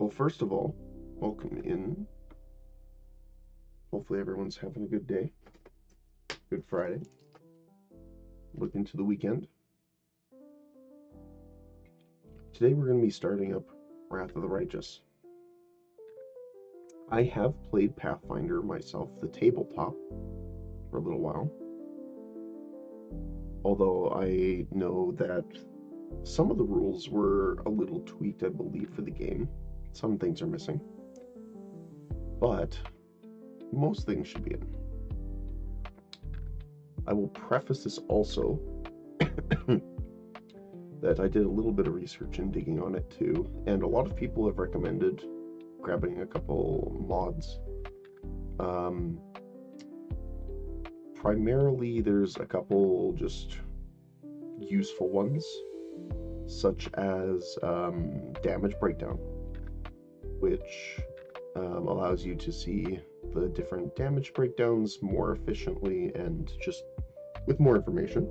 Well, first of all, welcome in. Hopefully everyone's having a good day. Good Friday. Looking to the weekend. Today we're going to be starting up Wrath of the Righteous. I have played Pathfinder myself, the tabletop, for a little while. Although I know that some of the rules were a little tweaked, I believe, for the game. Some things are missing. But most things should be in. I will preface this also that I did a little bit of research and digging on it too, and a lot of people have recommended grabbing a couple mods. Primarily, there's a couple just useful ones, such as damage breakdown, which allows you to see the different damage breakdowns more efficiently and just with more information.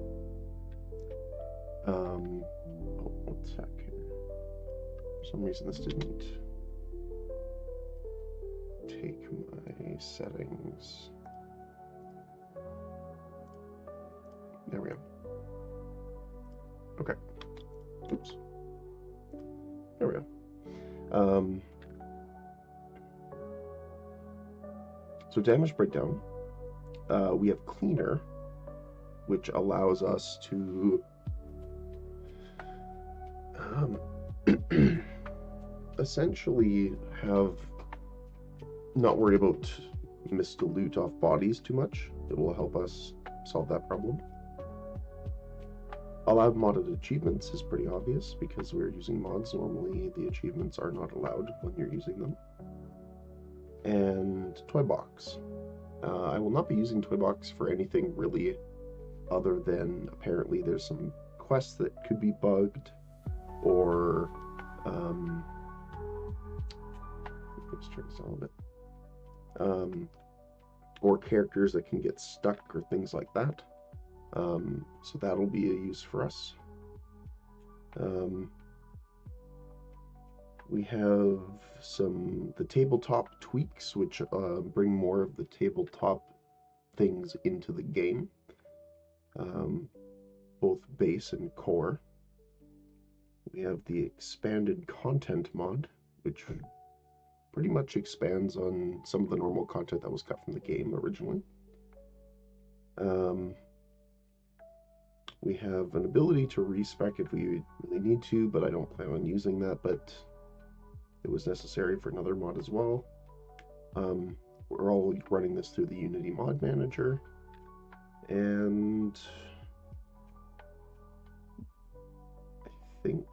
One sec here. For some reason this didn't take my settings. There we go. Okay. Oops. There we go. So damage breakdown, we have cleaner, which allows us to essentially not worry about missed loot off bodies too much. It will help us solve that problem. Allowed modded achievements is pretty obvious because we're using mods. Normally the achievements are not allowed when you're using them. And toy box. I will not be using toy box for anything really other than apparently there's some quests that could be bugged, or let's turn this on a bit. Or characters that can get stuck or things like that. So that'll be a use for us. We have the tabletop tweaks, which bring more of the tabletop things into the game, both base and core. We have the expanded content mod, which pretty much expands on some of the normal content that was cut from the game originally. We have an ability to respec if we really need to, but I don't plan on using that, but it was necessary for another mod as well. We're all running this through the Unity mod manager, and I think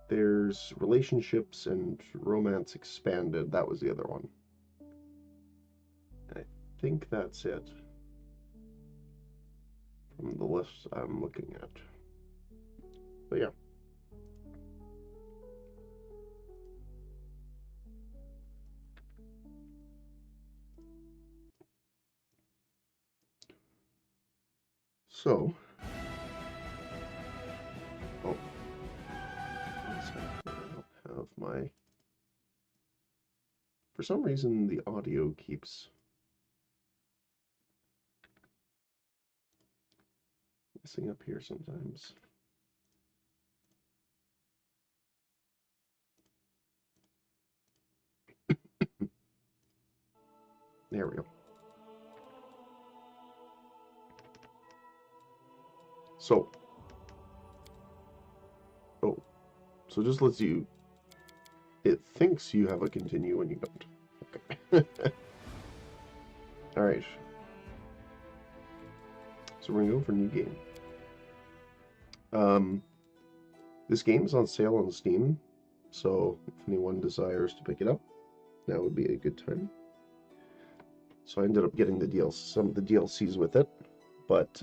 there's relationships and romance expanded. That was the other one. I think that's it from the list I'm looking at. But yeah. So, oh, I don't have my, for some reason the audio keeps messing up here sometimes. There we go. So, so just lets you, it thinks you have a continue when you don't. Okay. All right. So we're gonna go for new game. This game is on sale on Steam, so if anyone desires to pick it up, now would be a good time. So I ended up getting some of the DLCs with it, but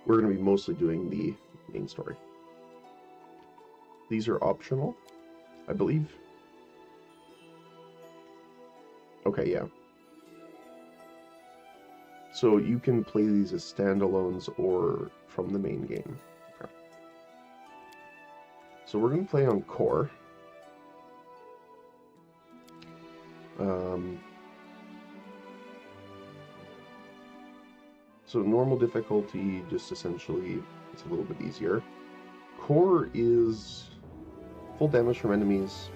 we're going to be mostly doing the main story. These are optional, I believe. Okay, yeah. So you can play these as standalones or from the main game. Okay. So we're going to play on core. So normal difficulty, just essentially, it's a little bit easier. Core is full damage from enemies,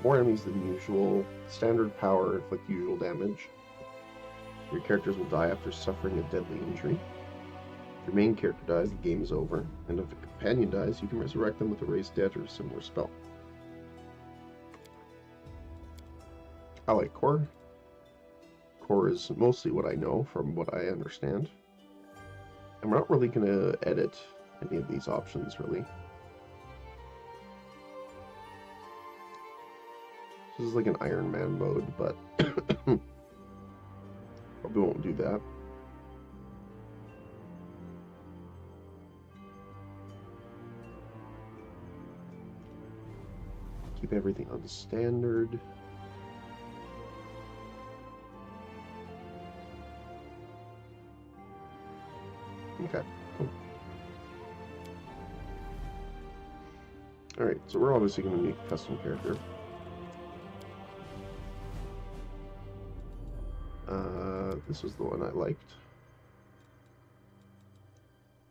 more enemies than usual, standard power, inflict usual damage. Your characters will die after suffering a deadly injury. If your main character dies, the game is over, and if a companion dies, you can resurrect them with a raised dead or a similar spell. I like core. Core is mostly what I know from what I understand. And we're not really going to edit any of these options, really. This is like an Iron Man mode, but probably won't do that. Keep everything on standard. Okay, cool. Alright, so we're obviously going to make a custom character. This was the one I liked.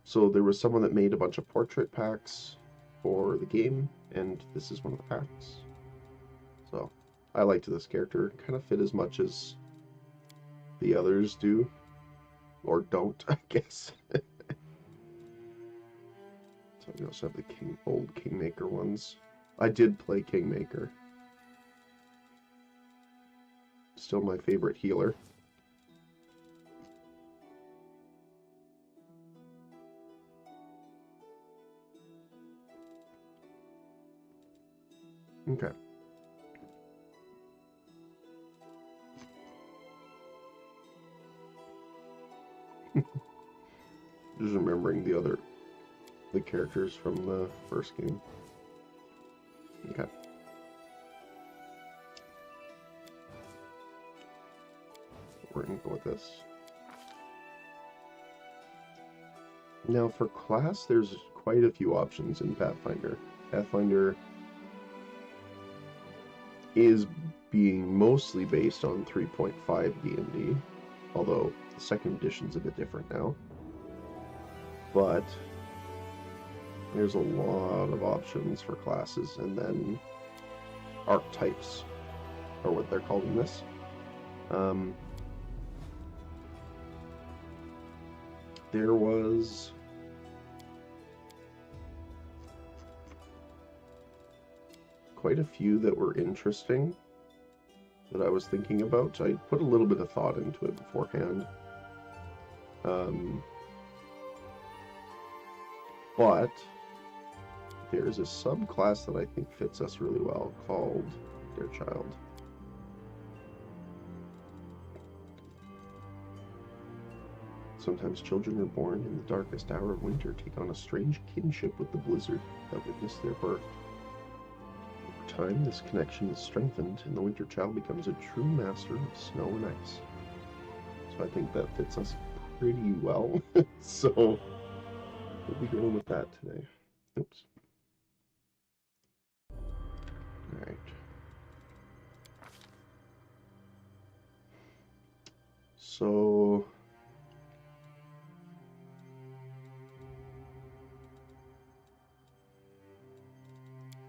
So there was someone that made a bunch of portrait packs for the game, and this is one of the packs. So I liked this character. Kind of fit as much as the others do. Or don't, I guess. So we also have the old Kingmaker ones. I did play Kingmaker. Still my favorite healer. Okay. Just remembering the characters from the first game. Okay. We're gonna go with this. Now for class, there's quite a few options in Pathfinder. Pathfinder is being mostly based on 3.5 D&D, although the second edition's a bit different now. But there's a lot of options for classes, and then archetypes are what they're called in this. There was quite a few that were interesting that I was thinking about. I put a little bit of thought into it beforehand. But there's a subclass that I think fits us really well called Dear Child. Sometimes children are born in the darkest hour of winter, take on a strange kinship with the blizzard that witnessed their birth. Over time, this connection is strengthened, and the winter child becomes a true master of snow and ice. So I think that fits us pretty well. So we'll be going with that today. Oops. Alright. So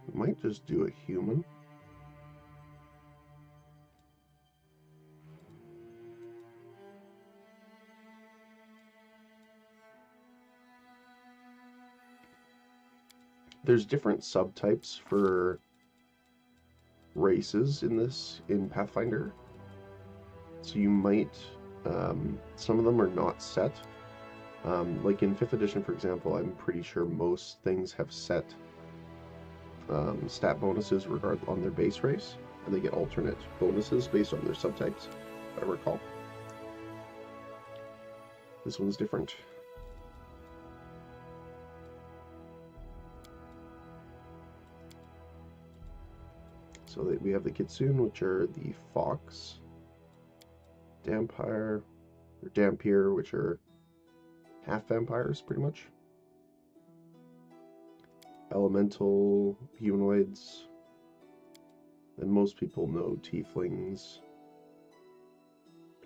we might just do a human. There's different subtypes for races in Pathfinder. So you might, some of them are not set. Like in 5th edition, for example, I'm pretty sure most things have set stat bonuses on their base race, and they get alternate bonuses based on their subtypes, if I recall. This one's different. So we have the Kitsune, which are the Fox, Dampire, or Dampier, which are half vampires, pretty much. elemental humanoids. And most people know tieflings,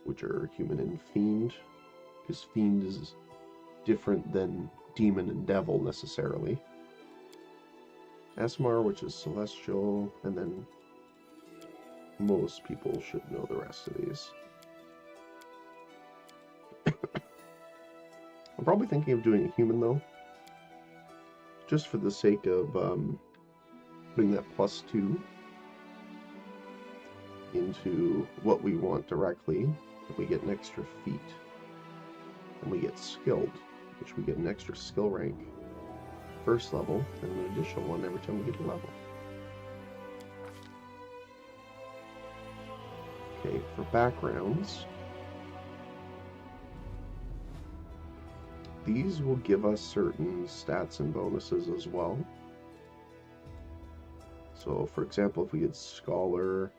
which are human and fiend, because fiend is different than demon and devil necessarily. Asmar, which is celestial, and then most people should know the rest of these. I'm probably thinking of doing a human though, just for the sake of putting that +2 into what we want directly. If we get an extra feat, and we get skilled, which we get an extra skill rank first level, and an additional one every time we get a level. Okay, for backgrounds, these will give us certain stats and bonuses as well. So, for example, if we get Scholar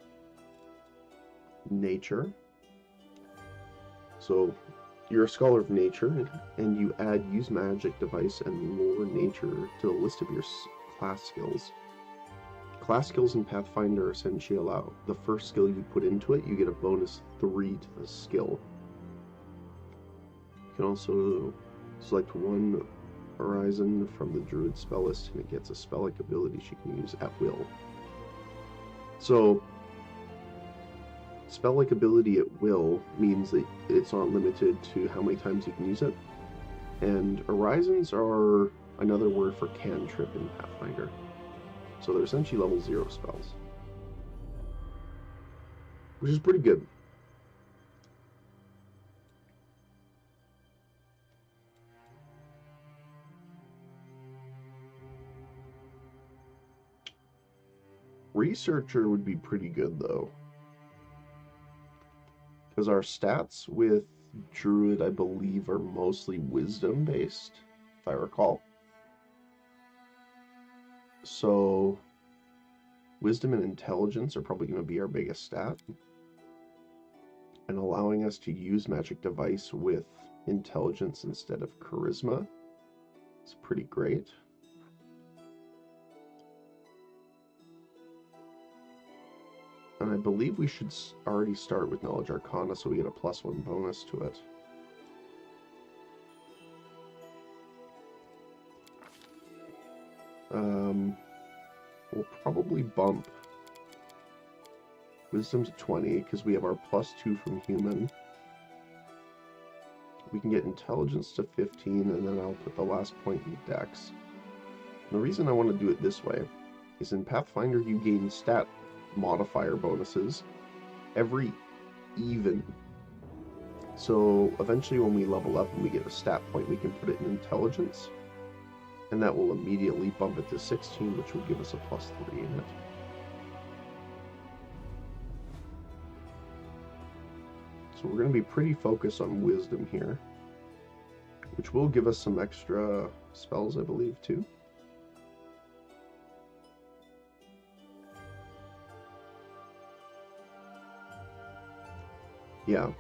Nature, so you're a Scholar of Nature, and you add Use Magic Device and Lore Nature to the list of your class skills. Class skills in Pathfinder essentially allow the first skill you put into it, you get a bonus 3 to the skill. You can also select one horizon from the Druid spell list, and it gets a spell-like ability she can use at will. So, spell-like ability at will means that it's not limited to how many times you can use it. And horizons are another word for cantrip in Pathfinder. So they're essentially level 0 spells, which is pretty good. Researcher would be pretty good though, because our stats with Druid, I believe, are mostly wisdom based, if I recall. So wisdom and intelligence are probably going to be our biggest stat, and allowing us to use magic device with intelligence instead of charisma is pretty great. And I believe we should already start with Knowledge Arcana so we get a +1 bonus to it. We'll probably bump Wisdom to 20 because we have our +2 from human. We can get Intelligence to 15, and then I'll put the last point in Dex. And the reason I want to do it this way is in Pathfinder you gain stat modifier bonuses every even. So eventually when we level up and we get a stat point, we can put it in Intelligence, and that will immediately bump it to 16, which will give us a +3 in it. So we're going to be pretty focused on Wisdom here, which will give us some extra spells, I believe, too. Yeah.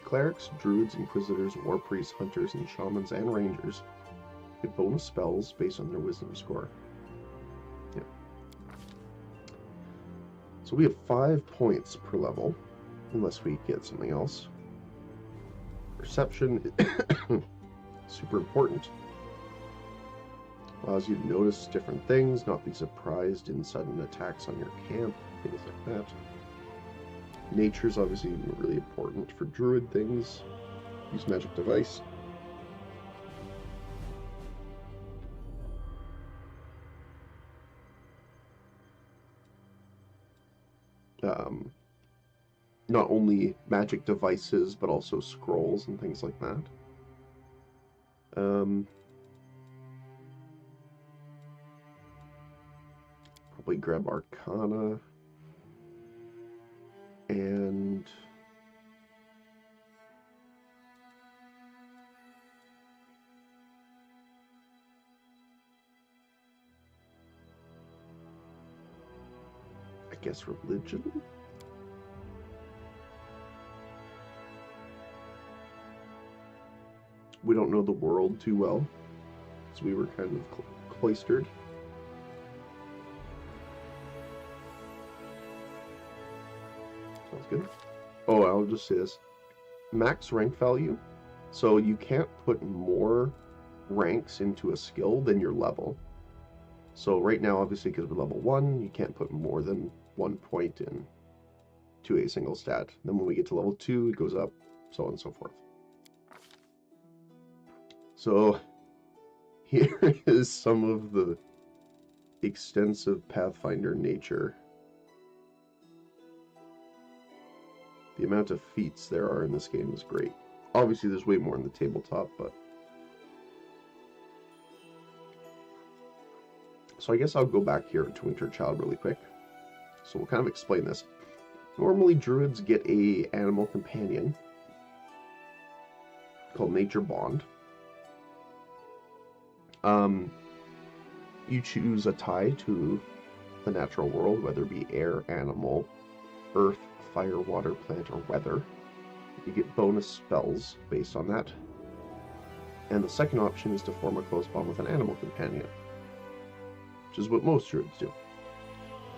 Clerics, Druids, Inquisitors, War Priests, Hunters, and Shamans, and Rangers get bonus spells based on their Wisdom score. Yeah. So we have 5 points per level, unless we get something else. Perception, super important. Allows you to notice different things, not be surprised in sudden attacks on your camp, things like that. Nature is obviously really important for Druid things. Use magic device. Not only magic devices, but also scrolls and things like that. Probably grab Arcana. And I guess religion? We don't know the world too well, so we were kind of cloistered. Sounds good. Oh, I'll just say this. Max rank value. So you can't put more ranks into a skill than your level. So right now, obviously, because we're level 1, you can't put more than 1 point in to a single stat. Then when we get to level 2, it goes up, so on and so forth. So here is some of the extensive Pathfinder nature. The amount of feats there are in this game is great. Obviously, there's way more in the tabletop, but... So I guess I'll go back here to Winter Child really quick. So we'll kind of explain this. Normally, druids get a animal companion called Nature Bond. You choose a tie to the natural world, whether it be air, animal, earth, fire, water, plant, or weather. You get bonus spells based on that. And the second option is to form a close bond with an animal companion, which is what most druids do,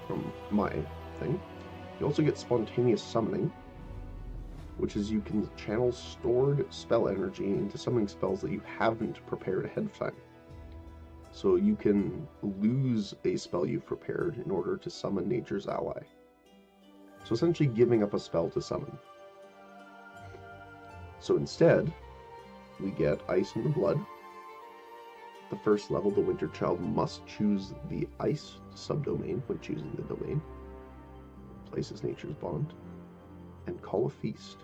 from my thing. You also get spontaneous summoning, which is you can channel stored spell energy into summoning spells that you haven't prepared ahead of time. So you can lose a spell you've prepared in order to summon nature's ally. So essentially giving up a spell to summon. So instead, we get Ice in the Blood. The first level, the Winter Child must choose the Ice subdomain when choosing the domain. Places Nature's Bond. And Call a Feast.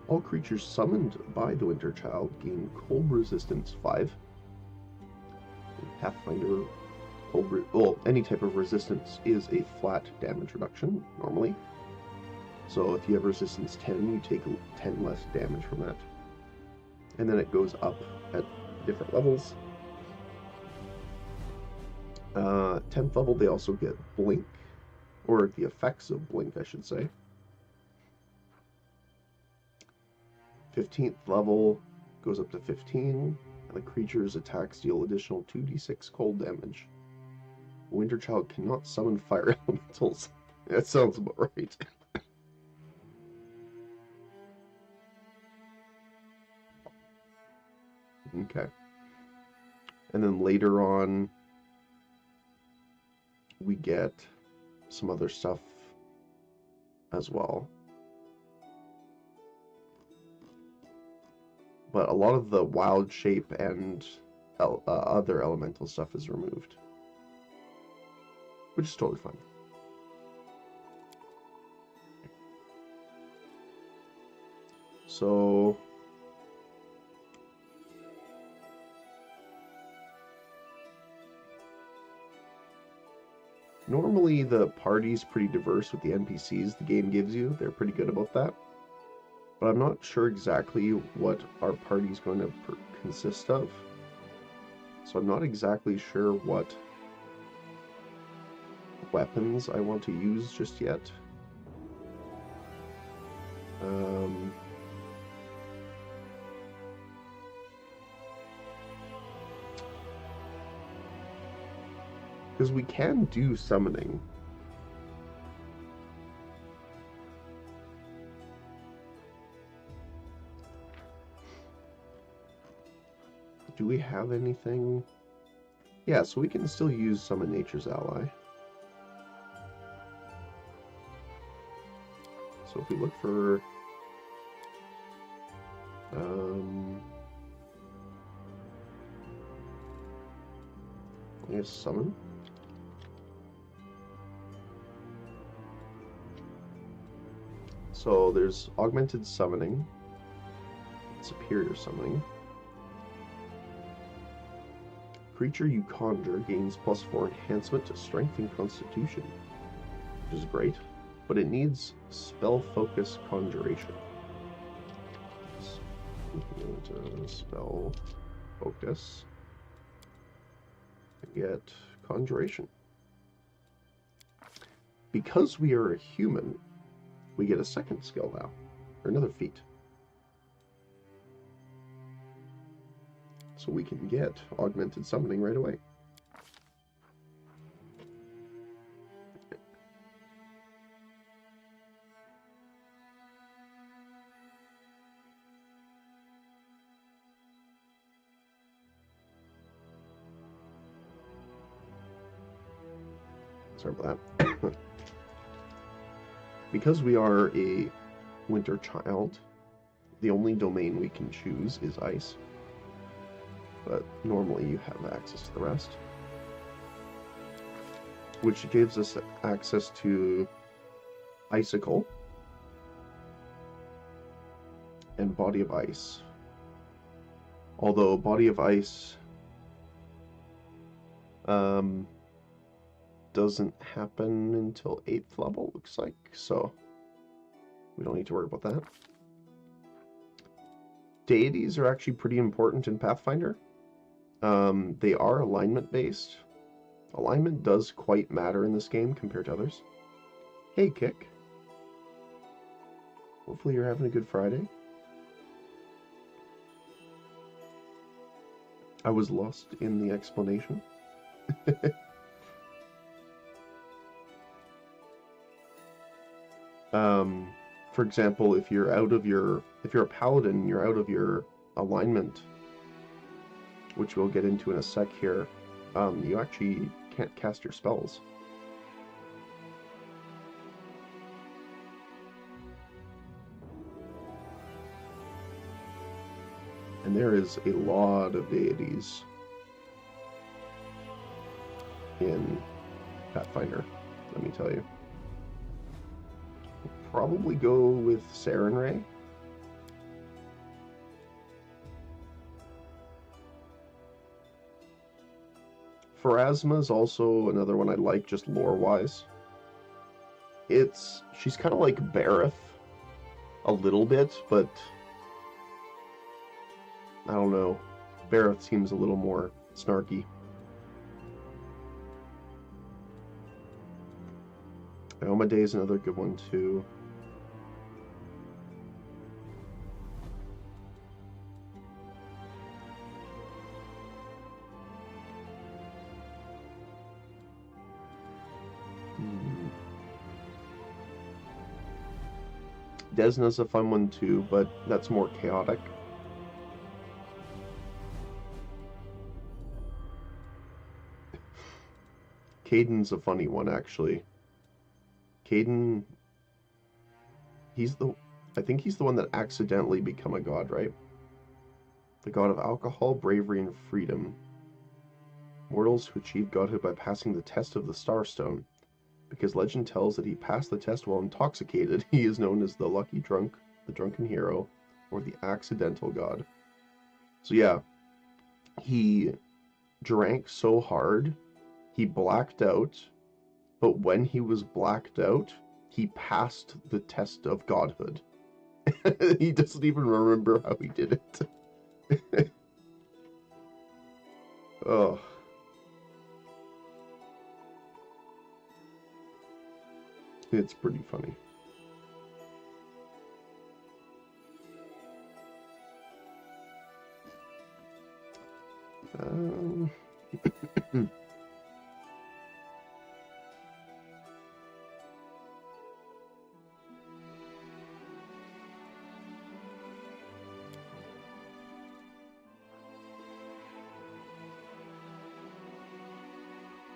All creatures summoned by the Winter Child gain cold resistance 5. Pathfinder, any type of resistance is a flat damage reduction, normally. So if you have resistance 10, you take 10 less damage from that. And then it goes up at different levels. 10th level, they also get Blink, or the effects of Blink, I should say. 15th level goes up to 15. The creature's attacks deal additional 2d6 cold damage. Winter Child cannot summon fire elementals. That sounds about right. Okay. And then later on, we get some other stuff as well. But a lot of the wild shape and other elemental stuff is removed, which is totally fine. So normally the party's pretty diverse with the NPCs the game gives you. They're pretty good about that. But I'm not sure exactly what our party's going to consist of. So I'm not exactly sure what weapons I want to use just yet. Because we can do summoning. Do we have anything? Yeah, so we can still use Summon Nature's Ally. So if we look for... I guess Summon. So there's Augmented Summoning, Superior Summoning. Creature you conjure gains +4 enhancement to Strength and Constitution, which is great, but it needs Spell Focus Conjuration. Spell Focus. And get Conjuration. Because we are a human, we get a second skill now, or another feat. So we can get Augmented Summoning right away. Sorry about that. Because we are a winter child, the only domain we can choose is ice. But normally you have access to the rest. Which gives us access to Icicle and Body of Ice. Although Body of Ice doesn't happen until 8th level, looks like, so we don't need to worry about that. Deities are actually pretty important in Pathfinder. They are alignment based. Alignment does quite matter in this game compared to others. Hey, Kick. Hopefully you're having a good Friday. I was lost in the explanation. For example, if you're a paladin, you're out of your alignment, which we'll get into in a sec here, you actually can't cast your spells. And there is a lot of deities in Pathfinder, let me tell you. Probably go with Sarenrae. Pharasma is also another one I like, just lore-wise. She's kind of like Bareth, a little bit, but I don't know. Bareth seems a little more snarky. Iomedae is another good one too. Desna's a fun one too, but that's more chaotic. Caden's a funny one, actually. Caden, I think he's the one that accidentally become a god, right? The god of alcohol, bravery, and freedom. Mortals who achieve godhood by passing the test of the Starstone. Because legend tells that he passed the test while intoxicated, he is known as the lucky drunk, the drunken hero, or the accidental god. So yeah, he drank so hard, he blacked out, but when he was blacked out, he passed the test of godhood. He doesn't even remember how he did it. Oh. It's pretty funny.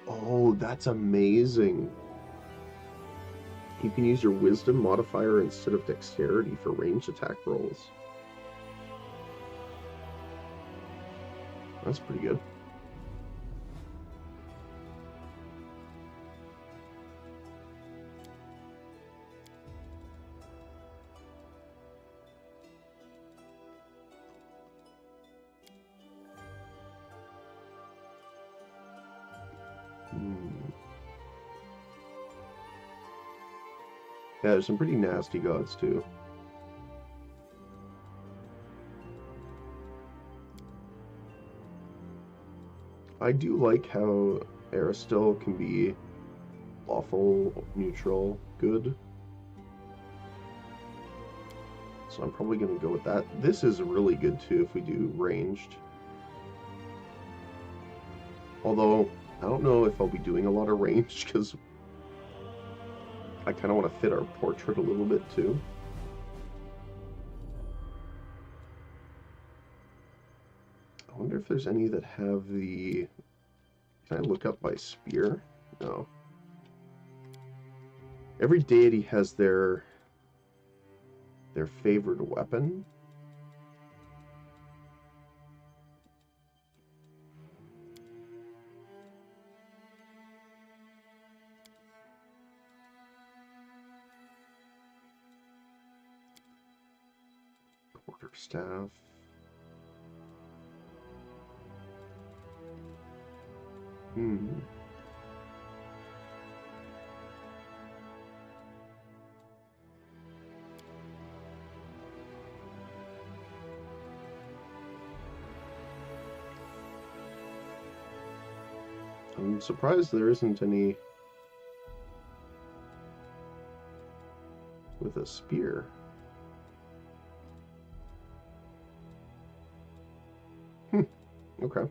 Oh, that's amazing. You can use your wisdom modifier instead of dexterity for ranged attack rolls. That's pretty good. Yeah, there's some pretty nasty gods too. I do like how Aristil can be lawful, neutral, good. So I'm probably going to go with that. This is really good too if we do ranged. Although, I don't know if I'll be doing a lot of ranged because I kind of want to fit our portrait a little bit too. I wonder if there's any that have the... Can I look up by spear? No. Every deity has their favored weapon. Quarterstaff. I'm surprised there isn't any with a spear. Okay.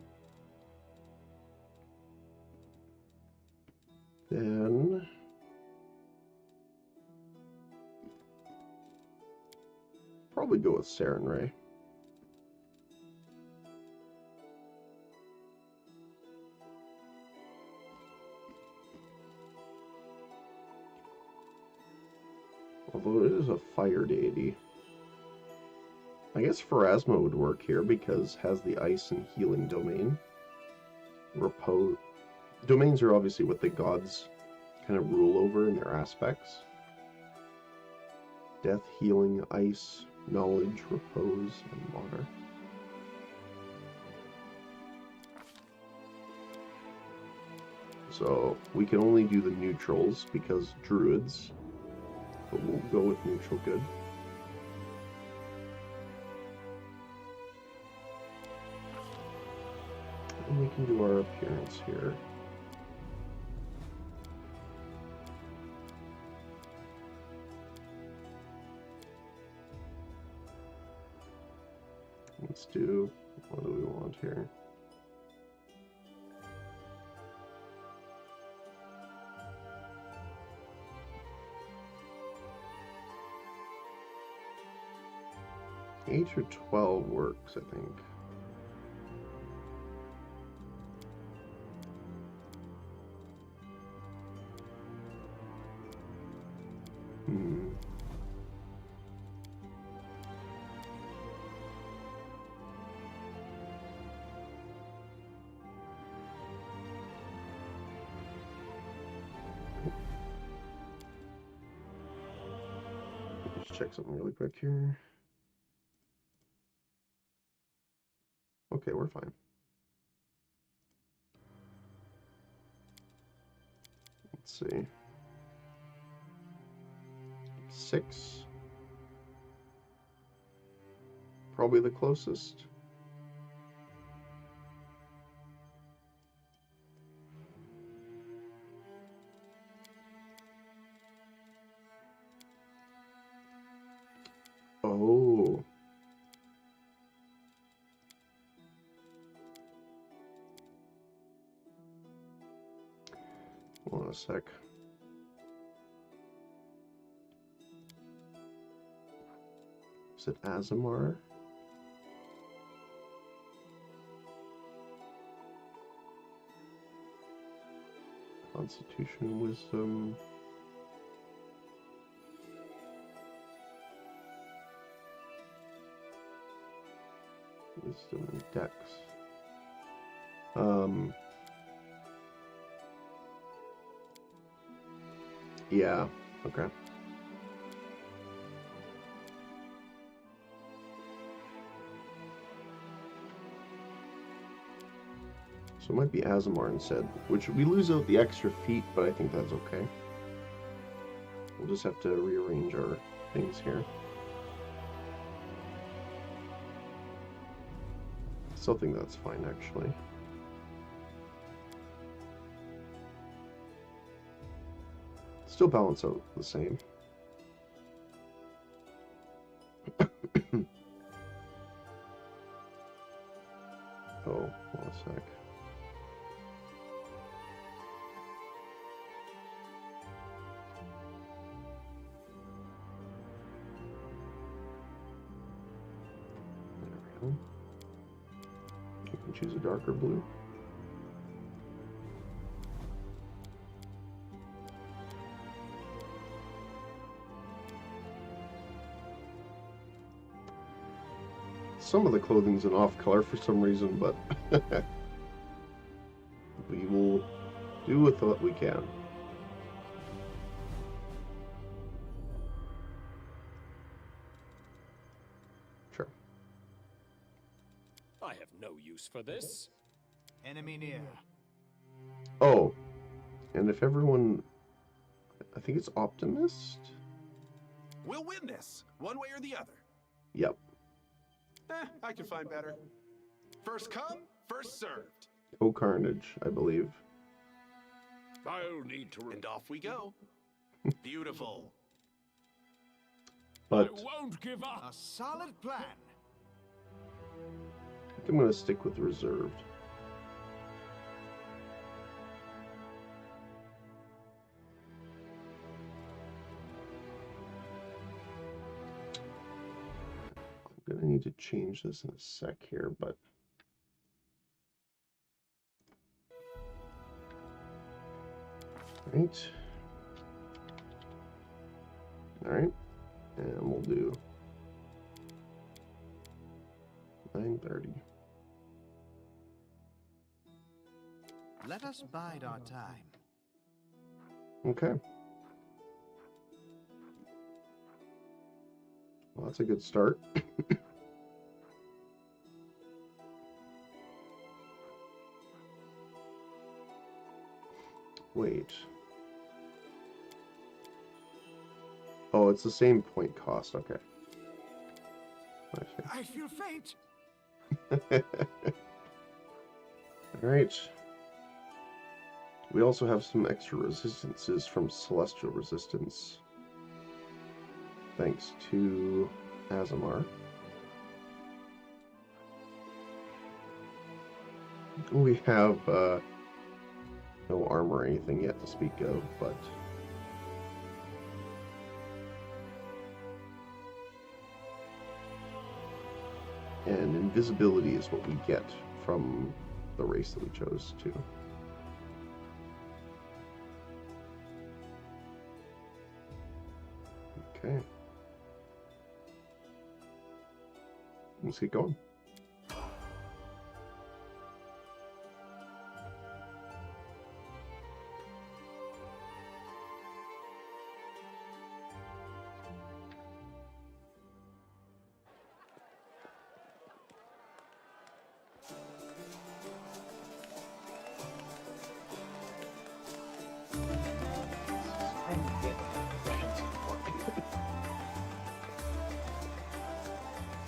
Then probably go with Sarenrae. Although it is a fire deity. I guess Pharasma would work here because it has the ice and healing domain. Repose. Domains are obviously what the gods kind of rule over in their aspects. Death, healing, ice, knowledge, repose, and water. So we can only do the neutrals because druids, but we'll go with neutral good. And we can do our appearance here. Let's do, what do we want here? H or 12 works, I think. Let's check something really quick here. Okay, we're fine. Let's see. 6. Probably the closest. Oh. Hold on a sec. Is it Azamar? Constitution, Wisdom. Wisdom and Dex. Yeah, okay. So it might be Azamar instead, which we lose out the extra feet, but I think that's okay. We'll just have to rearrange our things here. Still think that's fine, actually. Still balance out the same. Oh, hold on a sec. There we go. You can choose a darker blue. some of the clothing's an off color for some reason, but we will do with what we can. Sure. I have no use for this. Enemy near. Oh, and if everyone, I think it's Optimist. We'll win this, one way or the other. Yep. I can find better. First come, first served. Co-Carnage, I believe. I'll need to. And off we go. Beautiful. But I won't give up. A solid plan. I think I'm going to stick with reserved. I'm going to need to change this in a sec here, but right. All right. And we'll do 9:30. Let us bide our time. Okay. Well, that's a good start. Wait. Oh, it's the same point cost. Okay. I feel faint. All right. We also have some extra resistances from Celestial Resistance, thanks to Azamar. We have no armor or anything yet to speak of, but and invisibility is what we get from the race that we chose to. Okay. Let's get going.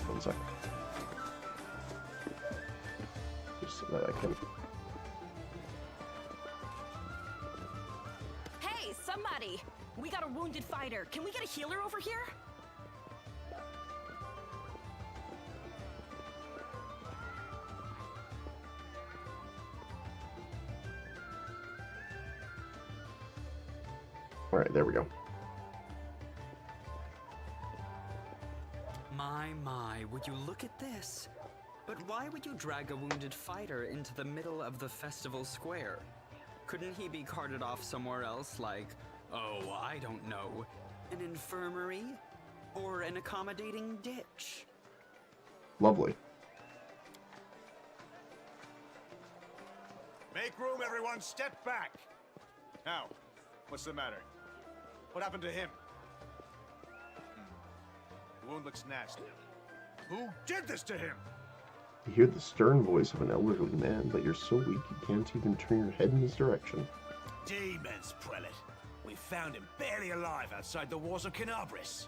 One second. Just so that I can. Hey, somebody! We got a wounded fighter. Can we get a healer over here? All right, there we go. My, would you look at this? But why would you drag a wounded fighter into the middle of the festival square? Couldn't he be carted off somewhere else, like, oh, I don't know, an infirmary? Or an accommodating ditch? Lovely. Make room, everyone. Step back. Now, what's the matter? What happened to him? The wound looks nasty. Who did this to him? You hear the stern voice of an elderly man, but you're so weak you can't even turn your head in his direction. Demons, prelate. We found him barely alive outside the walls of Canabris.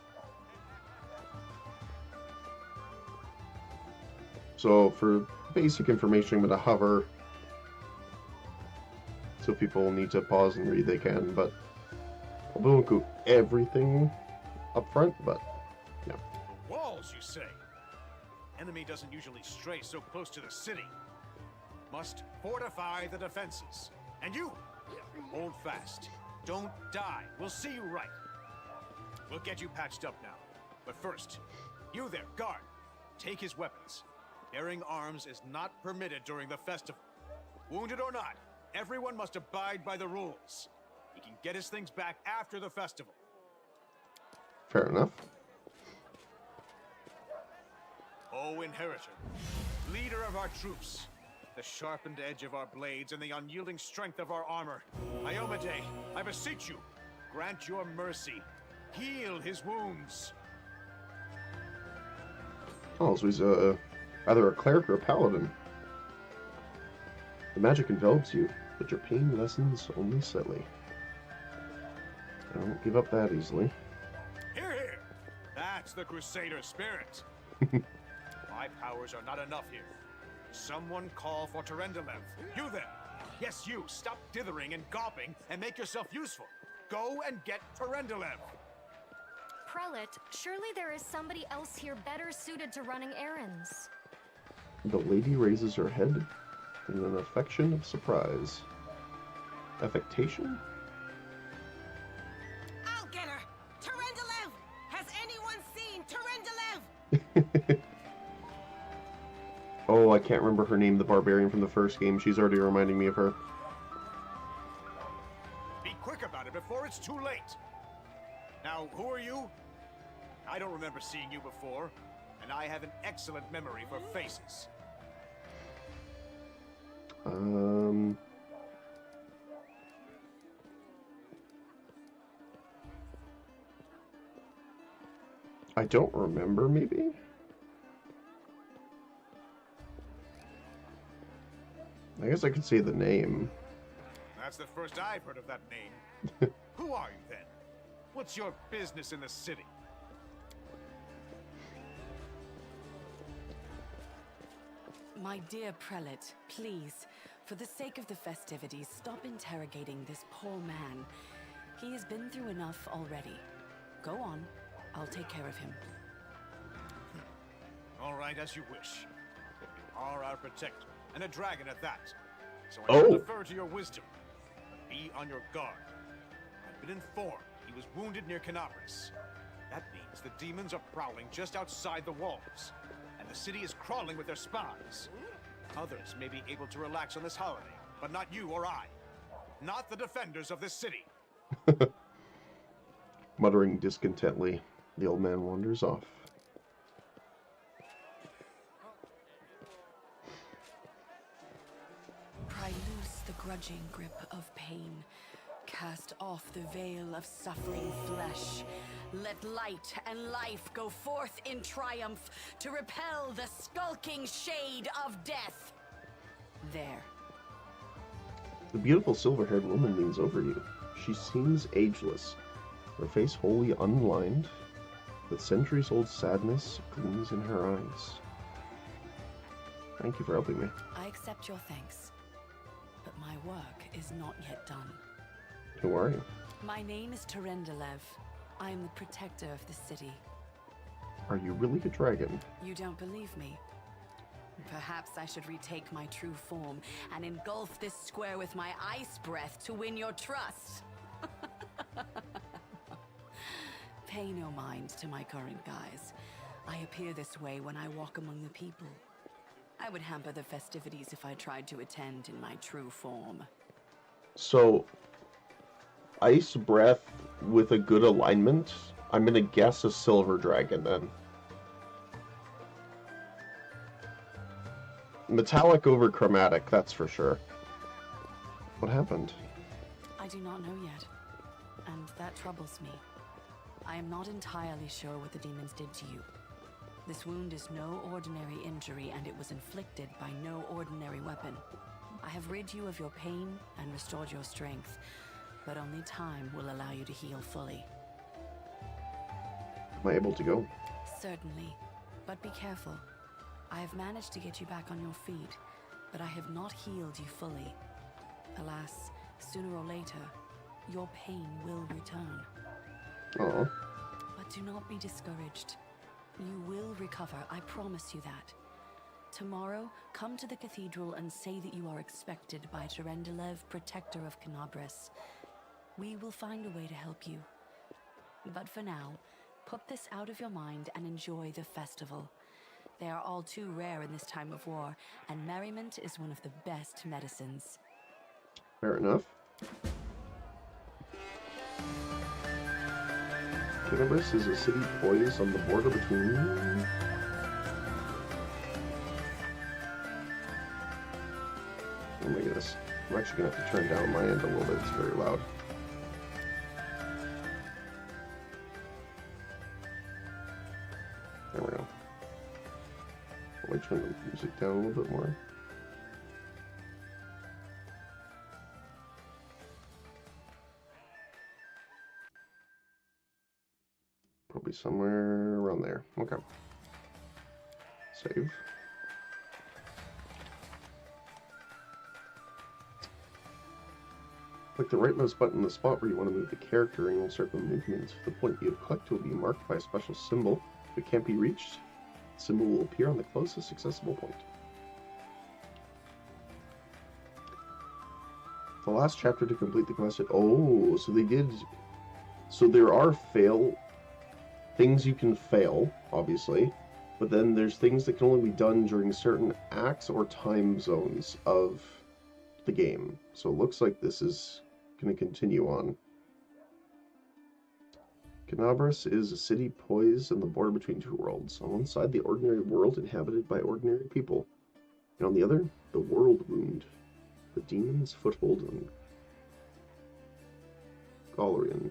So, for basic information, I'm going to hover. So people need to pause and read, they can, but I won't go everything up front, but yeah. Walls, you say? Enemy doesn't usually stray so close to the city. Must fortify the defenses. And you, hold fast. Don't die. We'll see you right. We'll get you patched up now. But first, you there, guard. Take his weapons. Bearing arms is not permitted during the festival. Wounded or not, everyone must abide by the rules. He can get his things back after the festival. Fair enough. O Inheritor, leader of our troops, the sharpened edge of our blades and the unyielding strength of our armor, Iomade, I beseech you, grant your mercy. Heal his wounds. Oh, so he's either a cleric or a paladin. The magic envelops you, but your pain lessens only slightly. I won't give up that easily. Hear, hear! That's the Crusader spirit. My powers are not enough here. Someone call for Terendelev. You then! Yes, you! Stop dithering and gawping and make yourself useful. Go and get Terendelev! Prelate, surely there is somebody else here better suited to running errands. The lady raises her head in an affection of surprise. Affectation? I'll get her! Terendelev! Has anyone seen Terendelev? Oh, I can't remember her name, the barbarian from the first game. She's already reminding me of her. Be quick about it before it's too late! Now, who are you? I don't remember seeing you before, and I have an excellent memory for faces. I don't remember, maybe? I guess I could say the name. That's the first I've heard of that name. Who are you, then? What's your business in the city? My dear prelate, please, for the sake of the festivities, stop interrogating this poor man. He has been through enough already. Go on. I'll take care of him. All right, as you wish. You are our protector, and a dragon at that. So I will defer to your wisdom. But be on your guard. I've been informed he was wounded near Canabras. That means the demons are prowling just outside the walls, and the city is crawling with their spies. Others may be able to relax on this holiday, but not you or I. Not the defenders of this city. Muttering discontentedly, the old man wanders off. Pry loose the grudging grip of pain. Cast off the veil of suffering flesh. Let light and life go forth in triumph to repel the skulking shade of death. There. The beautiful silver-haired woman leans over you. She seems ageless, her face wholly unlined, but centuries-old sadness gleams in her eyes. Thank you for helping me. I accept your thanks, but my work is not yet done. Who are you? My name is Terendelev. I am the protector of the city. Are you really a dragon? You don't believe me? Perhaps I should retake my true form and engulf this square with my ice breath to win your trust. Pay no mind to my current guise. I appear this way when I walk among the people. I would hamper the festivities if I tried to attend in my true form. So, ice breath with a good alignment? I'm gonna guess a silver dragon then. Metallic over chromatic, that's for sure. What happened? I do not know yet, and that troubles me. I am not entirely sure what the demons did to you. This wound is no ordinary injury, and it was inflicted by no ordinary weapon. I have rid you of your pain and restored your strength, but only time will allow you to heal fully. Am I able to go? Certainly, but be careful. I have managed to get you back on your feet, but I have not healed you fully. Alas, sooner or later, your pain will return. Oh. But do not be discouraged. You will recover, I promise you that. Tomorrow, come to the cathedral and say that you are expected by Terendelev, protector of Canabras. We will find a way to help you. But for now, put this out of your mind and enjoy the festival. They are all too rare in this time of war, and merriment is one of the best medicines. Fair enough. Canabras is a city poised on the border between Oh my goodness. I'm actually going to have to turn down my end a little bit. It's very loud. There we go. I'll turn the music down a little bit more. Probably somewhere around there. Okay. Save. Click the right mouse button in the spot where you want to move the character and you'll start the movement. The point you have collected will be marked by a special symbol. If it can't be reached, the symbol will appear on the closest accessible point. The last chapter to complete the quest. Oh, so they did. So there are things you can fail, obviously, but then there's things that can only be done during certain acts or time zones of the game. So it looks like this is going to continue on. Canabras is a city poised on the border between two worlds. On one side, the ordinary world inhabited by ordinary people, and on the other, the world wound, the demon's foothold on Galarian.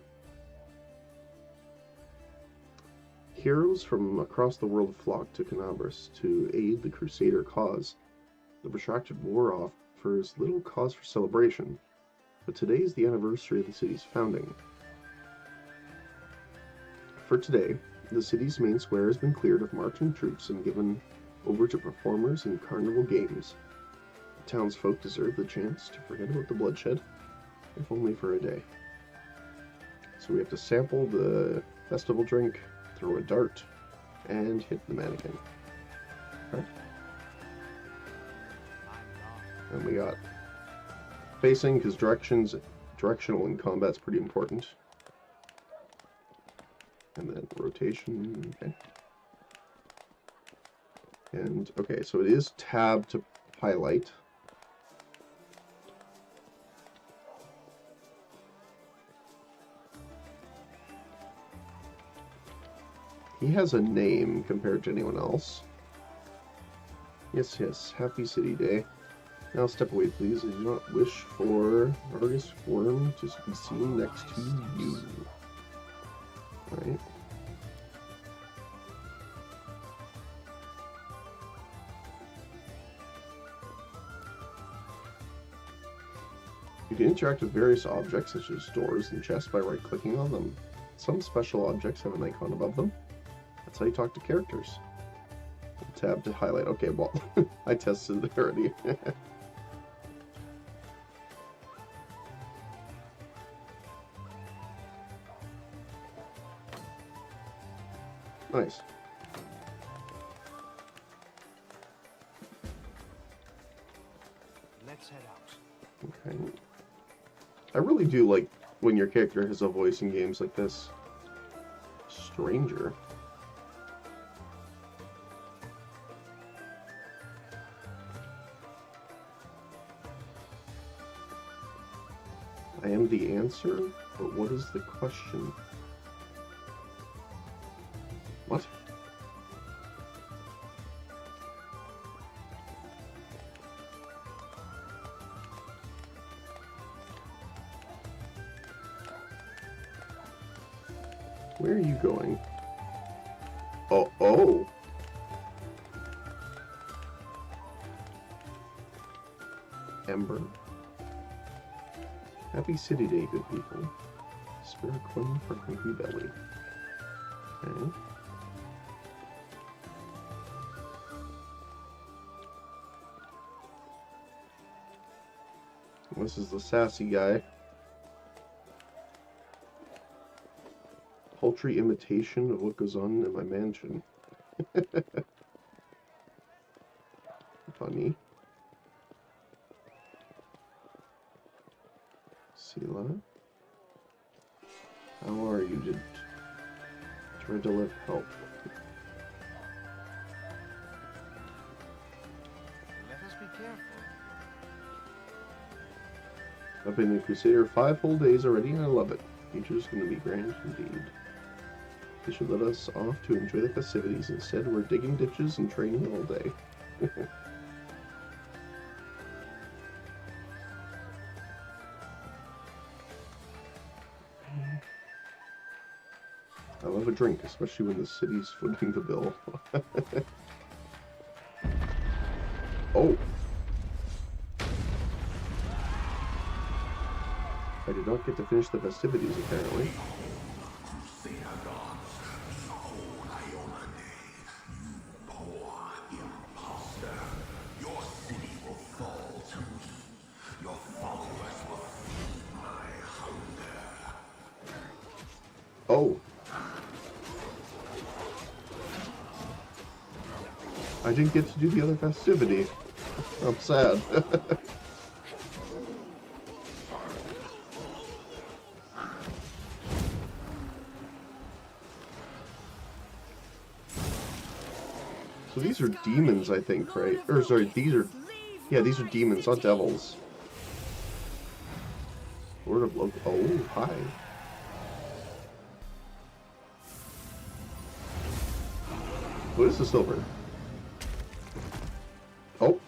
Heroes from across the world flock to Canabras to aid the Crusader cause. The protracted war offers little cause for celebration, but today is the anniversary of the city's founding. For today, the city's main square has been cleared of marching troops and given over to performers and carnival games. The townsfolk deserve the chance to forget about the bloodshed, if only for a day. So we have to sample the festival drink, throw a dart, and hit the mannequin. Okay. And we got facing, because directional in combat's pretty important. And then rotation, okay. And, okay, so it is tab to highlight. He has a name compared to anyone else. Yes, yes, happy city day. Now step away, please. I do not wish for Argus Worm to be seen next to you. Right. You can interact with various objects such as doors and chests by right-clicking on them. Some special objects have an icon above them. That's how you talk to characters. Tab to highlight. Okay, well, I tested it already. Nice. Let's head out. Okay. I really do like when your character has a voice in games like this. Stranger. I am the answer, but what is the question? What? Where are you going? Oh. Ember. Happy City Day, good people. Spare a coin for hungry belly. Okay. This is the sassy guy. Paltry imitation of what goes on in my mansion. Funny. Sela. How are you? Did Treadlift help? Let us be careful. I've been a Crusader 5 whole days already and I love it. Future's gonna be grand indeed. They should let us off to enjoy the festivities. Instead, we're digging ditches and training all day. I love a drink, especially when the city's footing the bill. Oh! I did not get to finish the festivities, apparently. Oh! I didn't get to do the other festivity. I'm sad. So these are demons, I think, right? Or sorry, these are... Yeah, these are demons, not devils. Lord of Loki. Oh, hi. What is the silver? Oh.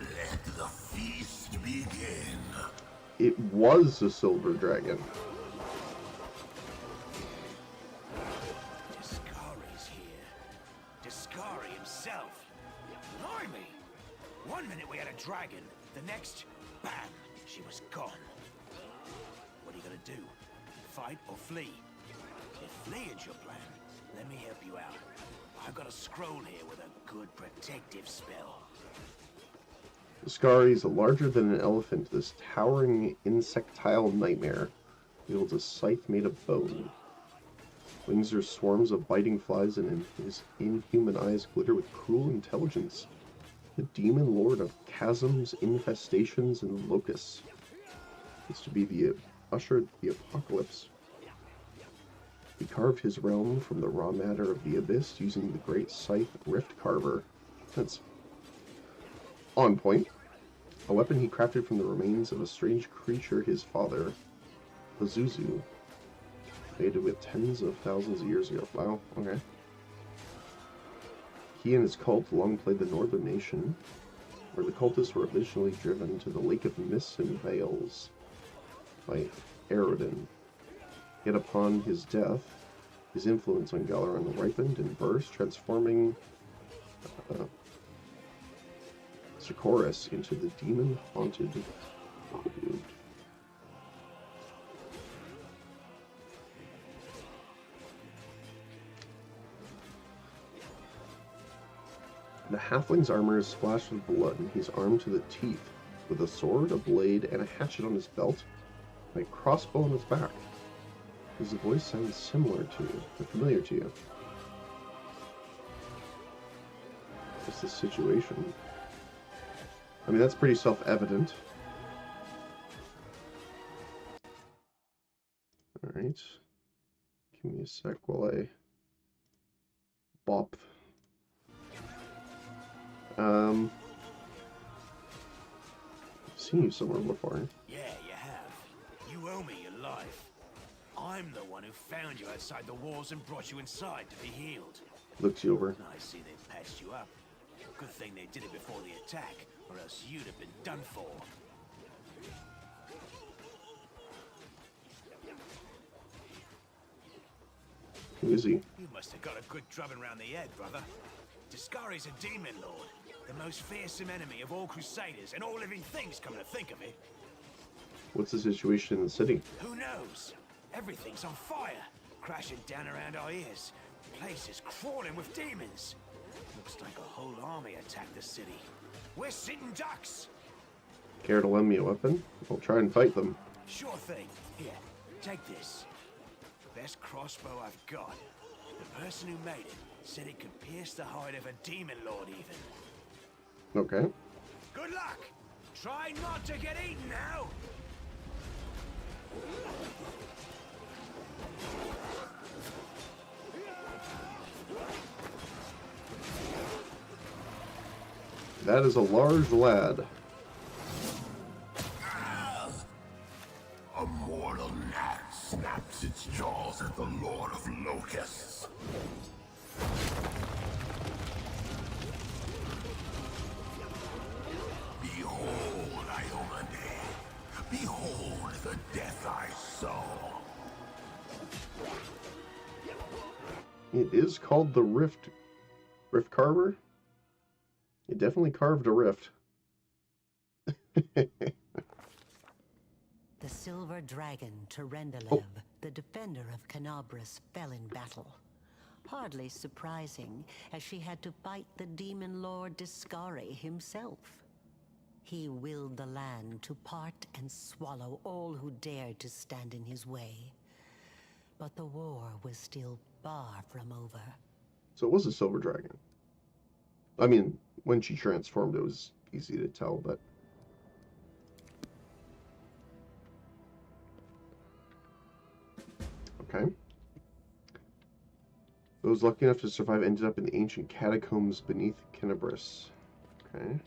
Let the feast begin. It was a silver dragon. Discari's here. Discari himself. Blimey! One minute we had a dragon, the next, bam, she was gone. What are you gonna do? Fight or flee? If fleeing's your plan, let me help you out. I've got a scroll here with a good protective spell. The Skari is a larger than an elephant. This towering insectile nightmare wields a scythe made of bone. Wings are swarms of biting flies, and his inhuman eyes glitter with cruel intelligence. The demon lord of chasms, infestations, and locusts is to be the usher the apocalypse. He carved his realm from the raw matter of the abyss using the great scythe rift carver. That's on point. A weapon he crafted from the remains of a strange creature his father, Pazuzu, made it with tens of thousands of years ago. Wow, okay. He and his cult long played the northern nation, where the cultists were eventually driven to the Lake of Mists and Veils by Arodin. Yet upon his death, his influence on Galaran ripened and burst, transforming Sikoris into the demon-haunted Brood. The halfling's armor is splashed with blood, and he's armed to the teeth with a sword, a blade, and a hatchet on his belt, and a crossbow on his back. Does the voice sound similar to you, or familiar to you? What's the situation? I mean, that's pretty self-evident. Alright. Give me a sec while I bop. I've seen you somewhere before. Yeah, you have. You owe me your life. I'm the one who found you outside the walls and brought you inside to be healed. Looks you over. I see they've patched you up. Good thing they did it before the attack, or else you'd have been done for. Who is he? You must have got a good drubbing round the head, brother. Discari's a demon lord, the most fearsome enemy of all crusaders and all living things, come to think of it. What's the situation in the city? Who knows? Everything's on fire, crashing down around our ears. The place is crawling with demons. Looks like a whole army attacked the city. We're sitting ducks. Care to lend me a weapon? I'll try and fight them. Sure thing. Here, take this. Best crossbow I've got. The person who made it said it could pierce the hide of a demon lord even. Okay. Good luck! Try not to get eaten now! That is a large lad. A mortal gnat snaps its jaws at the Lord of Locusts. Behold, Iomade. Behold the death I saw. It is called the Rift Carver. It definitely carved a rift. The silver dragon, Terendelev, the defender of Canabras, fell in battle. Hardly surprising, as she had to fight the demon lord Discari himself. He willed the land to part and swallow all who dared to stand in his way. But the war was still far from over. So it was a silver dragon. I mean, when she transformed, it was easy to tell, but... Okay. Those lucky enough to survive ended up in the ancient catacombs beneath Canabras. Okay.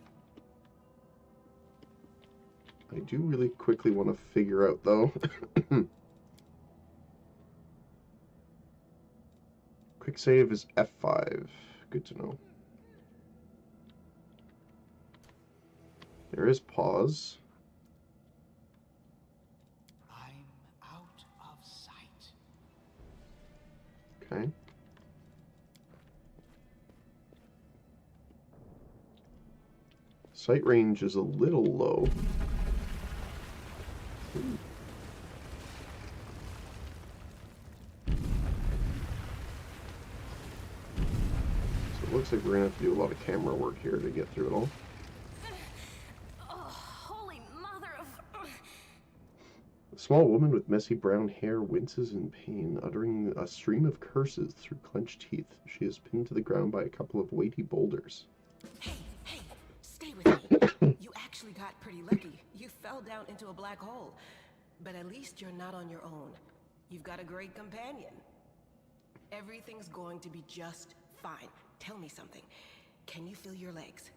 I do really quickly want to figure out, though. Quick save is F5. Good to know. There is pause. I'm out of sight. Okay. Sight range is a little low. Ooh. So it looks like we're gonna have to do a lot of camera work here to get through it all. Oh, holy mother of... A small woman with messy brown hair winces in pain, uttering a stream of curses through clenched teeth. She is pinned to the ground by a couple of weighty boulders. Hey, stay with me. You actually got pretty lucky. You fell down into a black hole. But at least you're not on your own. You've got a great companion. Everything's going to be just fine. Tell me something. Can you feel your legs?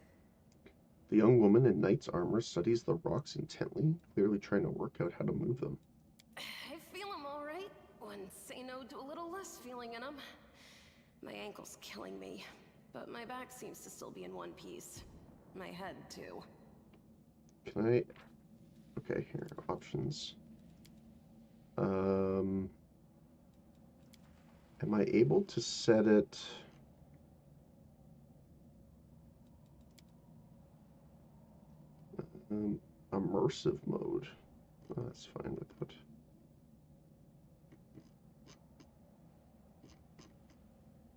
The young woman in knight's armor studies the rocks intently, clearly trying to work out how to move them. I feel them all right. Wouldn't say no to a little less feeling in them. My ankle's killing me, but my back seems to still be in one piece. My head, too. Can I... Okay, here, options. Am I able to set it... immersive mode? Oh, that's fine with that.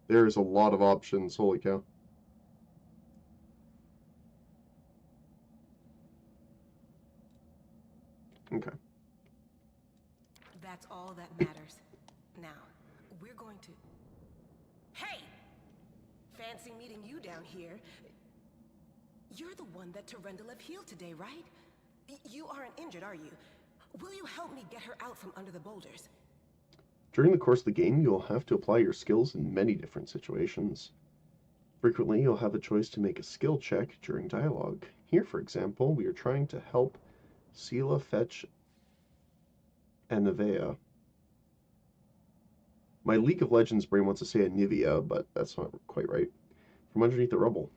There's a lot of options, holy cow. Okay. That's all that matters. Now, we're going to... Hey! Fancy meeting you down here. You're the one that Terendelev healed today, right? You aren't injured, are you? Will you help me get her out from under the boulders? During the course of the game, you'll have to apply your skills in many different situations. Frequently, you'll have a choice to make a skill check during dialogue. Here, for example, we are trying to help Sela fetch Anivea. My League of Legends brain wants to say Anivea, but that's not quite right. From underneath the rubble.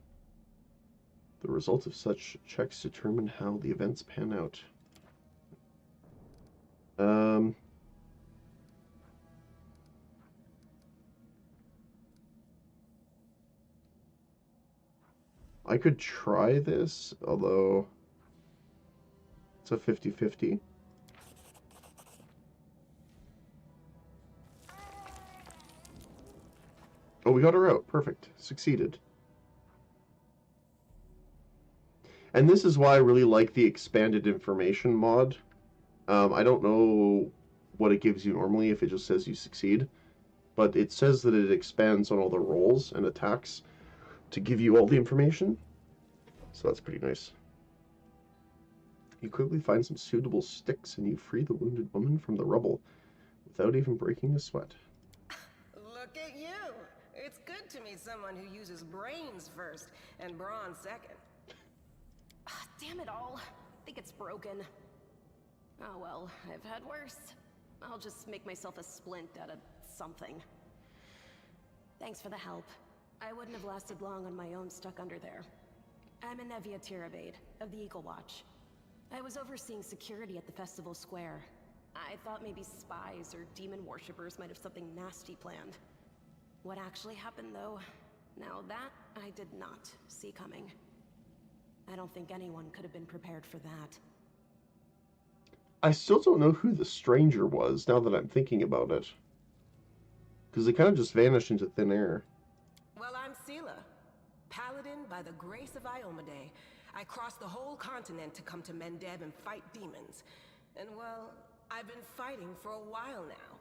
The results of such checks determine how the events pan out. I could try this, although it's a 50-50. Oh, we got her out. Perfect. Succeeded. And this is why I really like the expanded information mod. I don't know what it gives you normally if it just says you succeed, but it says that it expands on all the rolls and attacks to give you all the information. So that's pretty nice. You quickly find some suitable sticks and you free the wounded woman from the rubble without even breaking a sweat. Look at you! It's good to meet someone who uses brains first and brawn second. Damn it all. I think it's broken. Oh well, I've had worse. I'll just make myself a splint out of something. Thanks for the help. I wouldn't have lasted long on my own stuck under there. I'm Anevia Tirabade, of the Eagle Watch. I was overseeing security at the festival square. I thought maybe spies or demon worshippers might have something nasty planned. What actually happened, though, now that I did not see coming. I don't think anyone could have been prepared for that. I still don't know who the stranger was, now that I'm thinking about it. Because they kind of just vanished into thin air. Well, I'm Sela, paladin by the grace of Iomade. I crossed the whole continent to come to Mendev and fight demons. And well, I've been fighting for a while now.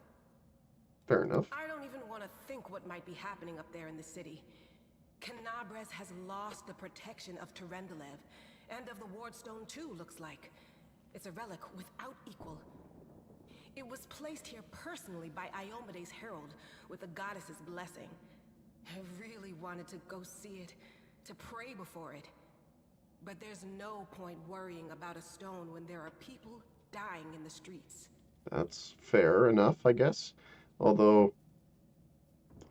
Fair enough. I don't even want to think what might be happening up there in the city. Canabres has lost the protection of Terendelev, and of the Wardstone too, looks like. It's a relic without equal. It was placed here personally by Iomade's herald, with the goddess's blessing. I really wanted to go see it, to pray before it. But there's no point worrying about a stone when there are people dying in the streets. That's fair enough, I guess. Although,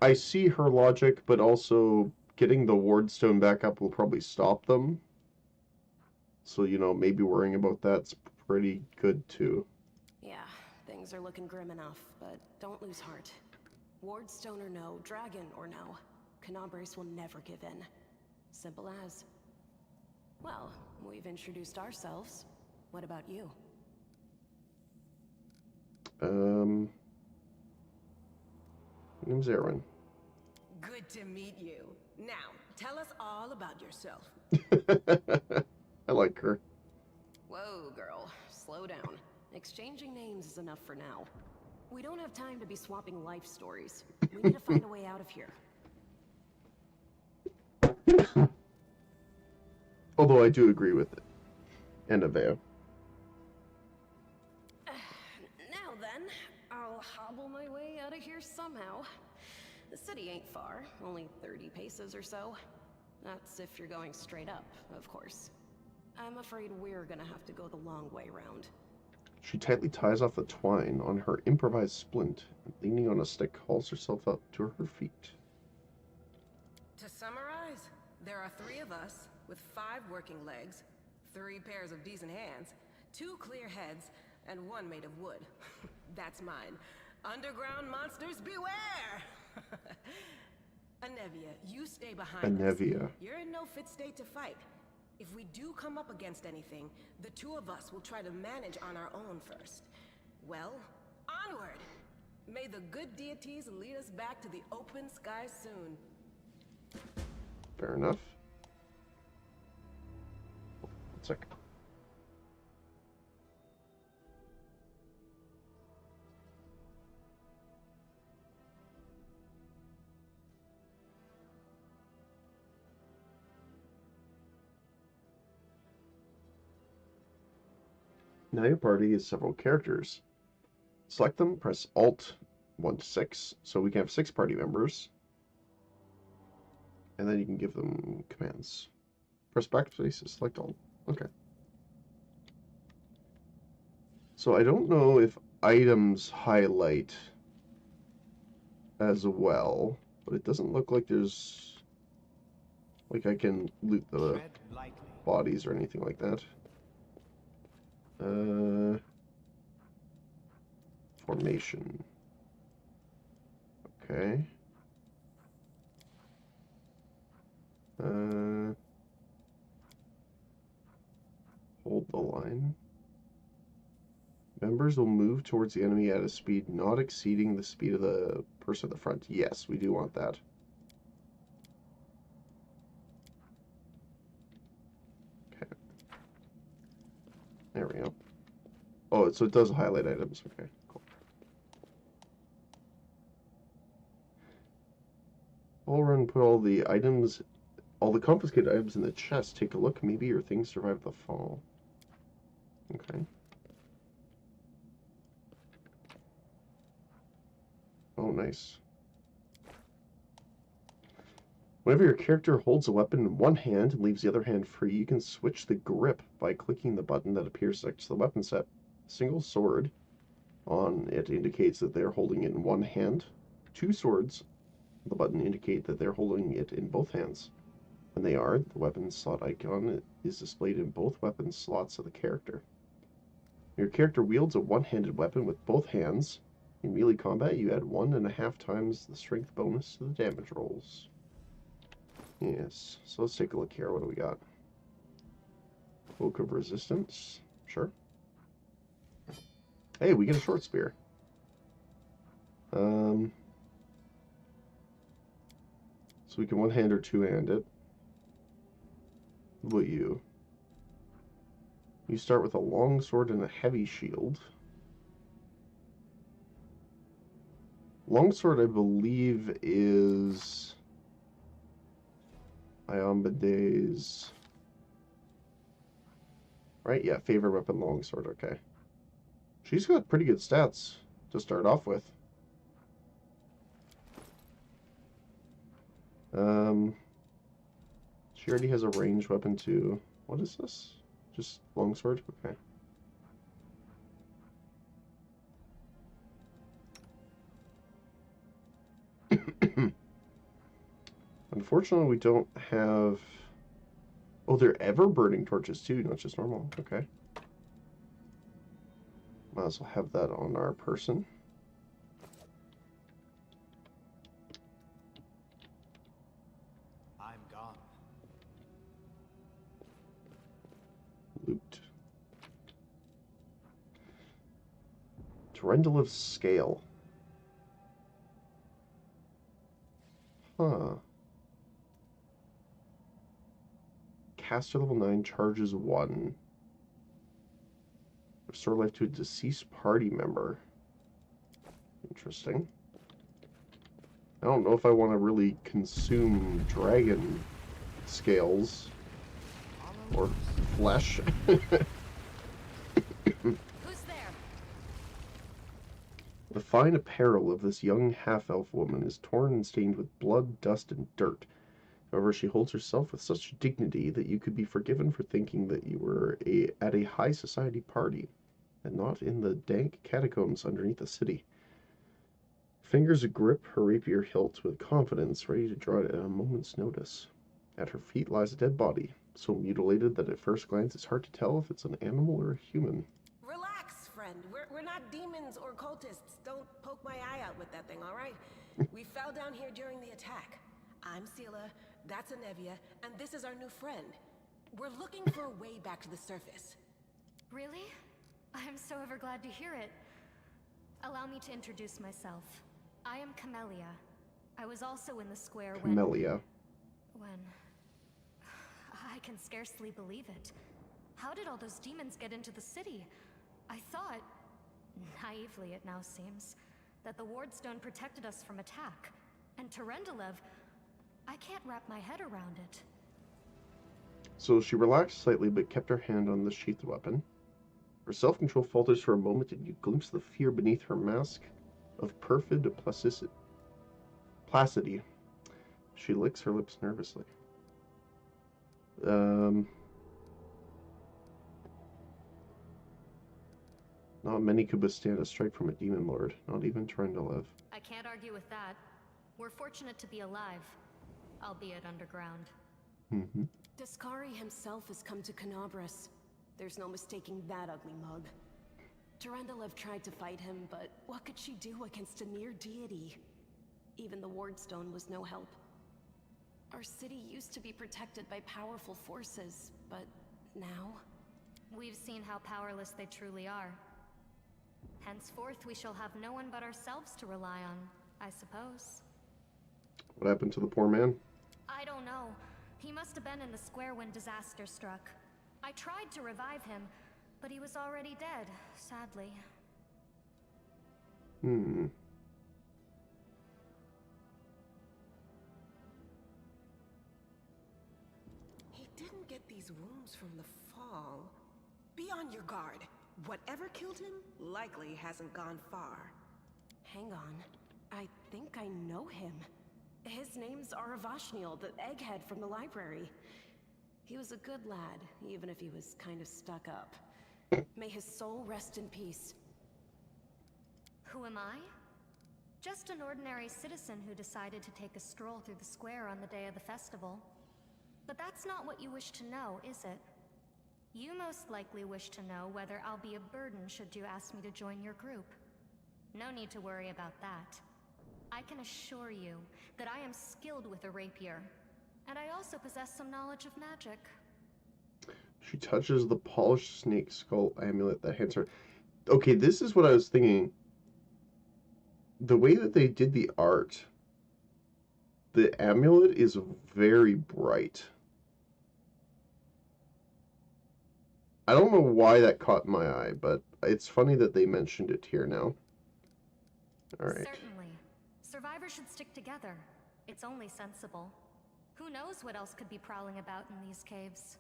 I see her logic, but also getting the Wardstone back up will probably stop them. So, you know, maybe worrying about that's pretty good too. Yeah, things are looking grim enough, but don't lose heart. Wardstone or no, dragon or no, Canabres will never give in. Simple as. Well, we've introduced ourselves. What about you? My name's Aaron. Good to meet you. Now, tell us all about yourself. I like her. Whoa, girl. Slow down. Exchanging names is enough for now. We don't have time to be swapping life stories. We need to find a way out of here. Although I do agree with it. And Aveo. Now then, I'll hobble my way out of here somehow. The city ain't far, only 30 paces or so. That's if you're going straight up, of course. I'm afraid we're gonna have to go the long way round. She tightly ties off the twine on her improvised splint, and leaning on a stick, hauls herself up to her feet. To summarize, there are 3 of us, with 5 working legs, 3 pairs of decent hands, 2 clear heads, and 1 made of wood. That's mine. Underground monsters beware! Anevia, you stay behind us. Anevia. You're in no fit state to fight. If we do come up against anything, the 2 of us will try to manage on our own first. Well, onward! May the good deities lead us back to the open skies soon. Fair enough. 1 sec. Now your party is several characters. Select them, press Alt 1 to 6, so we can have 6 party members. And then you can give them commands. Press backspace to select all. Okay. So I don't know if items highlight as well, but it doesn't look like there's... like I can loot the bodies or anything like that. Formation. Okay. Hold the line. Members will move towards the enemy at a speed not exceeding the speed of the person at the front. Yes, we do want that. Okay. There we go. Oh, so it does highlight items. Okay, cool. I'll run put all the items, all the confiscated items in the chest. Take a look. Maybe your things survived the fall. Okay. Oh, nice. Whenever your character holds a weapon in one hand and leaves the other hand free, you can switch the grip by clicking the button that appears next to the weapon set. A single sword on it indicates that they're holding it in one hand. 2 swords, the button indicate that they're holding it in both hands. When they are, the weapon slot icon is displayed in both weapon slots of the character. Your character wields a one-handed weapon with both hands. In melee combat, you add 1.5 times the strength bonus to the damage rolls. Yes, so let's take a look here. What do we got? Book of Resistance. Sure. Hey, we get a short spear. So we can one-hand or two-hand it. What about you? You start with a long sword and a heavy shield. Longsword, I believe, is Iombade's. Right? Yeah, favorite weapon, longsword. Okay. She's got pretty good stats to start off with. She already has a ranged weapon too. What is this? Just longsword? Okay. Unfortunately, we don't have... Oh, they're ever-burning torches too, not just normal. Okay. Might as well have that on our person. I'm gone. Loot. Torrendal of Scale. Huh. Caster level 9, charges 1. Restore life to a deceased party member. Interesting. I don't know if I want to really consume dragon scales or flesh. Who's there? The fine apparel of this young half-elf woman is torn and stained with blood, dust, and dirt. However, she holds herself with such dignity that you could be forgiven for thinking that you were at a high society party, and not in the dank catacombs underneath the city. Fingers grip her rapier hilt with confidence, ready to draw it at a moment's notice. At her feet lies a dead body, so mutilated that at first glance it's hard to tell if it's an animal or a human. Relax, friend. We're not demons or cultists. Don't poke my eye out with that thing, all right? We fell down here during the attack. I'm Sela, that's Anevia, and this is our new friend. We're looking for a way back to the surface. Really? I'm so ever glad to hear it. Allow me to introduce myself. I am Camellia. I was also in the square Camellia. when... I can scarcely believe it. How did all those demons get into the city? I thought, naively it now seems, that the Wardstone protected us from attack. And Terendelev, I can't wrap my head around it. So she relaxed slightly but kept her hand on the sheathed weapon. Her self-control falters for a moment and you glimpse the fear beneath her mask of perfid placidity. She licks her lips nervously. Not many could withstand a strike from a demon lord, not even Terendelev. I can't argue with that. We're fortunate to be alive, albeit underground. Mm-hmm. Discari himself has come to Canabras. There's no mistaking that ugly mug. Terendelev tried to fight him, but what could she do against a near deity? Even the Wardstone was no help. Our city used to be protected by powerful forces, but now... We've seen how powerless they truly are. Henceforth, we shall have no one but ourselves to rely on, I suppose. What happened to the poor man? I don't know. He must have been in the square when disaster struck. I tried to revive him, but he was already dead, sadly. He didn't get these wounds from the fall. Be on your guard. Whatever killed him likely hasn't gone far. Hang on. I think I know him. His name's Aravashniel, the egghead from the library. He was a good lad, even if he was kind of stuck up. May his soul rest in peace. Who am I? Just an ordinary citizen who decided to take a stroll through the square on the day of the festival. But that's not what you wish to know, is it? You most likely wish to know whether I'll be a burden should you ask me to join your group. No need to worry about that. I can assure you that I am skilled with a rapier, and I also possess some knowledge of magic. She touches the polished snake skull amulet that hands her. Okay, this is what I was thinking. The way that they did the art, the amulet is very bright. I don't know why that caught my eye, but it's funny that they mentioned it here now. Alright. Certainly. Survivors should stick together. It's only sensible. Who knows what else could be prowling about in these caves?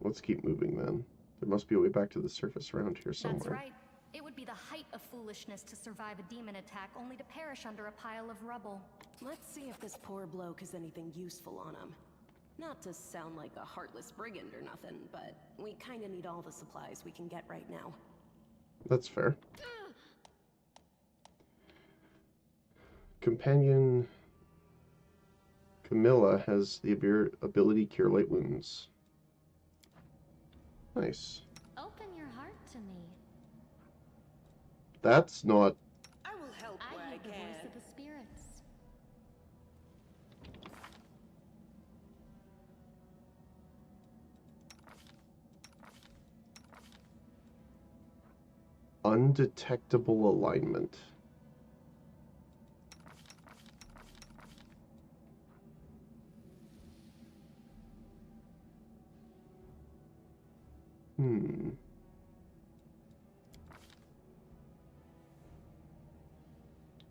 Let's keep moving then. There must be a way back to the surface around here somewhere. That's right. It would be the height of foolishness to survive a demon attack only to perish under a pile of rubble. Let's see if this poor bloke has anything useful on him. Not to sound like a heartless brigand or nothing, but we kinda need all the supplies we can get right now. That's fair. Companion Camilla has the ability to cure light wounds. Nice. Open your heart to me. That's not... I will help where I can. The voice of the spirits. Undetectable alignment.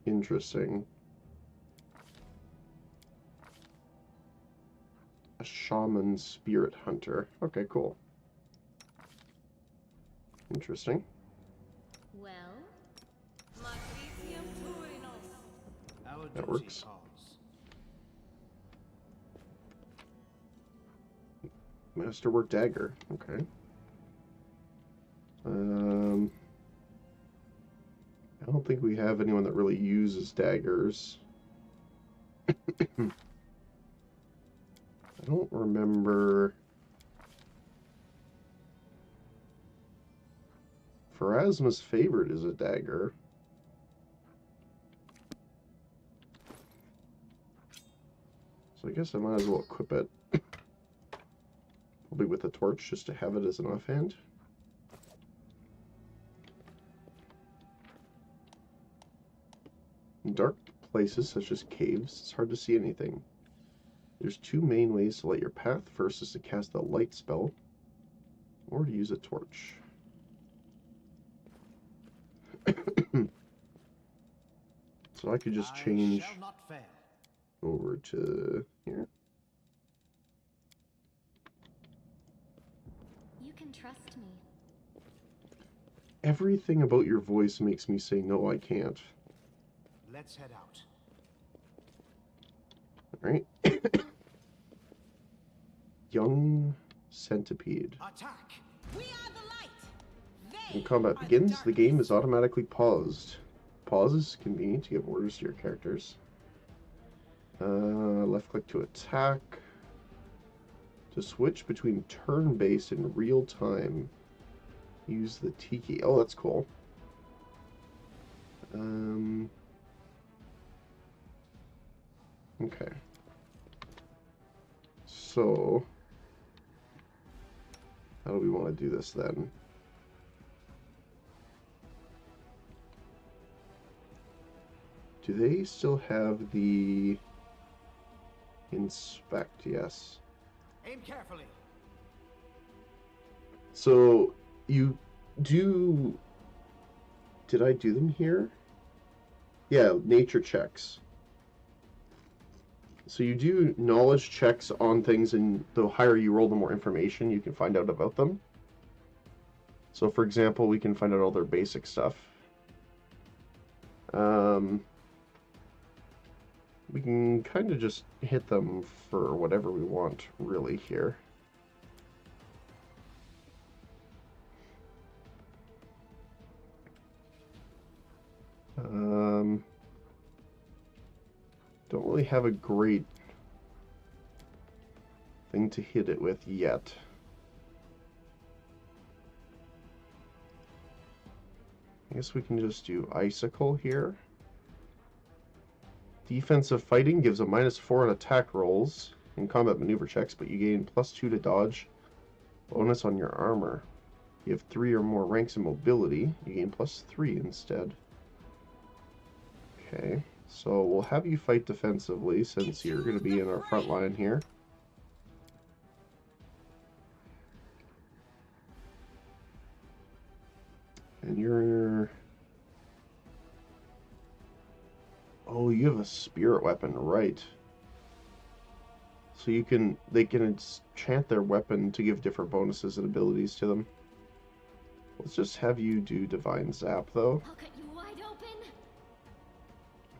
Interesting. A shaman spirit hunter. Okay, cool. Interesting. Well, that works. Masterwork dagger. Okay. I don't think we have anyone that really uses daggers. I don't remember. Pharasma's favorite is a dagger. So I guess I might as well equip it. Probably with a torch just to have it as an offhand. In dark places such as caves, it's hard to see anything. There's two main ways to light your path. First is to cast a light spell, or to use a torch. So I could just change over to here. You can trust me. Everything about your voice makes me say no, I can't. Let's head out. Alright. Young centipede. Attack! We are the light. When combat begins, the game is automatically paused. Pause is convenient to give orders to your characters. Left click to attack. To switch between turn-based and real-time, use the T key. Oh, that's cool. Okay. So, how do we want to do this then? Do they still have the inspect? Yes. Aim carefully. So you do. Did I do them here? Yeah, nature checks. So you do knowledge checks on things, and the higher you roll, the more information you can find out about them. So for example, we can find out all their basic stuff. We can kind of just hit them for whatever we want, really, here. Don't really have a great thing to hit it with yet. guess we can just do Icicle here. Defensive fighting gives a -4 on attack rolls in combat maneuver checks, but you gain +2 to dodge. Bonus on your armor. You have 3 or more ranks in mobility. You gain +3 instead. Okay, so we'll have you fight defensively since you're going to be in our front line here. And you're... Oh, you have a spirit weapon, right. So they can enchant their weapon to give different bonuses and abilities to them. Let's just have you do Divine Zap, though. I'll cut you wide open.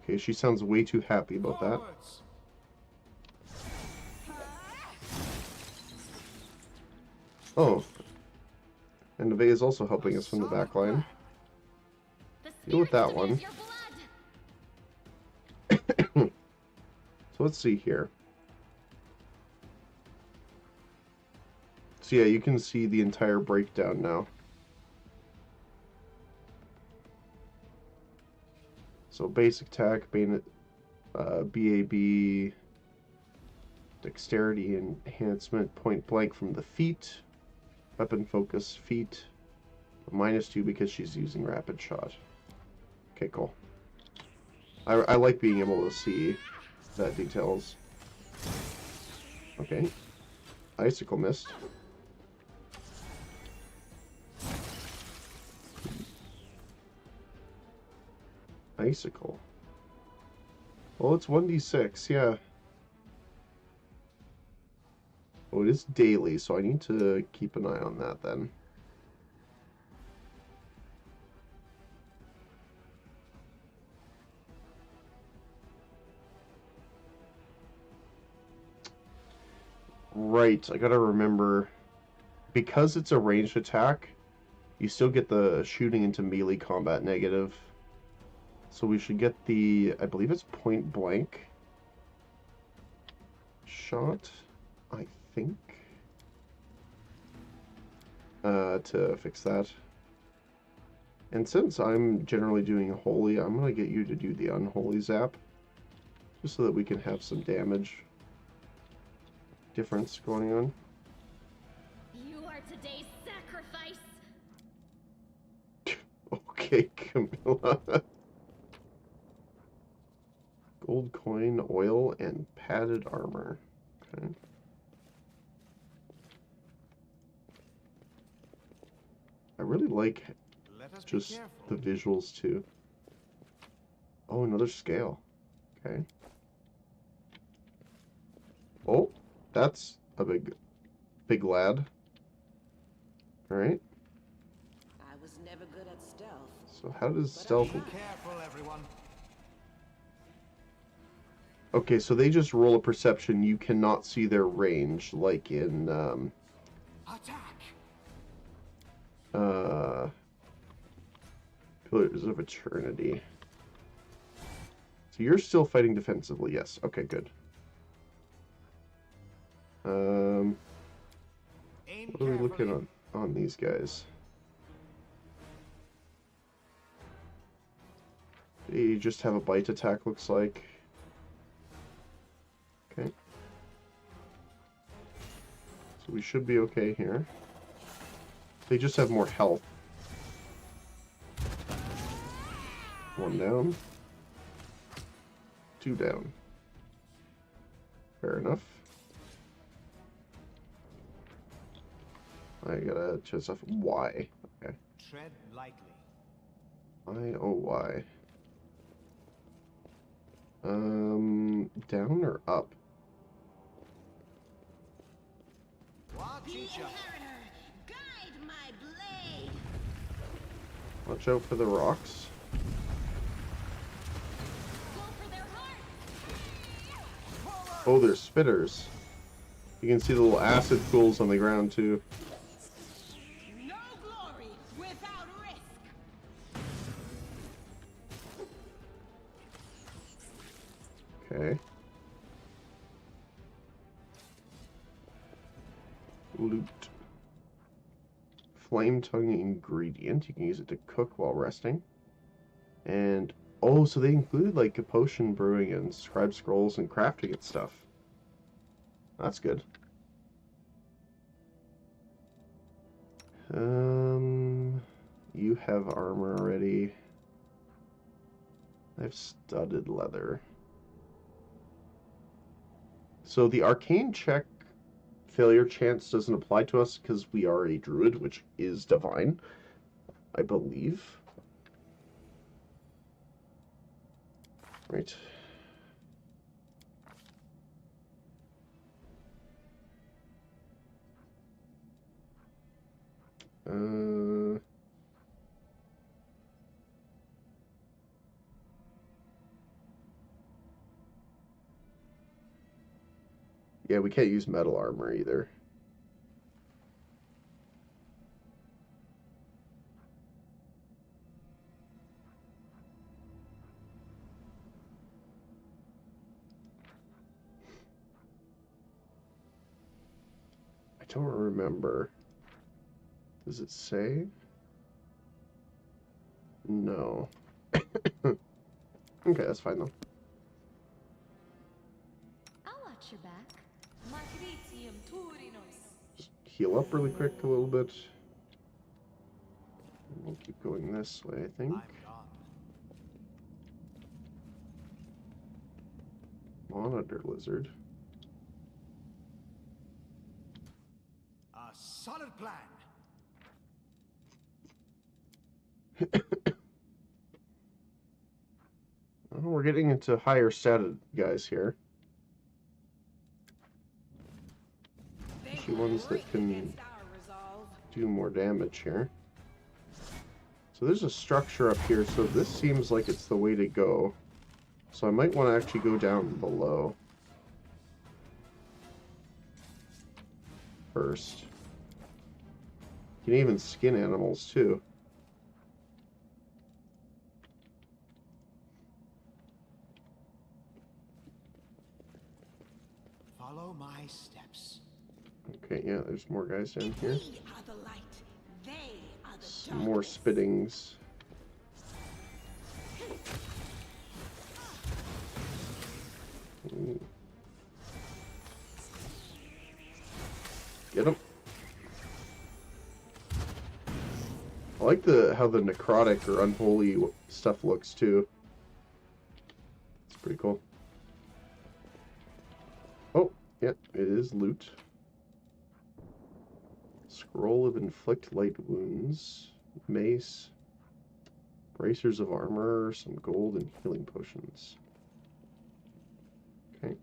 Okay, she sounds way too happy about that. Oh. And Neve is also helping us from the back line. Deal with that one. So let's see here. So yeah, you can see the entire breakdown now. So basic attack, BAB, dexterity enhancement, point blank from the feet, weapon focus, feet, -2 because she's using rapid shot. Okay, cool. I like being able to see that details. Okay. Icicle missed. Icicle. Well, it's 1d6, yeah. Oh, it is daily, so I need to keep an eye on that then. Right, I gotta remember, because it's a ranged attack, you still get the shooting into melee combat negative. So we should get the, I believe it's point blank shot, I think, to fix that. And since I'm generally doing holy, I'm going to get you to do the unholy zap, just so that we can have some damage difference going on. You are today's sacrifice. Okay, Camilla. Gold coin, oil, and padded armor. Okay. I really like just the visuals too. Oh, another scale. Okay. Oh, that's a big lad. All right. I was never good at stealth. So how does stealth? Careful, everyone. Okay, so they just roll a perception. You cannot see their range, like in Attack. Pillars of Eternity. So you're still fighting defensively, yes. Okay, good. What are we looking on these guys? They just have a bite attack, looks like. Okay. So we should be okay here. They just have more health. One down. Two down. Fair enough. I gotta chest off Y. Okay. Tread lightly. Y. Down or up? Guide my blade. Watch out for the rocks. Oh, they're spitters. You can see the little acid pools on the ground too. No glory without risk. Okay. Loot. flame tongue ingredient. You can use it to cook while resting. And oh, so they included like a potion brewing and scribe scrolls and crafting and stuff. That's good. You have armor already. I have studded leather. So the arcane check failure chance doesn't apply to us because we are a druid, which is divine, I believe. Right. Yeah, we can't use metal armor either. I don't remember. Does it say? No. Okay, that's fine though. I'll watch your back. Just heal up really quick a little bit. We'll keep going this way, I think. Monitor lizard. A solid plan. Oh, we're getting into higher statted guys here. Actually, ones that can do more damage here. So there's a structure up here, so this seems like it's the way to go. So I might want to actually go down below first. You can even skin animals too. Follow my steps. Okay, yeah, there's more guys down here. We are the light. They are the Some more spittings. Ooh. Get him. I like how the necrotic or unholy stuff looks too. It's pretty cool. Oh, yeah, it is loot. Scroll of inflict light wounds, mace, bracers of armor, some gold, and healing potions. Okay.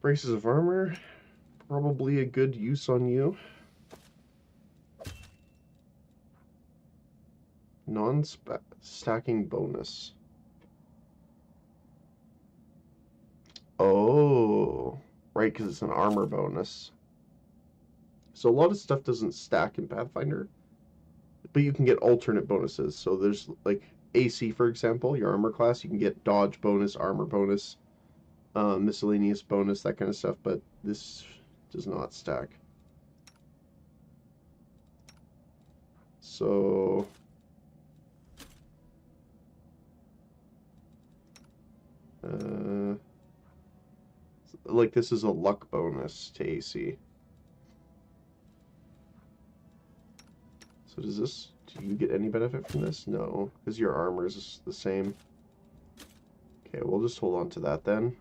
Braces of armor, probably a good use on you. Non-stacking bonus. Oh, right, because it's an armor bonus. So a lot of stuff doesn't stack in Pathfinder, but you can get alternate bonuses. So there's like AC, for example, your armor class, you can get dodge bonus, armor bonus, miscellaneous bonus, that kind of stuff, but this does not stack. So like this is a luck bonus to AC. So do you get any benefit from this? No, because your armor is the same. Okay, we'll just hold on to that then.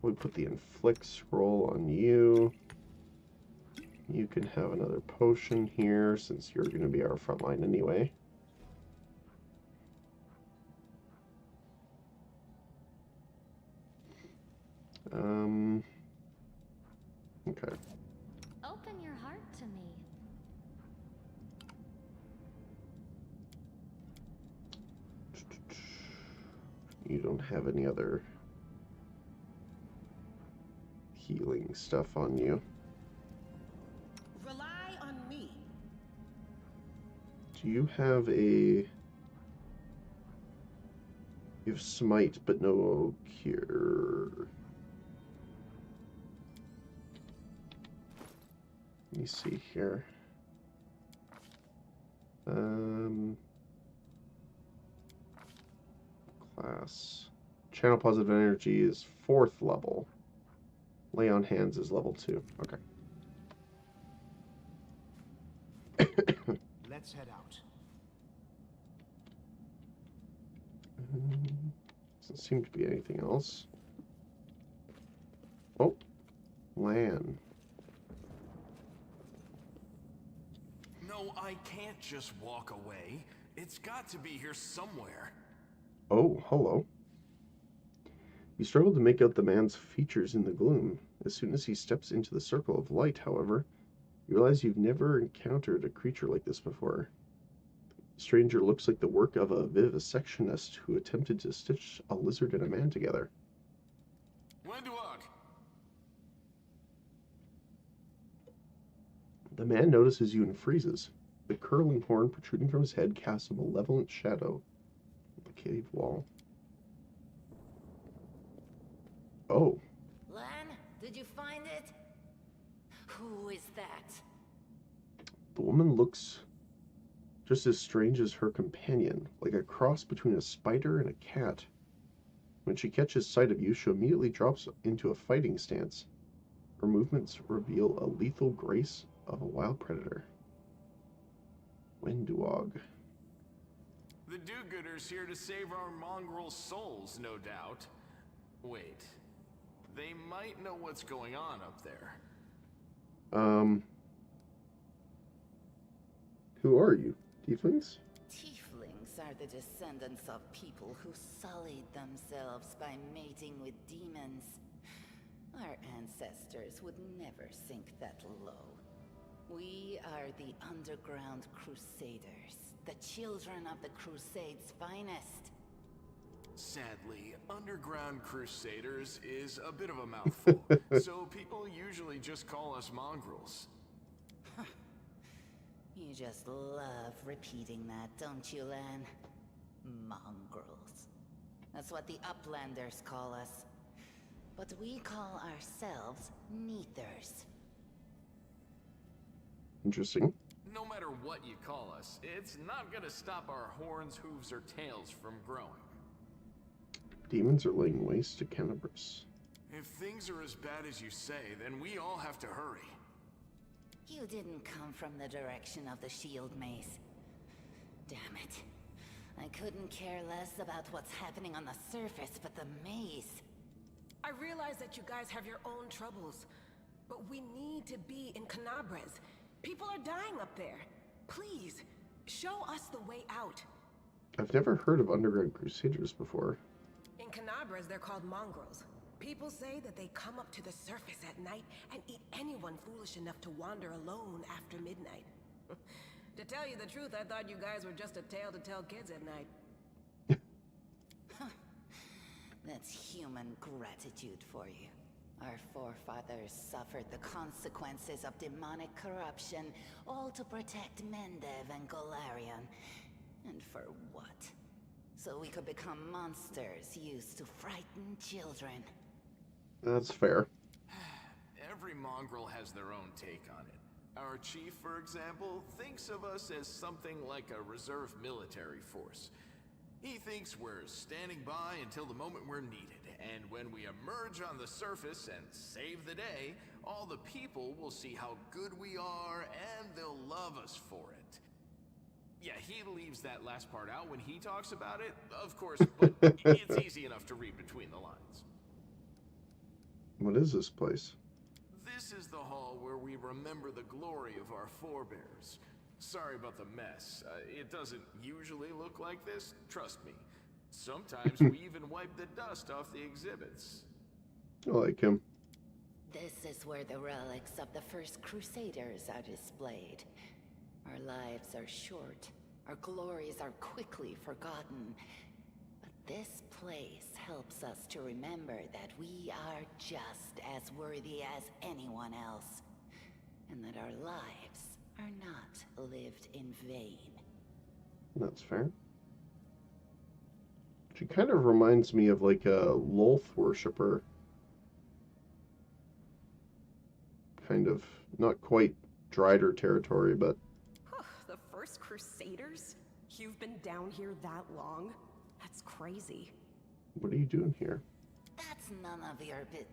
We'll put the inflict scroll on you. You can have another potion here since you're going to be our front line anyway. Okay. Open your heart to me. You don't have any other healing stuff on you. Rely on me. So you have a... You have smite, but no cure. Let me see here. Class. Channel positive energy is 4th level. Lay on hands is level 2. Okay. Let's head out. Doesn't seem to be anything else. Oh, Lan. No, I can't just walk away. It's got to be here somewhere. Oh, hello. You struggle to make out the man's features in the gloom. As soon as he steps into the circle of light, however, you realize you've never encountered a creature like this before. The stranger looks like the work of a vivisectionist who attempted to stitch a lizard and a man together. WotR. The man notices you and freezes. The curling horn protruding from his head casts a malevolent shadow on the cave wall. Oh. Lan, did you find it? Who is that? The woman looks just as strange as her companion, like a cross between a spider and a cat. When she catches sight of you, she immediately drops into a fighting stance. Her movements reveal a lethal grace of a wild predator. WotR. The do-gooders here to save our mongrel souls, no doubt. Wait. They might know what's going on up there. Who are you? Tieflings? Tieflings are the descendants of people who sullied themselves by mating with demons. Our ancestors would never sink that low. We are the Underground Crusaders, the children of the Crusades' finest. Sadly, Underground Crusaders is a bit of a mouthful, so people usually just call us mongrels. You just love repeating that, don't you, Lan? Mongrels. That's what the Uplanders call us. But we call ourselves Neathers. Interesting. No matter what you call us, it's not gonna stop our horns, hooves, or tails from growing. Demons are laying waste to Canabris. If things are as bad as you say, then we all have to hurry. You didn't come from the direction of the shield maze. Damn it. I couldn't care less about what's happening on the surface, but the maze... I realize that you guys have your own troubles, but we need to be in Canabres. People are dying up there. Please, show us the way out. I've never heard of Underground Crusaders before. In Canabres, they're called mongrels. People say that they come up to the surface at night and eat anyone foolish enough to wander alone after midnight. To tell you the truth, I thought you guys were just a tale to tell kids at night. That's human gratitude for you. Our forefathers suffered the consequences of demonic corruption, all to protect Mendev and Golarion. And for what? So we could become monsters used to frighten children. That's fair. Every mongrel has their own take on it. Our chief, for example, thinks of us as something like a reserve military force. He thinks we're standing by until the moment we're needed, and when we emerge on the surface and save the day, all the people will see how good we are, and they'll love us for it. Yeah, he leaves that last part out when he talks about it, of course, but it's easy enough to read between the lines. What is this place? This is the hall where we remember the glory of our forebears. Sorry about the mess. It doesn't usually look like this, trust me. Sometimes we even wipe the dust off the exhibits. I like him. This is where the relics of the first Crusaders are displayed. Our lives are short. Our glories are quickly forgotten. But this place helps us to remember that we are just as worthy as anyone else. And that our lives are not lived in vain. That's fair. She kind of reminds me of like a Lolth worshipper. Kind of, not quite Drider territory, but... The first Crusaders? You've been down here that long? That's crazy. What are you doing here? That's none of your bit.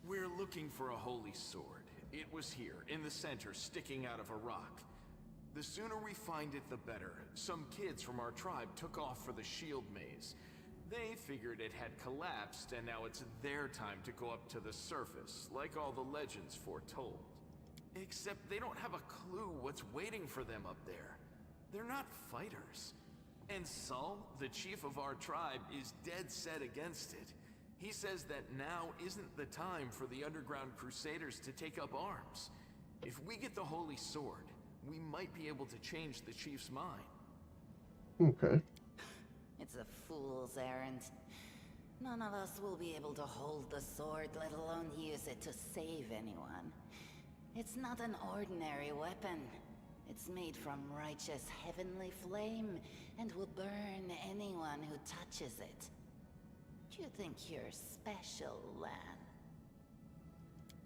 We're looking for a holy sword. It was here, in the center, sticking out of a rock. The sooner we find it, the better. Some kids from our tribe took off for the shield maze. They figured it had collapsed, and now it's their time to go up to the surface, like all the legends foretold. Except they don't have a clue what's waiting for them up there. They're not fighters. And Saul, the chief of our tribe, is dead set against it. He says that now isn't the time for the underground crusaders to take up arms. If we get the holy sword, we might be able to change the chief's mind. Okay. It's a fool's errand. None of us will be able to hold the sword, let alone use it to save anyone. It's not an ordinary weapon. It's made from righteous heavenly flame and will burn anyone who touches it. You think you're special, Lan?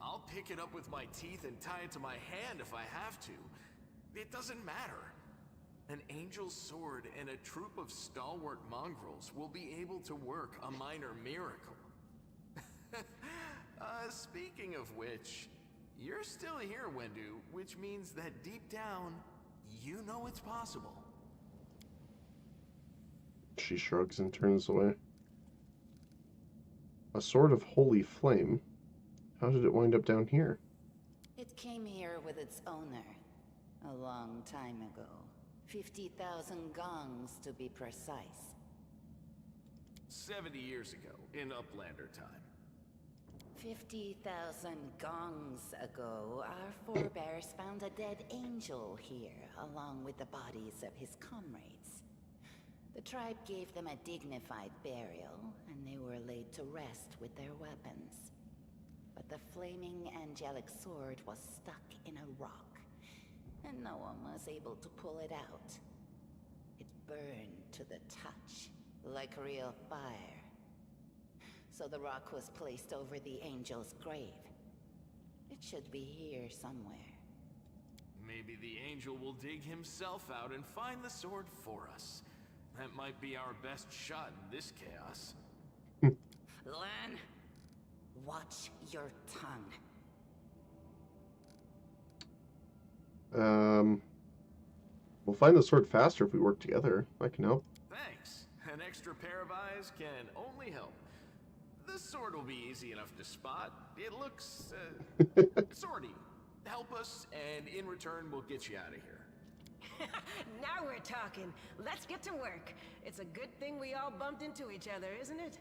I'll pick it up with my teeth and tie it to my hand if I have to. It doesn't matter. An angel's sword and a troop of stalwart mongrels will be able to work a minor miracle. Speaking of which, you're still here, Wendu, which means that deep down, you know it's possible. She shrugs and turns away. A sword of holy flame? How did it wind up down here? It came here with its owner, a long time ago. 50,000 gongs, to be precise. 70 years ago, in Uplander time. 50,000 gongs ago, our forebears found a dead angel here, along with the bodies of his comrades. The tribe gave them a dignified burial, and they were laid to rest with their weapons. But the flaming angelic sword was stuck in a rock, and no one was able to pull it out. It burned to the touch, like real fire. So the rock was placed over the angel's grave. It should be here somewhere. Maybe the angel will dig himself out and find the sword for us. That might be our best shot in this chaos. Lan, watch your tongue. We'll find the sword faster if we work together. I can help. Thanks. An extra pair of eyes can only help. The sword will be easy enough to spot. It looks, swordy. Help us, and in return, we'll get you out of here. Now we're talking. Let's get to work. It's a good thing we all bumped into each other, isn't it?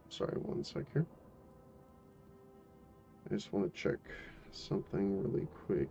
Sorry, one sec here. I just want to check something really quick.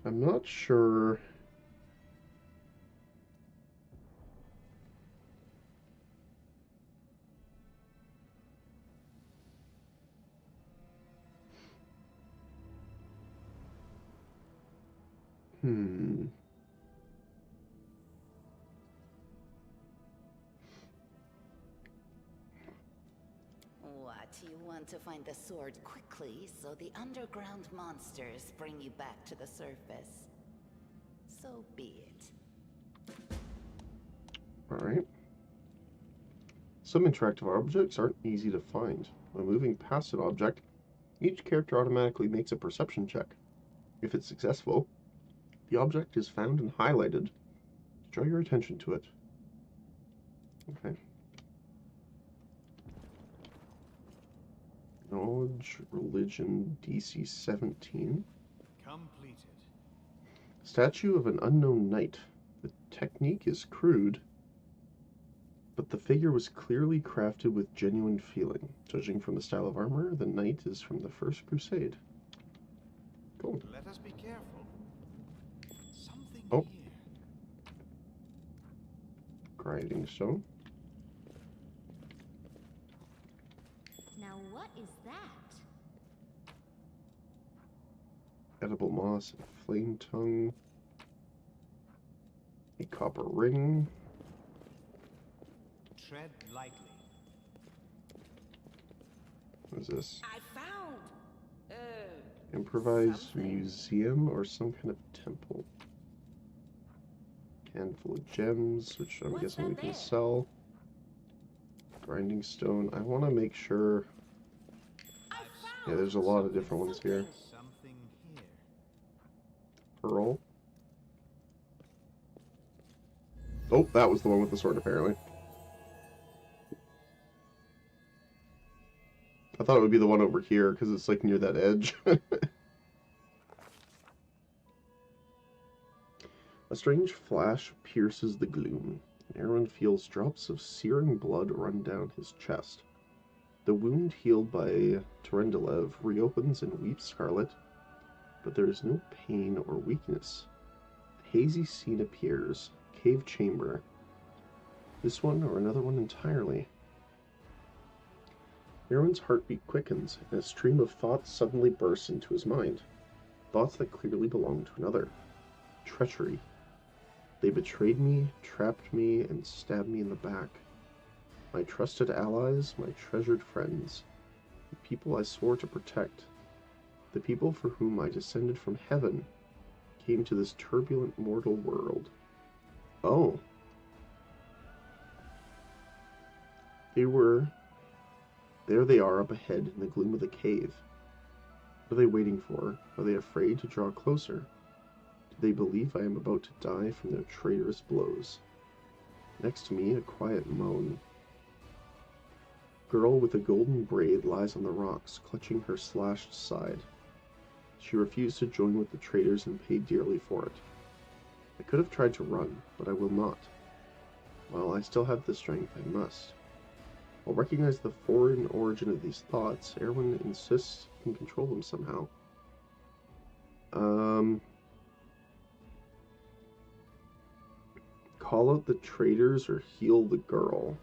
I'm not sure. What, you want to find the sword quickly so the underground monsters bring you back to the surface? So be it. Alright. Some interactive objects aren't easy to find. When moving past an object, each character automatically makes a perception check. If it's successful, the object is found and highlighted to draw your attention to it. Okay. Knowledge, religion, DC 17. Completed. Statue of an unknown knight. The technique is crude, but the figure was clearly crafted with genuine feeling. Judging from the style of armor, the knight is from the First Crusade. Cool. Let us be careful. Something Oh. here. Grinding stone. Now what is that? Edible moss and flame tongue. A copper ring. Tread lightly. What is this? I found Improvised something. museum or some kind of temple. Handful of gems, which I'm What's guessing that we can there? sell. Grinding stone. I want to make sure. Yeah, there's a lot of different ones here. Something here. Pearl. Oh, that was the one with the sword, apparently. I thought it would be the one over here, because it's, like, near that edge. A strange flash pierces the gloom, and Aaron feels drops of searing blood run down his chest. The wound healed by Terendelev reopens and weeps scarlet, but there is no pain or weakness. A hazy scene appears, cave chamber. This one or another one entirely. Aaron's heartbeat quickens, and a stream of thoughts suddenly bursts into his mind. Thoughts that clearly belong to another. Treachery. They betrayed me, trapped me, and stabbed me in the back. My trusted allies, my treasured friends. The people I swore to protect. The people for whom I descended from heaven came to this turbulent mortal world. Oh. There they are up ahead in the gloom of the cave. What are they waiting for? Are they afraid to draw closer? Do they believe I am about to die from their traitorous blows? Next to me, a quiet moan. Girl with a golden braid lies on the rocks, clutching her slashed side. She refused to join with the traitors and paid dearly for it. I could have tried to run, but I will not. While I still have the strength, I must. I'll recognize the foreign origin of these thoughts. Erwin insists he can control them somehow. Call out the traitors or heal the girl.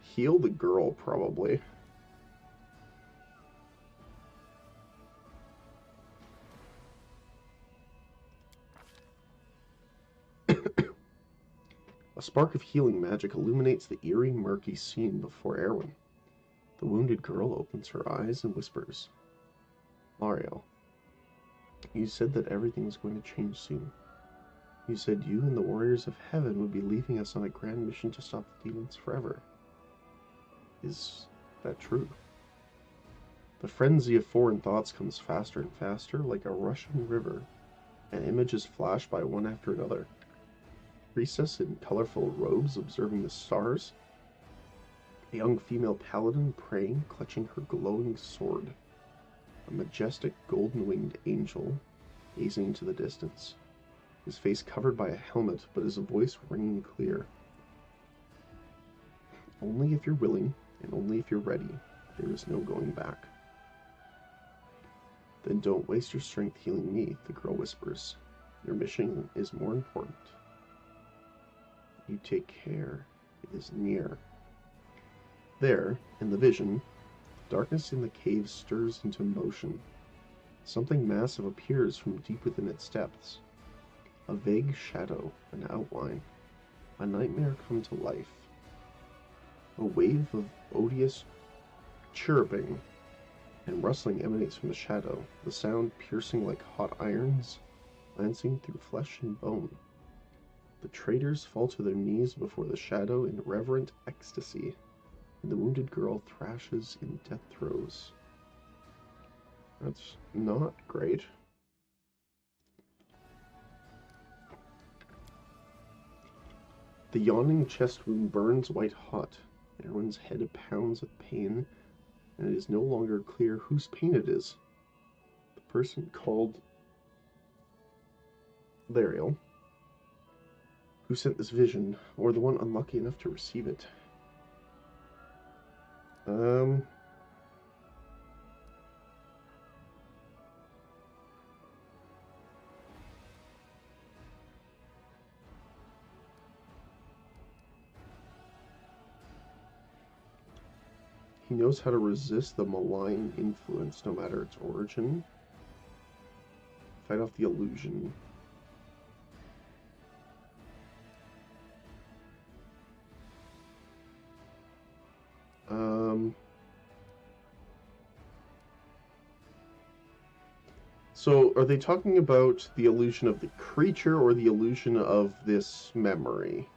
Heal the girl, probably. A spark of healing magic illuminates the eerie, murky scene before Erwin. The wounded girl opens her eyes and whispers, Mario, you said that everything was going to change soon. You said you and the warriors of heaven would be leaving us on a grand mission to stop the demons forever. Is that true? The frenzy of foreign thoughts comes faster and faster, like a rushing river, and images flash by one after another. Priestess in colorful robes observing the stars. A young female paladin praying, clutching her glowing sword. A majestic golden-winged angel gazing into the distance. His face covered by a helmet, but his voice ringing clear. Only if you're willing, and only if you're ready, there is no going back. Then don't waste your strength healing me, the girl whispers. Your mission is more important. You take care. It is near. There, in the vision, darkness in the cave stirs into motion. Something massive appears from deep within its depths. A vague shadow, an outline. A nightmare come to life. A wave of odious chirruping and rustling emanates from the shadow, the sound piercing like hot irons, lancing through flesh and bone. The traitors fall to their knees before the shadow in reverent ecstasy, and the wounded girl thrashes in death throes. That's not great. The yawning chest wound burns white hot. Erwin's head pounds with pain, and it is no longer clear whose pain it is. The person called Lariel who sent this vision, or the one unlucky enough to receive it. He knows how to resist the malign influence, no matter its origin. Fight off the illusion. So, are they talking about the illusion of the creature or the illusion of this memory?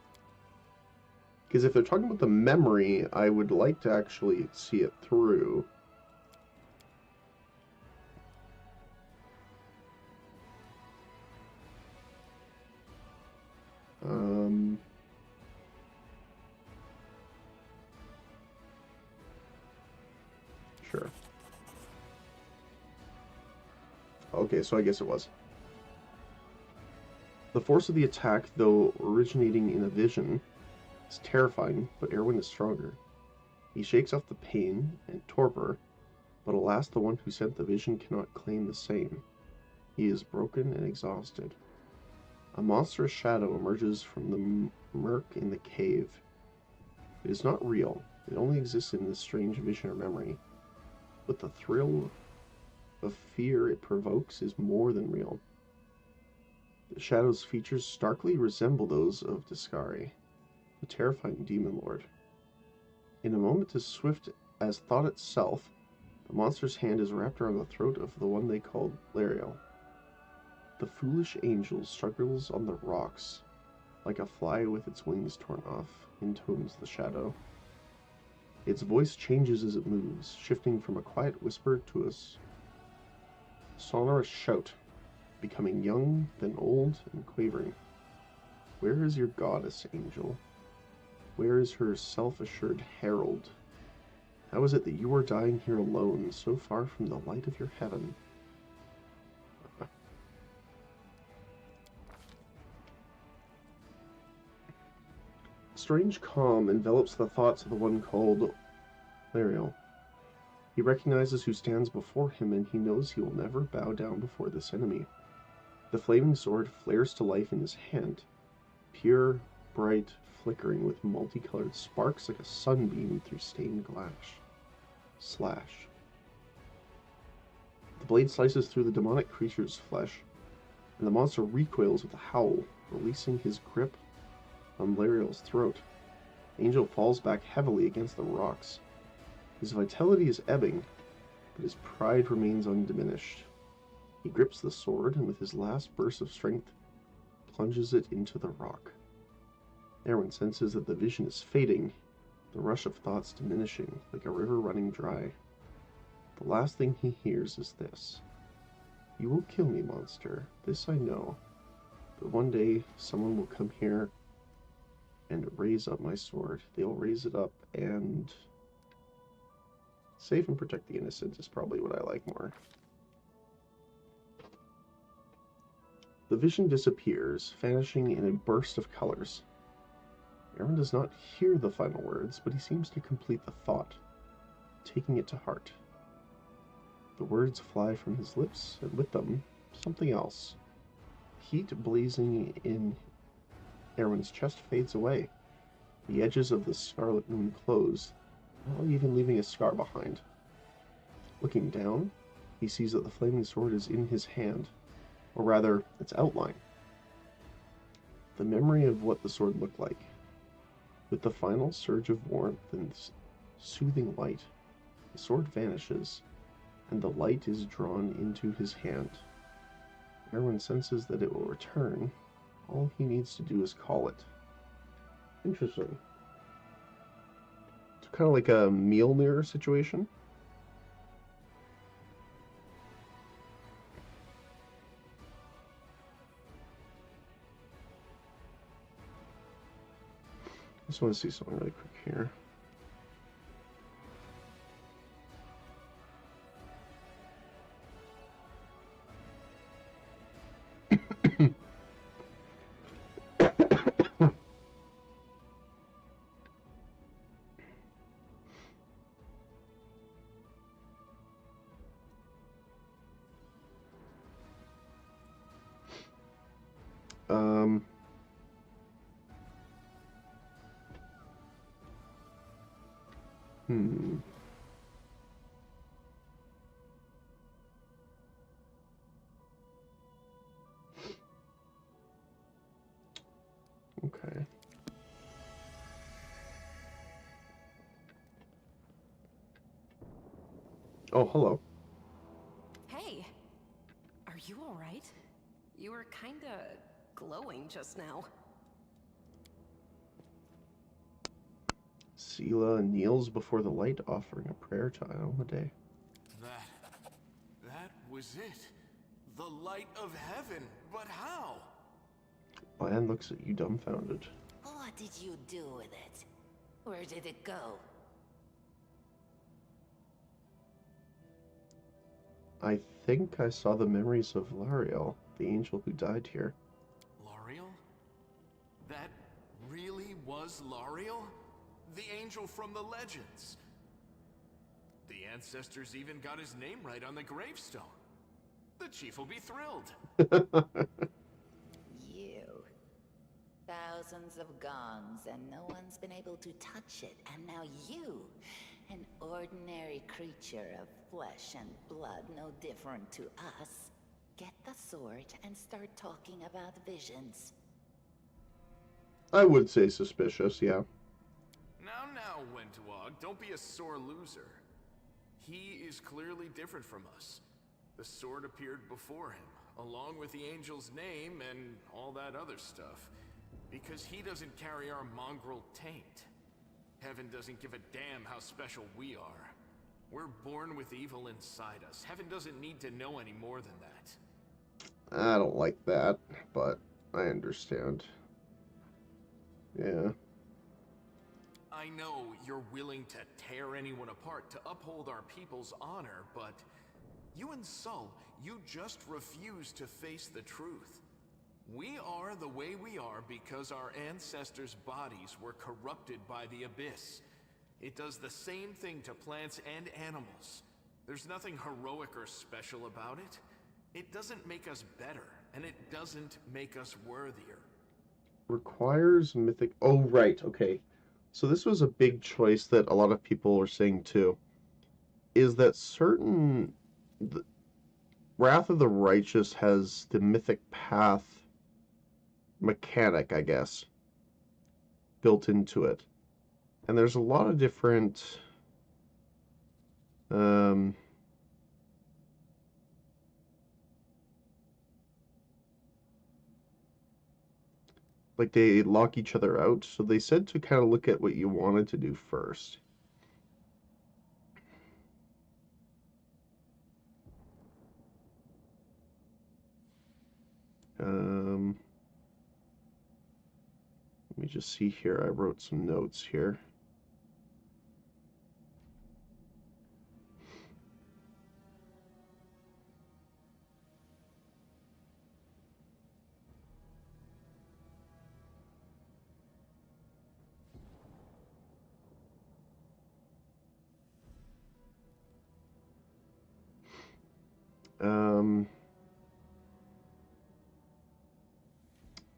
Because if they're talking about the memory, I would like to actually see it through. Sure. Okay, so I guess it was. The force of the attack, though originating in a vision, is terrifying, but Erwin is stronger. He shakes off the pain and torpor, but alas, the one who sent the vision cannot claim the same. He is broken and exhausted. A monstrous shadow emerges from the murk in the cave. It is not real. It only exists in this strange vision or memory. But the thrill of fear it provokes is more than real. The shadow's features starkly resemble those of Discari, the terrifying demon lord. In a moment as swift as thought itself, the monster's hand is wrapped around the throat of the one they called Lariel. The foolish angel struggles on the rocks, like a fly with its wings torn off, intones the shadow. Its voice changes as it moves, shifting from a quiet whisper to a sonorous shout, becoming young, then old, and quavering. Where is your goddess, angel? Where is her self-assured herald? How is it that you are dying here alone, so far from the light of your heaven? A strange calm envelops the thoughts of the one called Lariel. He recognizes who stands before him, and he knows he will never bow down before this enemy. The flaming sword flares to life in his hand, pure, bright, flickering with multicolored sparks like a sunbeam through stained glass. Slash. The blade slices through the demonic creature's flesh, and the monster recoils with a howl, releasing his grip on Lariel's throat. Angel falls back heavily against the rocks. His vitality is ebbing, but his pride remains undiminished. He grips the sword, and with his last burst of strength, plunges it into the rock. Erwin senses that the vision is fading, the rush of thoughts diminishing, like a river running dry. The last thing he hears is this. You will kill me, monster. This I know. But one day, someone will come here and raise up my sword. They'll raise it up and... Save and protect the innocent is probably what I like more. The vision disappears, vanishing in a burst of colors. Erwin does not hear the final words, but he seems to complete the thought, taking it to heart. The words fly from his lips, and with them, something else. Heat blazing in Erwin's chest fades away. The edges of the scarlet moon close, not even leaving a scar behind. Looking down, he sees that the flaming sword is in his hand, or rather, its outline. The memory of what the sword looked like. With the final surge of warmth and soothing light, the sword vanishes, and the light is drawn into his hand. Erwin senses that it will return. All he needs to do is call it. Interesting. It's kind of like a Mjolnir situation. I just want to see something really quick here. Hmm. Okay. Oh, hello. Hey, are you all right? You were kinda glowing just now. Sela kneels before the light, offering a prayer to Iona Day. That was it. The light of heaven. But how? Lan looks at you dumbfounded. What did you do with it? Where did it go? I think I saw the memories of Lariel, the angel who died here. Lariel? That really was Lariel? The angel from the legends. The ancestors even got his name right on the gravestone. The chief will be thrilled. You. Thousands of gongs and no one's been able to touch it, and now you, an ordinary creature of flesh and blood no different to us, get the sword and start talking about visions. I would say suspicious, yeah. Now, Wentawag, don't be a sore loser. He is clearly different from us. The sword appeared before him, along with the angel's name and all that other stuff. Because he doesn't carry our mongrel taint. Heaven doesn't give a damn how special we are. We're born with evil inside us. Heaven doesn't need to know any more than that. I don't like that, but I understand. Yeah. I know you're willing to tear anyone apart to uphold our people's honor, but you and Sol, you just refuse to face the truth. We are the way we are because our ancestors' bodies were corrupted by the Abyss. It does the same thing to plants and animals. There's nothing heroic or special about it. It doesn't make us better, and it doesn't make us worthier. Requires mythic... Oh, right, okay. So this was a big choice that a lot of people were saying too. Is that certain... Wrath of the Righteous has the mythic path mechanic, I guess, built into it. And there's a lot of different... like they lock each other out, so they said to kind of look at what you wanted to do first. Let me just see here. I wrote some notes here.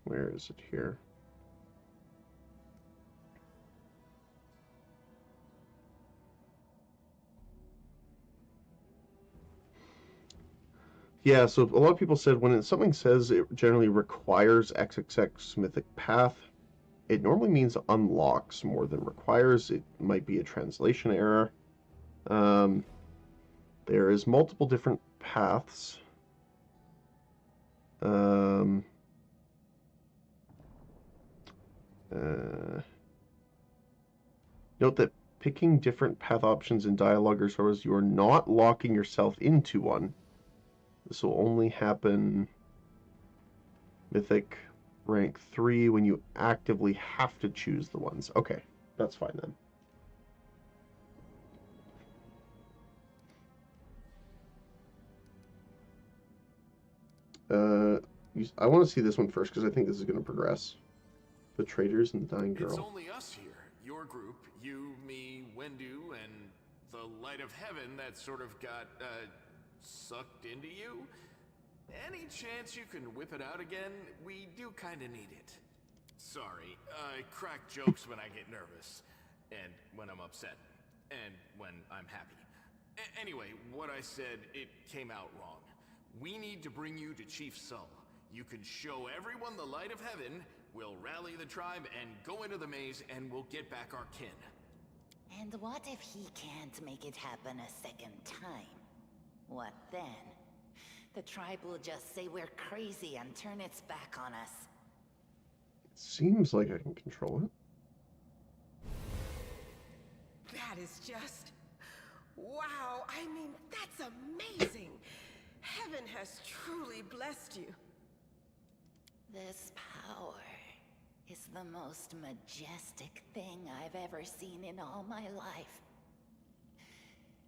Where is it here? Yeah, so a lot of people said when something says it generally requires XXX Mythic Path, it normally means unlocks more than requires. It might be a translation error. There is multiple different paths. Note that picking different path options in dialogue or source, you are not locking yourself into one. This will only happen Mythic rank 3 when you actively have to choose the ones. Okay, that's fine then. I want to see this one first because I think this is going to progress. The Traitors and the Dying Girl. It's only us here. Your group, you, me, Wendu, and the Light of Heaven that sort of got, sucked into you. Any chance you can whip it out again? We do kind of need it. Sorry, I crack jokes when I get nervous. And when I'm upset. And when I'm happy. Anyway, what I said, it came out wrong. We need to bring you to Chief Sull. You can show everyone the light of heaven, we'll rally the tribe and go into the maze, and we'll get back our kin. And what if he can't make it happen a second time? What then? The tribe will just say we're crazy and turn its back on us. It seems like I can control it. That is just... wow, I mean, that's amazing! Heaven has truly blessed you. This power is the most majestic thing I've ever seen in all my life.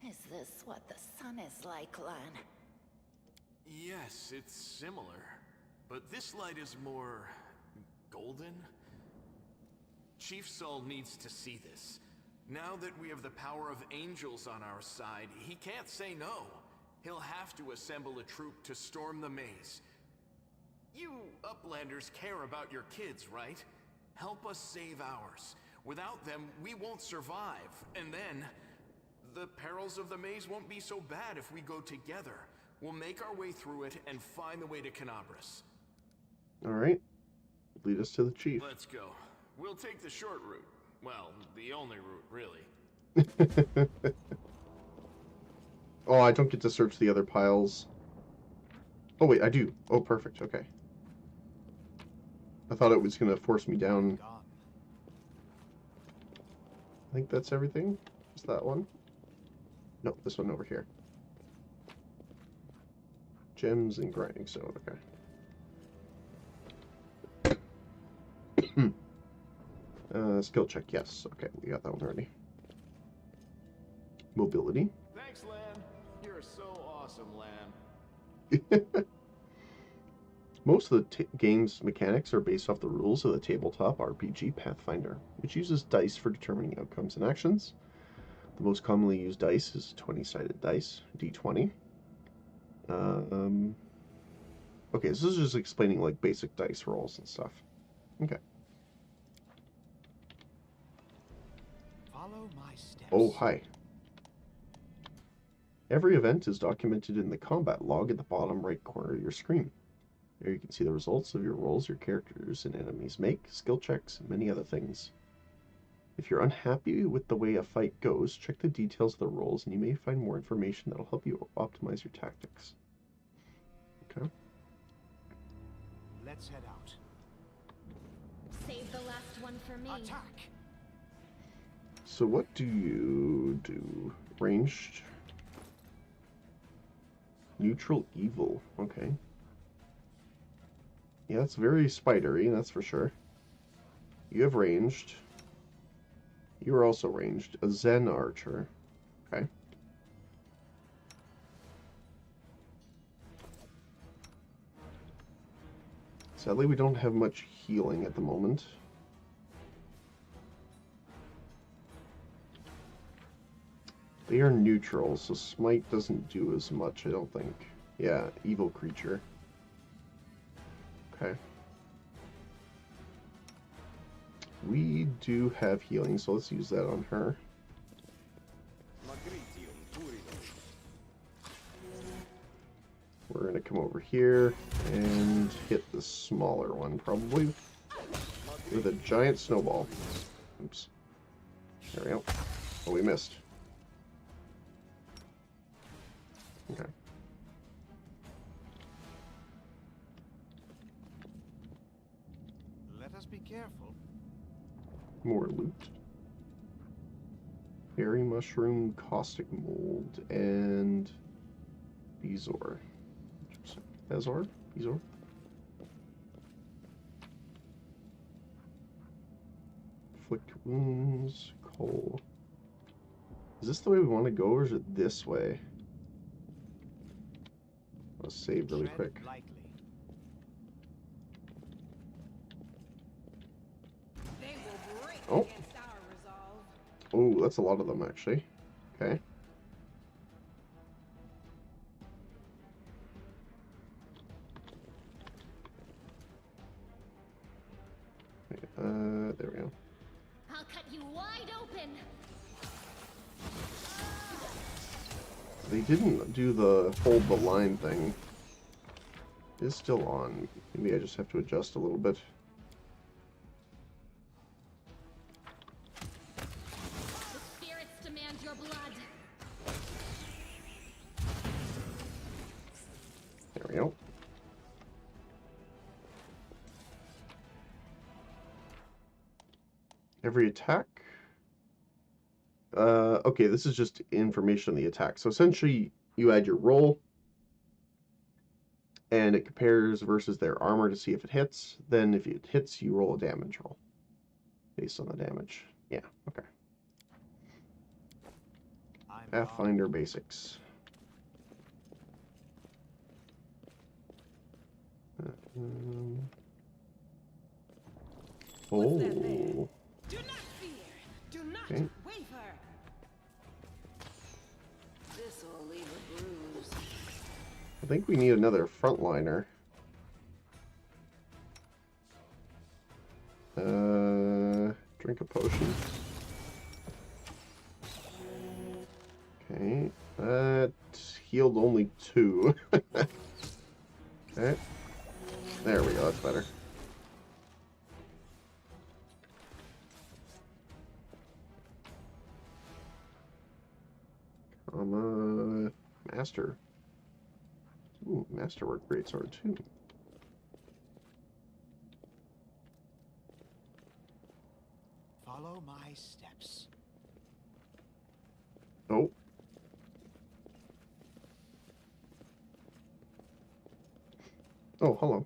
Is this what the sun is like, Lan? Yes, it's similar. But this light is more... golden? Chief Sull needs to see this. Now that we have the power of angels on our side, he can't say no. He'll have to assemble a troop to storm the maze. You Uplanders care about your kids, right? Help us save ours. Without them, we won't survive. And then, the perils of the maze won't be so bad if we go together. We'll make our way through it and find the way to Canabras. Alright. Lead us to the chief. Let's go. We'll take the short route. Well, the only route, really. Oh, I don't get to search the other piles. Oh, wait, I do. Oh, perfect. Okay. I thought it was going to force me down. I think that's everything. Is that one? No, this one over here. Gems and grinding stone. Okay. Skill check. Yes. Okay, we got that one already. Mobility. Thanks, Lan. You're so awesome, Lan. Most of the game's mechanics are based off the rules of the tabletop RPG Pathfinder, which uses dice for determining outcomes and actions. The most commonly used dice is 20-sided dice, D20. Okay, so this is just explaining like basic dice rolls and stuff. Okay. Follow my steps. Oh, hi. Every event is documented in the combat log at the bottom right corner of your screen. There you can see the results of your rolls your characters and enemies make, skill checks, and many other things. If you're unhappy with the way a fight goes, check the details of the rolls and you may find more information that'll help you optimize your tactics. Okay. Let's head out. Save the last one for me. Attack! So what do you do? Ranged? Neutral evil. Okay. Yeah, it's very spidery, that's for sure. You have ranged. You are also ranged. A Zen archer. Okay. Sadly, we don't have much healing at the moment. They are neutral, so smite doesn't do as much, I don't think. Yeah, evil creature. Okay. We do have healing, so let's use that on her. We're gonna come over here and hit the smaller one, probably, with a giant snowball. Oops. There we go. Oh, we missed. Okay. Let us be careful. More loot. Berry mushroom, caustic mold, and Bezoar. Bezoar? Bezoar? Inflict wounds, coal. Is this the way we want to go, or is it this way? I'll save really quick. Oh. Oh, that's a lot of them, actually. Okay. There we go. I'll cut you wide open. They didn't do the hold the line thing. It's still on. Maybe I just have to adjust a little bit. The spirits demand your blood. There we go. Every attack. Okay, this is just information on the attack. So essentially, you add your roll, and it compares versus their armor to see if it hits. Then if it hits, you roll a damage roll based on the damage. Yeah, okay. Pathfinder basics. Oh. Do not fear. Do not Okay. waver. This will leave a bruise. I think we need another frontliner. Drink a potion. Okay, that healed only 2. Okay, there we go, that's better. Master. Ooh, Masterwork greatsword too. Follow my steps. Oh. Oh, hello.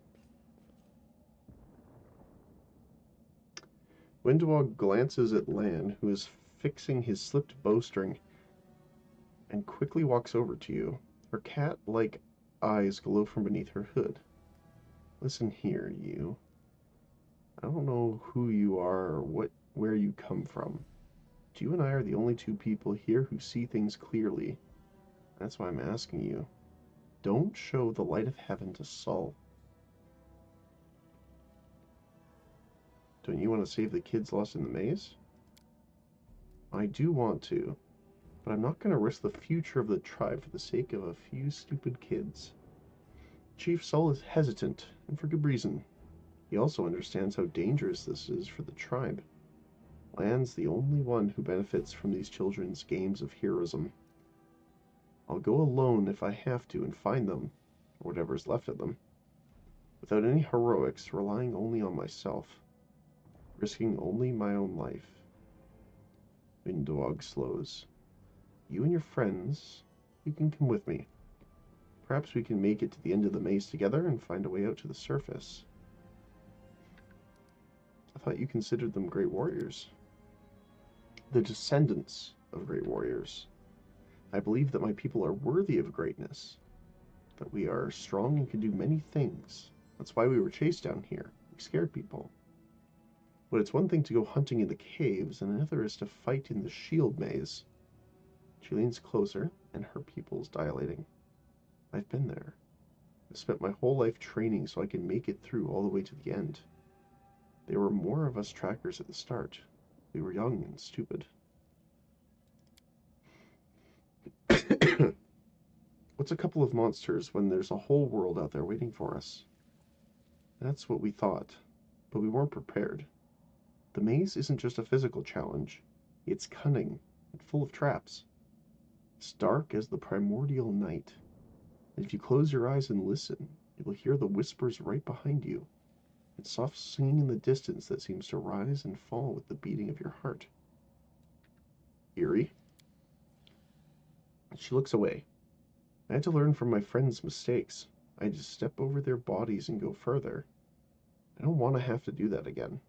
Windwog glances at Lan, who is fixing his slipped bowstring, and quickly walks over to you. Her cat-like eyes glow from beneath her hood. Listen here, you. I don't know who you are or where you come from. But you and I are the only 2 people here who see things clearly. That's why I'm asking you. Don't show the light of heaven to Sol. Don't you want to save the kids lost in the maze? I do want to, but I'm not going to risk the future of the tribe for the sake of a few stupid kids. Chief Sol is hesitant, and for good reason. He also understands how dangerous this is for the tribe. Lan's the only one who benefits from these children's games of heroism. I'll go alone if I have to and find them, or whatever's left of them, without any heroics, relying only on myself, risking only my own life. Windwog slows. You and your friends, you can come with me. Perhaps we can make it to the end of the maze together and find a way out to the surface. I thought you considered them great warriors. The descendants of great warriors. I believe that my people are worthy of greatness, that we are strong and can do many things. That's why we were chased down here. We scared people. But it's one thing to go hunting in the caves, and another is to fight in the shield maze. She leans closer, and her pupils dilating. I've been there. I've spent my whole life training so I can make it through all the way to the end. There were more of us trackers at the start. We were young and stupid. What's a couple of monsters when there's a whole world out there waiting for us? That's what we thought, but we weren't prepared. The maze isn't just a physical challenge. It's cunning and full of traps. It's dark as the primordial night. And if you close your eyes and listen, you will hear the whispers right behind you, and soft singing in the distance that seems to rise and fall with the beating of your heart. Eerie? She looks away. I had to learn from my friends' mistakes. I had to step over their bodies and go further. I don't want to have to do that again.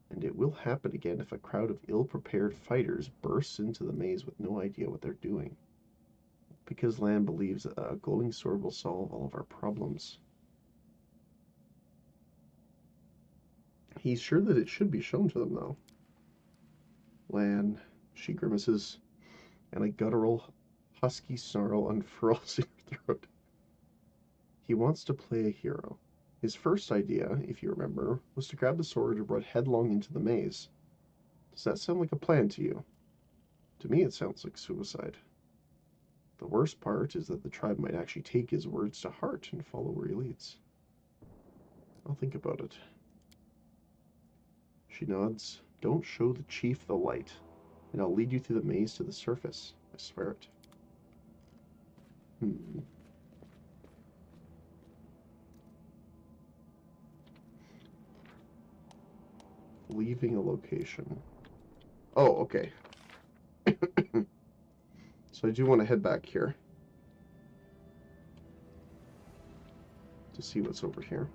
And it will happen again if a crowd of ill-prepared fighters bursts into the maze with no idea what they're doing. Because Lan believes a glowing sword will solve all of our problems. He's sure that it should be shown to them, though. Lan, she grimaces, and a guttural, husky snarl unfurls in her throat. He wants to play a hero. His first idea, if you remember, was to grab the sword and run headlong into the maze. Does that sound like a plan to you? To me, it sounds like suicide. The worst part is that the tribe might actually take his words to heart and follow where he leads. I'll think about it. She nods. Don't show the chief the light, and I'll lead you through the maze to the surface. I swear it. Leaving a location. Oh, okay. So I do want to head back here to see what's over here.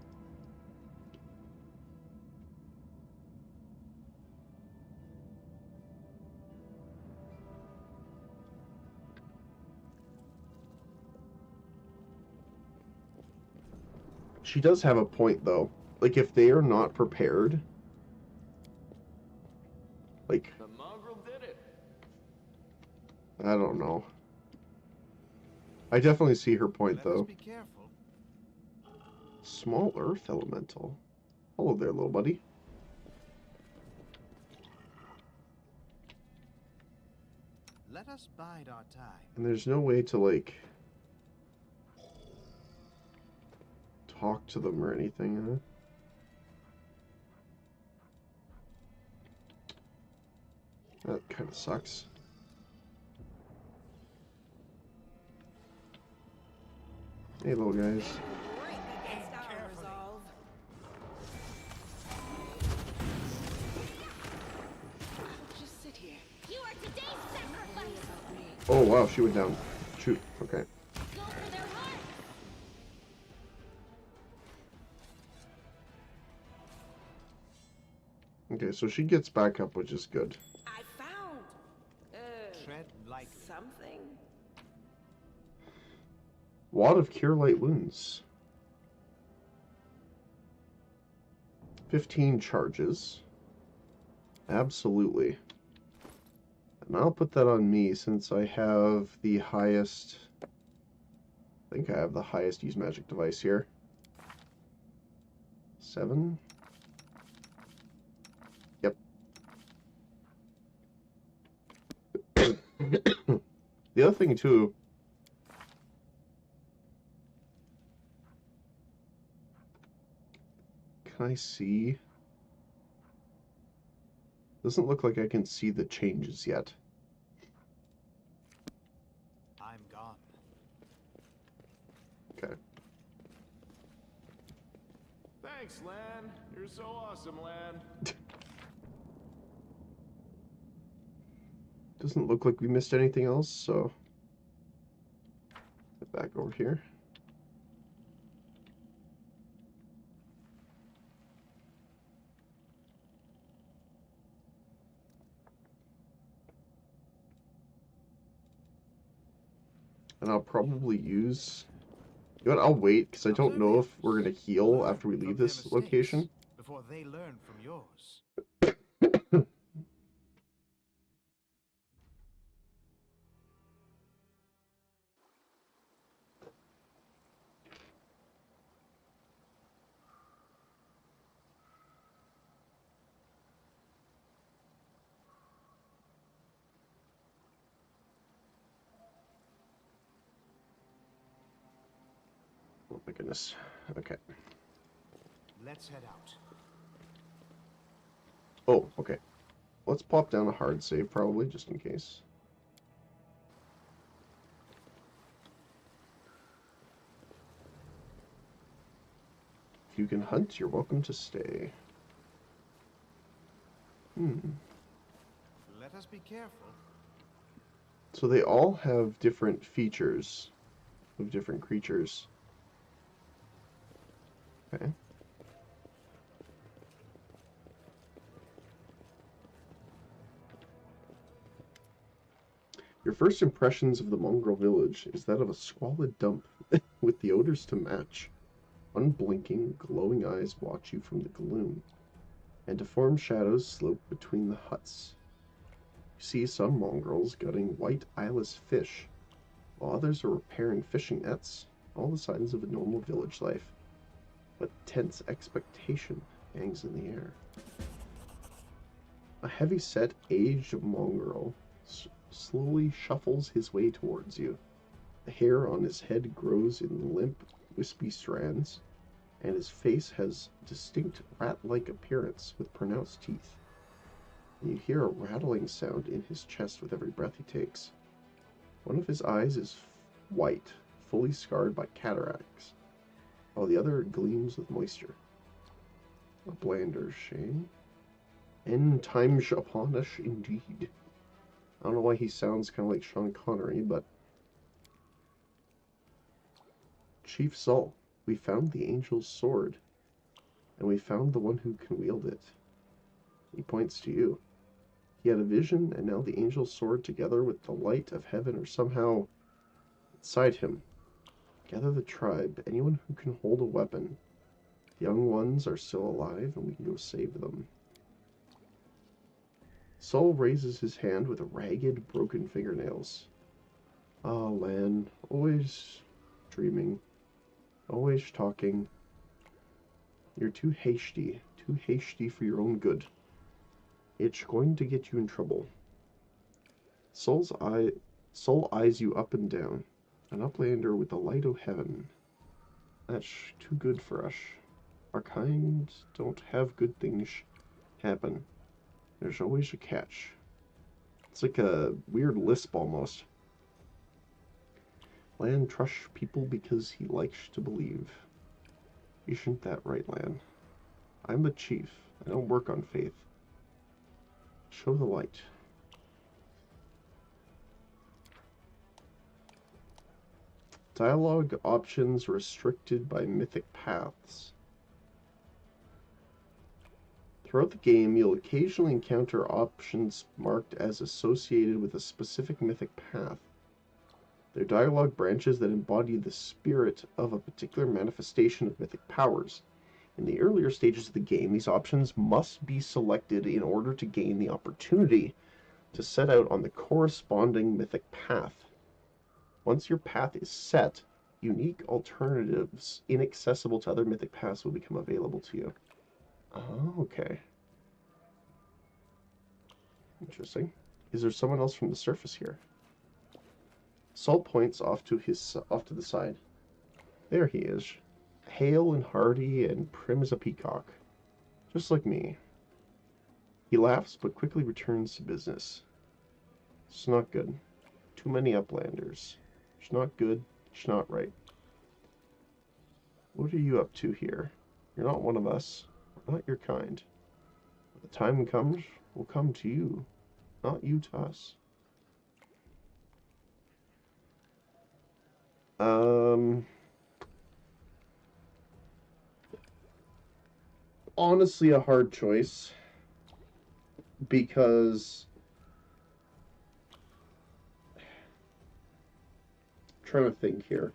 She does have a point, though. Like, if they are not prepared, like, The mongrel did it. I don't know. I definitely see her point, though. Be careful. Small earth elemental. Hello there, little buddy. Let us bide our time. And there's no way to, like, talk to them or anything, huh? That kind of sucks. Hey, little guys. Just sit here. You are today's sacrifice. Oh, wow, she went down. Shoot, okay. Go for their heart. Okay, so she gets back up, which is good. I found Tread like something. Wad of Cure Light Wounds. 15 charges. Absolutely. And I'll put that on me since I have the highest... I think I have the highest use magic device here. 7. Yep. The other thing, too... Can I see? Doesn't look like I can see the changes yet. I'm gone. Okay. Thanks, Lan. You're so awesome, Lan. Doesn't look like we missed anything else, so get back over here. And I'll probably use... You know what, I'll wait, because I don't know if we're going to heal after we leave this location. Before they learn from yours. Oh my goodness. Okay. Let's head out. Oh, okay. Let's pop down a hard save, probably, just in case. If you can hunt, you're welcome to stay. Let us be careful. So they all have different features of different creatures. Okay. Your first impressions of the mongrel village is that of a squalid dump with the odors to match. Unblinking, glowing eyes watch you from the gloom, and deformed shadows slope between the huts. You see some mongrels gutting white eyeless fish, while others are repairing fishing nets, all the signs of a normal village life. But tense expectation hangs in the air. A heavy-set, aged mongrel slowly shuffles his way towards you. The hair on his head grows in limp, wispy strands, and his face has distinct rat-like appearance with pronounced teeth. And you hear a rattling sound in his chest with every breath he takes. One of his eyes is white, fully scarred by cataracts, while the other gleams with moisture. A blander shame. End times upon us, indeed. I don't know why he sounds kind of like Sean Connery, but... Chief Saul, we found the angel's sword, and we found the one who can wield it. He points to you. He had a vision, and now the angel's sword together with the light of heaven are somehow inside him. Gather the tribe, anyone who can hold a weapon. The young ones are still alive, and we can go save them. Saul raises his hand with ragged, broken fingernails. Ah, Lan, always dreaming, always talking. You're too hasty for your own good. It's going to get you in trouble. Saul eyes you up and down, an uplander with the light of heaven. That's too good for us. Our kind don't have good things happen. There's always a catch. It's like a weird lisp almost. Lan trusts people because he likes to believe. Isn't that right, Lan? I'm the chief. I don't work on faith. Show the light. Dialogue options restricted by mythic paths. Throughout the game, you'll occasionally encounter options marked as associated with a specific mythic path. They're dialogue branches that embody the spirit of a particular manifestation of mythic powers. In the earlier stages of the game, these options must be selected in order to gain the opportunity to set out on the corresponding mythic path. Once your path is set, unique alternatives inaccessible to other mythic paths will become available to you. Oh, okay. Interesting. Is there someone else from the surface here? Saul points off to the side. There he is. Hale and hearty and prim as a peacock. Just like me. He laughs, but quickly returns to business. It's not good. Too many uplanders. It's not good. It's not right. What are you up to here? You're not one of us. We're not your kind. When the time comes, we'll come to you. Not you to us. Honestly, a hard choice. Because... I'm trying to think here.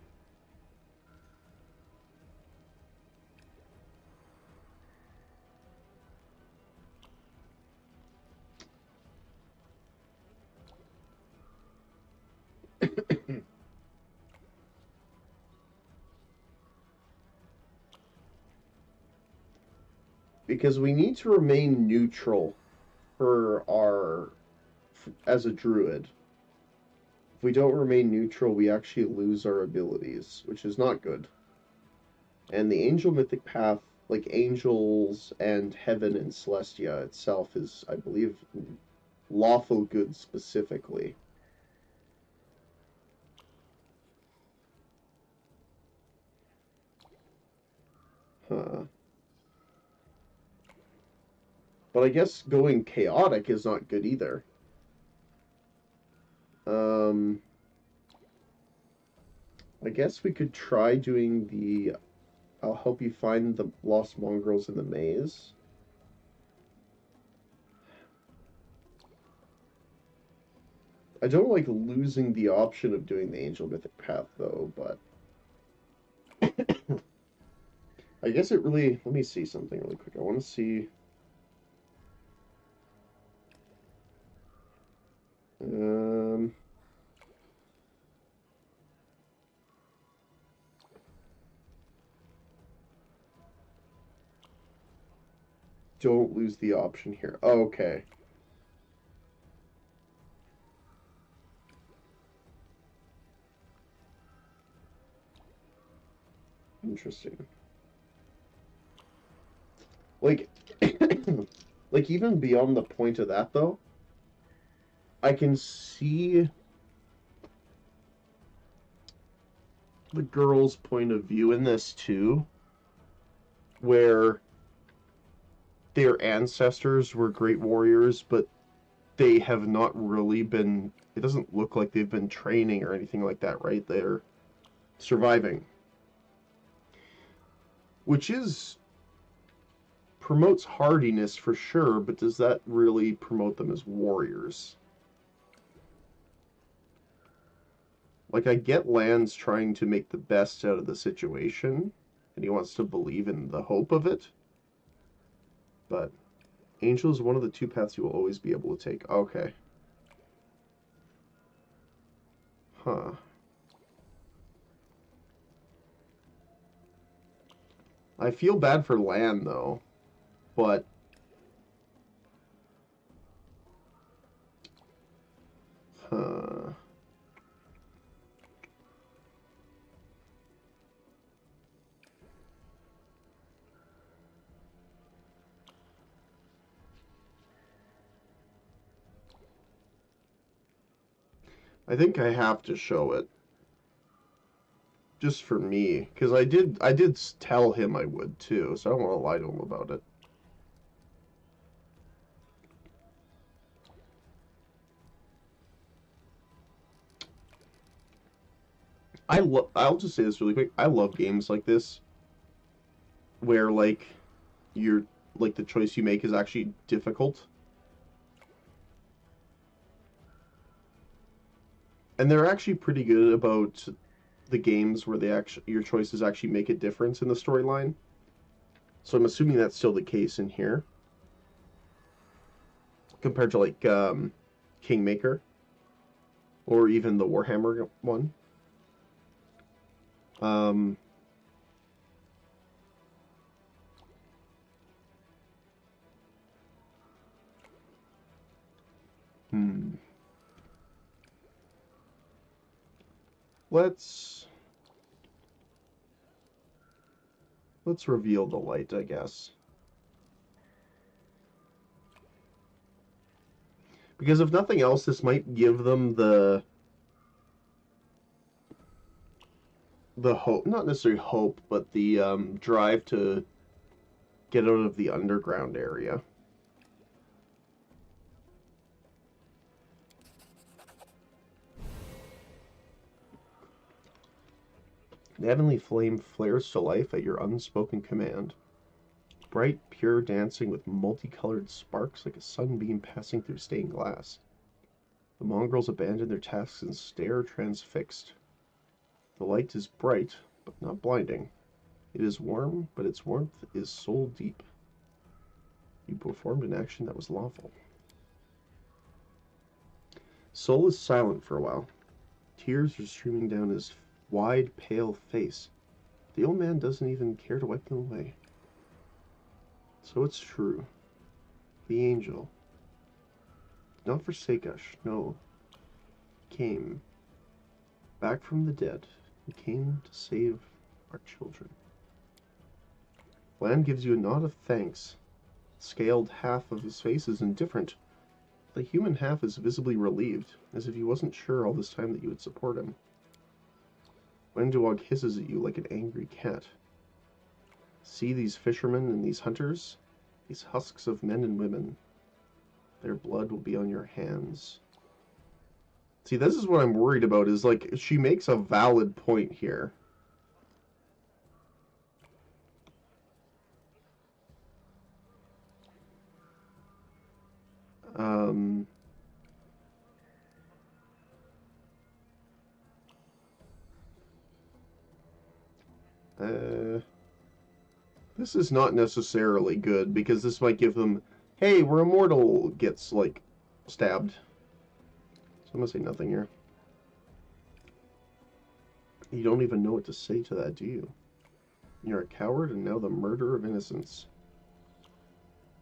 Because we need to remain neutral as a druid. If we don't remain neutral, we actually lose our abilities, which is not good. And the angel mythic path, like angels and heaven and Celestia itself, is, I believe, lawful good specifically. Huh. But I guess going chaotic is not good either. I guess we could try doing the I'll help you find the lost mongrels in the maze. I don't like losing the option of doing the angel mythic path though, but I guess it really... Let me see something really quick. I want to see... Don't lose the option here. Oh, okay. Interesting. Like, like even beyond the point of that, though, I can see the girl's point of view in this too, where their ancestors were great warriors, but they have not really been, it doesn't look like they've been training or anything like that, right? They're surviving. Which promotes hardiness for sure, but does that really promote them as warriors? Like, I get Lan's trying to make the best out of the situation, and he wants to believe in the hope of it, but Angel is one of the two paths you will always be able to take. Okay. Huh. I feel bad for Lan, though, but huh. I think I have to show it. Just for me, because I did tell him I would too, so I don't want to lie to him about it. I'll just say this really quick. I love games like this where like you're like the choice you make is actually difficult. And they're actually pretty good about the games where your choices actually make a difference in the storyline. So I'm assuming that's still the case in here. Compared to like Kingmaker or even the Warhammer one. Let's reveal the light, I guess. Because if nothing else, this might give them the hope, not necessarily hope, but the drive to get out of the underground area. The heavenly flame flares to life at your unspoken command. Bright, pure dancing with multicolored sparks like a sunbeam passing through stained glass. The mongrels abandon their tasks and stare transfixed. The light is bright, but not blinding. It is warm, but its warmth is soul deep. You performed an action that was lawful. Soul is silent for a while. Tears are streaming down his wide, pale face. The old man doesn't even care to wipe them away. So it's true. The angel did not forsake us, no. He came back from the dead. He came to save our children. Lan gives you a nod of thanks. The scaled half of his face is indifferent. The human half is visibly relieved, as if he wasn't sure all this time that you would support him. Wenduog hisses at you like an angry cat. See these fishermen and these hunters? These husks of men and women. Their blood will be on your hands. See, this is what I'm worried about, is like, she makes a valid point here. This is not necessarily good, because this might give them, hey, we're immortal, gets, like, stabbed. So I'm gonna say nothing here. You don't even know what to say to that, do you? You're a coward and now the murderer of innocents.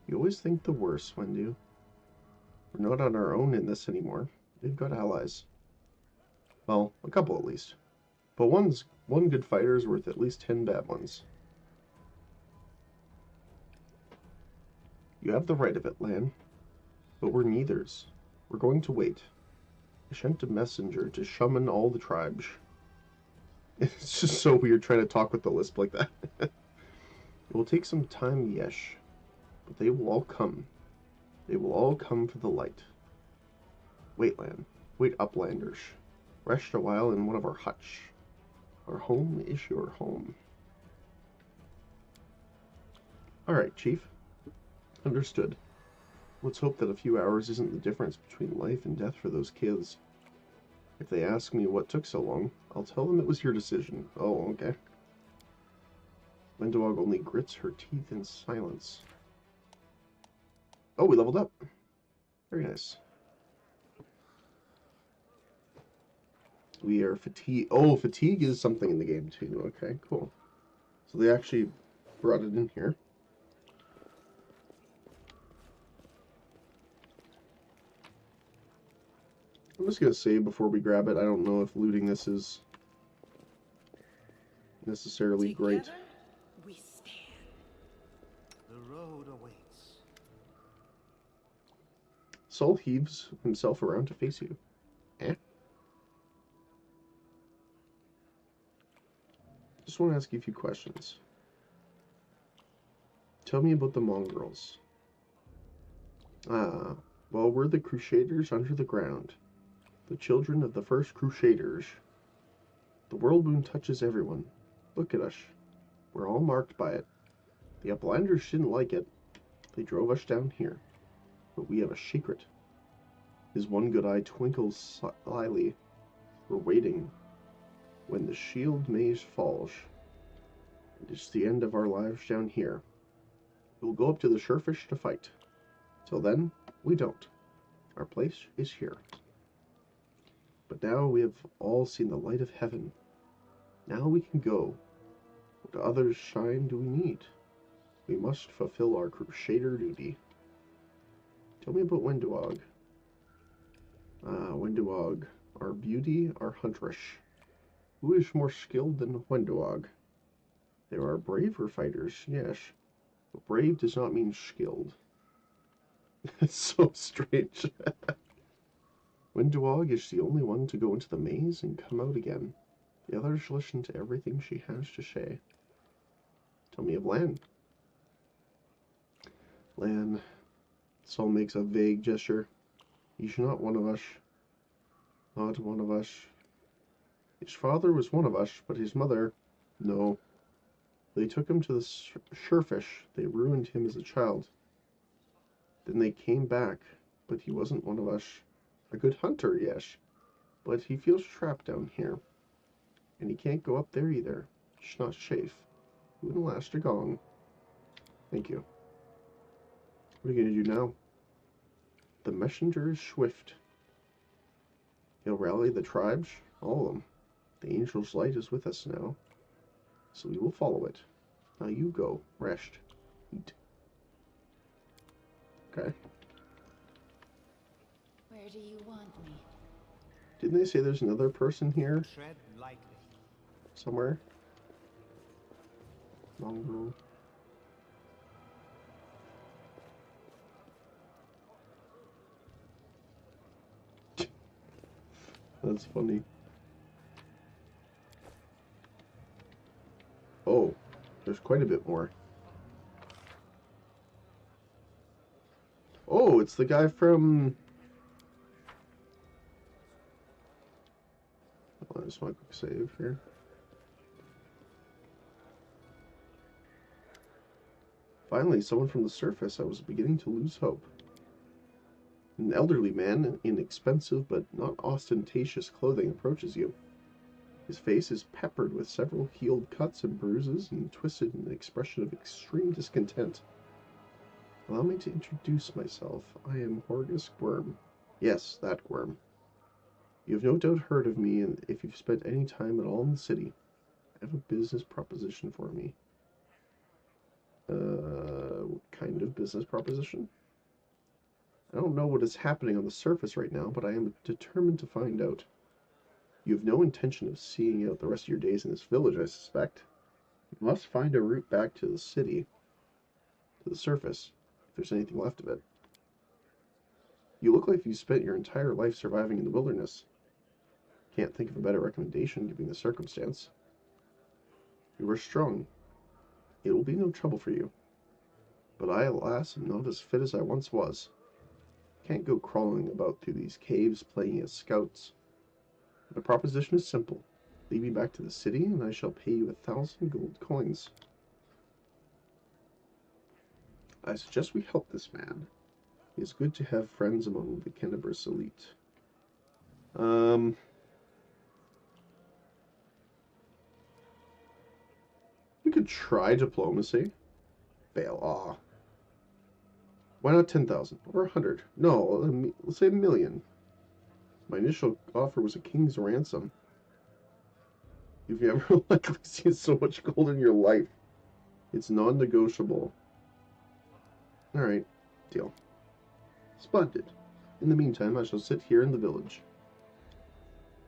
You always think the worst, Wendu. We're not on our own in this anymore. We've got allies. Well, a couple at least. But one's One good fighter is worth at least 10 bad ones. You have the right of it, Lan. But we're neithers. We're going to wait. I sent a messenger to summon all the tribes. It's just so weird trying to talk with the lisp like that. It will take some time, yes. But they will all come. They will all come for the light. Wait, Lan. Wait, uplanders. Rest a while in one of our huts. Our home is your home. Alright, Chief. Understood. Let's hope that a few hours isn't the difference between life and death for those kids. If they ask me what took so long, I'll tell them it was your decision. Oh, okay. Wendog only grits her teeth in silence. Oh, we leveled up. Very nice. We are fatigue. Oh, fatigue is something in the game too. Okay, cool. So they actually brought it in here. I'm just going to say before we grab it, I don't know if looting this is necessarily great. We stand. The road awaits. Saul heaves himself around to face you. Eh? Just want to ask you a few questions. Tell me about the mongrels. Ah, well, we're the Crusaders under the ground. The children of the first Crusaders. The world wound touches everyone. Look at us. We're all marked by it. The Uplanders didn't like it. They drove us down here. But we have a secret. His one good eye twinkles slyly. We're waiting. When the shield maze falls. And it's the end of our lives down here. We'll go up to the Surefish to fight. Till then, we don't. Our place is here. But now we have all seen the light of heaven. Now we can go. What others' shine do we need? We must fulfill our Crusader duty. Tell me about Wendog. Ah, Wendog. Our beauty, our huntress. Who is more skilled than Wendog? There are braver fighters, yes. But brave does not mean skilled. It's so strange. Wendog is the only one to go into the maze and come out again. The others listen to everything she has to say. Tell me of Lan. Lan. Saul makes a vague gesture. He's not one of us. Not one of us. His father was one of us, but his mother... No. They took him to the Surefish. They ruined him as a child. Then they came back, but he wasn't one of us. A good hunter, yes, but he feels trapped down here. And he can't go up there either. It's not safe. Wouldn't last a gong. Thank you. What are you going to do now? The messenger is swift. He'll rally the tribes, all of them. The angel's light is with us now, so we will follow it. Now you go, rest, eat. Okay. Where do you want me? Didn't they say there's another person here? Tread lightly. Somewhere? Mongrel. That's funny. Oh, there's quite a bit more. Oh, it's the guy from... Oh, I just want a quick save here. Finally, someone from the surface. I was beginning to lose hope. An elderly man in expensive but not ostentatious clothing approaches you. His face is peppered with several healed cuts and bruises and twisted in an expression of extreme discontent. Allow me to introduce myself. I am Horgus Worm. Yes, that worm. You have no doubt heard of me, and if you've spent any time at all in the city, I have a business proposition for me. What kind of business proposition? I don't know what is happening on the surface right now, but I am determined to find out. You have no intention of seeing out the rest of your days in this village, I suspect. You must find a route back to the city, to the surface, if there's anything left of it. You look like you spent your entire life surviving in the wilderness. Can't think of a better recommendation given the circumstance. You are strong. It will be no trouble for you. But I, alas, am not as fit as I once was. Can't go crawling about through these caves playing as scouts. The proposition is simple. Lead me back to the city, and I shall pay you 1,000 gold coins. I suggest we help this man. It is good to have friends among the Canabris elite. We could try diplomacy. Fail. Aw. Why not 10,000 or 100? No, let's say 1,000,000. My initial offer was a king's ransom. You've never likely seen so much gold in your life. It's non-negotiable. Alright, deal. Splendid. In the meantime, I shall sit here in the village.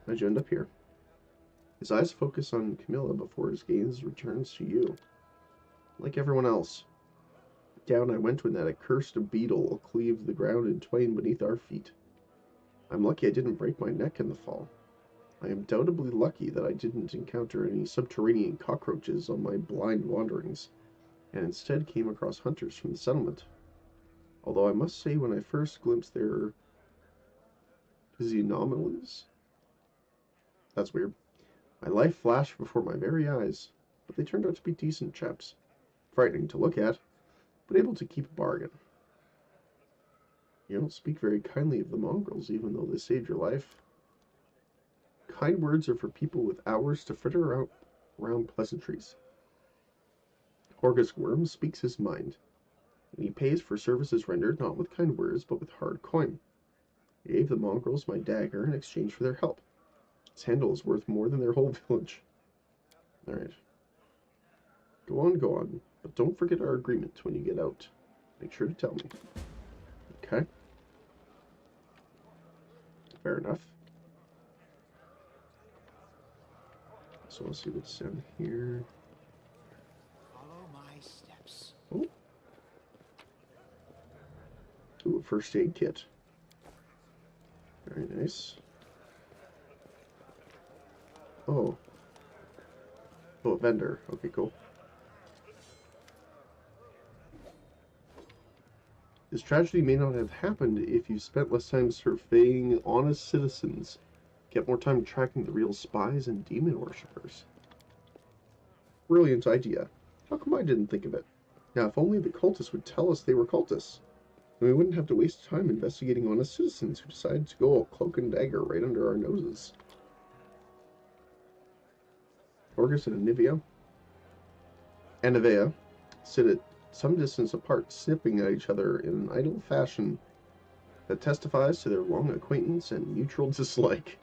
How'd you end up here? His eyes focus on Camilla before his gaze returns to you. Like everyone else. Down I went when that accursed beetle cleaved the ground in twain beneath our feet. I'm lucky I didn't break my neck in the fall. I am doubly lucky that I didn't encounter any subterranean cockroaches on my blind wanderings, and instead came across hunters from the settlement. Although I must say when I first glimpsed their physiognomies, that's weird. My life flashed before my very eyes, but they turned out to be decent chaps. Frightening to look at, but able to keep a bargain. You don't speak very kindly of the mongrels, even though they saved your life. Kind words are for people with hours to fritter around pleasantries. Horgus Worm speaks his mind, and he pays for services rendered not with kind words, but with hard coin. I gave the mongrels my dagger in exchange for their help. Its handle is worth more than their whole village. Alright. Go on, but don't forget our agreement when you get out. Make sure to tell me. Okay. Fair enough. So let's see what's down here. Follow my steps. Oh. Ooh, a first aid kit. Very nice. Oh. Oh, a vendor. Okay, cool. This tragedy may not have happened if you spent less time surveying honest citizens, kept more time tracking the real spies and demon worshippers. Brilliant idea. How come I didn't think of it? Now, if only the cultists would tell us they were cultists, then we wouldn't have to waste time investigating honest citizens who decided to go cloak and dagger right under our noses. Horgus and Anivea sit at some distance apart, snipping at each other in an idle fashion that testifies to their long acquaintance and mutual dislike.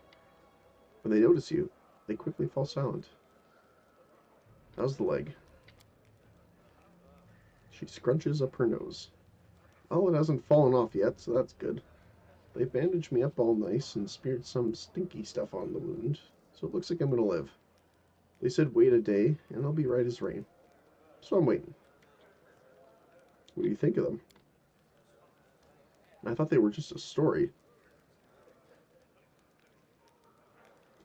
When they notice you, they quickly fall silent. How's the leg? She scrunches up her nose. Oh, it hasn't fallen off yet, so that's good. They bandaged me up all nice and smeared some stinky stuff on the wound, so it looks like I'm gonna live. They said wait a day, and I'll be right as rain. So I'm waiting. What do you think of them? I thought they were just a story.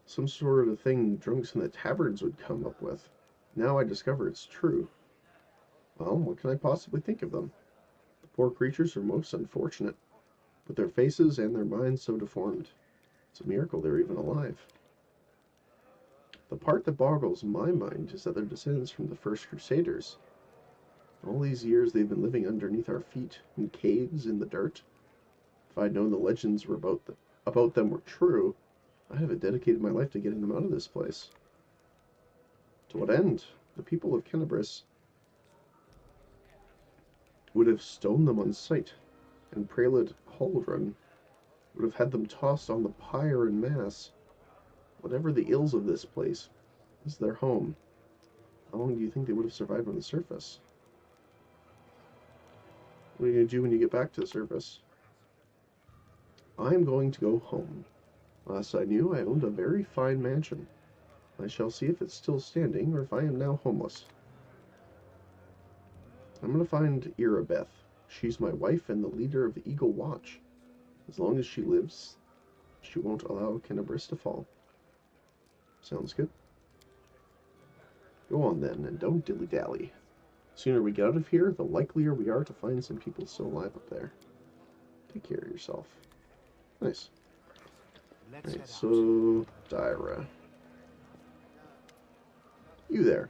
Some sort of thing drunks in the taverns would come up with. Now I discover it's true. Well, what can I possibly think of them? The poor creatures are most unfortunate, with their faces and their minds so deformed. It's a miracle they're even alive. The part that boggles my mind is that they're descendants from the first Crusaders. All these years they've been living underneath our feet, in caves, in the dirt. If I'd known the legends were about them were true, I'd have dedicated my life to getting them out of this place. To what end? The people of Canabris would have stoned them on sight, and Prelate Haldrun would have had them tossed on the pyre en masse. Whatever the ills of this place, this is their home. How long do you think they would have survived on the surface? What are you going to do when you get back to the surface? I'm going to go home. Last I knew, I owned a very fine mansion. I shall see if it's still standing, or if I am now homeless. I'm gonna find Irabeth. She's my wife and the leader of the Eagle Watch. As long as she lives, she won't allow Canabris to fall. Sounds good. Go on then, and don't dilly-dally. The sooner we get out of here, the likelier we are to find some people still alive up there. Take care of yourself. Nice. Alright, so... Dyra. You there.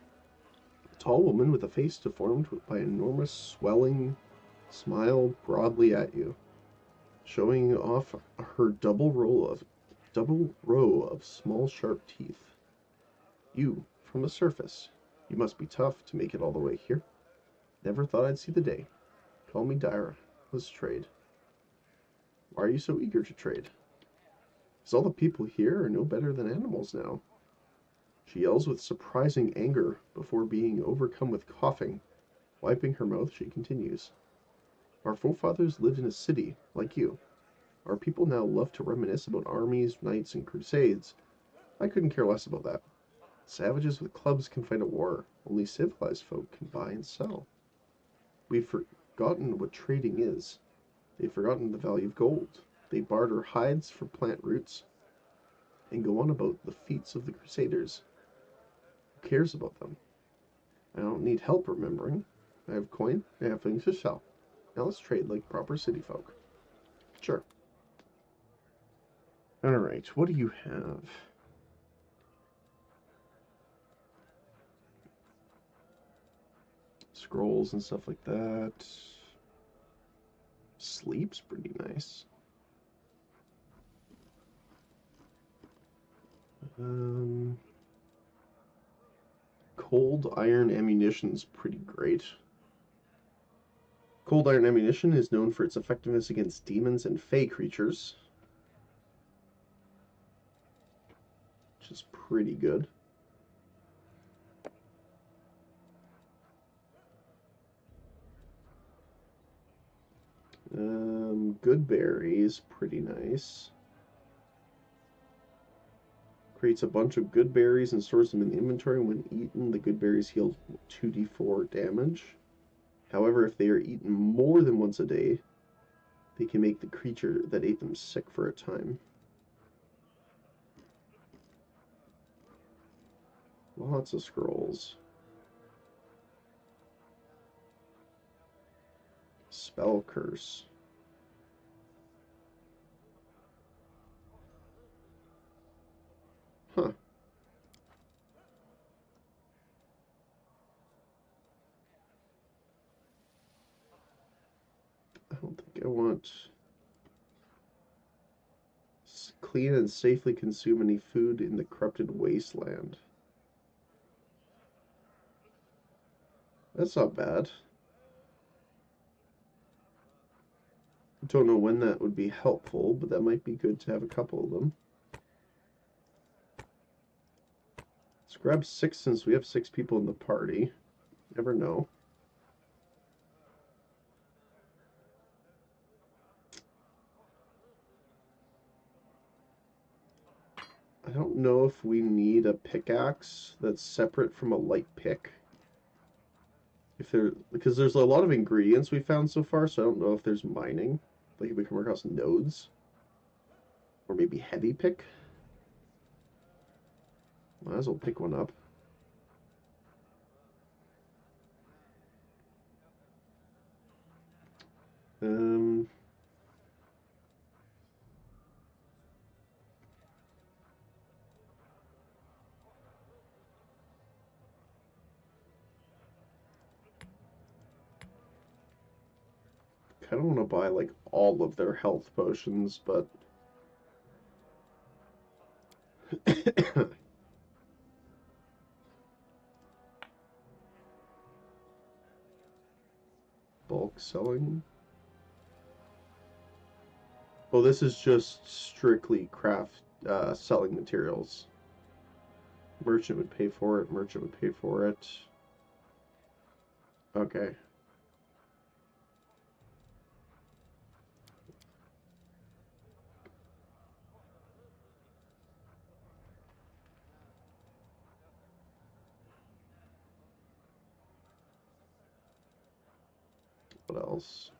A tall woman with a face deformed by an enormous swelling smile broadly at you, showing off her double row of small sharp teeth. You, from the surface, you must be tough to make it all the way here. Never thought I'd see the day. Call me Dyra. Let's trade. Why are you so eager to trade? Because all the people here are no better than animals now. She yells with surprising anger before being overcome with coughing. Wiping her mouth, she continues. Our forefathers lived in a city, like you. Our people now love to reminisce about armies, knights, and crusades. I couldn't care less about that. Savages with clubs can fight a war. Only civilized folk can buy and sell. We've forgotten what trading is. They've forgotten the value of gold. They barter hides for plant roots and go on about the feats of the crusaders. Who cares about them? I don't need help remembering. I have coin, I have things to sell. Now let's trade like proper city folk. Sure. Alright, what do you have? Scrolls and stuff like that. Sleep's pretty nice. Cold iron ammunition's pretty great. Cold iron ammunition is known for its effectiveness against demons and fey creatures, which is pretty good. Good berries, pretty nice. Creates a bunch of good berries and stores them in the inventory. When eaten, the good berries heal 2d4 damage. However, if they are eaten more than once a day, they can make the creature that ate them sick for a time. Lots of scrolls. Spell curse. Huh. I don't think I want... Clean and safely consume any food in the corrupted wasteland. That's not bad. Don't know when that would be helpful, but that might be good to have a couple of them. Let's grab 6 since we have 6 people in the party. Never know. I don't know if we need a pickaxe that's separate from a light pick. Because there's a lot of ingredients we found so far, so I don't know if there's mining. Like if we come across nodes. Or maybe heavy pick. Might as well pick one up. I don't want to buy like all of their health potions, but bulk selling. Oh, this is just strictly craft selling materials. Merchant would pay for it. Merchant would pay for it. Okay. What else?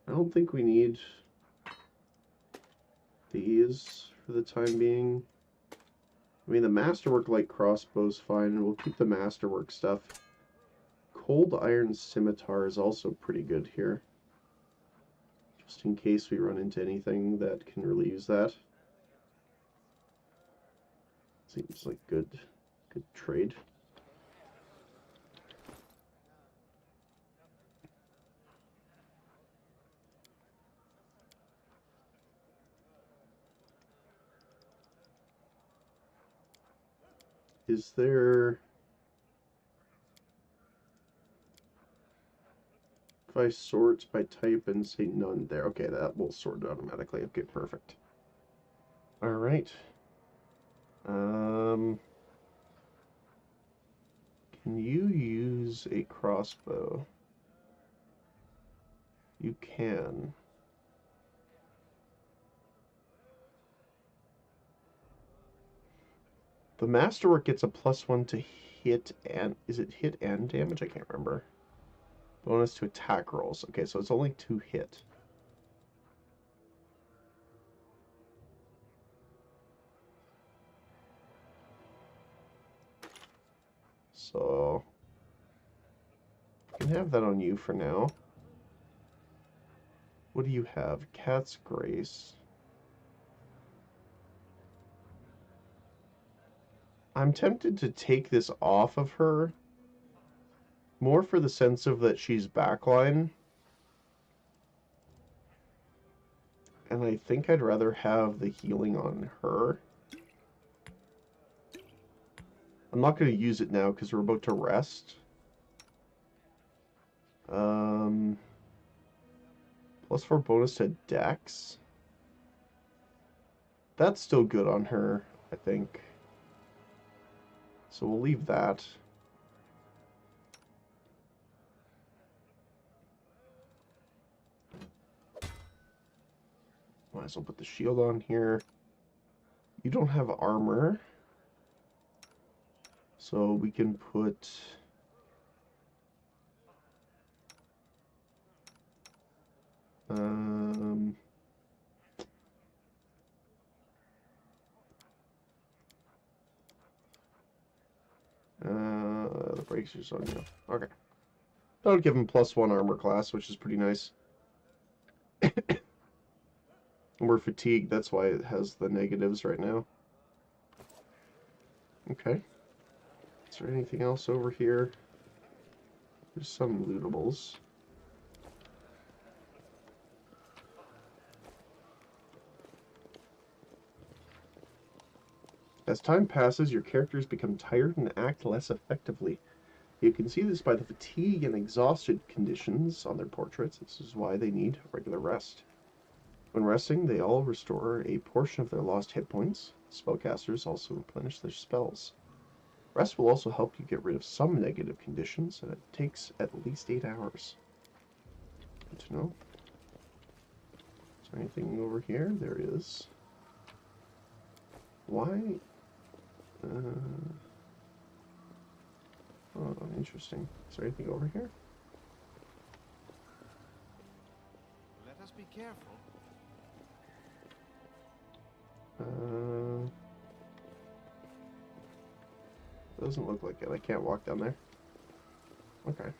I don't think we need these for the time being. I mean, the masterwork light crossbow's fine, and we'll keep the masterwork stuff. Cold iron scimitar is also pretty good here, just in case we run into anything that can really use that. Seems like good trade. Is there... If I sort by type and say none there, okay, that will sort it automatically. Okay, perfect. All right. Can you use a crossbow? You can. The masterwork gets a +1 to hit and... Is it hit and damage? I can't remember. Bonus to attack rolls. Okay, so it's only 2 hit. So... I can have that on you for now. What do you have? Cat's Grace. I'm tempted to take this off of her. More for the sense of that she's backline. And I think I'd rather have the healing on her. I'm not going to use it now because we're about to rest. +4 bonus to Dex. That's still good on her, I think. So we'll leave that. Might as well put the shield on here. You don't have armor. So we can put... the brakes are on you. Okay. That would give him +1 armor class, which is pretty nice. And we're fatigued, that's why it has the negatives right now. Okay. Is there anything else over here? There's some lootables. As time passes, your characters become tired and act less effectively. You can see this by the fatigue and exhausted conditions on their portraits. This is why they need regular rest. When resting, they all restore a portion of their lost hit points. Spellcasters also replenish their spells. Rest will also help you get rid of some negative conditions, and it takes at least 8 hours. Good to know. Is there anything over here? There is. Why? Oh, interesting. Is there anything over here? Let us be careful. Doesn't look like it. I can't walk down there. Okay.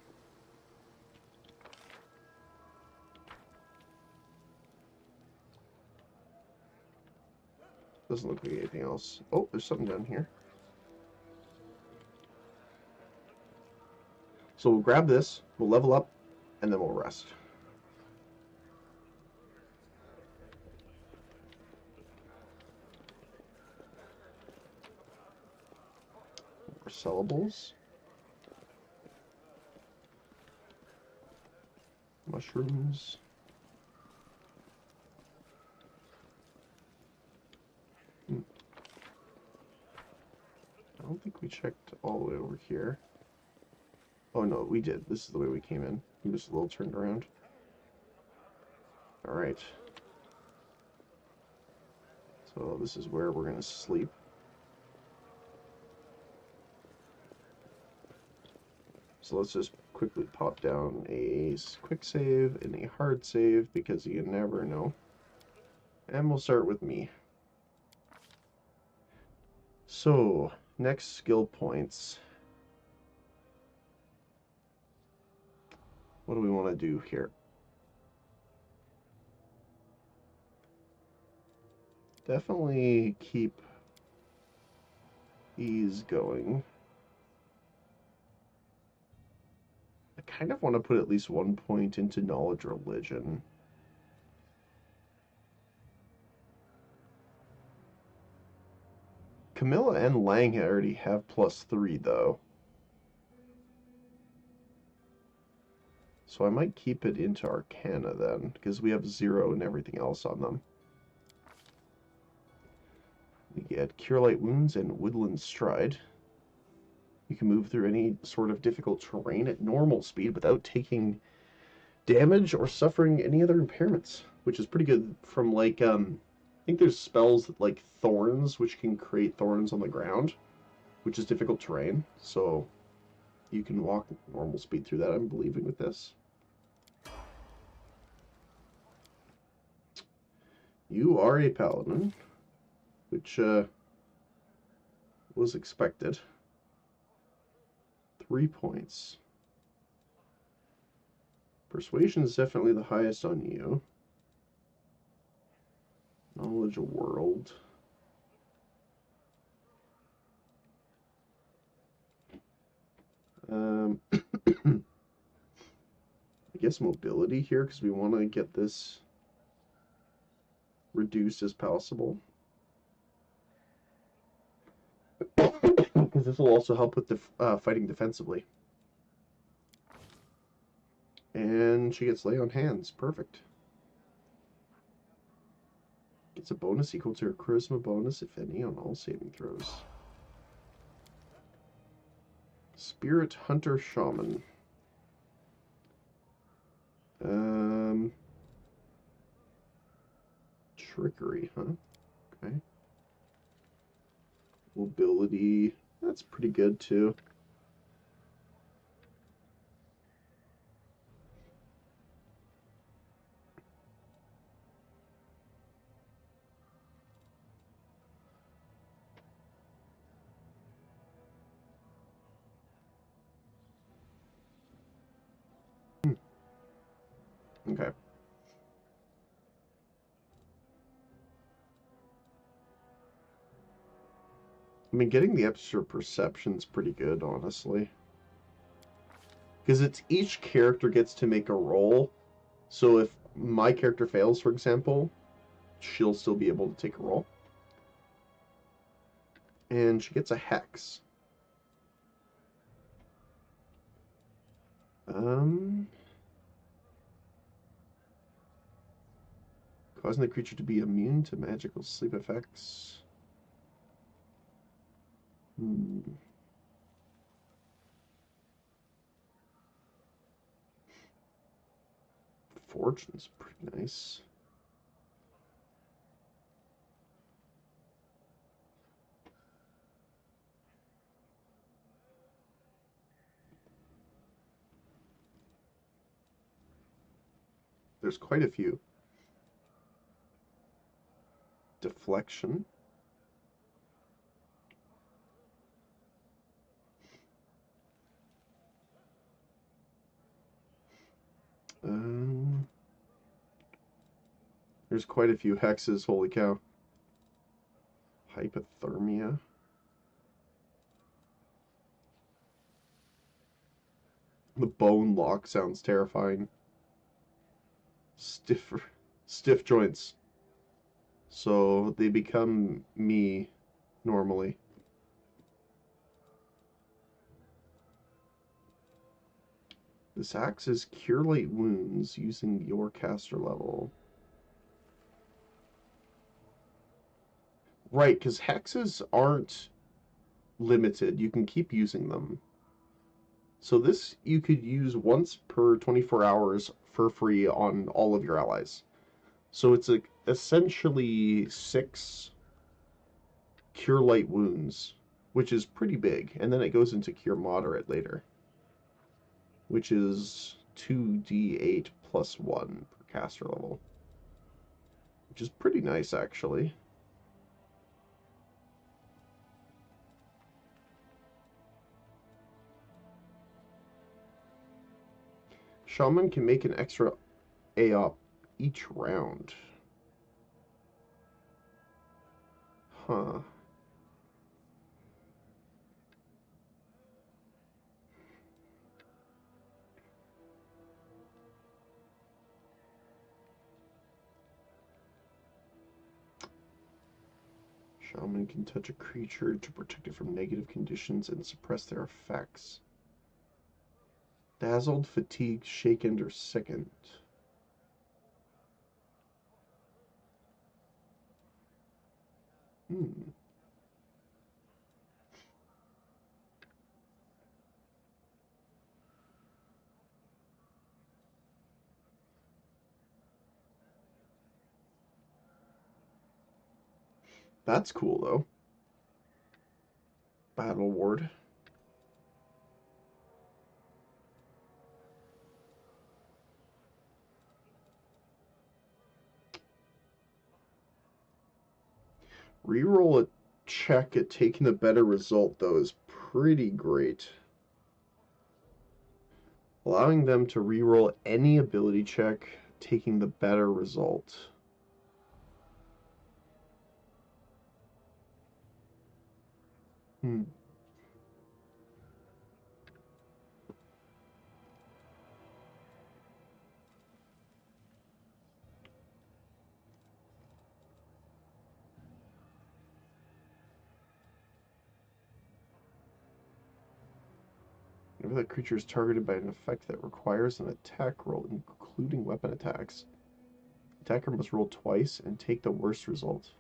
Doesn't look like anything else. Oh, there's something down here. So we'll grab this, we'll level up, and then we'll rest. More sellables. Mushrooms. I don't think we checked all the way over here. Oh no, we did. This is the way we came in. We just a little turned around. Alright. So this is where we're going to sleep. So let's just quickly pop down a quick save and a hard save because you never know. And we'll start with me. So, next skill points. What do we want to do here? Definitely keep these going. I kind of want to put at least 1 point into knowledge religion. Camilla and Lang already have +3 though. So I might keep it into Arcana then, because we have 0 and everything else on them. We get Cure Light Wounds and Woodland Stride. You can move through any sort of difficult terrain at normal speed without taking damage or suffering any other impairments, which is pretty good from, like, I think there's spells like Thorns, which can create thorns on the ground, which is difficult terrain, so you can walk at normal speed through that, I'm believing, with this. You are a paladin, which was expected. 3 points. Persuasion is definitely the highest on you. Knowledge of world. I guess mobility here, because we want to get this reduced as possible. Because this will also help with fighting defensively. And she gets Lay on Hands. Perfect. Gets a bonus equal to her charisma bonus, if any, on all saving throws. Spirit Hunter Shaman. Trickery, huh? Okay. Mobility. That's pretty good, too. Okay. I mean, getting the extra perception's pretty good, honestly. Because it's each character gets to make a roll. So if my character fails, for example, she'll still be able to take a roll. And she gets a Hex. Causing the creature to be immune to magical sleep effects. Fortune's pretty nice. There's quite a few. Deflection. There's quite a few hexes, holy cow. Hypothermia. The bone lock sounds terrifying. Stiff joints. So they become me normally. This axe is Cure Light Wounds using your caster level. Right, because hexes aren't limited. You can keep using them. So this you could use once per 24 hours for free on all of your allies. So it's essentially 6 Cure Light Wounds, which is pretty big, and then it goes into Cure Moderate later. which is 2d8 plus 1 per caster level, which is pretty nice, actually. Shaman can make an extra AOP each round. Huh. Shaman can touch a creature to protect it from negative conditions and suppress their effects. Dazzled, fatigued, shaken, or sickened. That's cool, though. Battle Ward. Reroll a check at taking the better result, though, is pretty great. Allowing them to reroll any ability check, taking the better result. Whenever that creature is targeted by an effect that requires an attack roll, including weapon attacks, the attacker must roll twice and take the worst result.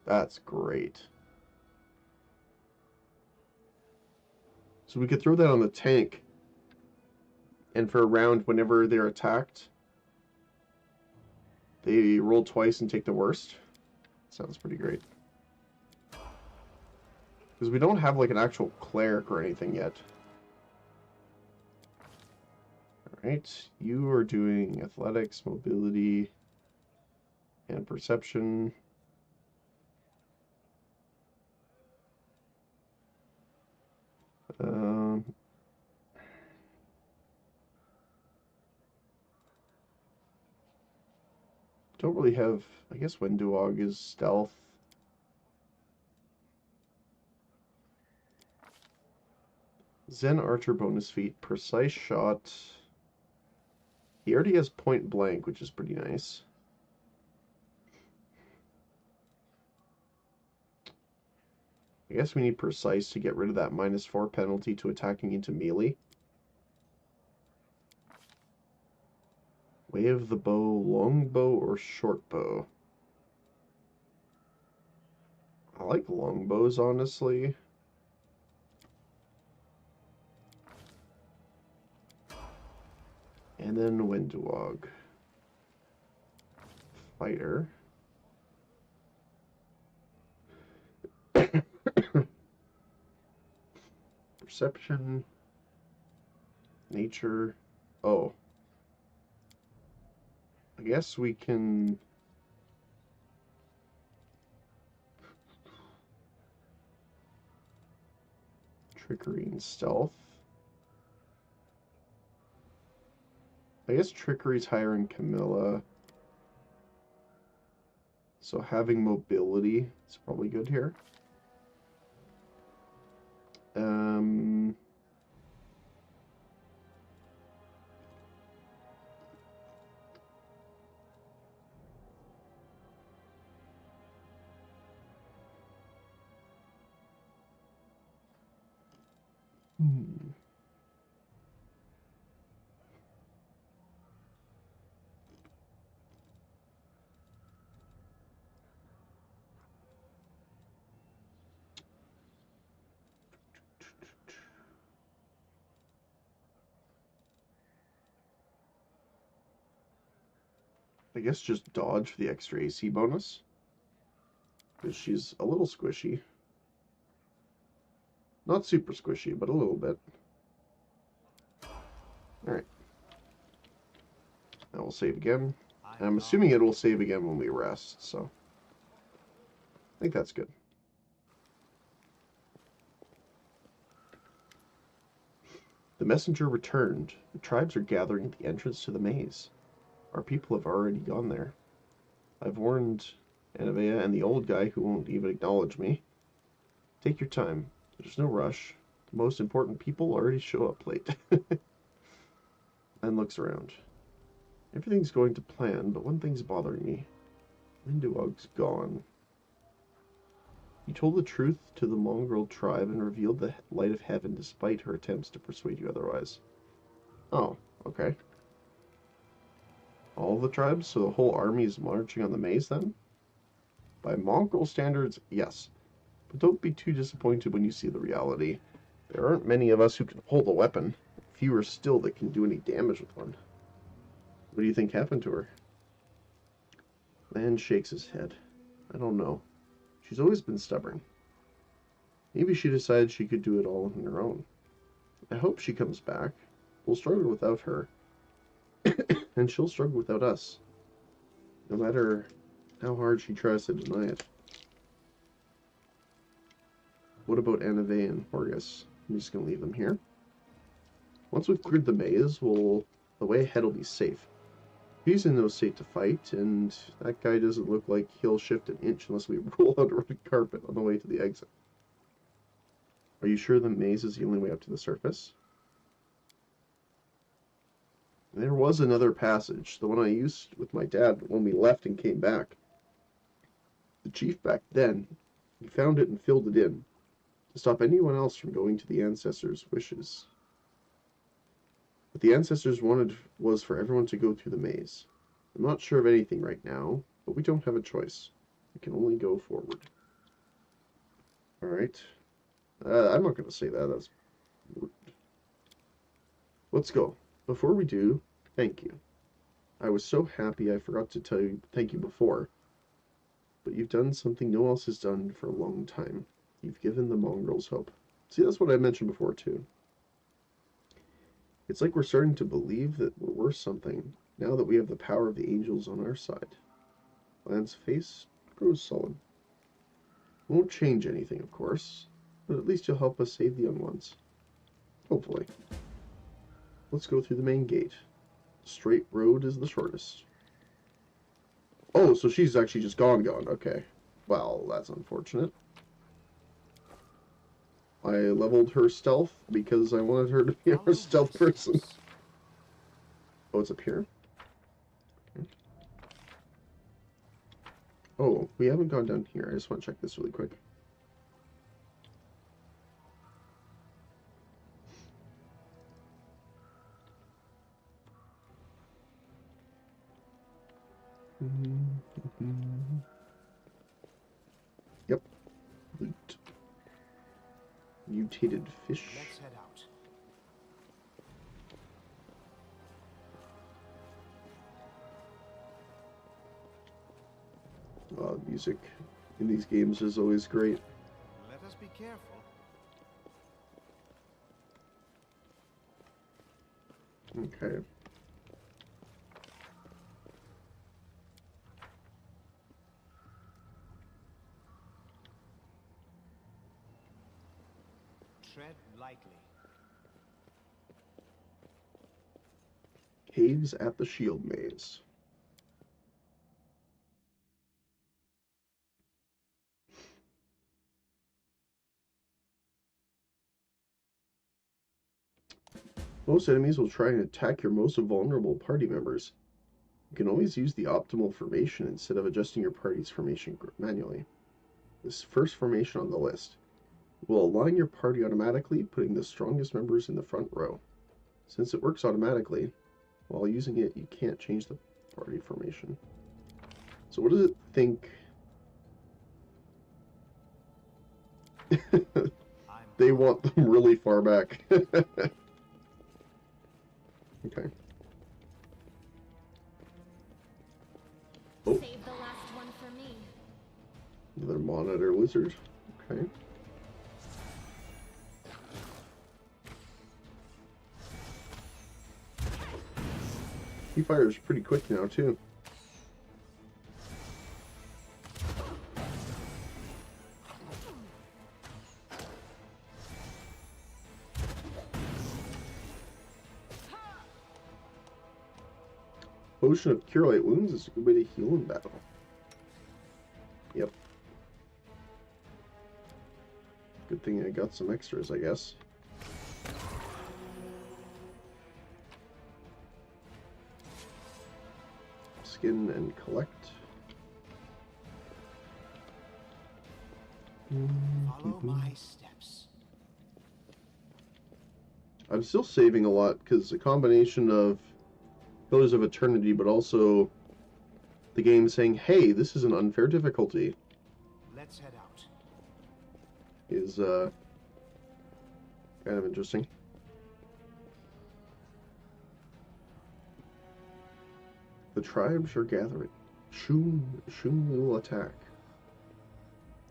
That's great. So we could throw that on the tank, and for a round, whenever they're attacked, they roll twice and take the worst. Sounds pretty great. Because we don't have like an actual cleric or anything yet. Alright, you are doing athletics, mobility, and perception. Don't really have, I guess WotR is stealth. Zen Archer bonus feat, precise shot. He already has point blank, which is pretty nice. I guess we need precise to get rid of that -4 penalty to attacking into melee. Way of the bow, longbow or short bow? I like longbows, honestly. And then WotR. Fighter. Perception. Nature. Oh. I guess we can... Trickery and stealth. I guess trickery's higher in Camilla. So having mobility is probably good here. I guess just dodge for the extra AC bonus. Because she's a little squishy. Not super squishy, but a little bit. Alright. Now we'll save again. And I'm assuming it will save again when we rest, so I think that's good. The messenger returned. The tribes are gathering at the entrance to the maze. Our people have already gone there. I've warned Anavea and the old guy who won't even acknowledge me. Take your time. There's no rush. The most important people already show up late. Then looks around. Everything's going to plan, but one thing's bothering me. Winduog's gone. You told the truth to the mongrel tribe and revealed the light of heaven despite her attempts to persuade you otherwise. Oh, okay. All the tribes? So the whole army is marching on the maze then? By mongrel standards, yes. But don't be too disappointed when you see the reality. There aren't many of us who can hold a weapon. Fewer still that can do any damage with one. What do you think happened to her? Land shakes his head. I don't know. She's always been stubborn. Maybe she decided she could do it all on her own. I hope she comes back. We'll struggle without her. And she'll struggle without us. No matter how hard she tries to deny it. What about Anave and Horgus? I'm just going to leave them here. Once we've cleared the maze, the way ahead will be safe. He's in no state to fight, and that guy doesn't look like he'll shift an inch unless we roll out a red carpet on the way to the exit. Are you sure the maze is the only way up to the surface? There was another passage, the one I used with my dad when we left and came back. The chief back then, he found it and filled it in, to stop anyone else from going to the ancestors' wishes. What the ancestors wanted was for everyone to go through the maze. I'm not sure of anything right now, but we don't have a choice. We can only go forward. Alright. I'm not going to say that. That's rude. Let's go. Before we do, thank you. I was so happy I forgot to tell you thank you before. But you've done something no one else has done for a long time. You've given the mongrels hope. See, that's what I mentioned before, too. It's like we're starting to believe that we're worth something, now that we have the power of the angels on our side. Lan's face grows sullen. Won't change anything, of course, but at least you'll help us save the young ones. Hopefully. Let's go through the main gate. Straight road is the shortest. Oh, so she's actually just gone. Okay. Well, that's unfortunate. I leveled her stealth because I wanted her to be our stealth person. Oh, it's up here? Okay. Oh, we haven't gone down here. I just want to check this really quick. Yep. Loot. Mutated fish. Let's head out. Music in these games is always great. Let us be careful. Okay. Tread lightly. Caves at the Shield Maze. Most enemies will try and attack your most vulnerable party members. You can always use the optimal formation instead of adjusting your party's formation manually. This first formation on the list will align your party automatically, putting the strongest members in the front row. Since it works automatically, while using it, you can't change the party formation. So what does it think? They want them really far back. Okay. Oh. Save the last one for me. Another monitor lizard. Okay. He fires pretty quick now, too. Potion of Cure Light Wounds is a good way to heal in battle. Yep. Good thing I got some extras, I guess. Skin and collect. Follow my steps. I'm still saving a lot because a combination of Pillars of Eternity, but also the game saying, hey, this is an unfair difficulty, Let's head out. is kind of interesting. The tribes are gathering. Shun will attack.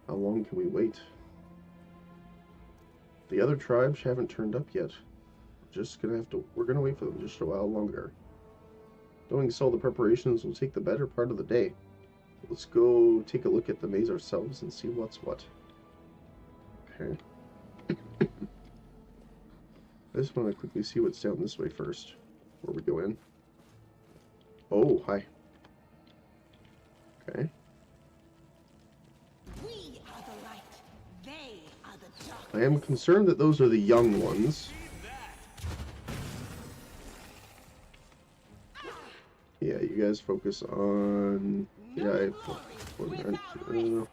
How long can we wait? The other tribes haven't turned up yet. We're gonna wait for them just a while longer. Doing so, the preparations will take the better part of the day. Let's go take a look at the maze ourselves and see what's what. Okay. I just want to quickly see what's down this way first, before we go in. Oh, hi. Okay. We are the light. They are the dark. I am concerned that those are the young ones. Yeah, you guys focus on... Yeah, I don't know.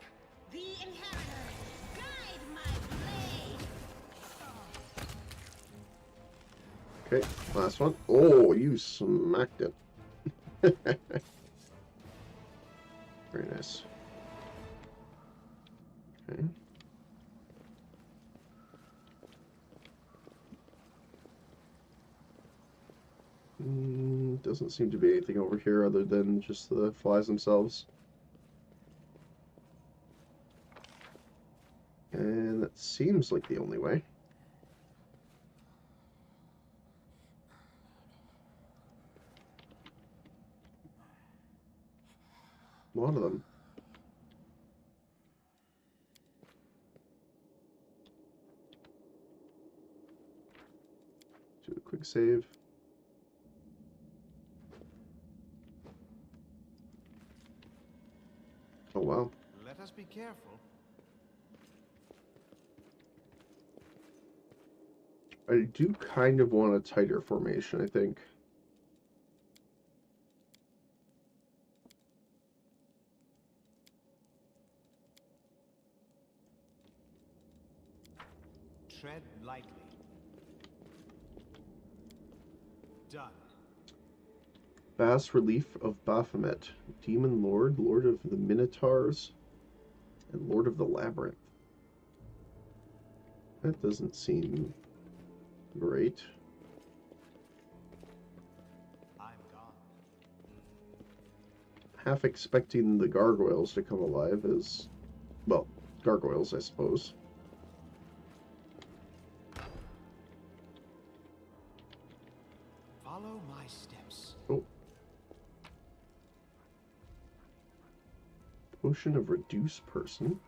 Okay, last one. Oh, you smacked it. Very nice. Okay. Doesn't seem to be anything over here other than just the flies themselves. And that seems like the only way. A lot of them. Do a quick save. Oh, wow. Let us be careful. I do kind of want a tighter formation, I think. Tread lightly. Done. Bas Relief of Baphomet, Demon Lord, Lord of the Minotaurs, and Lord of the Labyrinth. That doesn't seem great. I'm gone. Half expecting the gargoyles to come alive as, well, gargoyles, I suppose. Follow my steps. Oh. Potion of Reduce Person.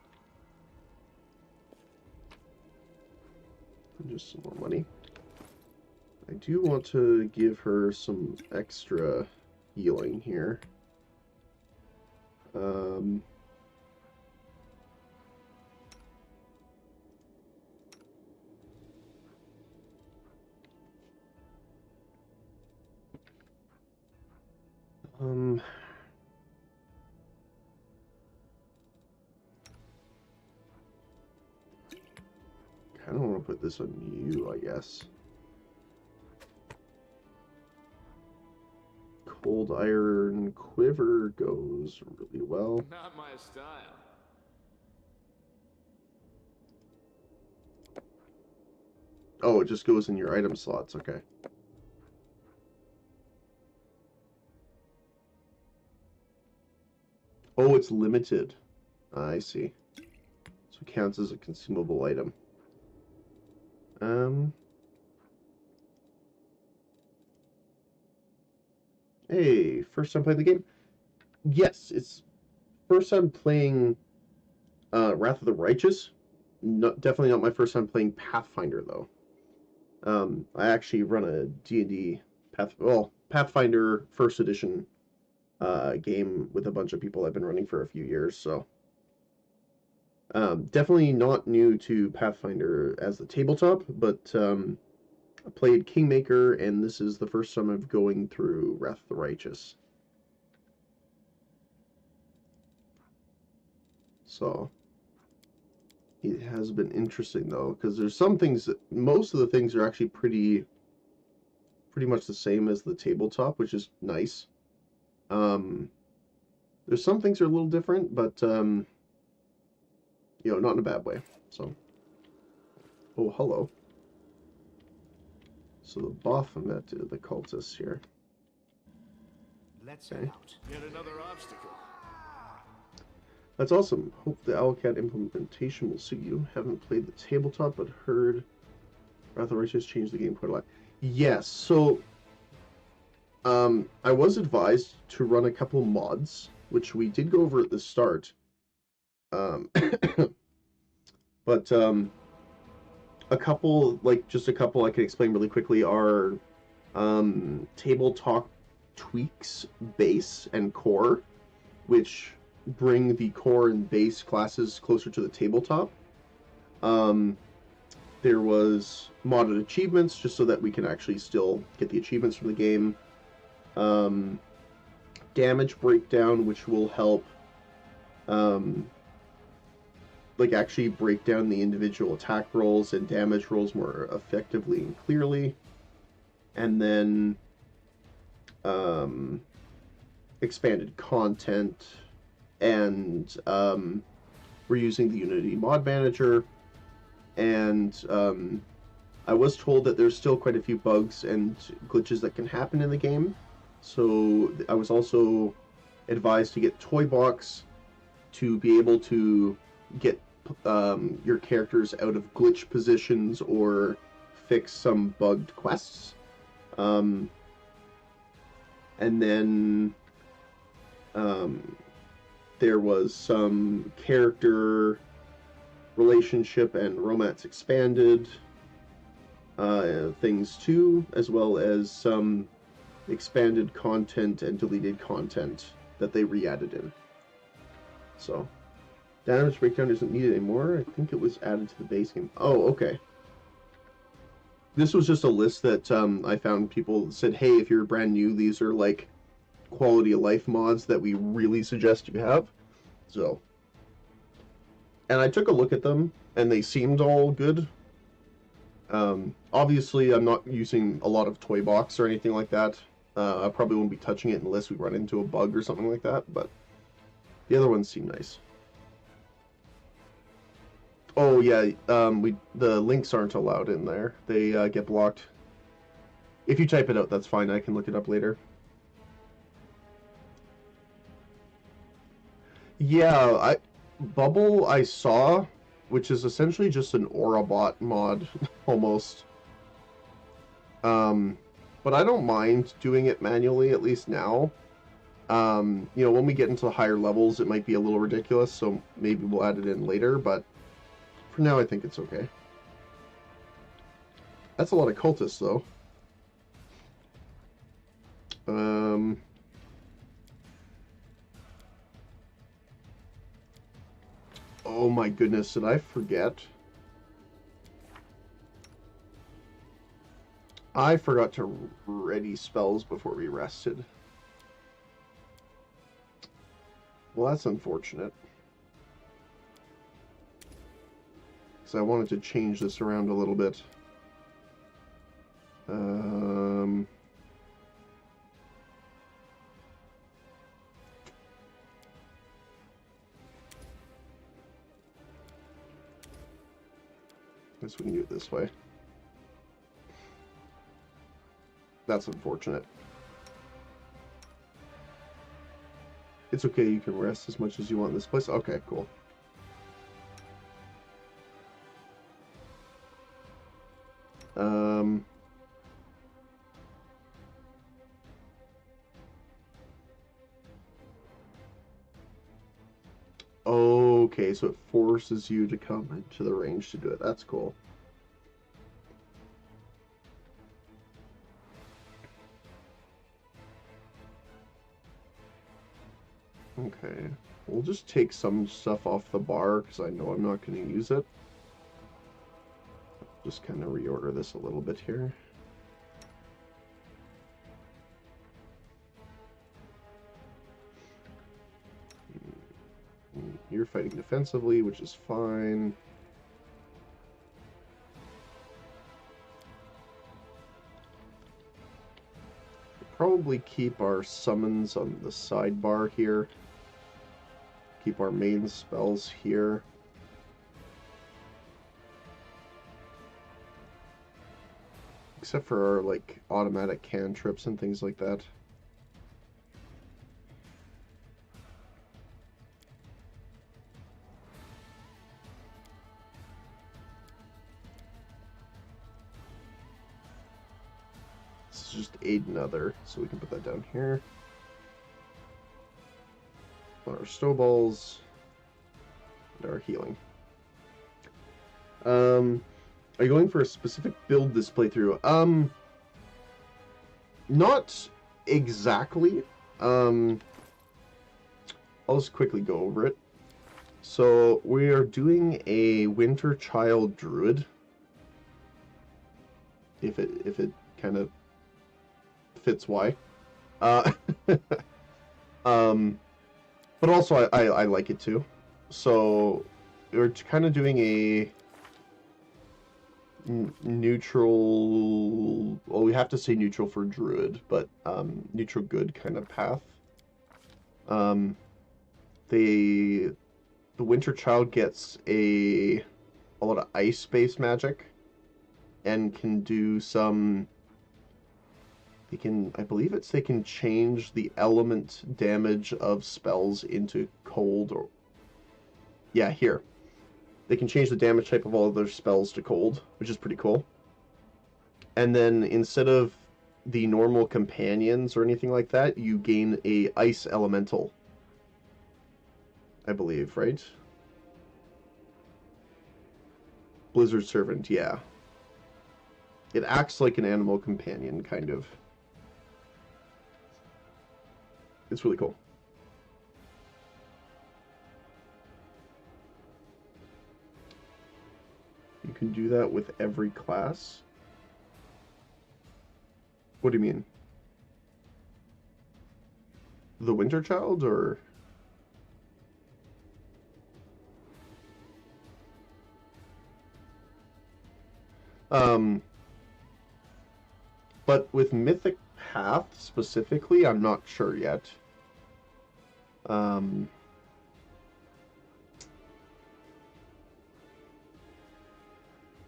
And just some more money. I do want to give her some extra healing here. I don't want to put this on you, I guess. Cold Iron Quiver goes really well. Not my style. Oh, it just goes in your item slots, okay. Oh, it's limited. I see. So it counts as a consumable item. Hey, first time playing the game? Yes, it's first time playing Wrath of the Righteous. Definitely not my first time playing Pathfinder though. I actually run a D&D Pathfinder First Edition game with a bunch of people I've been running for a few years, so definitely not new to Pathfinder as the tabletop, but I played Kingmaker, and this is the first time I'm going through Wrath of the Righteous. So it has been interesting though, because there's some things that most of the things are actually pretty much the same as the tabletop, which is nice. There's some things that are a little different, but you know, not in a bad way. So, oh, hello. So the Baphomet, the cultists here. Let's head out. Yet another obstacle. That's awesome. Hope the Owlcat implementation will suit you. Haven't played the tabletop, but heard Wrath of the Righteous changed the game quite a lot. Yes, so I was advised to run a couple mods, which we did go over at the start. But a couple, like just a couple I can explain really quickly are tabletop tweaks, base, and core, which bring the core and base classes closer to the tabletop. There was modded achievements just so that we can actually still get the achievements from the game. Damage breakdown, which will help like actually break down the individual attack rolls and damage rolls more effectively and clearly. And then expanded content, and we're using the Unity mod manager, and I was told that there's still quite a few bugs and glitches that can happen in the game, so I was also advised to get Toy Box to be able to get your characters out of glitch positions or fix some bugged quests. And then there was some character relationship and romance expanded things too, as well as some expanded content and deleted content that they re-added in. So, damage breakdown isn't needed anymore. I think it was added to the base game. Oh, okay. This was just a list that I found. People said, hey, if you're brand new, these are like quality of life mods that we really suggest you have. So, and I took a look at them, and they seemed all good. Obviously, I'm not using a lot of Toy Box or anything like that. I probably won't be touching it unless we run into a bug or something like that, but the other ones seem nice. Oh yeah, the links aren't allowed in there. They get blocked. If you type it out, that's fine. I can look it up later. Yeah, Bubble I saw, which is essentially just an Aurabot mod, almost. But I don't mind doing it manually, at least now. You know, when we get into the higher levels, it might be a little ridiculous, so maybe we'll add it in later, but for now, I think it's okay. That's a lot of cultists, though. Oh my goodness, did I forget? I forgot to ready spells before we rested. Well, that's unfortunate. Because I wanted to change this around a little bit. Guess we can do it this way. That's unfortunate. It's okay, you can rest as much as you want in this place. Okay, cool. Okay, so it forces you to come into the range to do it. That's cool. Okay, we'll just take some stuff off the bar because I know I'm not going to use it. Just kind of reorder this a little bit here. You're fighting defensively, which is fine. Probably keep our summons on the sidebar here. Keep our main spells here. Except for our, like, automatic cantrips and things like that. This is just aid another, so we can put that down here. On our snowballs and our healing. Are you going for a specific build this playthrough? Not exactly. I'll just quickly go over it. So we are doing a Winter Child Druid. If it kind of fits why. But also I like it too. So we're kind of doing a neutral, well, we have to say neutral for druid, but neutral good kind of path. The Winter Child gets a lot of ice-based magic and can do some. They can, I believe they can change the element damage of spells into cold, or yeah, here. They can change the damage type of all of their spells to cold, which is pretty cool. And then instead of the normal companions or anything like that, you gain a ice elemental. I believe, right? Blizzard Servant, yeah. It acts like an animal companion, kind of. It's really cool. You can do that with every class? What do you mean? The Winter Child, or? But with Mythic Path specifically, I'm not sure yet.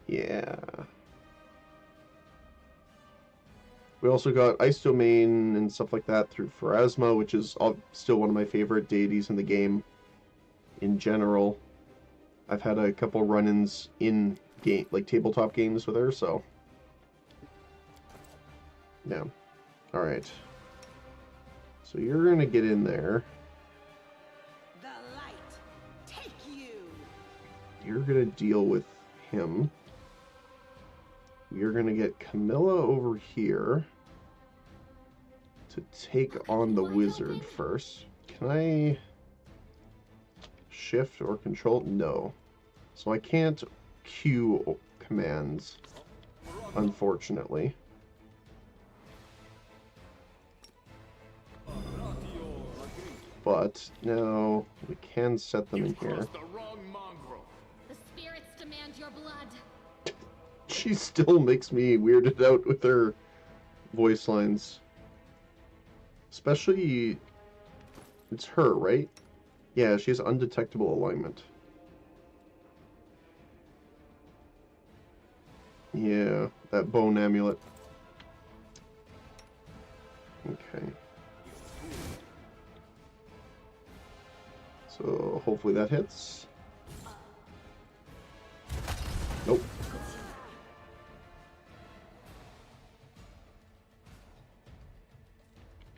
Yeah. We also got Ice Domain and stuff like that through Pharasma, which is still one of my favorite deities in the game in general. I've had a couple run-ins in game, like tabletop games with her, so yeah. All right. So you're gonna get in there. The light, take you. You're gonna deal with him. We're gonna get Camilla over here to take on the wizard first. Can I shift or control? No. So I can't queue commands, unfortunately. But now we can set them in here. The spirits demand your blood. She still makes me weirded out with her voice lines. Especially, it's her, right? Yeah, she has undetectable alignment. Yeah, that bone amulet. Okay. So hopefully that hits. Nope.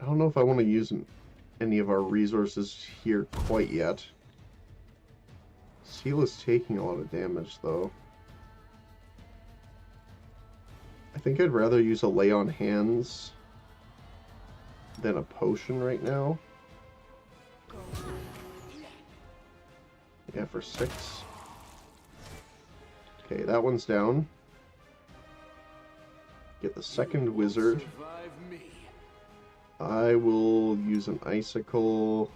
I don't know if I want to use any of our resources here quite yet. Seal is taking a lot of damage, though. I think I'd rather use a lay on hands than a potion right now. Yeah, for 6. Okay, that one's down. Get the second wizard. I will use an icicle.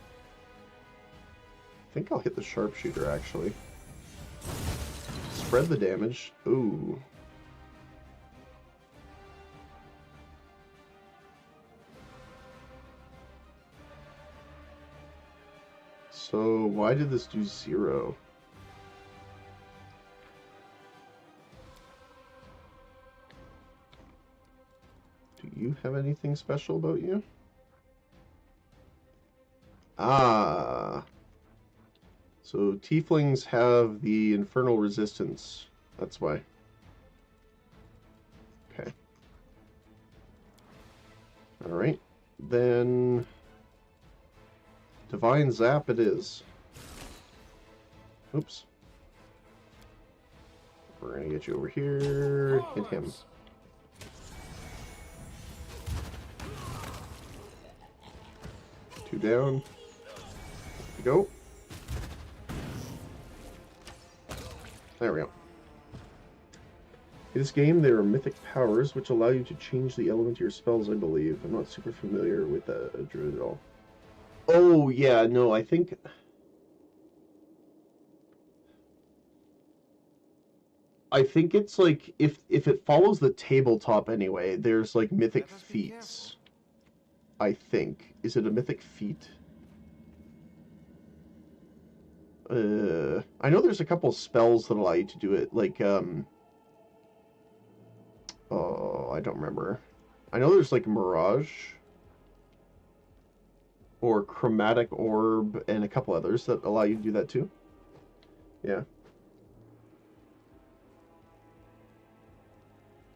I think I'll hit the sharpshooter, actually. Spread the damage. Ooh. So, why did this do 0? Do you have anything special about you? Ah. So, tieflings have the infernal resistance. That's why. Okay. Alright. Then... Divine Zap it is. Oops. We're gonna get you over here. Hit him. Two down. There we go. There we go. In this game, there are mythic powers which allow you to change the element of your spells, I believe. I'm not super familiar with that druid at all. Oh, yeah, no, I think... it's like, if it follows the tabletop anyway, there's like mythic feats. I think. Is it a mythic feat? I know there's a couple spells that allow you to do it, like, oh, I don't remember. I know there's like Mirage, or Chromatic Orb, and a couple others that allow you to do that too. Yeah.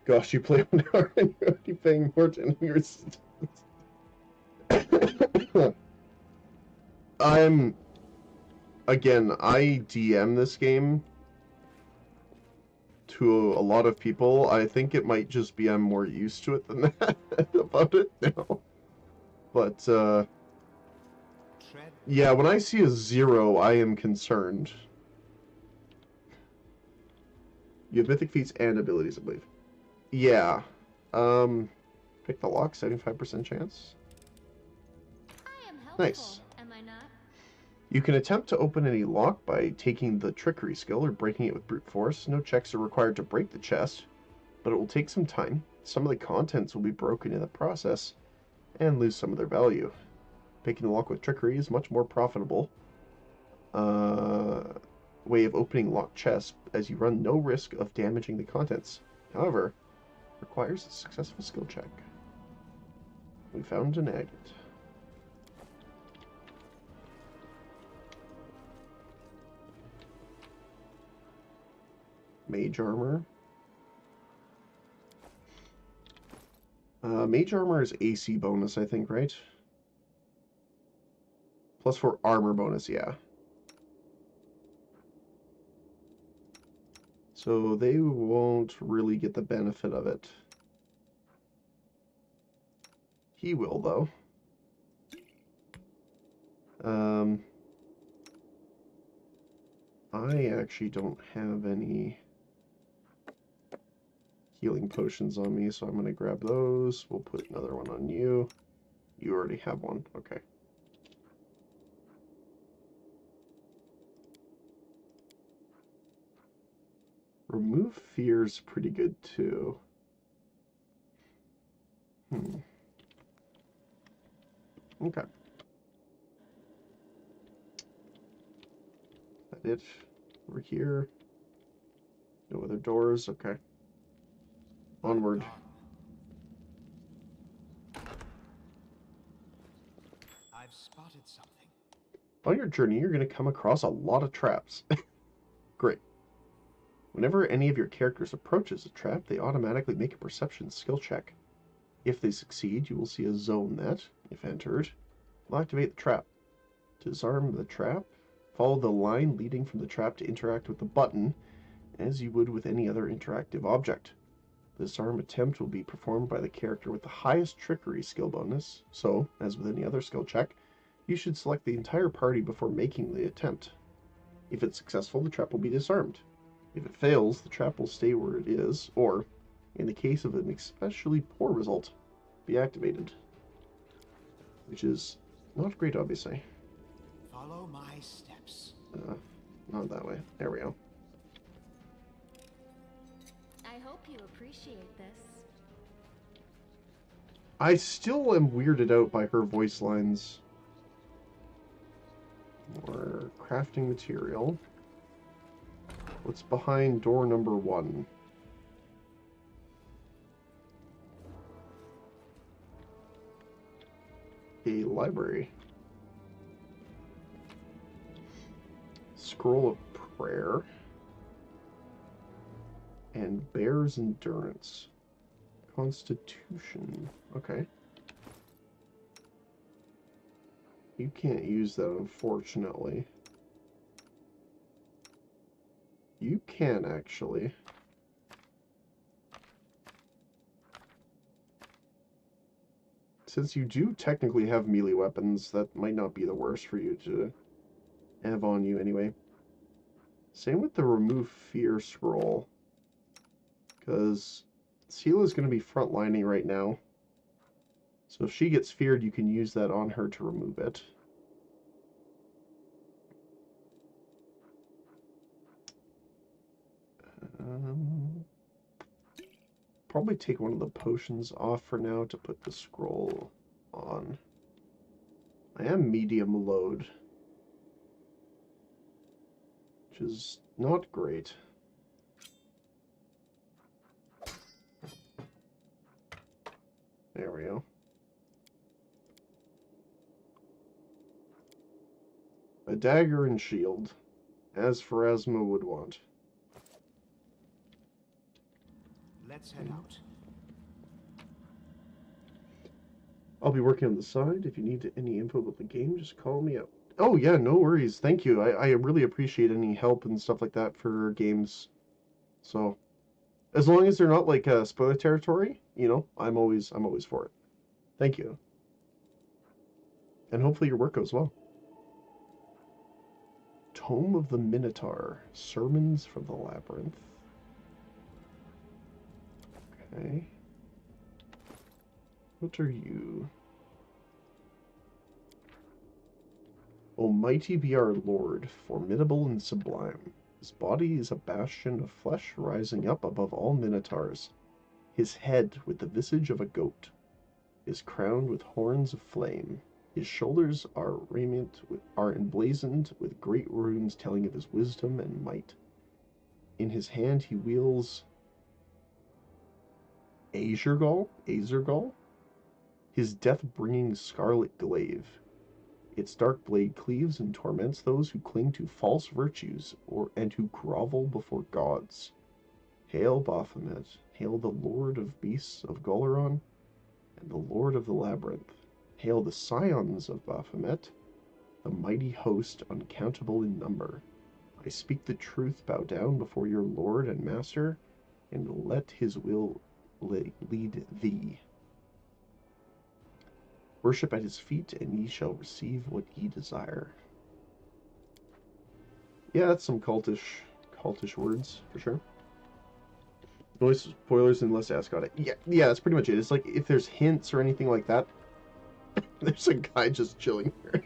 Gosh, you play 1 hour and you're already paying more to enemy resistance. Again, I DM this game to a lot of people. I think it might just be I'm more used to it than that about it now. But, yeah, when I see a 0, I am concerned. You have mythic feats and abilities, I believe. Yeah. Pick the lock, 75% chance. I am helpful, nice. Am I not? You can attempt to open any lock by taking the trickery skill or breaking it with brute force. No checks are required to break the chest, but it will take some time. Some of the contents will be broken in the process and lose some of their value. Picking the lock with trickery is much more profitable way of opening locked chests, as you run no risk of damaging the contents. However, requires a successful skill check. We found an agate. Mage armor. Mage armor is AC bonus, I think, right? Plus for armor bonus, yeah. So they won't really get the benefit of it. He will, though. I actually don't have any healing potions on me, so I'm going to grab those. We'll put another one on you. You already have one. Okay. Remove fear's pretty good, too. Okay. That it? Over here. No other doors? Okay. Onward. I've spotted something. On your journey, you're going to come across a lot of traps. Great. Whenever any of your characters approaches a trap, they automatically make a perception skill check. If they succeed, you will see a zone that, if entered, will activate the trap. To disarm the trap, Follow the line leading from the trap to interact with the button, as you would with any other interactive object. The disarm attempt will be performed by the character with the highest trickery skill bonus, so, as with any other skill check, you should select the entire party before making the attempt. If it's successful, the trap will be disarmed. If it fails, the trap will stay where it is, or, in the case of an especially poor result, be activated. Which is not great, obviously. Follow my steps. Not that way. There we go. I hope you appreciate this. I still am weirded out by her voice lines. More crafting material. What's behind door number 1? A library. Scroll of prayer. And bear's endurance. Constitution. Okay. You can't use that, unfortunately. You can, actually. Since you do technically have melee weapons, that might not be the worst for you to have on you anyway. Same with the remove fear scroll. Because Sela's going to be frontlining right now. So if she gets feared, you can use that on her to remove it. Probably take one of the potions off for now to put the scroll on. I am medium load, which is not great. There we go. A dagger and shield, as Pharasma would want. Let's head out. I'll be working on the side. If you need any info about the game, just call me up. Oh yeah, no worries. Thank you. I really appreciate any help and stuff like that for games. So, as long as they're not like spoiler territory, you know, I'm always for it. Thank you. And hopefully your work goes well. Tome of the Minotaur. Sermons from the Labyrinth. Okay. What are you? Almighty be our Lord, formidable and sublime. His body is a bastion of flesh rising up above all minotaurs. His head with the visage of a goat is crowned with horns of flame. His shoulders are emblazoned with great runes telling of his wisdom and might. In his hand he wields Aezergall, his death-bringing scarlet glaive. Its dark blade cleaves and torments those who cling to false virtues and who grovel before gods. Hail Baphomet, hail the Lord of Beasts of Golaron, and the Lord of the Labyrinth. Hail the scions of Baphomet, the mighty host uncountable in number. I speak the truth, bow down before your Lord and Master, and let his will lead thee. Worship at his feet, and ye shall receive what ye desire. Yeah, that's some cultish words, for sure. No spoilers unless asked got it. Yeah, that's pretty much it. It's like, if there's hints or anything like that, there's a guy just chilling here.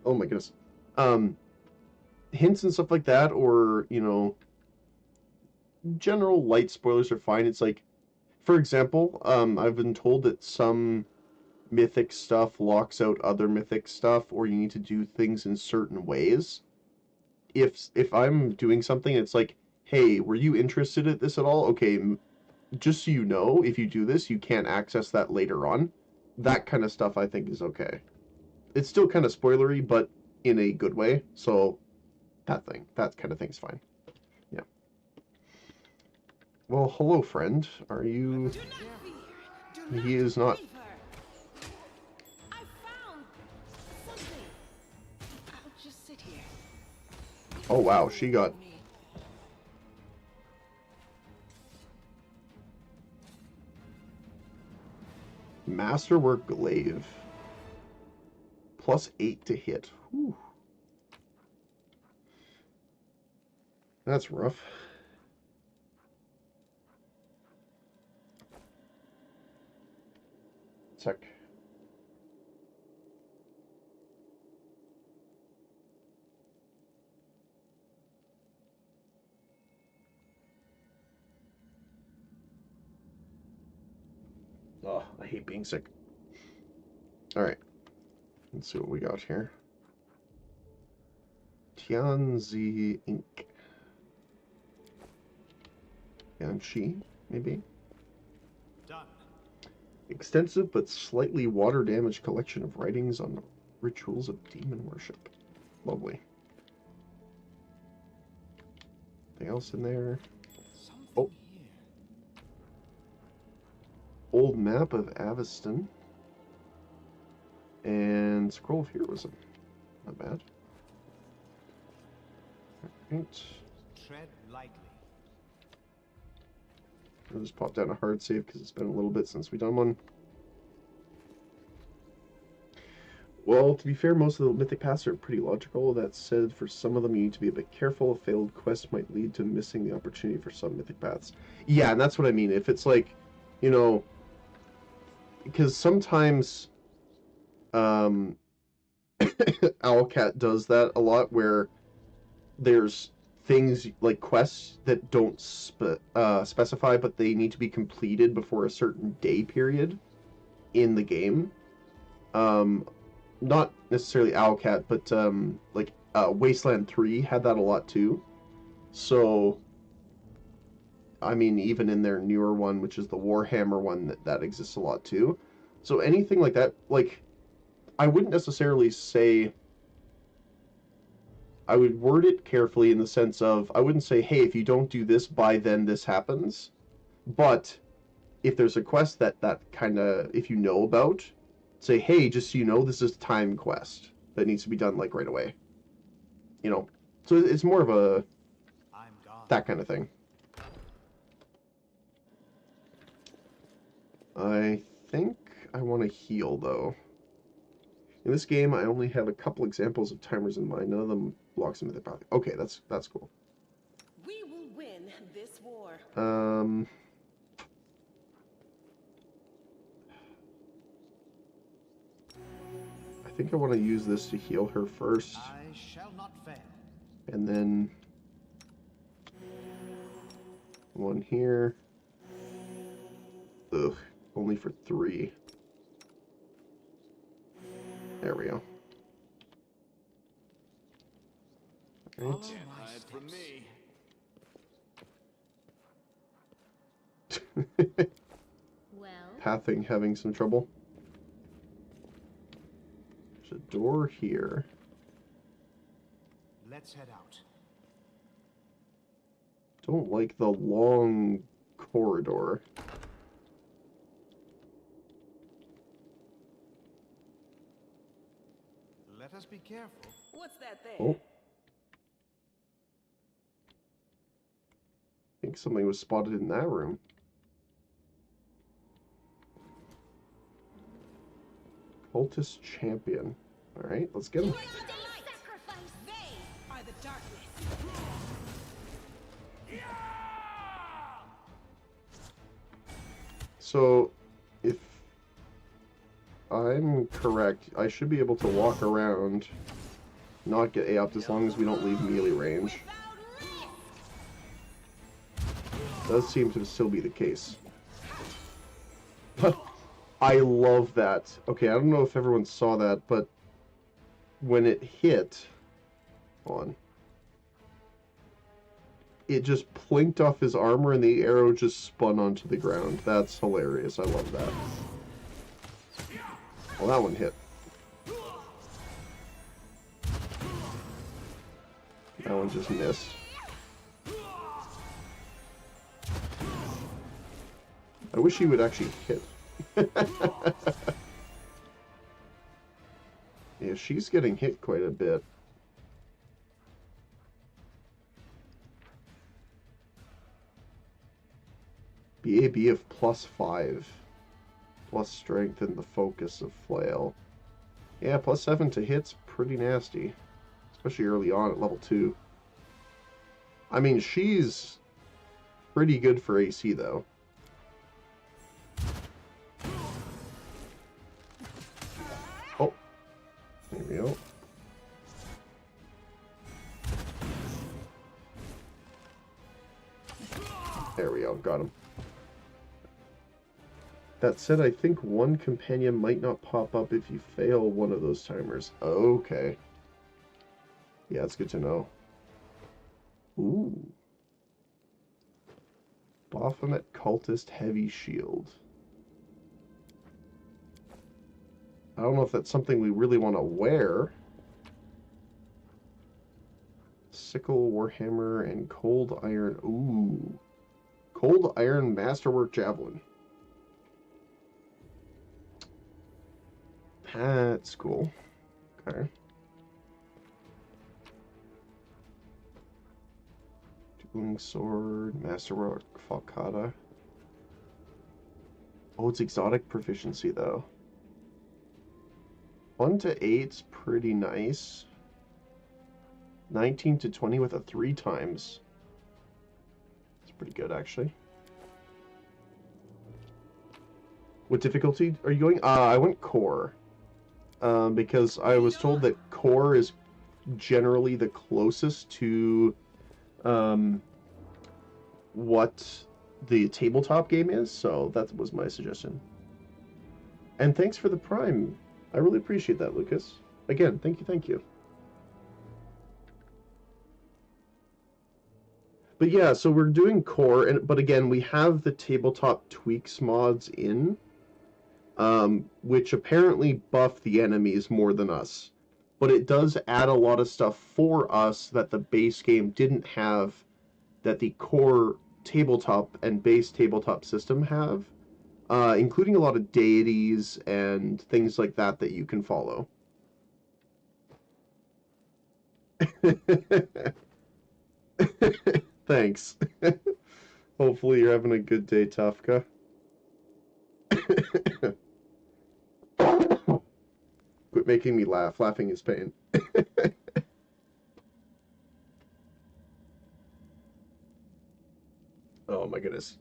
Oh my goodness. Hints and stuff like that, or, you know, general light spoilers are fine. It's like, for example, I've been told that some mythic stuff locks out other mythic stuff, or you need to do things in certain ways. If I'm doing something, it's like, hey, were you interested in this at all? Okay, just so you know, if you do this, you can't access that later on. That kind of stuff I think is okay. It's still kind of spoilery, but in a good way. So that kind of thing's fine. Yeah. Well, hello, friend. Are you... He is not... I found something. Oh wow, she got... Masterwork Glaive. +8 to hit. Whew. That's rough. Sec. Oh, I hate being sick. Alright. Let's see what we got here. Tianzi Ink. Yanxi, maybe? Done. Extensive but slightly water damaged collection of writings on rituals of demon worship. Lovely. Anything else in there? Oh. Old map of Aveston. And Scroll of Heroism. Not bad. Alright. Tread lightly. I'll just pop down a hard save because it's been a little bit since we've done one. Well, to be fair, most of the mythic paths are pretty logical. That said, for some of them you need to be a bit careful. A failed quest might lead to missing the opportunity for some mythic paths. Yeah, and that's what I mean. If it's like, you know, because sometimes Owlcat does that a lot, where there's things like quests that don't specify, but they need to be completed before a certain day period in the game. Not necessarily Owlcat, but like Wasteland 3 had that a lot too. So, I mean, even in their newer one, which is the Warhammer one, that exists a lot too. So anything like that, like, I wouldn't necessarily say... I would word it carefully in the sense of, I wouldn't say, hey, if you don't do this by then this happens. But if there's a quest that kind of, if you know about, say, hey, just so you know, this is a time quest that needs to be done like right away. You know, so it's more of a that kind of thing. I think I want to heal though. In this game, I only have a couple examples of timers in mind. None of them blocks into the path. Okay, that's cool. We will win this war. I think I want to use this to heal her first. I shall not fail. And then one here. Ugh, only for 3. There we go. All right. Hide from me. Well, Pathing having some trouble. There's a door here. Let's head out. Don't like the long corridor. Let us be careful. What's that there? Oh. I think something was spotted in that room. Cultist champion. Alright, let's get him. They are the darkness. So, if I'm correct, I should be able to walk around, not get AOP'd as long as we don't leave melee range. Does seem to still be the case. I love that. Okay, I don't know if everyone saw that, but when it hit... Hold on. It just plinked off his armor and the arrow just spun onto the ground. That's hilarious. I love that. Well, that one hit. That one just missed. I wish he would actually hit. Yeah, she's getting hit quite a bit. BAB of +5. Plus strength and the focus of flail. Yeah, +7 to hits, pretty nasty. Especially early on at level 2. I mean, she's pretty good for AC, though. Oh. There we go. There we go, got him. That said, I think one companion might not pop up if you fail one of those timers. Okay. Yeah, that's good to know. Ooh. Baphomet Cultist Heavy Shield. I don't know if that's something we really want to wear. Sickle, Warhammer, and Cold Iron. Ooh. Cold Iron Masterwork Javelin. That's cool. Okay. Dueling Sword, Masterwork, Falcata. Oh, it's exotic proficiency, though. 1 to 8's pretty nice. 19 to 20 with a 3 times. It's pretty good, actually. What difficulty are you going? I went core. Because I was told that core is generally the closest to what the tabletop game is, so that was my suggestion. And thanks for the Prime. I really appreciate that, Lucas. Again, thank you, thank you. But yeah, so we're doing core, but again, we have the tabletop tweaks mods in. Which apparently buff the enemies more than us. But it does add a lot of stuff for us that the base game didn't have, that the core tabletop and base tabletop system have, including a lot of deities and things like that that you can follow. Thanks. Hopefully you're having a good day, Tufka. Quit making me laugh. Laughing is pain. Oh my goodness.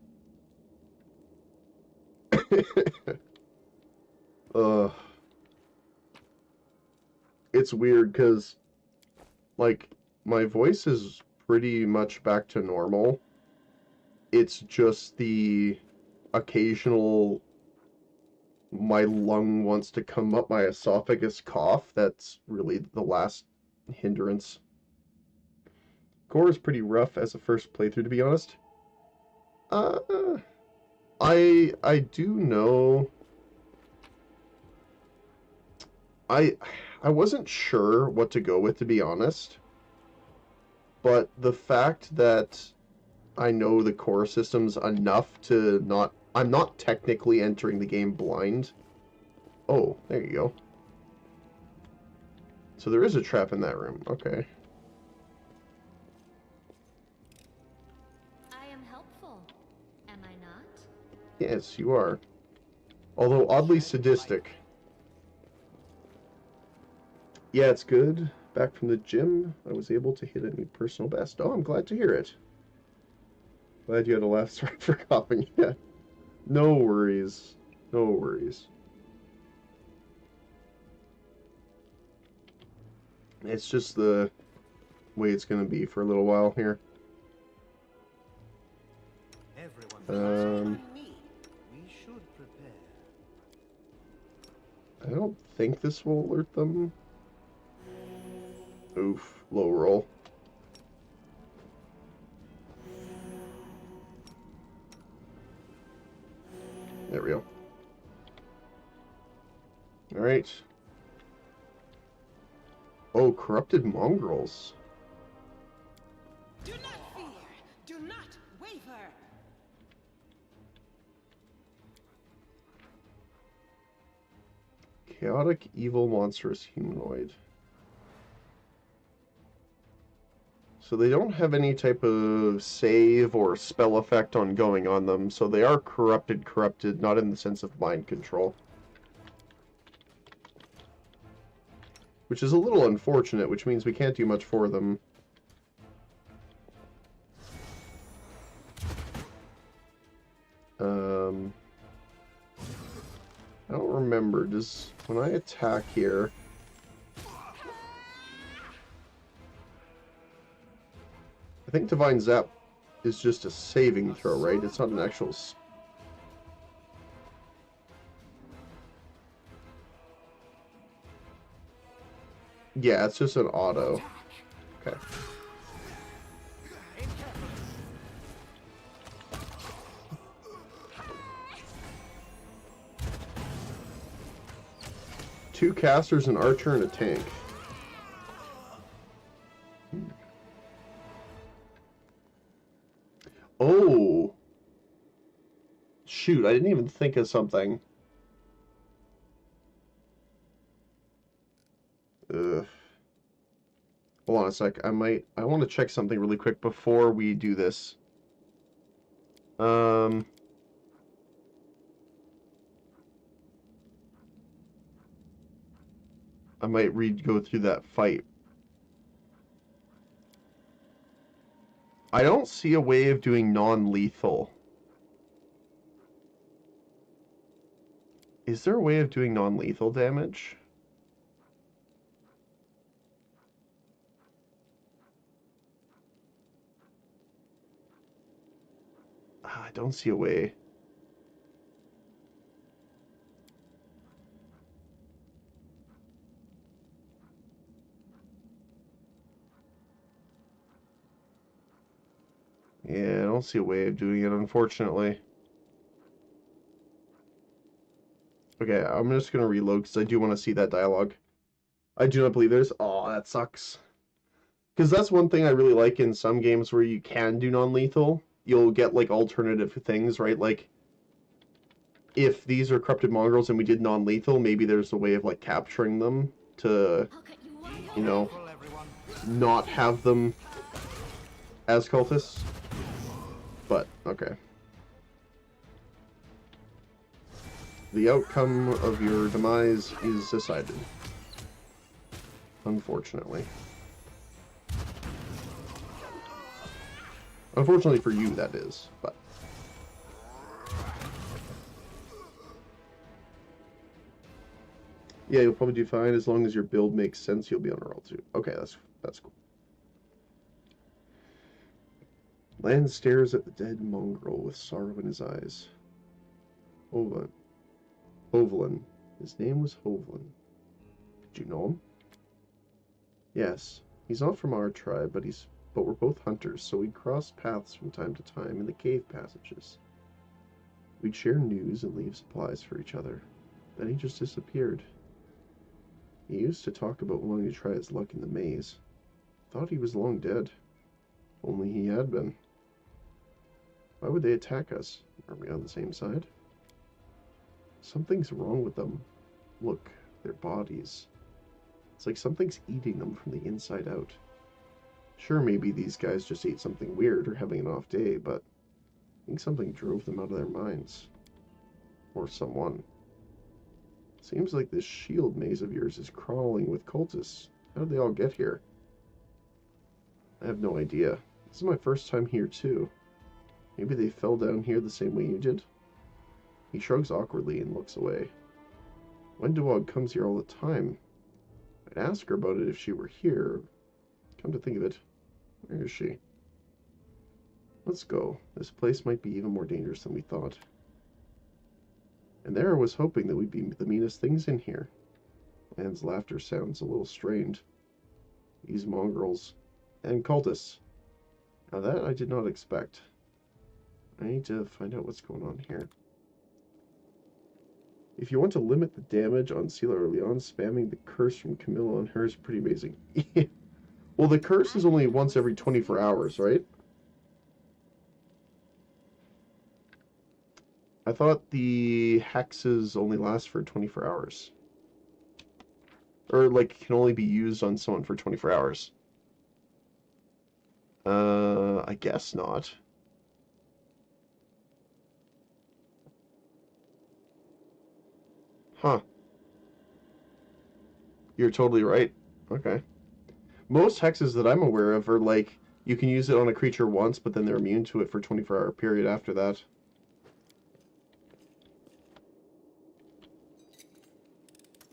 It's weird because, like, my voice is pretty much back to normal. It's just the occasional my lung wants to come up my esophagus cough that's really the last hindrance. Core is pretty rough as a first playthrough, to be honest. I do know. I wasn't sure what to go with, to be honest. But the fact that I know the core systems enough to not... I'm not technically entering the game blind. Oh, there you go. So there is a trap in that room. Okay. I am helpful, am I not? Yes, you are. Although oddly sadistic. Yeah, it's good. Back from the gym, I was able to hit a new personal best. Oh, I'm glad to hear it. Glad you had a laugh. Sorry for coughing. Yeah. No worries. No worries. It's just the way it's going to be for a little while here. We should prepare. I don't think this will alert them. Oof, low roll. There we go. Alright. Oh, corrupted mongrels. Do not fear. Do not waver. Chaotic, evil, monstrous humanoid. So they don't have any type of save or spell effect ongoing on them, so they are corrupted, not in the sense of mind control. Which is a little unfortunate, which means we can't do much for them. I don't remember. Does when I attack here, I think Divine Zap is just a saving throw, right? It's not an actual. Yeah, it's just an auto. Okay. Two casters, an archer, and a tank. Oh! Shoot, I didn't even think of something. Ugh. Hold on a sec. I want to check something really quick before we do this. I might go through that fight. I don't see a way of doing non-lethal. Is there a way of doing non-lethal damage? I don't see a way. Yeah, I don't see a way of doing it, unfortunately. Okay, I'm just going to reload because I do want to see that dialogue. I do not believe there's... Oh, that sucks. Because that's one thing I really like in some games where you can do non-lethal. You'll get, like, alternative things, right? Like, if these are corrupted mongrels and we did non-lethal, maybe there's a way of, like, capturing them to, you know, not have them as cultists. But, okay. The outcome of your demise is decided. Unfortunately. Unfortunately for you, that is, but... Yeah, you'll probably do fine as long as your build makes sense. You'll be on a roll too. Okay, that's cool. Land stares at the dead mongrel with sorrow in his eyes. Hovelin. His name was Hovelin. Did you know him? Yes. He's not from our tribe, but we're both hunters, so we'd cross paths from time to time in the cave passages. We'd share news and leave supplies for each other. Then he just disappeared. He used to talk about wanting to try his luck in the maze. Thought he was long dead. Only he had been. Why would they attack us? Are we on the same side? Something's wrong with them. Look, their bodies. It's like something's eating them from the inside out. Sure, maybe these guys just ate something weird or having an off day, but I think something drove them out of their minds. Or someone. Seems like this shield maze of yours is crawling with cultists. How did they all get here? I have no idea. This is my first time here, too. Maybe they fell down here the same way you did? He shrugs awkwardly and looks away. Wendewog comes here all the time. I'd ask her about it if she were here. Come to think of it, where is she? Let's go. This place might be even more dangerous than we thought. And there I was hoping that we'd be the meanest things in here. Lan's laughter sounds a little strained. These mongrels. And cultists. Now that I did not expect. I need to find out what's going on here. If you want to limit the damage on Sela or Leon, spamming the curse from Camilla on her is pretty amazing. Well, the curse is only once every 24 hours, right? I thought the hexes only last for 24 hours. Or, like, can only be used on someone for 24 hours. I guess not. Huh. You're totally right. Okay. Most hexes that I'm aware of are like, you can use it on a creature once, but then they're immune to it for a 24-hour period after that.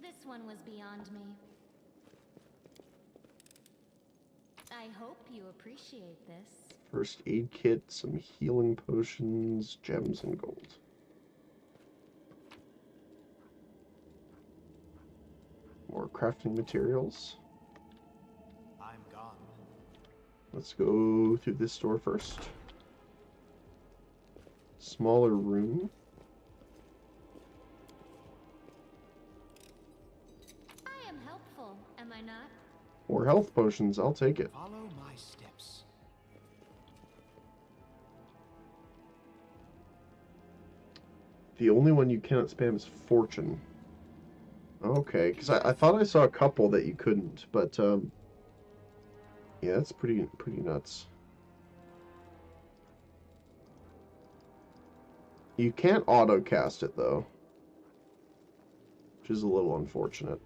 This one was beyond me. I hope you appreciate this. First aid kit, some healing potions, gems, and gold. More crafting materials. I'm gone. Let's go through this door first. Smaller room. I am helpful, am I not? More health potions, I'll take it. Follow my steps. The only one you cannot spam is fortune. Okay, because I thought I saw a couple that you couldn't, but yeah, that's pretty nuts. You can't auto cast it though, which is a little unfortunate.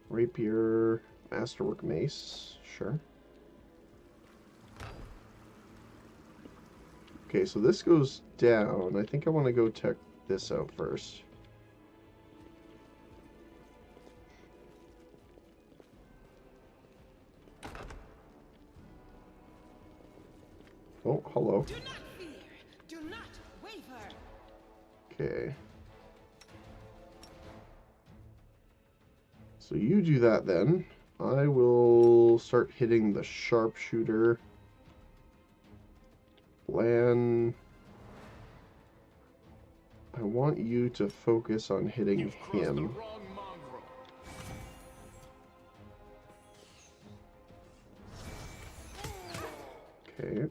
Rapier, masterwork mace, sure. Okay, so this goes down. I think I want to go check this out first. Oh, hello. Do not fear. Do not waver. Okay. So you do that then. I will start hitting the sharpshooter. Lan, I want you to focus on hitting him. Okay.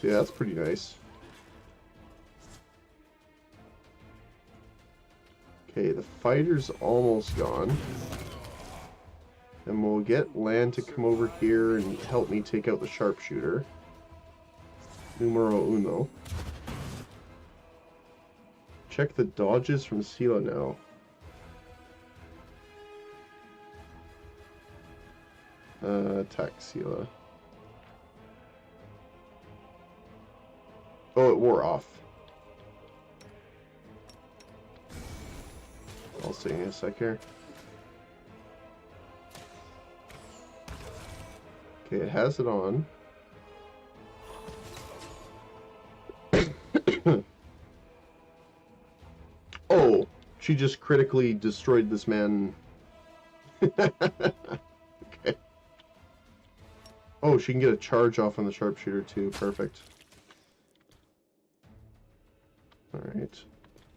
Yeah, that's pretty nice. Okay, the fighter's almost gone. And we'll get Lan to come over here and help me take out the sharpshooter. Numero uno. Check the dodges from Sila now. Attack Sila. Oh, it wore off. I'll see in a sec here. Okay, it has it on. Oh, she just critically destroyed this man. Okay. Oh, she can get a charge off on the sharpshooter too. Perfect. Alright.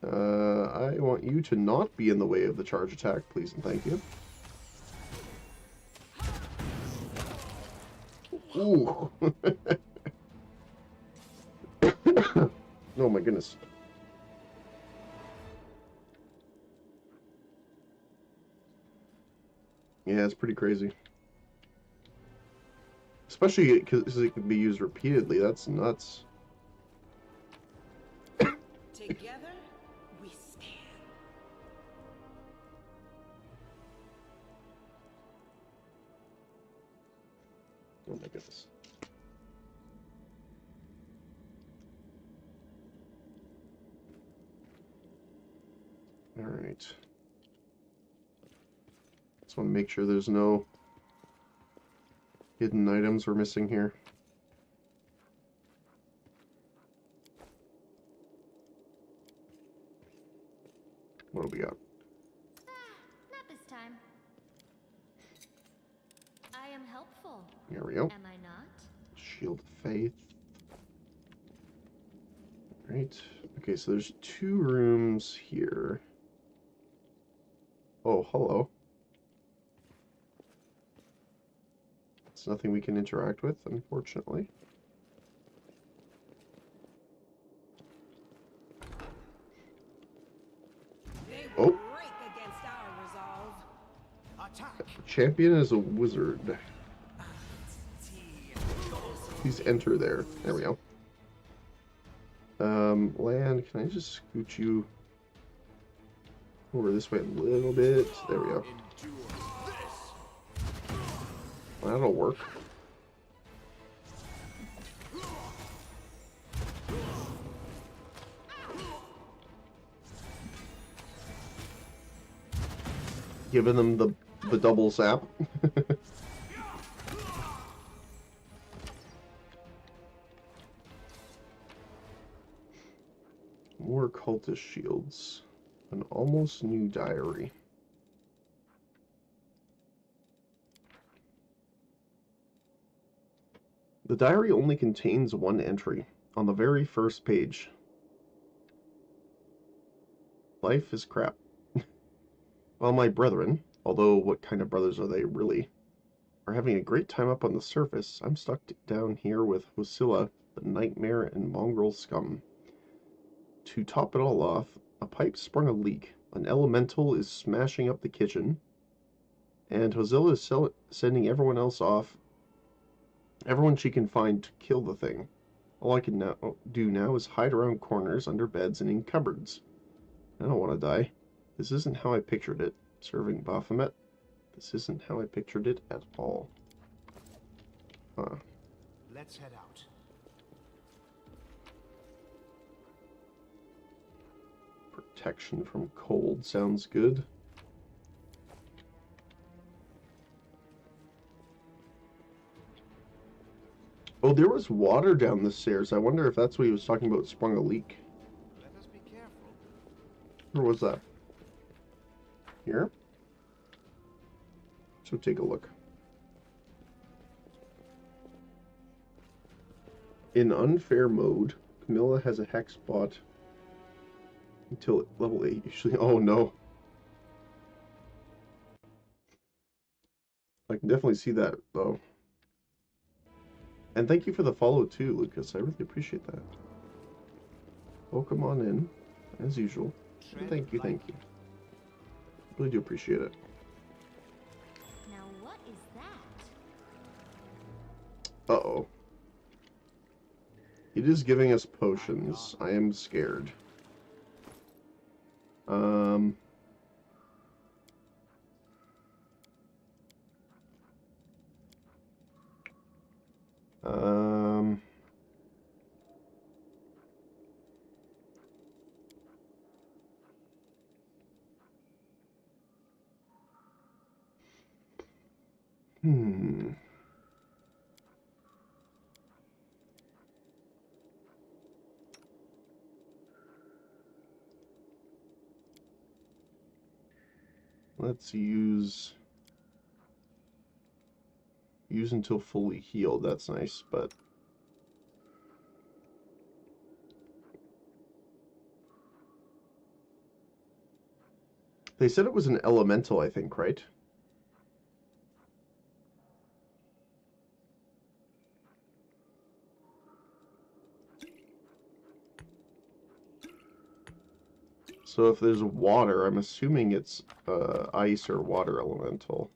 I want you to not be in the way of the charge attack, please and thank you. Ooh. Oh my goodness. Yeah, it's pretty crazy. Especially because it can be used repeatedly. That's nuts. Together, we stand. Oh my goodness. Alright. Just want to make sure there's no hidden items we're missing here. What do we got? Not this time. I am helpful. Here we go. Am I not? Shield of Faith. Right. Okay, so there's 2 rooms here. Oh, hello. It's nothing we can interact with, unfortunately. Oh. Champion is a wizard. Please enter there. There we go. Land, can I just scoot you over this way a little bit? There we go. Well, that'll work. Giving them the double sap. More cultist shields. An almost new diary. The diary only contains one entry on the very first page. Life is crap. While my brethren, although what kind of brothers are they really, are having a great time up on the surface, I'm stuck down here with Hosilla, the nightmare and mongrel scum. To top it all off, a pipe sprung a leak, an elemental is smashing up the kitchen, and Hosilla is sending everyone else off, everyone she can find to kill the thing. All I can do now is hide around corners, under beds, and in cupboards. I don't want to die. This isn't how I pictured it. Serving Baphomet? This isn't how I pictured it at all. Huh. Let's head out. Protection from cold sounds good. Oh, there was water down the stairs. I wonder if that's what he was talking about, sprung a leak. Let us be careful. Where was that? Here? So take a look. In unfair mode, Camilla has a hex bot until level 8 usually. Oh no. I can definitely see that though. And thank you for the follow too, Lucas. I really appreciate that. Welcome on in, as usual. And thank you, thank you. Really do appreciate it. Now what is that? Uh-oh. It is giving us potions. I am scared. Let's use until fully healed. That's nice, but they said it was an elemental, I think, right? So if there's water, I'm assuming it's ice or water elemental.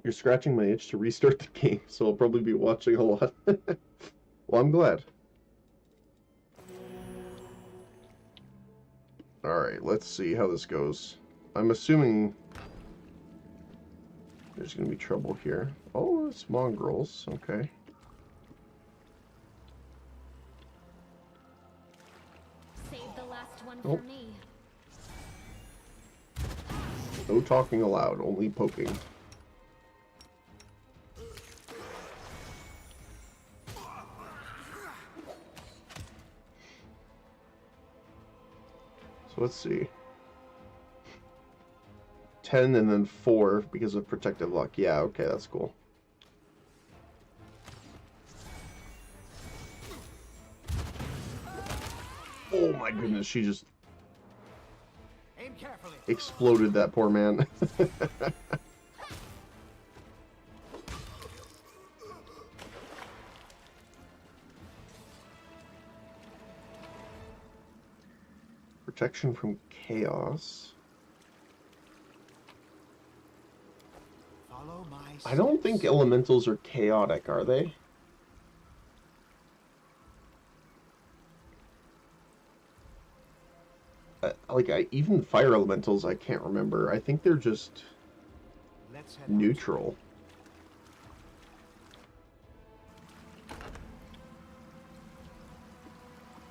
You're scratching my itch to restart the game, so I'll probably be watching a lot. Well, I'm glad. Alright, let's see how this goes. I'm assuming there's going to be trouble here. Oh, it's mongrels. Okay. Save the last one Oh. for me. No talking aloud, only poking. So let's see. 10 and then 4 because of protective luck. Yeah, okay, that's cool. Oh my goodness, she just exploded that poor man. Protection from chaos. Follow my I don't think elementals are chaotic, are they? Even fire elementals, I can't remember. I think they're just neutral.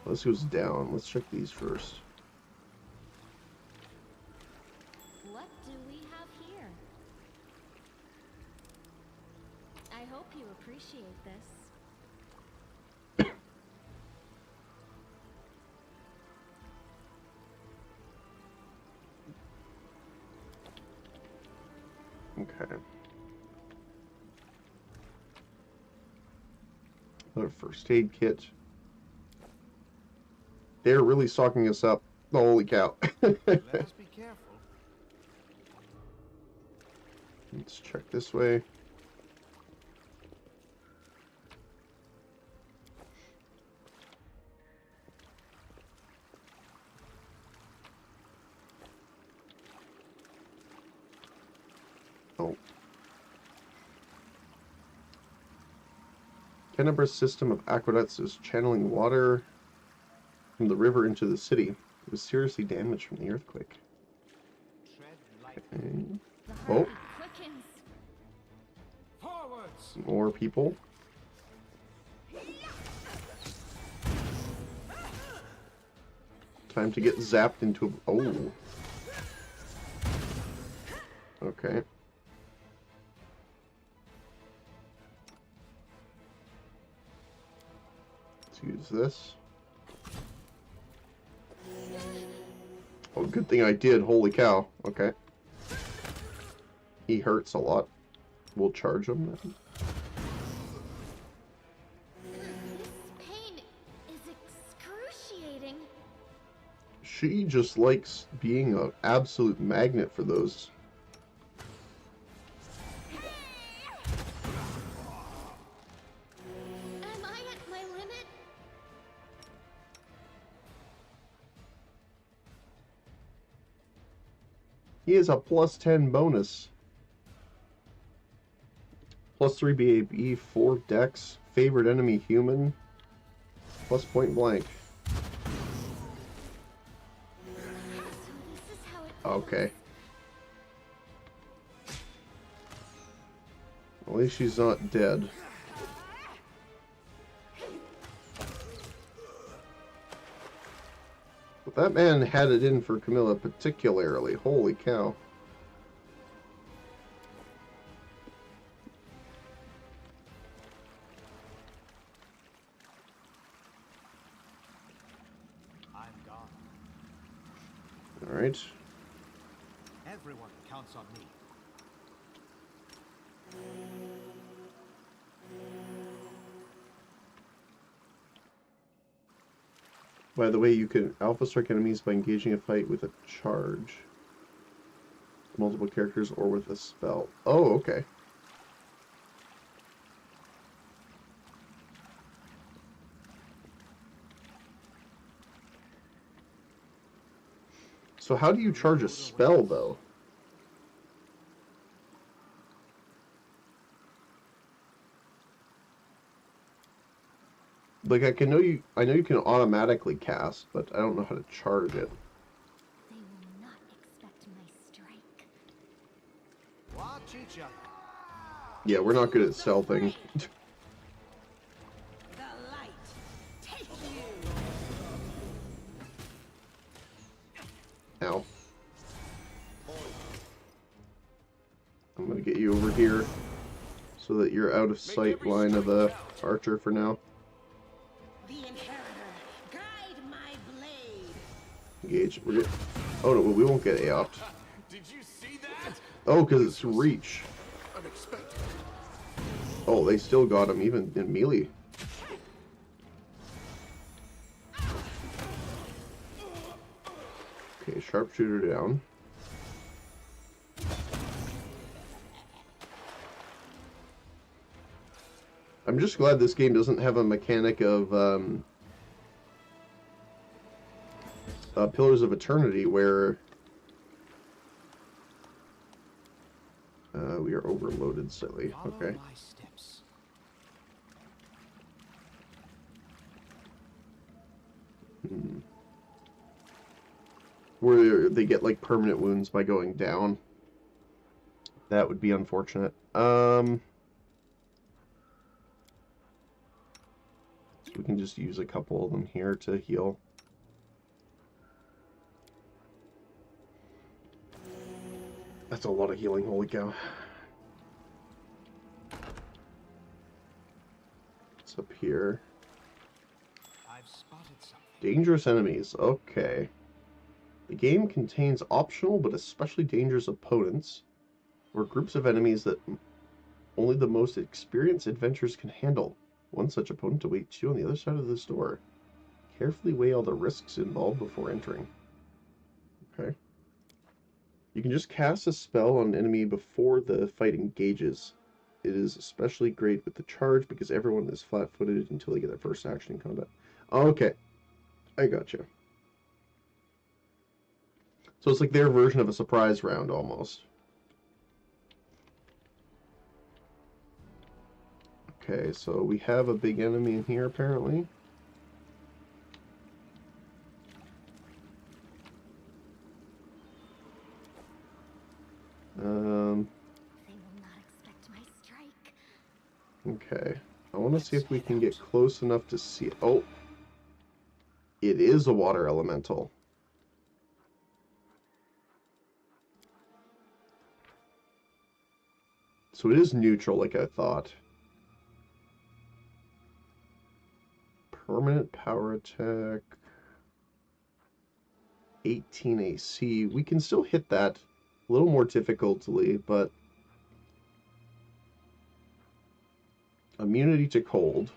This goes down. Let's check these first. What do we have here? I hope you appreciate this. Okay. Another first aid kit. They're really stocking us up. Holy cow. Let us be careful. Let's check this way. Oh. Canberra's system of aqueducts is channeling water from the river into the city. It was seriously damaged from the earthquake. Okay. Oh. More people. Time to get zapped into a... Oh. Okay. Let's use this. Oh, good thing I did. Holy cow. Okay. He hurts a lot. We'll charge him then. This pain is excruciating. She just likes being an absolute magnet for those. Am I at my limit? He has a +10 bonus. +3 BAB, 4 Dex, favorite enemy human, plus point blank. Okay. At least she's not dead. But that man had it in for Camilla particularly. Holy cow. I'm gone. Alright. Everyone counts on me. By the way, you can alpha strike enemies by engaging a fight with a charge. Multiple characters or with a spell. Oh, okay. So how do you charge a spell, though? Like, I know you can automatically cast, but I don't know how to charge it. They will not expect my strike. Watch each other. Yeah, we're not good at stealthing. The light. Take you. Ow. I'm gonna get you over here so that you're out of sight line of the archer for now. The Inheritor, guide my blade. Engage. We're good. Oh no, we won't get AOP'd. Did you see that? Oh, because it's reach. Unexpected. Oh, they still got him even in melee. Okay, sharpshooter down. I'm just glad this game doesn't have a mechanic of Pillars of Eternity where we are overloaded slightly. Okay. Where they get like permanent wounds by going down. That would be unfortunate. We can just use a couple of them here to heal. That's a lot of healing, holy cow. What's up here? I've spotted something. Dangerous enemies. Okay. The game contains optional but especially dangerous opponents, or groups of enemies that only the most experienced adventurers can handle. One such opponent awaits you on the other side of this door. Carefully weigh all the risks involved before entering. Okay. You can just cast a spell on an enemy before the fight engages. It is especially great with the charge because everyone is flat-footed until they get their first action in combat. Okay. I gotcha. So it's like their version of a surprise round, almost. Okay, so we have a big enemy in here, apparently. They will not expect my strike. Okay. I want to see if we can get close enough to see it. Oh! It is a water elemental. So it is neutral, like I thought. Permanent power attack. 18 AC. We can still hit that a little more difficultly, but immunity to cold.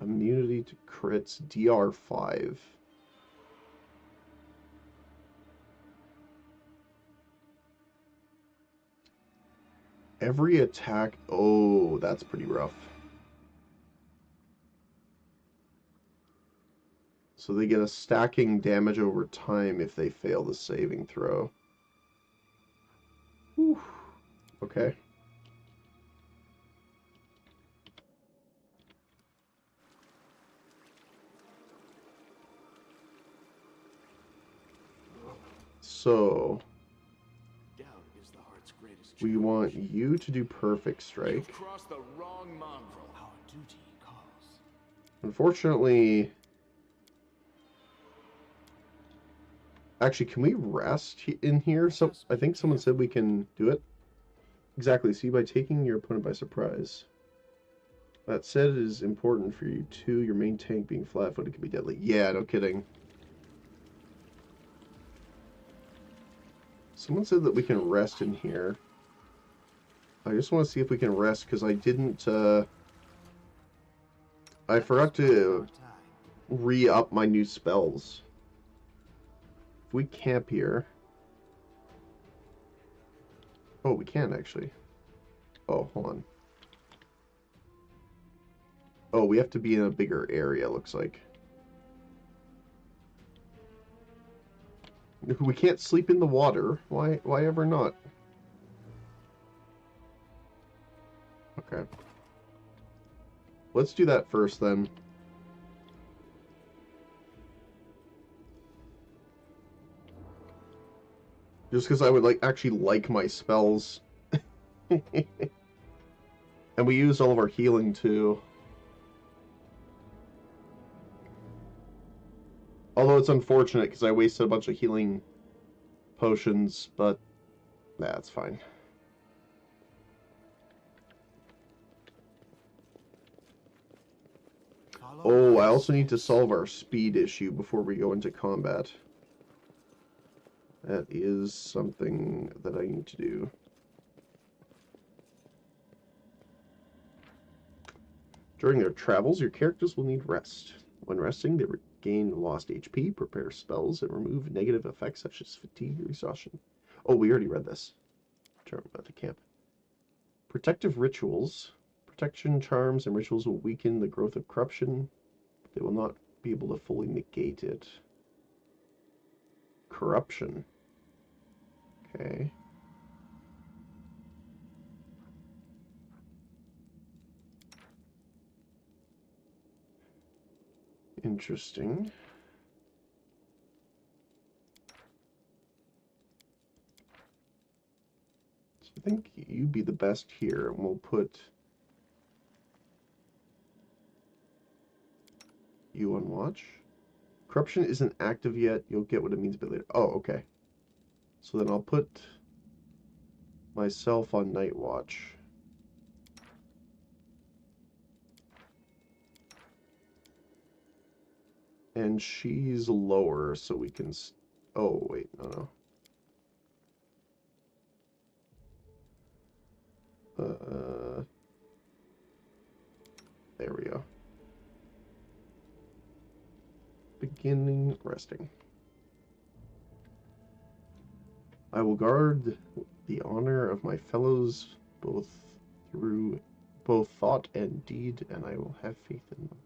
Immunity to crits. DR5. Every attack... Oh, that's pretty rough. So they get a stacking damage over time if they fail the saving throw. Whew. Okay. So... we want you to do Perfect Strike. You've crossed the wrong mongrel. Our duty calls. Unfortunately... Actually, can we rest in here? So I think someone said we can do it. Exactly. See, by taking your opponent by surprise. That said, it is important for you too. Your main tank being flat-footed can be deadly. Yeah, no kidding. Someone said that we can rest in here. I just want to see if we can rest, because I didn't, I forgot to re-up my new spells. If we camp here... Oh, we can, actually. Oh, hold on. Oh, we have to be in a bigger area, looks like. We can't sleep in the water. Why ever not? Okay. Let's do that first, then. Just because I would actually like my spells. And we used all of our healing, too. Although it's unfortunate, because I wasted a bunch of healing potions, but that's fine. Oh, I also need to solve our speed issue before we go into combat. That is something that I need to do. During their travels, your characters will need rest. When resting, they regain lost HP, prepare spells, and remove negative effects such as fatigue or exhaustion. Oh, we already read this. Turn about to camp. Protective rituals. Protection charms and rituals will weaken the growth of corruption. They will not be able to fully negate it. Corruption. Okay. Interesting. So I think you'd be the best here, and we'll put you on watch. Corruption isn't active yet. You'll get what it means a bit later. Oh, okay. So then I'll put myself on night watch. And she's lower, so we can... Oh, wait, no. There we go. Beginning resting. I will guard the honor of my fellows both through both thought and deed, and I will have faith in them.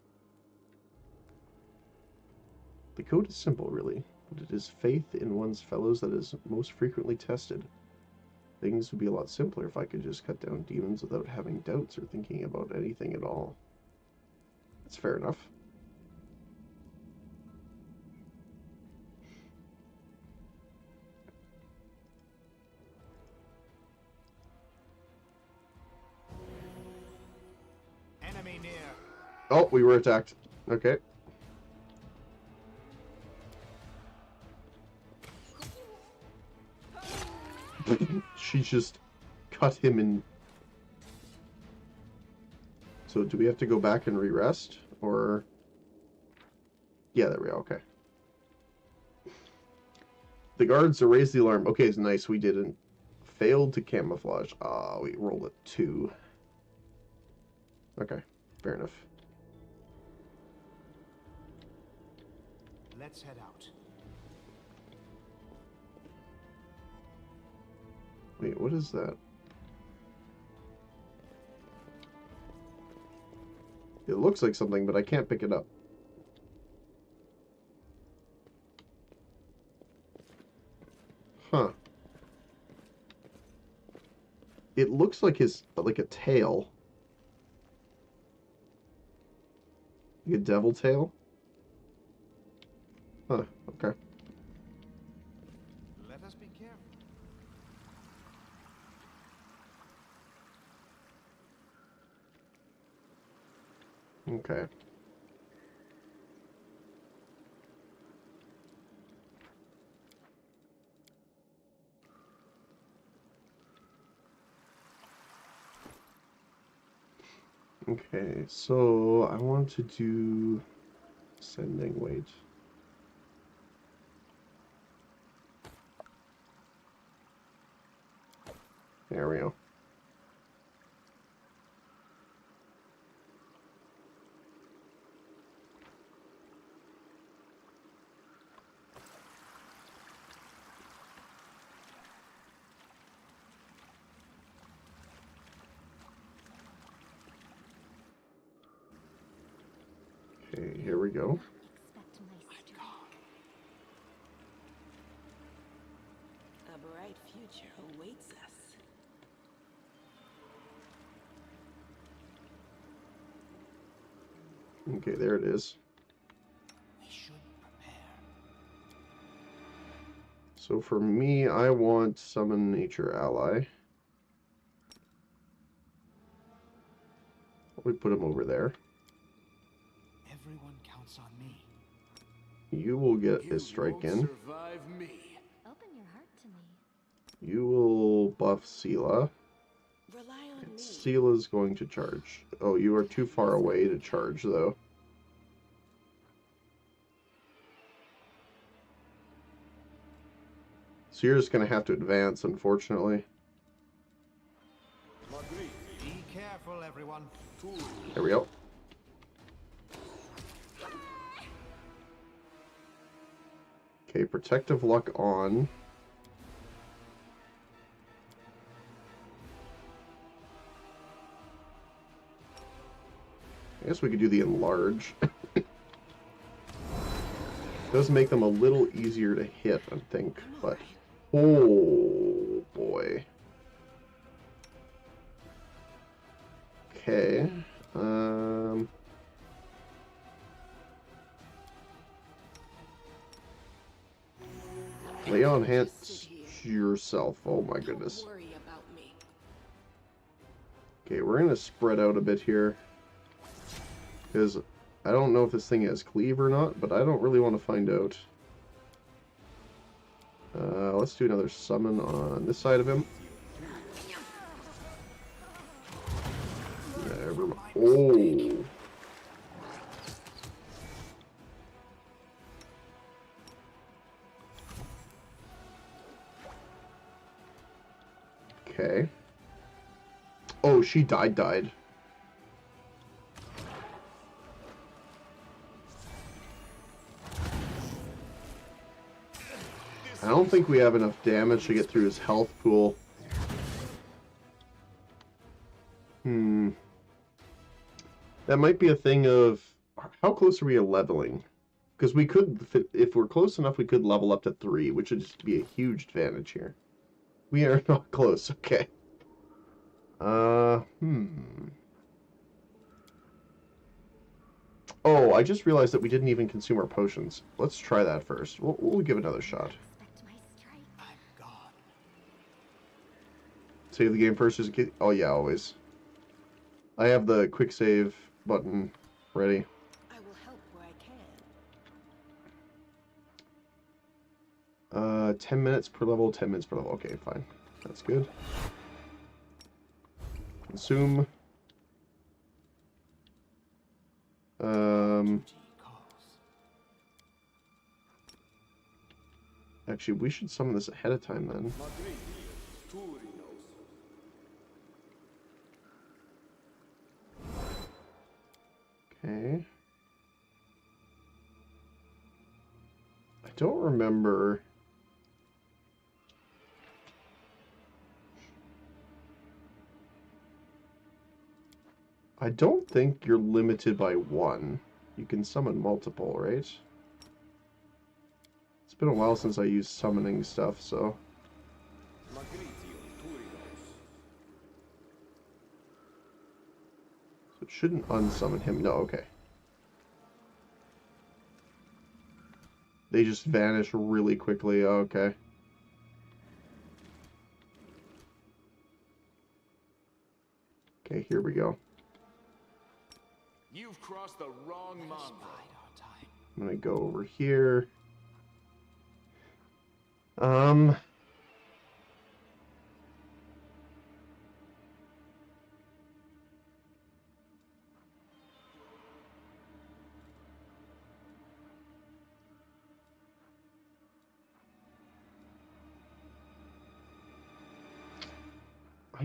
The code is simple, really, but it is faith in one's fellows that is most frequently tested. Things would be a lot simpler if I could just cut down demons without having doubts or thinking about anything at all. That's fair enough. Enemy near. Oh, we were attacked. Okay. She just cut him in. So do we have to go back and re-rest? Or... Yeah, there we go. Okay. The guards raised the alarm. Okay, it's nice. We didn't. Failed to camouflage. Ah, we rolled a 2. Okay, fair enough. Let's head out. Wait, what is that? It looks like something, but I can't pick it up. Huh. It looks like like a tail. Like a devil tail? Huh, okay. Let us be careful. Okay. Okay, so I want to do sending weight. There we go. Okay, here we go. A bright future awaits us. Okay, there it is. We should prepare. So for me, I want summon nature ally. We put him over there. Everyone counts on me. You will get a strike in. Survive me. Open your heart to me. You will buff Sela. Rely on me. Sela's going to charge. Oh, you are too far away to charge, though. So you're just going to have to advance, unfortunately. Be careful, everyone. There we go. Okay, protective luck on. I guess we could do the enlarge. Does make them a little easier to hit, I think, but oh boy. Okay. Lay on hands yourself. Oh my goodness. Okay, we're gonna spread out a bit here. Because I don't know if this thing has cleave or not, but I don't really want to find out. Let's do another summon on this side of him. Never mind. Oh. Okay. Oh, she died. I don't think we have enough damage to get through his health pool. That might be a thing of... How close are we to leveling? Because we could, if we're close enough, we could level up to 3, which would just be a huge advantage here. We are not close, okay. Oh, I just realized that we didn't even consume our potions. Let's try that first. We'll give it another shot. Save the game first. Oh yeah, always. I have the quick save button ready. I will help where I can. 10 minutes per level, 10 minutes per level. Okay, fine. That's good. Consume. Actually, we should summon this ahead of time then. Okay. I don't remember. I don't think you're limited by one. You can summon multiple, right? It's been a while since I used summoning stuff, so... So it shouldn't unsummon him. No, okay. They just vanish really quickly. Okay. Okay, here we go. You've crossed the wrong mongrel. I'm gonna go over here. I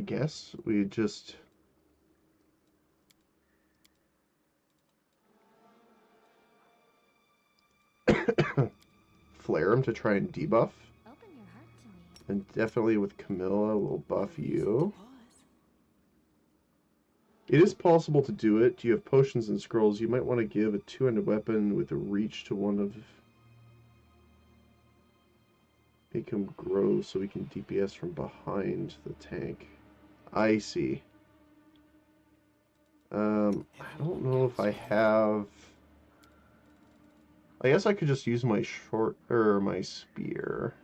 guess we just... flare him to try and debuff. And definitely with Camilla, we'll buff you. It is possible to do it. You have potions and scrolls. You might want to give a two-handed weapon with a reach to one of... Make him grow so we can DPS from behind the tank. I see. I don't know if I have... I guess I could just use my my spear.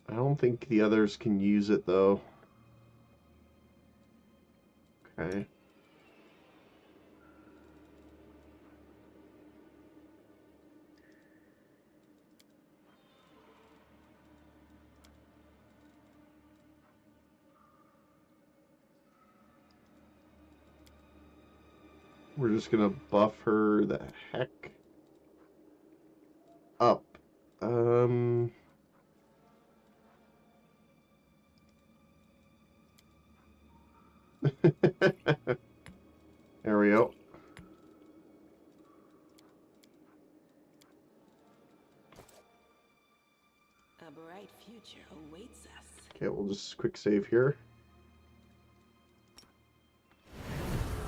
I don't think the others can use it, though. Okay. We're just gonna buff her the heck up. There we go. A bright future awaits us. Okay, we'll just quick save here.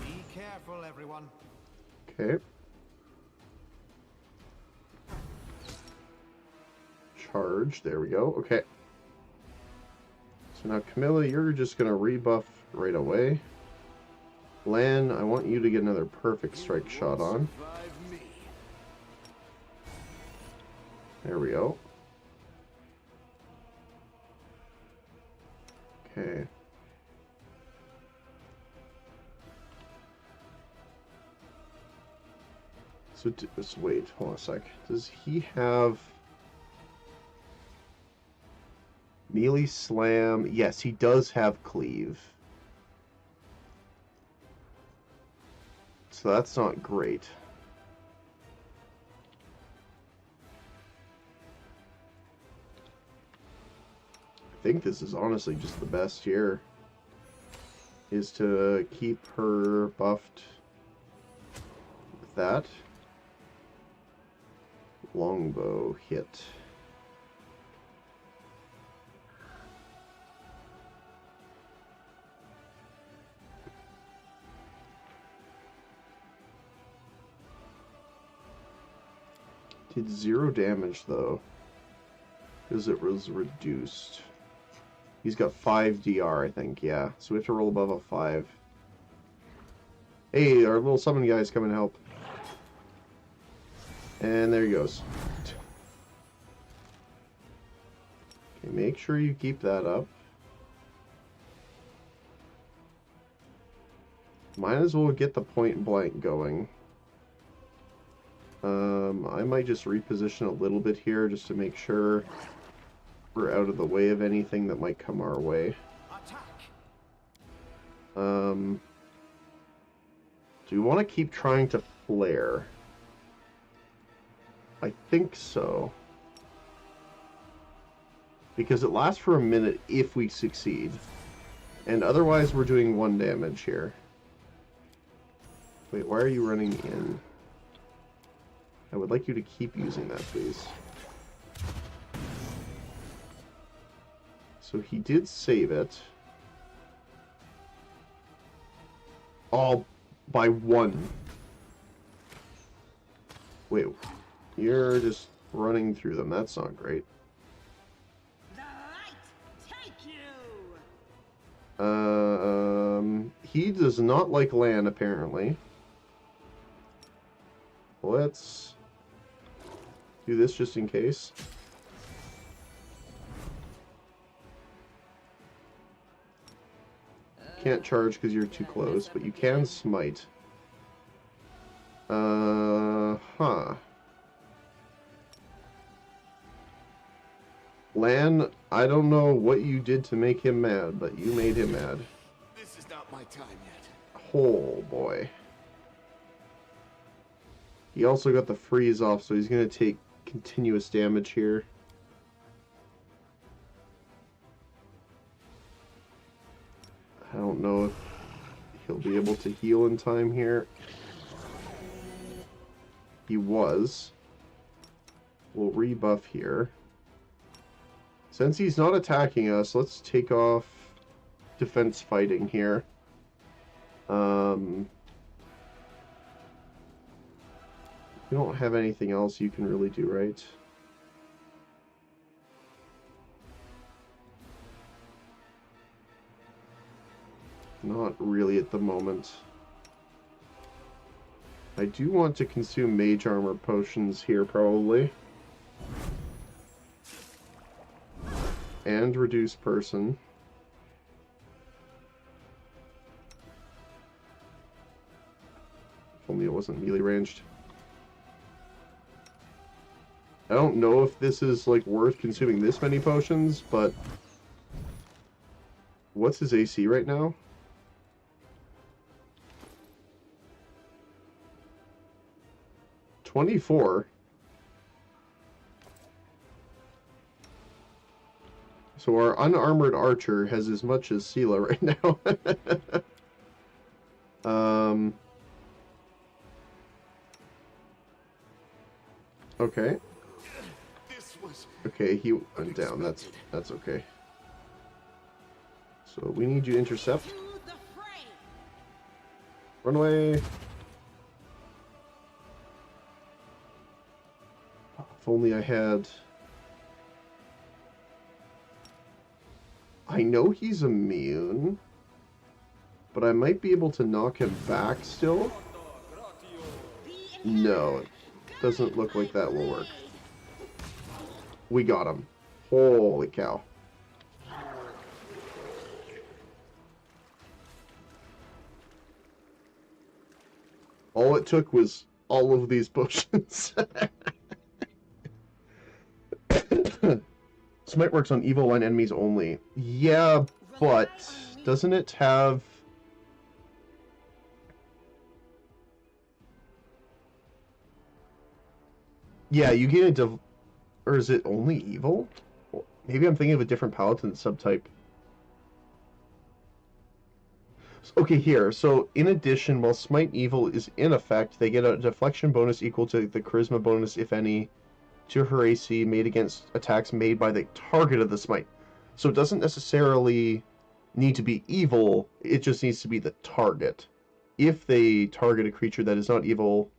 Be careful, everyone. Okay. Charge. There we go. Okay. So now, Camilla, you're just going to rebuff right away. Lan, I want you to get another perfect strike shot on. There we go. Okay. So, wait, hold on a sec. Does he have melee slam? Yes, he does have cleave. So that's not great. I think this is honestly just the best here. Is to keep her buffed with that. Longbow hit. Did 0 damage though, because it was reduced. He's got 5 DR, I think, yeah. So we have to roll above a 5. Hey, our little summon guy's coming to help. And there he goes. Okay, make sure you keep that up. Might as well get the point blank going. I might just reposition a little bit here just to make sure we're out of the way of anything that might come our way. Do we want to keep trying to flare? I think so. Because it lasts for a minute if we succeed. And otherwise we're doing 1 damage here. Wait, why are you running in? I would like you to keep using that, please. So he did save it. All by 1. Wait, you're just running through them. That's not great. The light take you. He does not like Lan, apparently. Let's do this just in case. Can't charge because you're too close, but you can smite. Lan, I don't know what you did to make him mad, but you made him mad. This is not my time yet. Oh boy. He also got the freeze off, so he's going to take continuous damage here. I don't know if he'll be able to heal in time here. He was. We'll rebuff here. Since he's not attacking us, let's take off defense fighting here. You don't have anything else you can really do, right? Not really at the moment. I do want to consume mage armor potions here, probably. And reduce person. If only it wasn't melee ranged. I don't know if this is, like, worth consuming this many potions, but... What's his AC right now? $24. So our unarmored archer has as much as Sela right now. Okay. This was Okay, he went down. That's okay. So we need you to intercept. Run away. If only I had... I know he's immune, but I might be able to knock him back still. No, it doesn't look like that will work. We got him. Holy cow. All it took was all of these potions. Smite works on evil line enemies only. Yeah, but doesn't it have... Yeah, you get a or is it only evil? Maybe I'm thinking of a different paladin subtype. Okay, here. So, in addition, while Smite Evil is in effect, they get a deflection bonus equal to the charisma bonus, if any, to her AC made against attacks made by the target of the Smite. So it doesn't necessarily need to be evil, it just needs to be the target. If they target a creature that is not evil...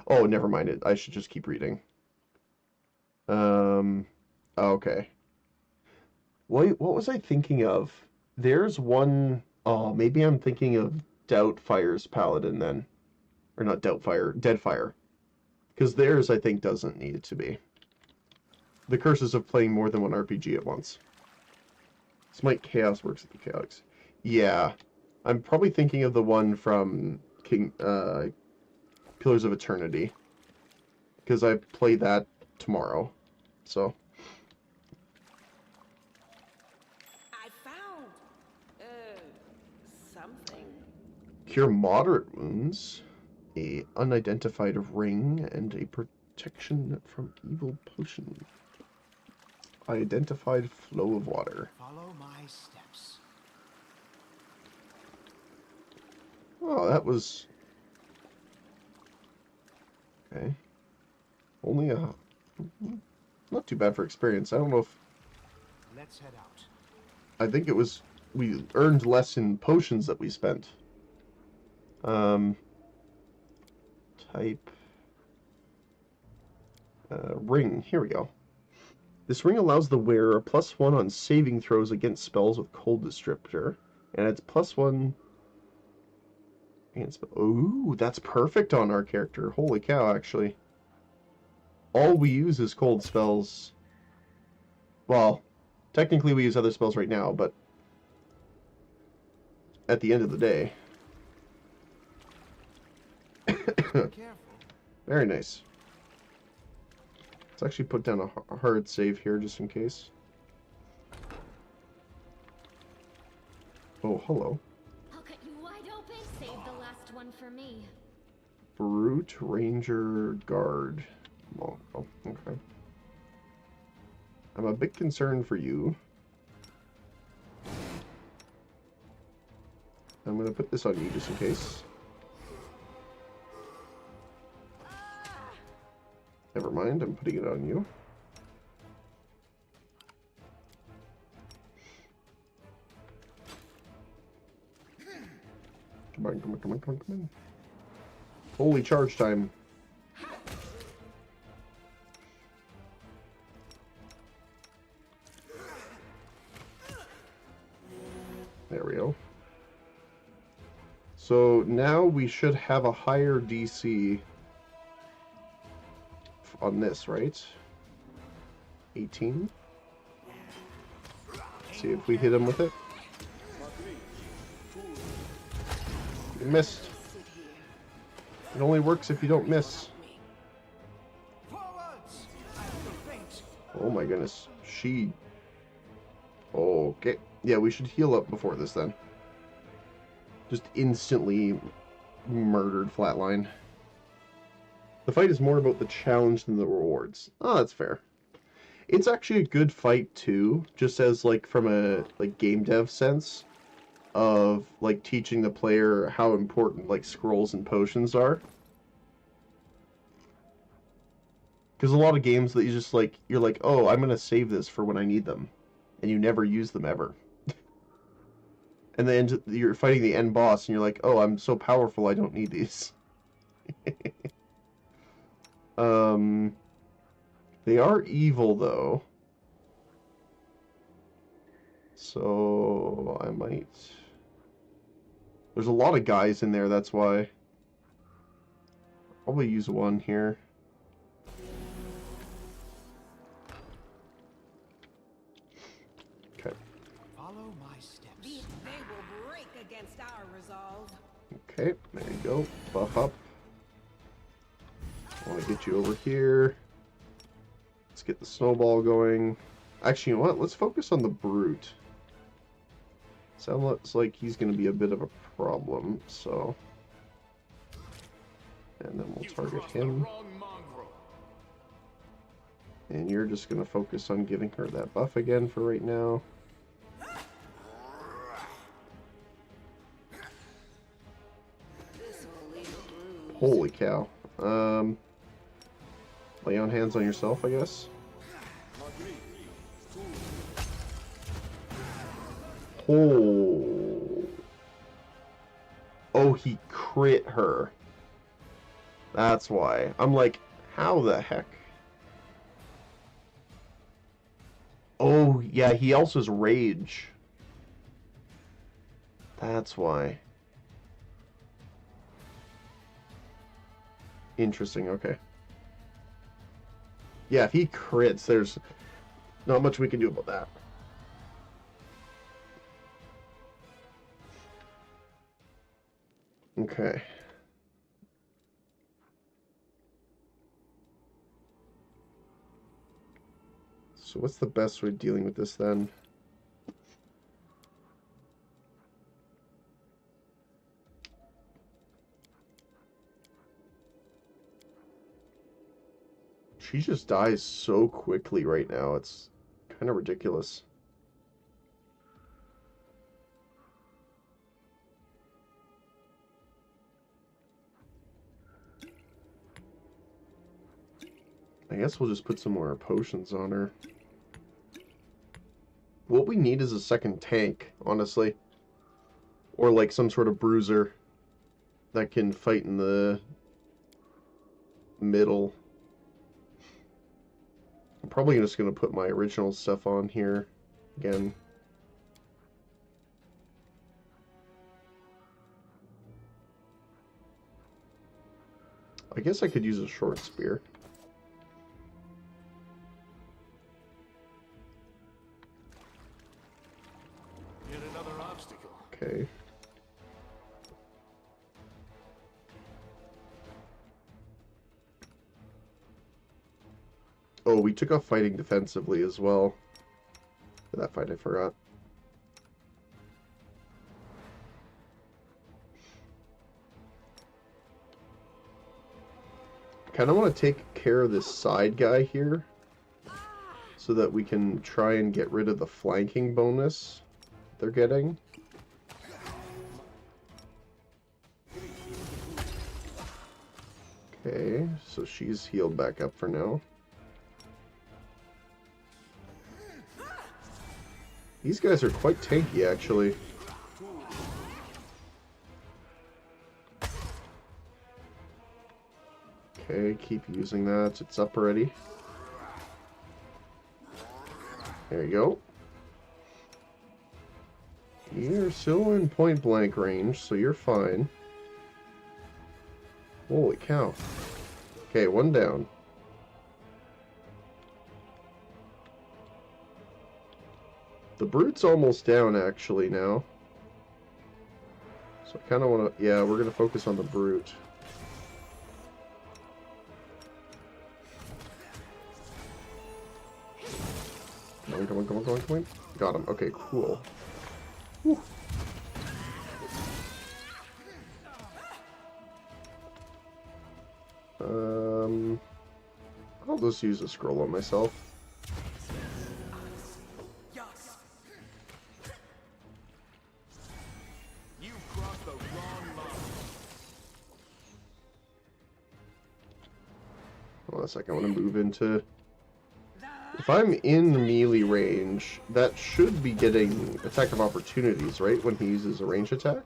Oh, never mind it. I should just keep reading. Okay. What was I thinking of? There's one... Oh, maybe I'm thinking of Doubtfire's Paladin then. Or not Doubtfire, Deadfire. Because theirs, I think, doesn't need it to be. The curses of playing more than one RPG at once. Smite Chaos works at the Chaos. Yeah. I'm probably thinking of the one from Pillars of Eternity. Because I play that tomorrow. So... Cure moderate wounds, a unidentified ring, and a protection from evil potion. Identified flow of water. Follow my steps. Oh, that was... Okay. Only a... Not too bad for experience. I don't know if... Let's head out. I think it was... We earned less in potions that we spent. Type ring. Here we go. This ring allows the wearer a +1 on saving throws against spells with cold descriptor, and it's +1 against... Ooh, that's perfect on our character. Holy cow, actually. All we use is cold spells. Well, technically we use other spells right now, but at the end of the day... Very nice. Let's actually put down a hard save here just in case. Oh, hello. I'll cut you wide open. Save the last one for me. Brute Ranger Guard. Oh, okay. I'm a bit concerned for you. I'm gonna put this on you just in case. Never mind, I'm putting it on you. Come on, come on, come on, come on, come on. Holy charge time. There we go. So now we should have a higher DC on this, right? 18. See if we hit him with it. You missed. It only works if you don't miss. Oh my goodness. She... Okay. Yeah, we should heal up before this then. Just instantly murdered flatline. The fight is more about the challenge than the rewards. Oh, that's fair. It's actually a good fight too, just as like from a game dev sense of like teaching the player how important like scrolls and potions are. Because a lot of games that you just like, you're like, oh, I'm gonna save this for when I need them, and you never use them ever. And then you're fighting the end boss, and you're like, oh, I'm so powerful, I don't need these. They are evil though, so I might. There's a lot of guys in there, that's why. Probably use one here. Okay. Follow my steps. They will break against our resolve. Okay, there you go. Buff up. I want to get you over here. Let's get the snowball going. Actually, you know what? Let's focus on the brute. Sounds like he's going to be a bit of a problem, so... And then we'll target him. And you're just going to focus on giving her that buff again for right now. Holy cow. Lay on hands on yourself, I guess. Oh. Oh, he crit her. That's why. I'm like, how the heck? Oh, yeah, he also has rage. That's why. Interesting, okay. Yeah, if he crits, there's not much we can do about that. Okay. So what's the best way of dealing with this then? She just dies so quickly right now. It's kind of ridiculous. I guess we'll just put some more potions on her. What we need is a second tank, honestly. Or like some sort of bruiser that can fight in the middle. I'm probably just going to put my original stuff on here again. I guess I could use a short spear. Yet another obstacle. Okay. Oh, we took off fighting defensively as well. For that fight, I forgot. Kind of want to take care of this side guy here, so that we can try and get rid of the flanking bonus they're getting. Okay, so she's healed back up for now. These guys are quite tanky, actually. Okay, keep using that. It's up already. There you go. You're still in point blank range, so you're fine. Holy cow. Okay, one down. The brute's almost down, actually, now. So I kind of want to... Yeah, we're going to focus on the brute. Come on, come on, come on, come on, come on. Got him. Okay, cool. Whew. I'll just use a scroll on myself. on a second. I want to move into... If I'm in melee range, that should be getting attack of opportunities, right? When he uses a range attack?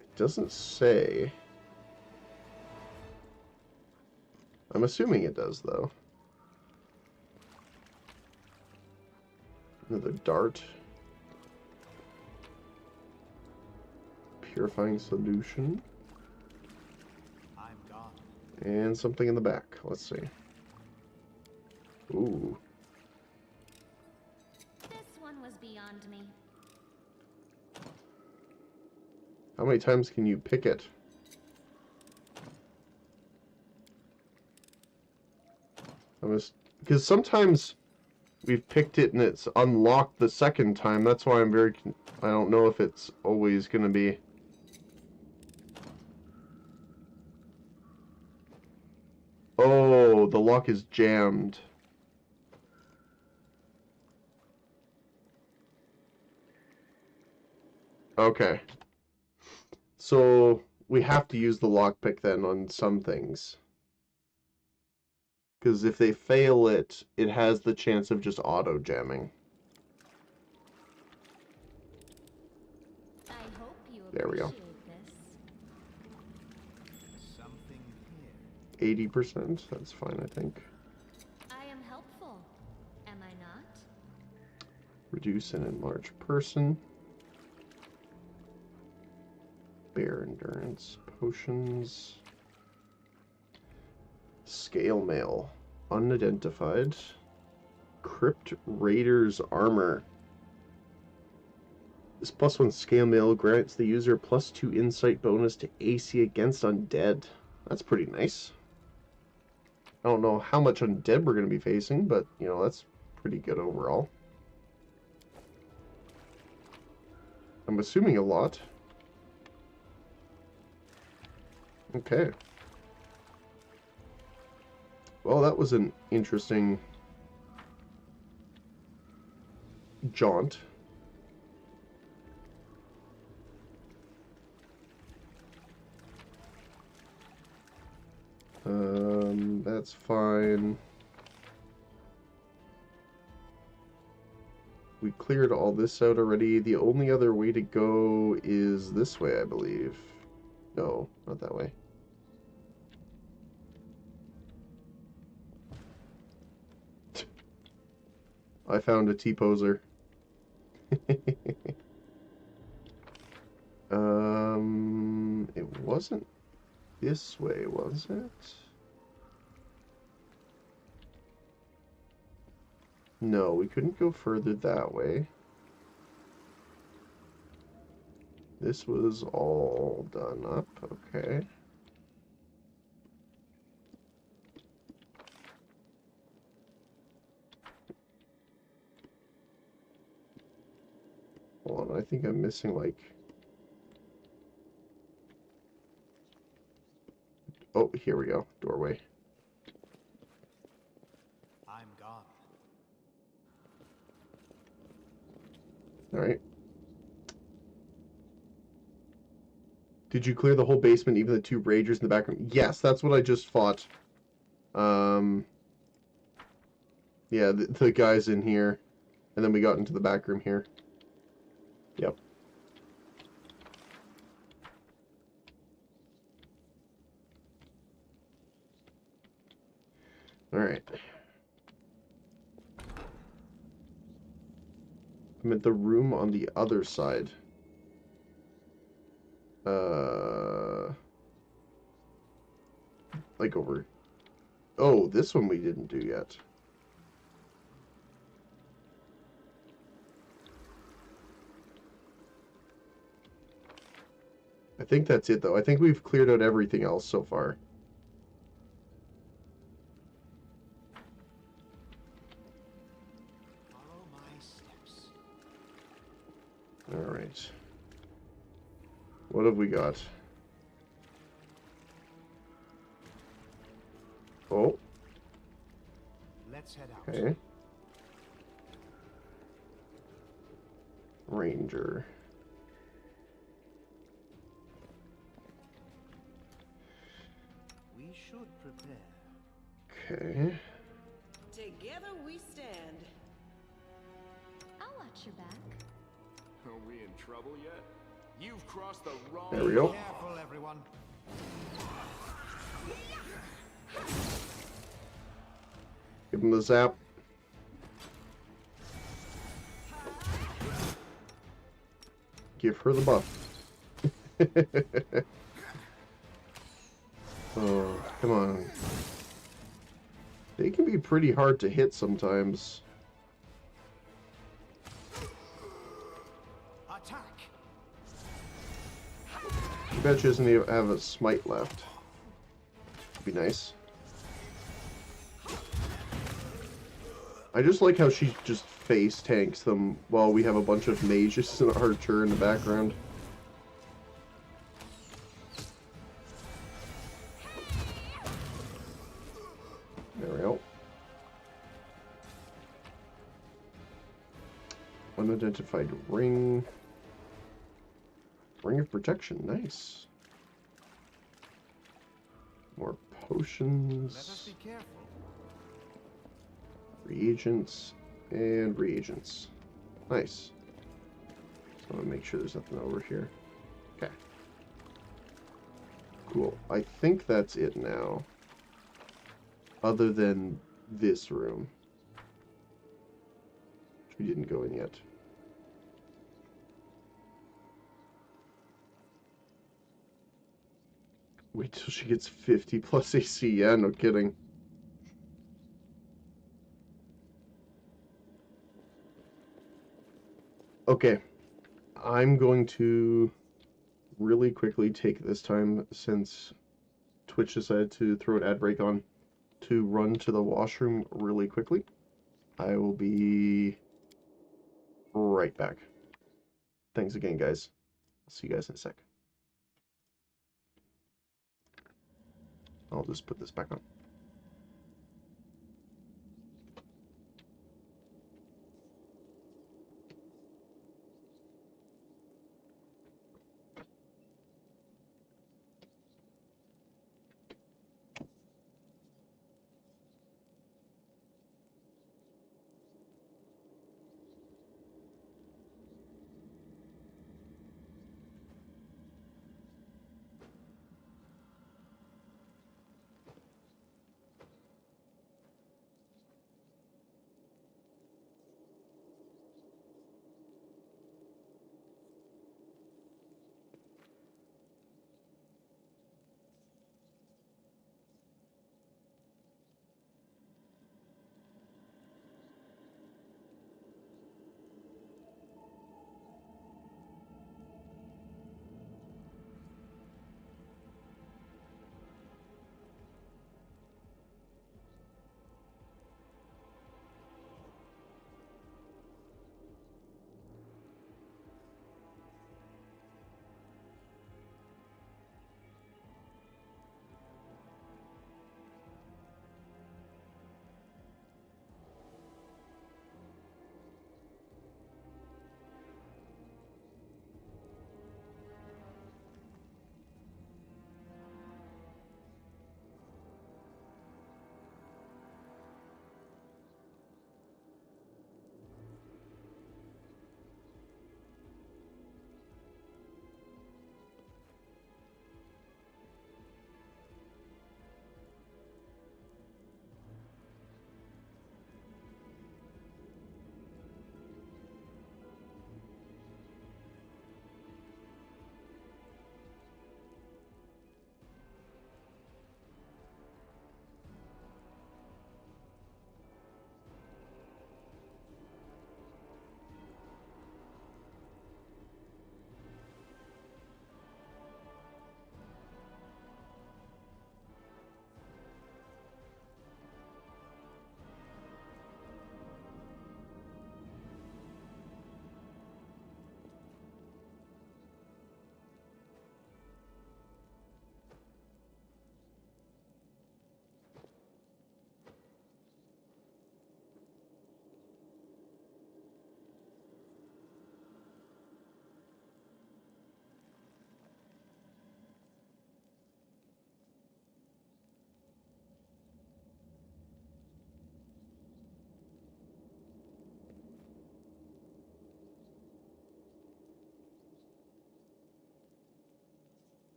It doesn't say. I'm assuming it does, though. Another dart. Purifying solution. I'm gone. And something in the back. Let's see. Ooh. This one was beyond me. How many times can you pick it? Because sometimes we've picked it and it's unlocked the second time. That's why I'm very... I don't know if it's always going to be... Oh, the lock is jammed. Okay. So we have to use the lockpick then on some things. Because if they fail it, it has the chance of just auto-jamming. I hope you There we go. this. Something here. 80%, that's fine, I think. I am helpful, am I not? Reduce and enlarge person. Bear endurance potions. Scale mail. Unidentified. Crypt Raider's armor. This +1 scale mail grants the user +2 insight bonus to AC against undead. That's pretty nice. I don't know how much undead we're going to be facing, but, you know, that's pretty good overall. I'm assuming a lot. Okay. Well, that was an interesting jaunt. That's fine. We cleared all this out already. The only other way to go is this way, I believe. No, not that way. I found a T-poser. It wasn't this way, was it? No, we couldn't go further that way. This was all done up, okay. Hold on, I think I'm missing, like... Oh, here we go. Doorway. I'm gone. Alright. Did you clear the whole basement, even the 2 ragers in the back room? Yes, that's what I just fought. Yeah, the guys in here. And then we got into the back room here. Yep. Alright. I'm at the room on the other side. Like over... Oh, this one we didn't do yet. I think that's it, though. I think we've cleared out everything else so far. Follow my steps. Alright. What have we got? Oh. Let's head out. Okay. Ranger. We should prepare. Okay. Together we stand. I'll watch your back. Are we in trouble yet? You've crossed the wrong... There we go. Careful, everyone. Give him the zap. Give her the buff. Oh, come on. They can be pretty hard to hit sometimes. Attack. Too bad she doesn't even have a smite left. Be nice. I just like how she just face tanks them while we have a bunch of mages and archer in the background. There we go. Unidentified ring. Ring of protection, nice. More potions. Let us be careful. Reagents and reagents. Nice. So I want to make sure there's nothing over here. Okay. Cool. I think that's it now. Other than this room. Which we didn't go in yet. Wait till she gets 50 plus AC. Yeah, no kidding. Okay, I'm going to really quickly take this time, since Twitch decided to throw an ad break on, to run to the washroom really quickly. I will be right back. Thanks again, guys. I'll see you guys in a sec. I'll just put this back on.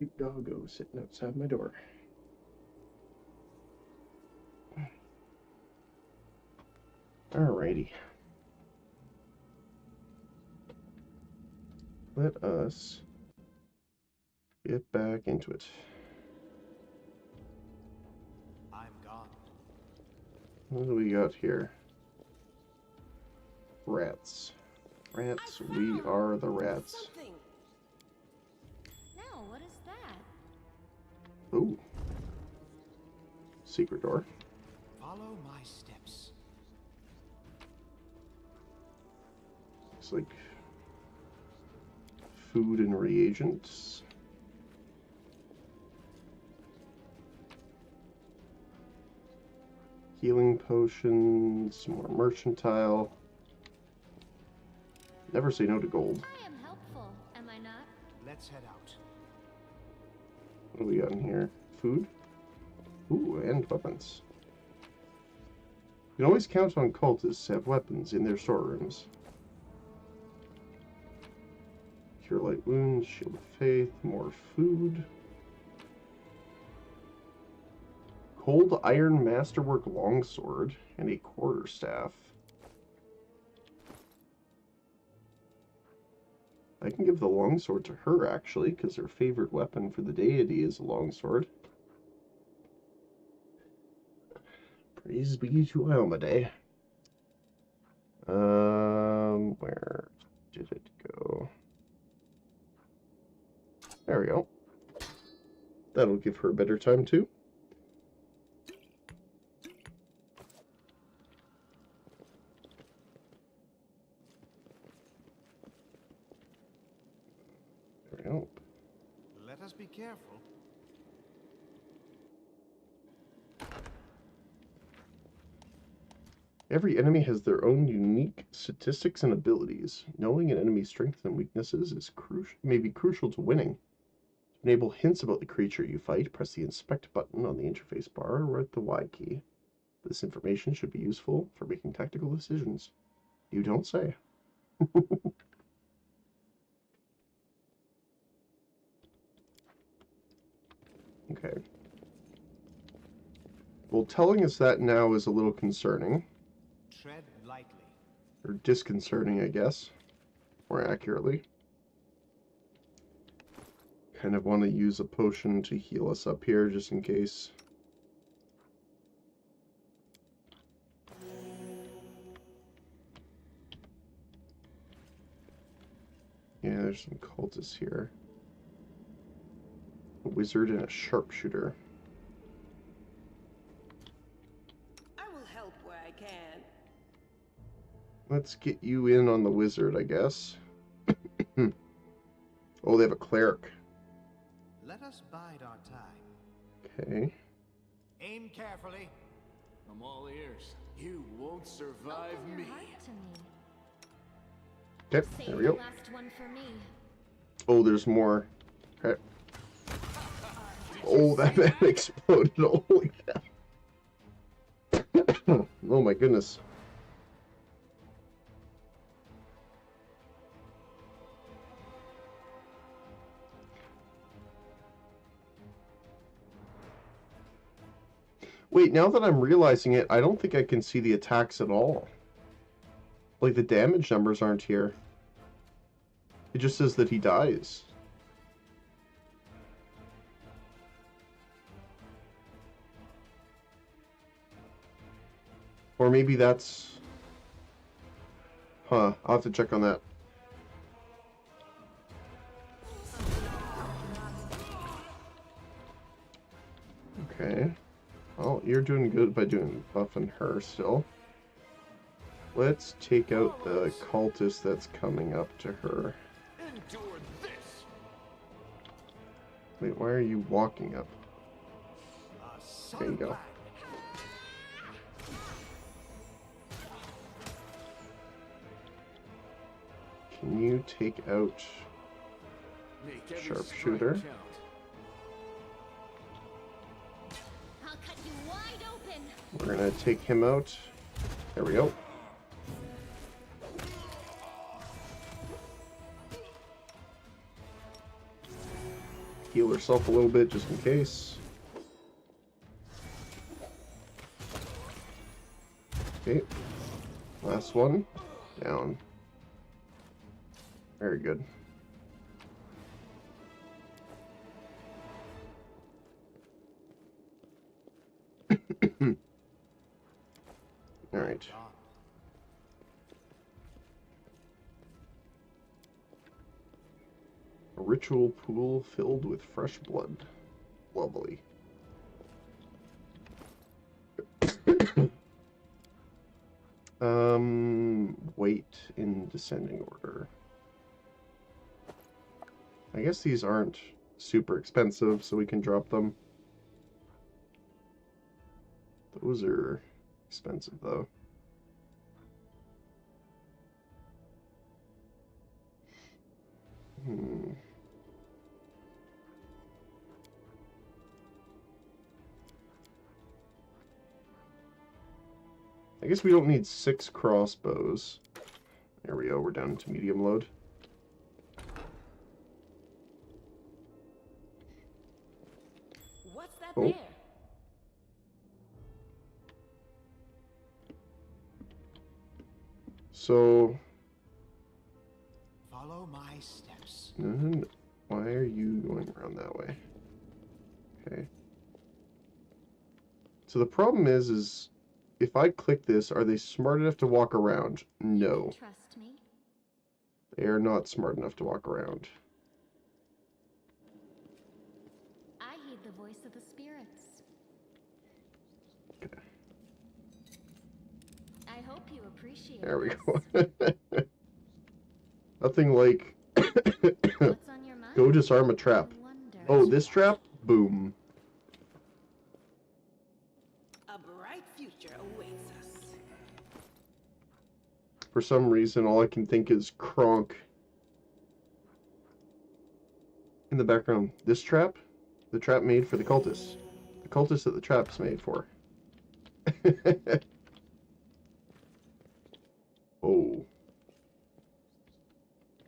Cute doggo sitting outside my door. Alrighty. Let us get back into it. I'm gone. What do we got here? Rats. Rats, we are the rats. Something. No, what is that? Ooh. Secret door. Follow my steps. Looks like food and reagents. Healing potions, more mercantile. Never say no to gold. I am helpful, am I not? Let's head out. What do we got in here? Food? Ooh, and weapons. You can always count on cultists to have weapons in their storerooms. Cure light wounds, shield of faith, more food. Cold iron masterwork longsword and a quarterstaff. I can give the longsword to her, actually, because her favorite weapon for the deity is a longsword. Praise be to Almaday. Where did it go? There we go. That'll give her a better time, too. There we go. Let us be careful. Every enemy has their own unique statistics and abilities. Knowing an enemy's strengths and weaknesses is may be crucial to winning. To enable hints about the creature you fight, press the Inspect button on the interface bar or at the Y key. This information should be useful for making tactical decisions. You don't say. Okay. Well, telling us that now is a little concerning. Tread lightly. Or disconcerting, I guess. More accurately. Kind of want to use a potion to heal us up here, just in case. Yeah, there's some cultists here. A wizard and a sharpshooter. I will help where I can. Let's get you in on the wizard, I guess. Oh, they have a cleric. Let us bide our time. Okay. Aim carefully. I'm all ears. You won't survive Open me. your heart to me. Okay, Save there we the go. last one for me. Oh, there's more. Okay. Oh, that man exploded. Holy cow. Oh my goodness. Wait, now that I'm realizing it, I don't think I can see the attacks at all. Like, the damage numbers aren't here. It just says that he dies. Or maybe that's... Huh, I'll have to check on that. Okay. Well, you're doing good by buffing her still. Let's take out the cultist that's coming up to her. Endure this. Wait, why are you walking up? There you go. Can you take out Make every sharpshooter? strike count. I'll cut you wide open. We're gonna take him out. There we go. heal herself a little bit just in case. Okay. Last one. Down. Very good. All right. A ritual pool filled with fresh blood. Lovely. Wait in descending order. I guess these aren't super expensive, so we can drop them. Those are expensive, though. I guess we don't need 6 crossbows. There we go, we're down to medium load. What's that Oh. there? So... Follow my steps. No. Why are you going around that way? Okay. So the problem is if I click this, are they smart enough to walk around? No. Trust me. They are not smart enough to walk around. I heed the voice of the spirits. Okay. I hope you appreciate There we this. go. Nothing like What's on your mind? go disarm a trap. Oh, this trap? Boom. A bright future awaits us. For some reason, all I can think is Kronk in the background. This trap? The trap made for the cultists. The cultists that the trap's made for. Oh.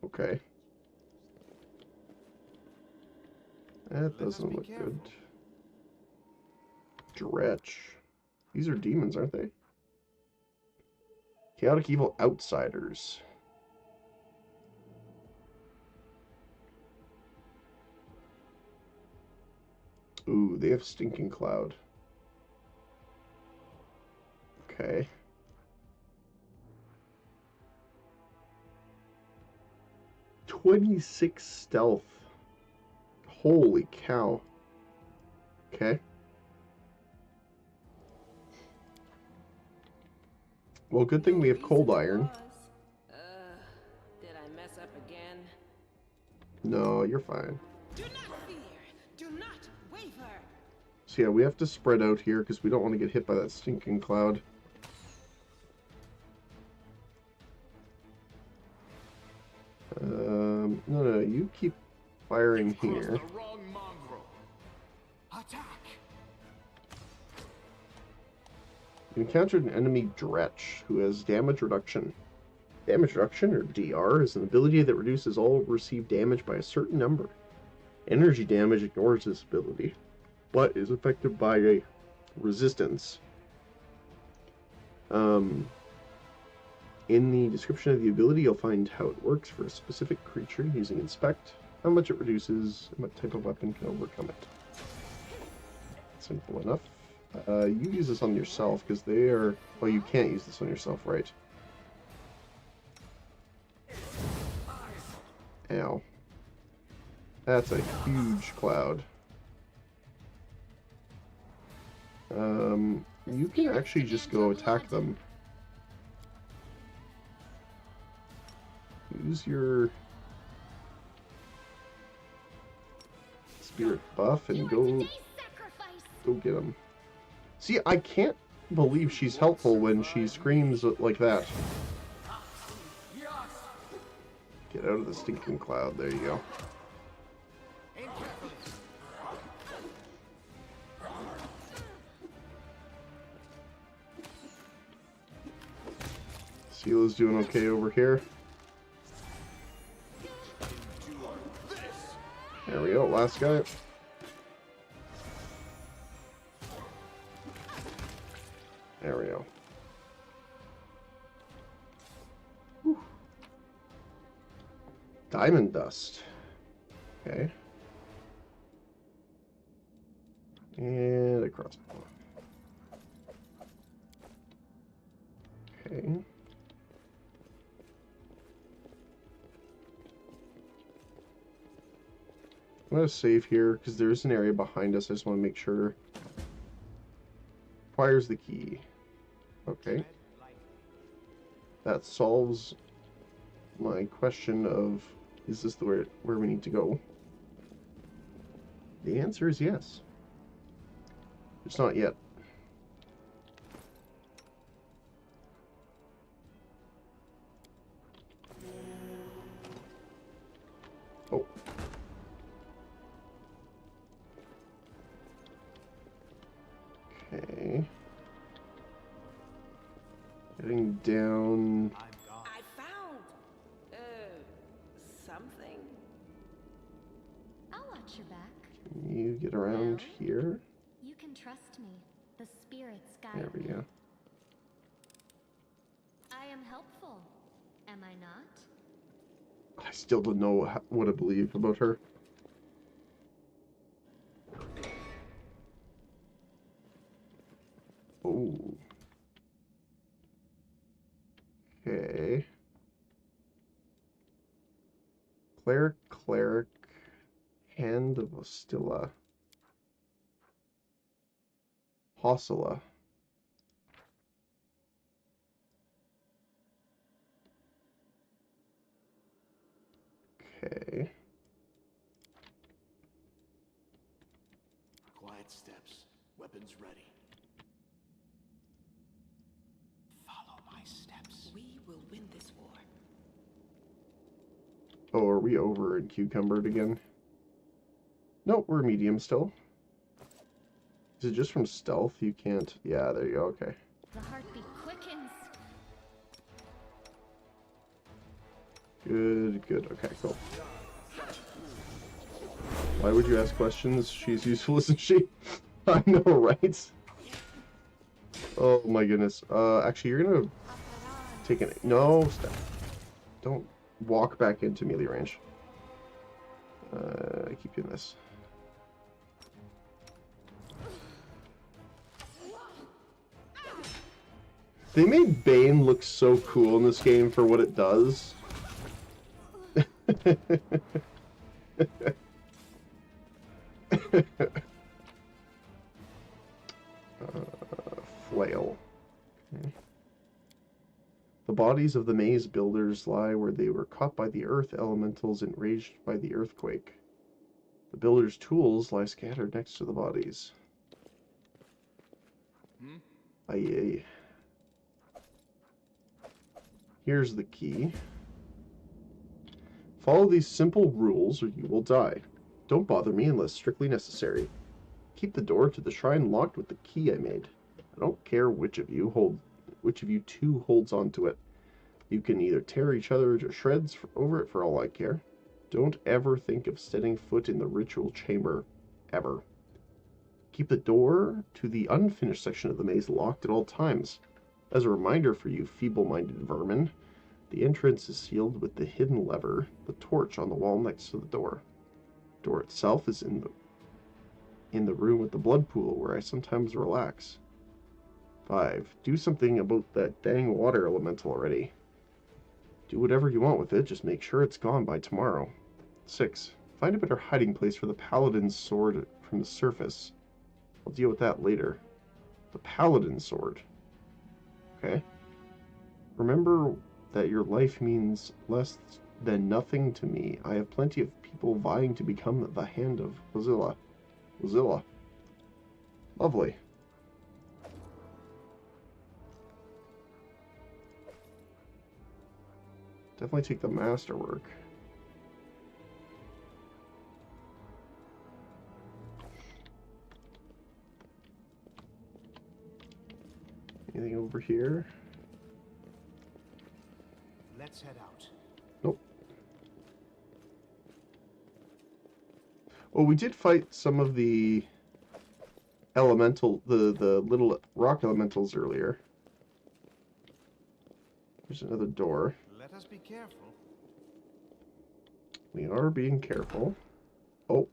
Okay. That doesn't look good. Dretch. These are demons, aren't they? Chaotic evil outsiders. Ooh, they have stinking cloud. Okay. "26 stealth. Holy cow. Okay. Well, good thing we have cold iron. Did I mess up again? No, you're fine. Do not fear. Do not waver. So yeah, we have to spread out here because we don't want to get hit by that stinking cloud. No, you keep firing here. The wrong mongrel. Attack! You encountered an enemy Dretch who has damage reduction. Damage reduction, or DR, is an ability that reduces all received damage by a certain number. Energy damage ignores this ability, but is affected by a resistance. In the description of the ability, you'll find how it works for a specific creature using Inspect, how much it reduces, and what type of weapon can overcome it. Simple enough. You use this on yourself, because they are... Well, you can't use this on yourself, right? Ow. That's a huge cloud. You can actually just go attack them. Use your spirit buff and go get them. See, I can't believe she's helpful when she screams like that. Get out of the stinking cloud. There you go. Sela's doing okay over here. There we go, last guy. There we go. Whew. Diamond dust. Okay. And a crossbow. Okay. I'm going to save here because there's an area behind us. I just want to make sure. Requires the key. Okay. That solves my question of, is this the where we need to go? The answer is yes. It's not yet. Oh. Okay. Getting down. I found, something. I'll watch your back. Can you get around here? You can trust me. The spirits guide There we me. go. I am helpful. Am I not? I still don't know what to believe about her. Oh. Okay. Cleric, Hand of Ostilla. Hossila. Okay. Quiet steps. Weapons ready. Follow my steps. We will win this war. Oh, are we over in Cucumbered again? Nope, we're medium still. Is it just from stealth? You can't... Yeah, there you go, okay. The heartbeat quickens. Good. Okay, cool. Why would you ask questions? She's useful, isn't she? I know, right? Oh my goodness. Actually, you're gonna take an... No, stop. Don't walk back into melee range. I keep doing this. They made Bane look so cool in this game for what it does. Flail. Okay. The bodies of the maze builders lie where they were caught by the earth elementals enraged by the earthquake. The builders' tools lie scattered next to the bodies. Aye. Here's the key. Follow these simple rules or you will die. Don't bother me unless strictly necessary. Keep the door to the shrine locked with the key I made. I don't care which of you two holds onto it. You can either tear each other to shreds over it for all I care. Don't ever think of setting foot in the ritual chamber. Ever. Keep the door to the unfinished section of the maze locked at all times. As a reminder for you feeble-minded vermin, the entrance is sealed with the hidden lever, the torch on the wall next to the door. The door itself is in the room with the blood pool where I sometimes relax. 5. Do something about that dang water elemental already. Do whatever you want with it, just make sure it's gone by tomorrow. 6. Find a better hiding place for the paladin's sword from the surface. I'll deal with that later. The paladin's sword. Okay. Remember that your life means less than nothing to me. I have plenty of people vying to become the hand of Wozilla. Lovely. Definitely take the masterwork. Anything over here? Let's head out. Nope. Oh, we did fight some of the elemental, the little rock elementals earlier. There's another door. Let us be careful. We are being careful. Oh,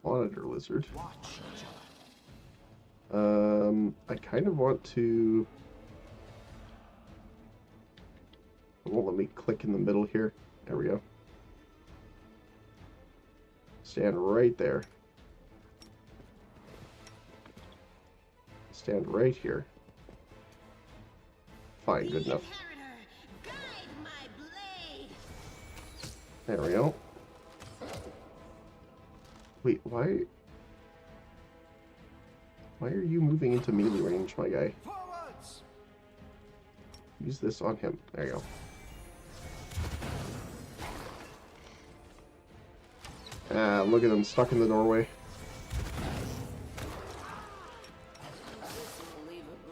monitor lizard. Watch each I kind of want to... It won't let me click in the middle here. There we go. Stand right there. Stand right here. Fine, good enough. There we go. Wait, why are you moving into melee range, my guy? Forwards! Use this on him. There you go. Ah, look at him stuck in the doorway.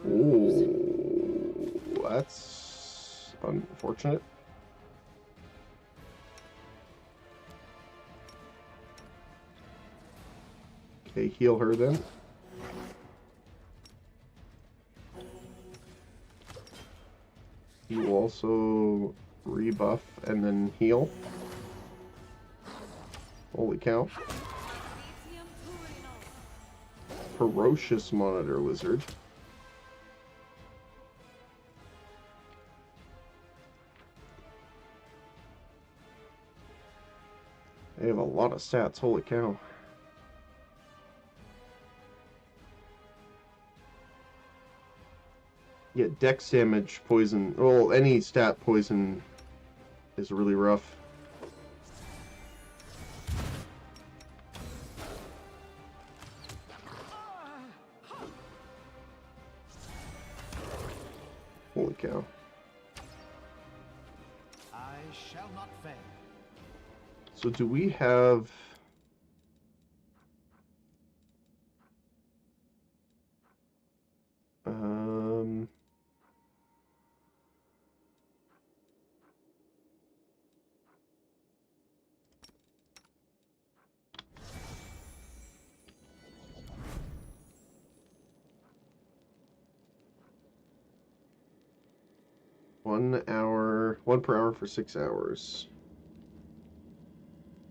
Ooh, that's unfortunate. Okay, heal her then. You also rebuff and then heal. Holy cow. Ferocious monitor lizard. They have a lot of stats, holy cow. Yeah, dex damage, poison, well, any stat poison is really rough. Holy cow. I shall not fail. So do we have... one per hour for 6 hours.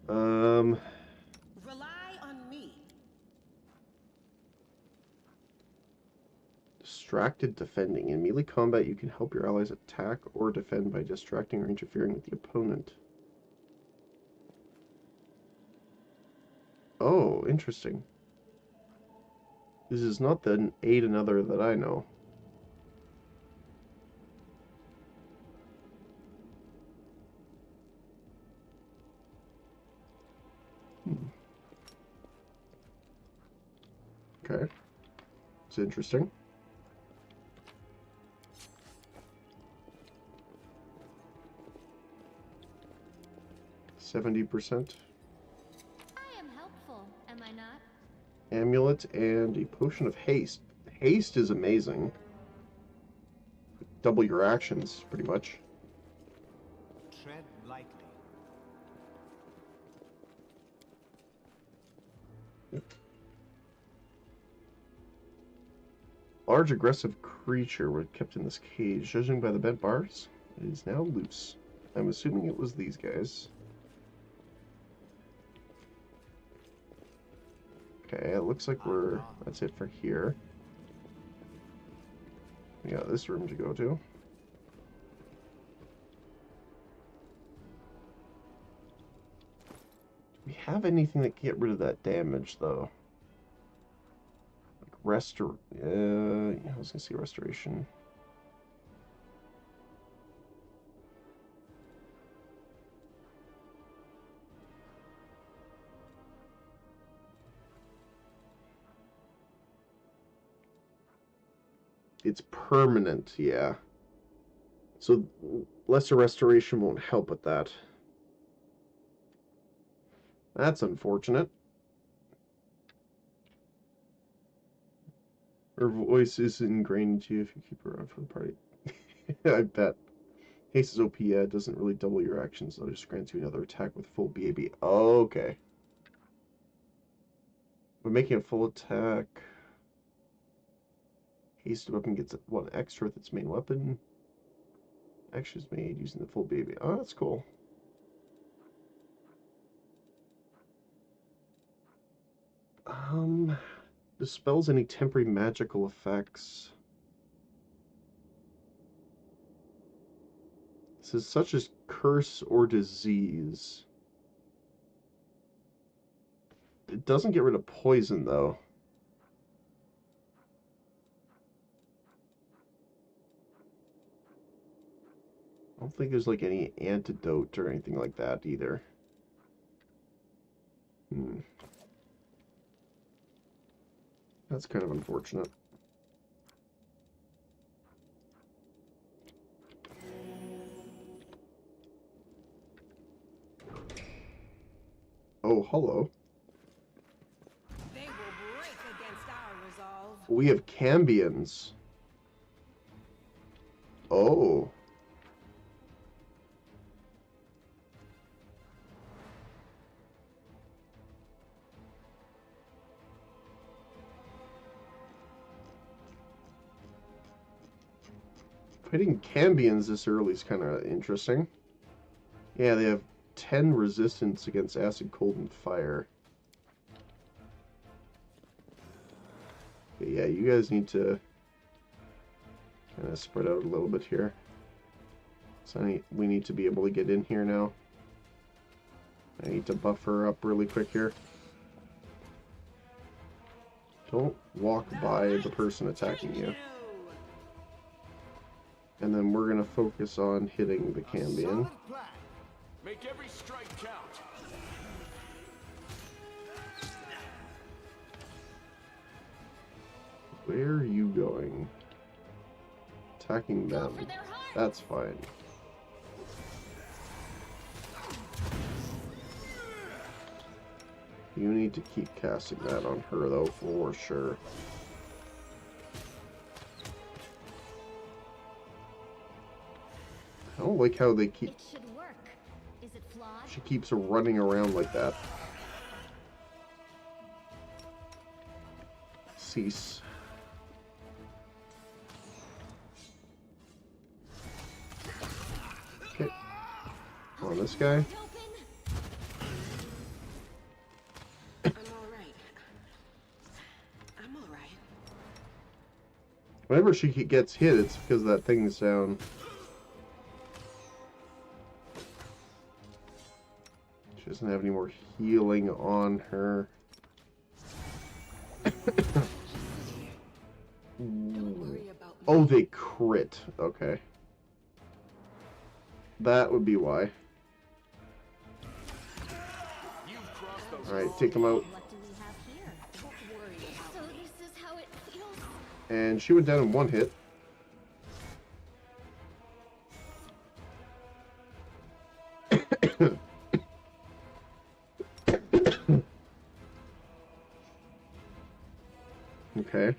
Rely on me. Distracted defending. In melee combat, you can help your allies attack or defend by distracting or interfering with the opponent. Oh, interesting. This is not the aid another that I know. Okay. It's interesting. %. I am helpful, am I not? Amulet and a potion of haste. Haste is amazing. Double your actions, pretty much. Tread lightly. Large aggressive creature was kept in this cage. Judging by the bent bars, it is now loose. I'm assuming it was these guys. Okay, it looks like that's it for here. We got this room to go to. Do we have anything that can get rid of that damage, though? Like I was gonna say restoration. It's permanent, yeah. So lesser restoration won't help with that. That's unfortunate. Her voice is ingrained into you if you keep her around for the party. I bet. Haste is OP, yeah, it doesn't really double your actions, though. It just grants you another attack with full BAB. Oh, okay. When making a full attack, hasted weapon gets 1 extra with its main weapon. Actions made using the full baby. Oh, that's cool. Dispels any temporary magical effects. This is such as curse or disease. It doesn't get rid of poison, though. I don't think there's like any antidote or anything like that either. That's kind of unfortunate. Oh, hello. They will break against our resolve. We have Cambions. Oh. Fighting Cambions this early is kind of interesting. Yeah, they have 10 resistance against acid, cold, and fire. But yeah, you guys need to kind of spread out a little bit here. So we need to be able to get in here now. I need to buff her up really quick here. Don't walk by the person attacking you. And then we're going to focus on hitting the Cambion. Make every strike count. Where are you going? Attacking them. That's fine. You need to keep casting that on her, though, for sure. I don't like how they keep... It should work. Is it flawed? She keeps running around like that. Cease. Okay. On this guy. I'm alright. I'm alright. Whenever she gets hit, it's because that thing's down. She doesn't have any more healing on her. Oh, they crit. Okay. That would be why. Alright, take them out. So this is how it feels. And she went down in 1 hit. Okay.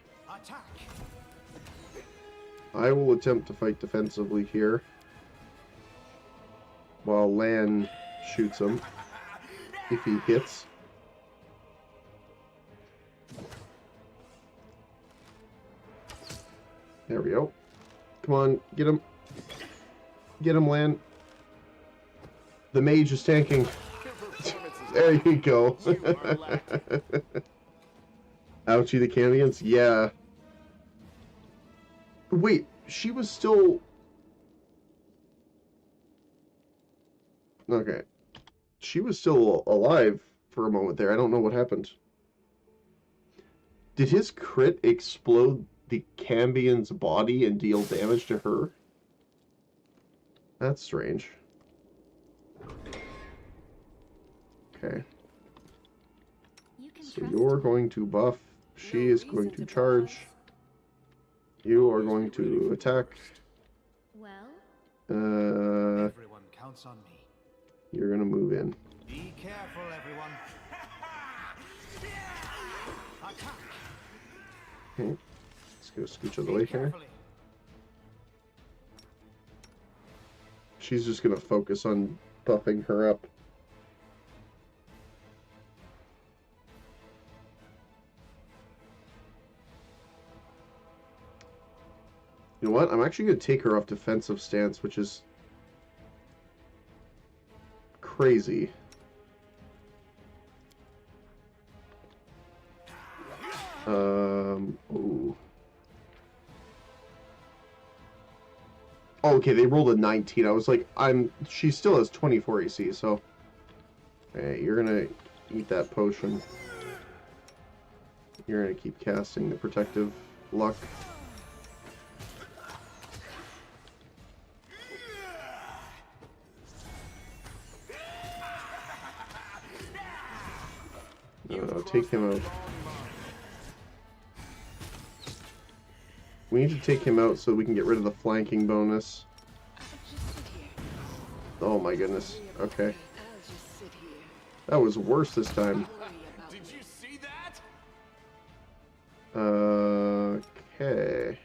I will attempt to fight defensively here, while Lan shoots him, if he hits. There we go. Come on, get him. Get him, Lan. The mage is tanking. There you go. Ouchie, the Cambions? Yeah. Wait, she was still... Okay. She was still alive for a moment there. I don't know what happened. Did his crit explode the Cambion's body and deal damage to her? That's strange. Okay. So you're going to buff. She is going to charge. You are going to attack. Well? Everyone counts on me. You're going to move in. Be careful, everyone. Attack. Okay. Let's go scooch out of the way here. She's just going to focus on buffing her up. what? I'm actually going to take her off defensive stance, which is crazy. Ooh. Oh, okay, they rolled a 19. I was like, she still has 24 AC, so. Alright, you're gonna eat that potion. You're gonna keep casting the protective luck. Take him out. We need to take him out so we can get rid of the flanking bonus. Oh my goodness. Okay. That was worse this time. Did you see that? Okay.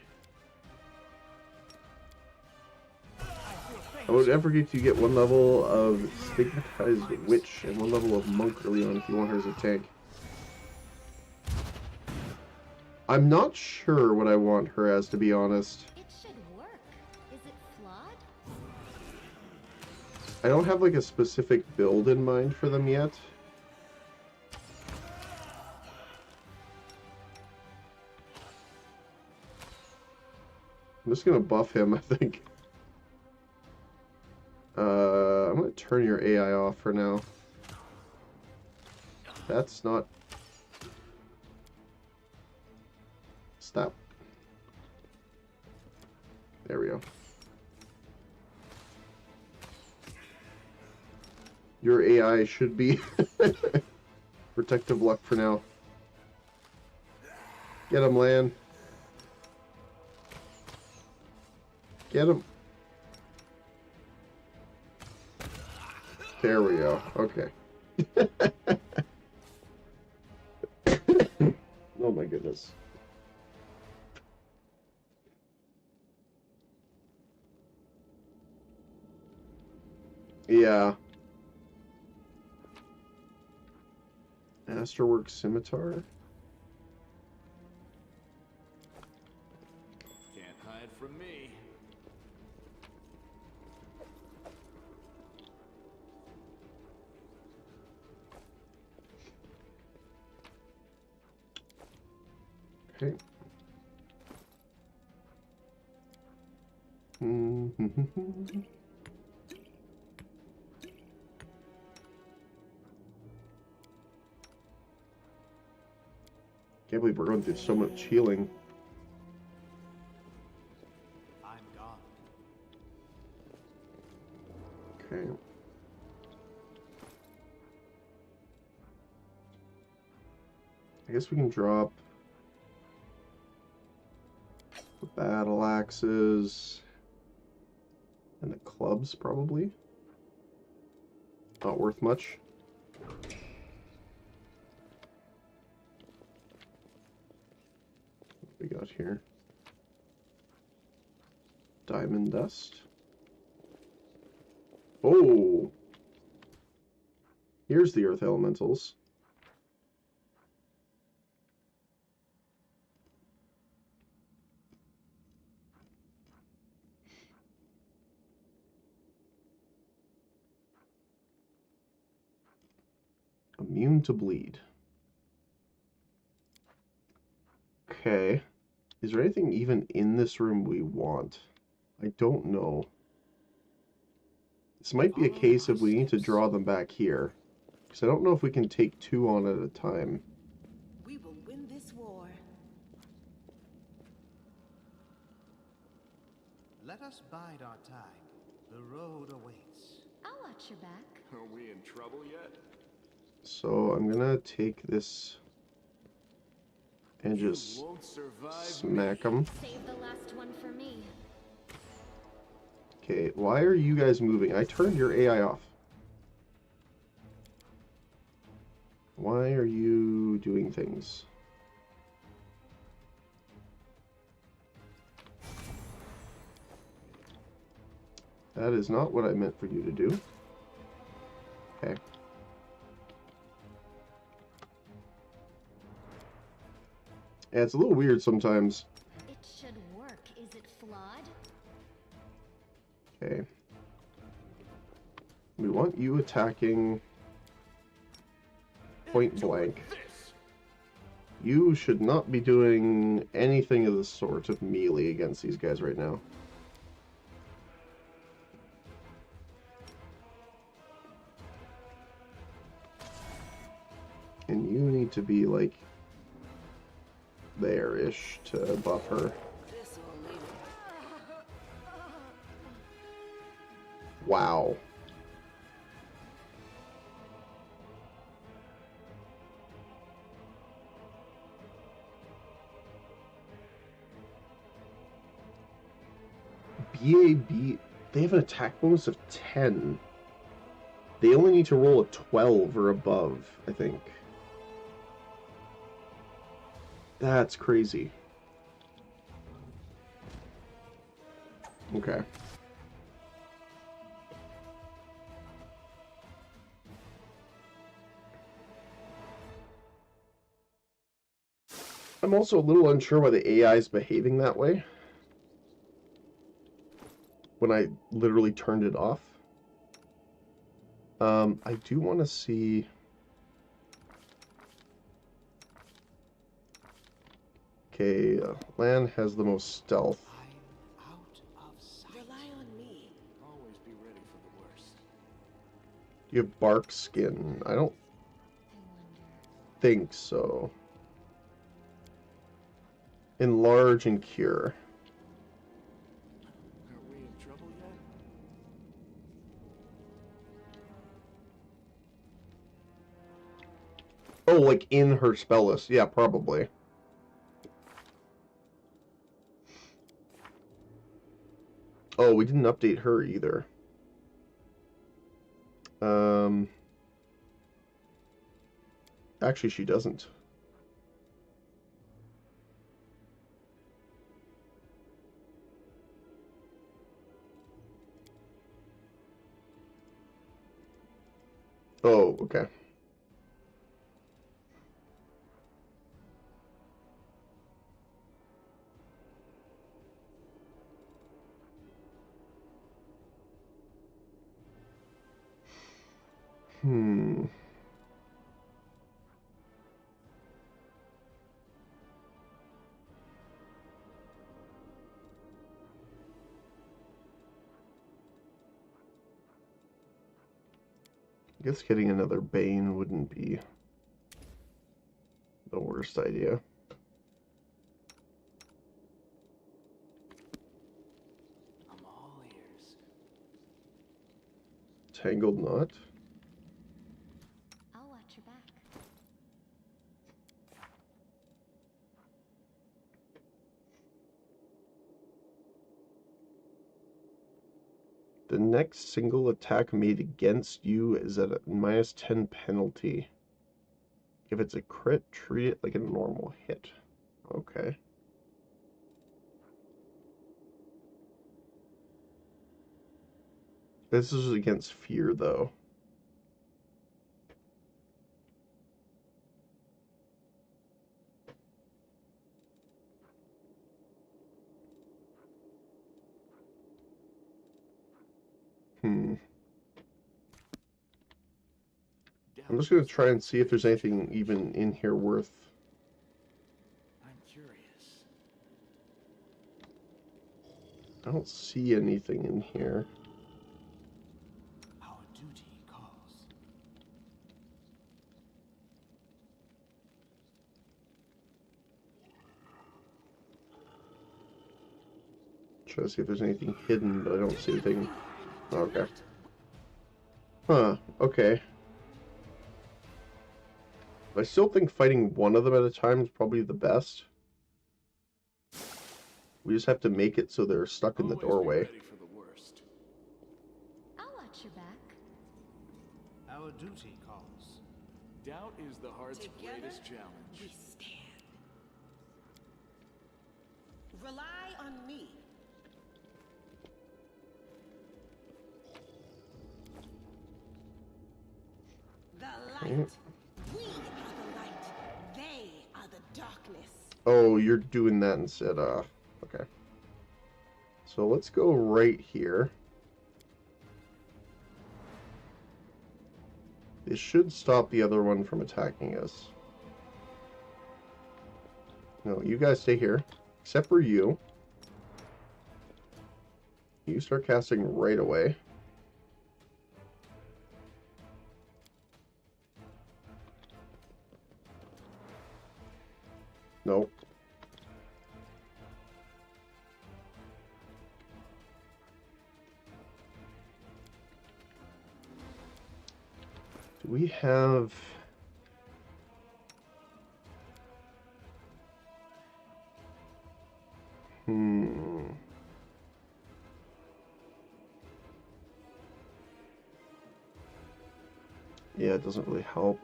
I would ever get you get one level of Stigmatized Witch and one level of Monk early on if you want her as a tank. I'm not sure what I want her as, to be honest. It should work. Is it flawed? I don't have like a specific build in mind for them yet. I'm just gonna buff him, I think. I'm gonna turn your AI off for now. That's not... Stop. There we go. Your AI should be protective luck for now. Get him, Lan. Get him. There we go. Okay. Oh my goodness. Yeah. Masterwork Scimitar? Can't hide from me. Okay. Can't believe we're going through so much healing. I'm gone. Okay. I guess we can drop the battle axes and the clubs, probably. Not worth much. What we got here? Diamond dust. Oh! Here's the earth elementals. Immune to bleed. Okay. Is there anything even in this room we want? I don't know. This might be a case of we need to draw them back here. Because I don't know if we can take two on at a time. We will win this war. Let us bide our time. The road awaits. I'll watch your back. Are we in trouble yet? So I'm gonna take this and just smack them. Save the last one for me. Okay, why are you guys moving? I turned your AI off. Why are you doing things? That is not what I meant for you to do. Okay. Yeah, it's a little weird sometimes. It should work. Is it flawed? Okay. We want you attacking point blank. You should not be doing anything of the sort of melee against these guys right now. And you need to be, like, there-ish to buff her. Wow. BAB, they have an attack bonus of 10. They only need to roll a 12 or above, I think. That's crazy. Okay. I'm also a little unsure why the AI is behaving that way when I literally turned it off. I do want to see... Okay, Lan has the most stealth. Rely on me. Always be ready for the worst. You have bark skin. I don't think so. Enlarge and cure. Are we in trouble yet? Oh, like in her spell list. Yeah, probably. Oh, we didn't update her either. Actually, she doesn't. Oh, okay. Hmm. I guess getting another Bane wouldn't be the worst idea. I'm all ears. Tangled Knot. I'll watch your back. The next single attack made against you is at a -10 penalty. If it's a crit, treat it like a normal hit. Okay. This is against fear, though. I'm just going to try and see if there's anything even in here worth... I'm curious. I don't see anything in here. Our duty calls. Try to see if there's anything hidden, but I don't see anything. Okay. Huh, okay. I still think fighting one of them at a time is probably the best. We just have to make it so they're stuck in the doorway. Ready for the worst. I'll watch your back. Our duty calls. Doubt is the heart's greatest challenge. We stand. Rely on me. The light. We are the light. They are the darkness. Oh, you're doing that instead. Okay. So let's go right here. This should stop the other one from attacking us. No, you guys stay here. Except for you. You start casting right away. Nope. Do we have... Yeah, it doesn't really help.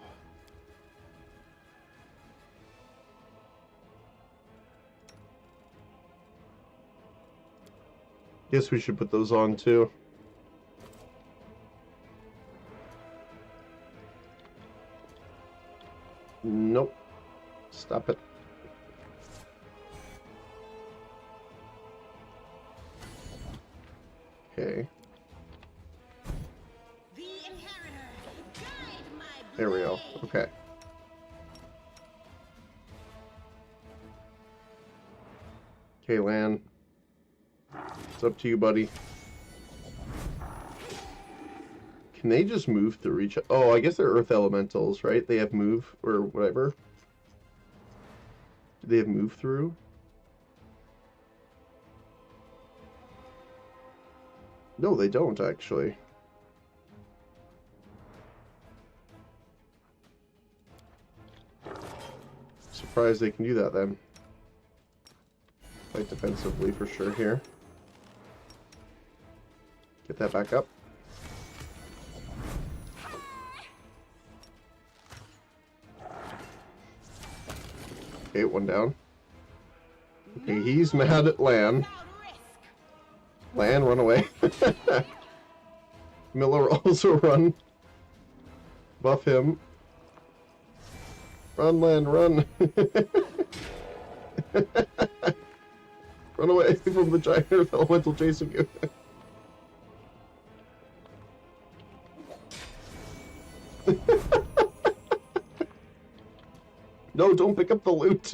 Guess we should put those on too. Nope. Stop it. Okay. There we go. Okay. Okay, Lan. It's up to you, buddy. Can they just move through each other? Oh, I guess they're earth elementals, right? They have move or whatever. Do they have move through? No, they don't, actually. Surprised they can do that, then. Fight defensively for sure here. Get that back up. Okay, one down. Okay, he's mad at Lan. Lan, run away. Miller also run. Buff him. Run, Lan, run. Run away from the giant earth elemental chasing you. No, don't pick up the loot.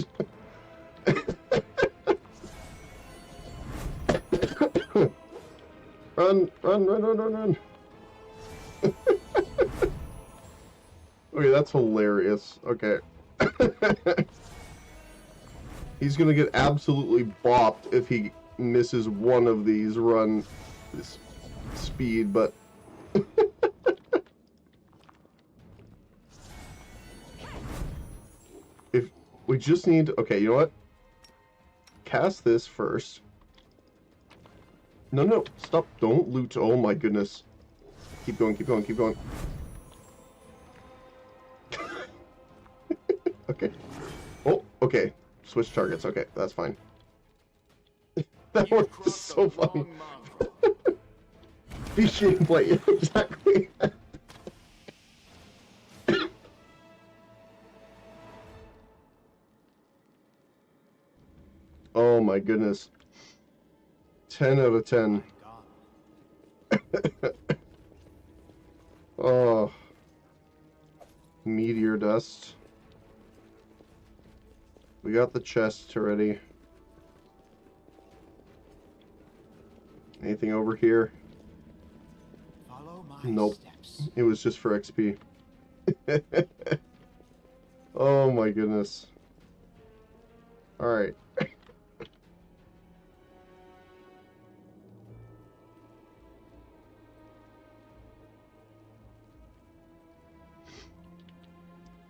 Run, run, run, run, run, run. Okay, that's hilarious. Okay. He's gonna get absolutely bopped if he misses one of these run this speed, but if we just need, okay, you know what? Cast this first. No, no, stop. Don't loot. Oh my goodness. Keep going, keep going, keep going. Okay. Oh, okay. Switch targets. Okay, that's fine. That one was so funny. Be gameplay, exactly. Oh my goodness. 10 out of 10. Oh. Meteor dust. We got the chest already. Anything over here? Nope. It was just for XP. Oh my goodness. Alright.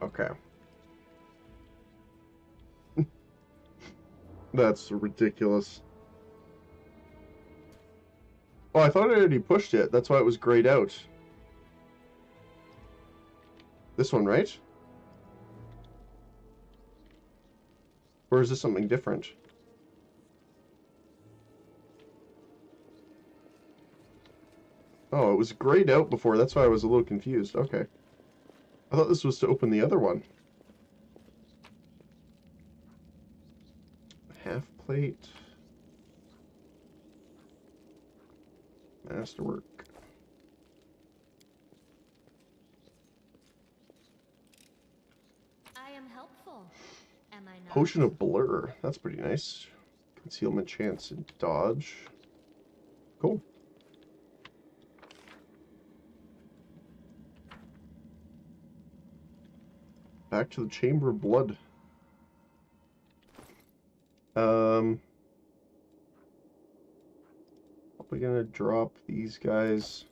Okay. That's ridiculous. Oh, I thought I already pushed it. That's why it was grayed out. This one, right? Or is this something different? Oh, it was grayed out before. That's why I was a little confused. Okay. I thought this was to open the other one. Half plate. Masterwork. Potion of Blur. That's pretty nice. Concealment chance and dodge. Cool. Back to the Chamber of Blood. We're gonna drop these guys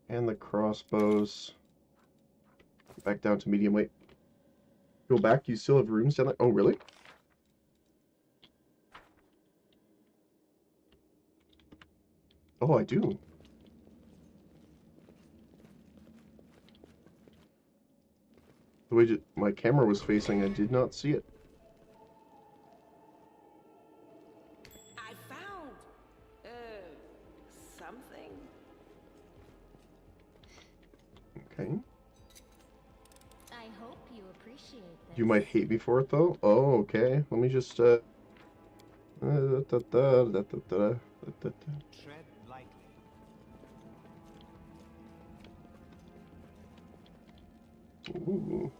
and the crossbows back down to medium weight. Go back. You still have rooms down there. Oh, really? Oh, I do. The way my camera was facing, I did not see it. I found, something. Okay. I hope you appreciate this. You might hate me for it, though. Oh, okay. Let me just, Tread lightly. Ooh.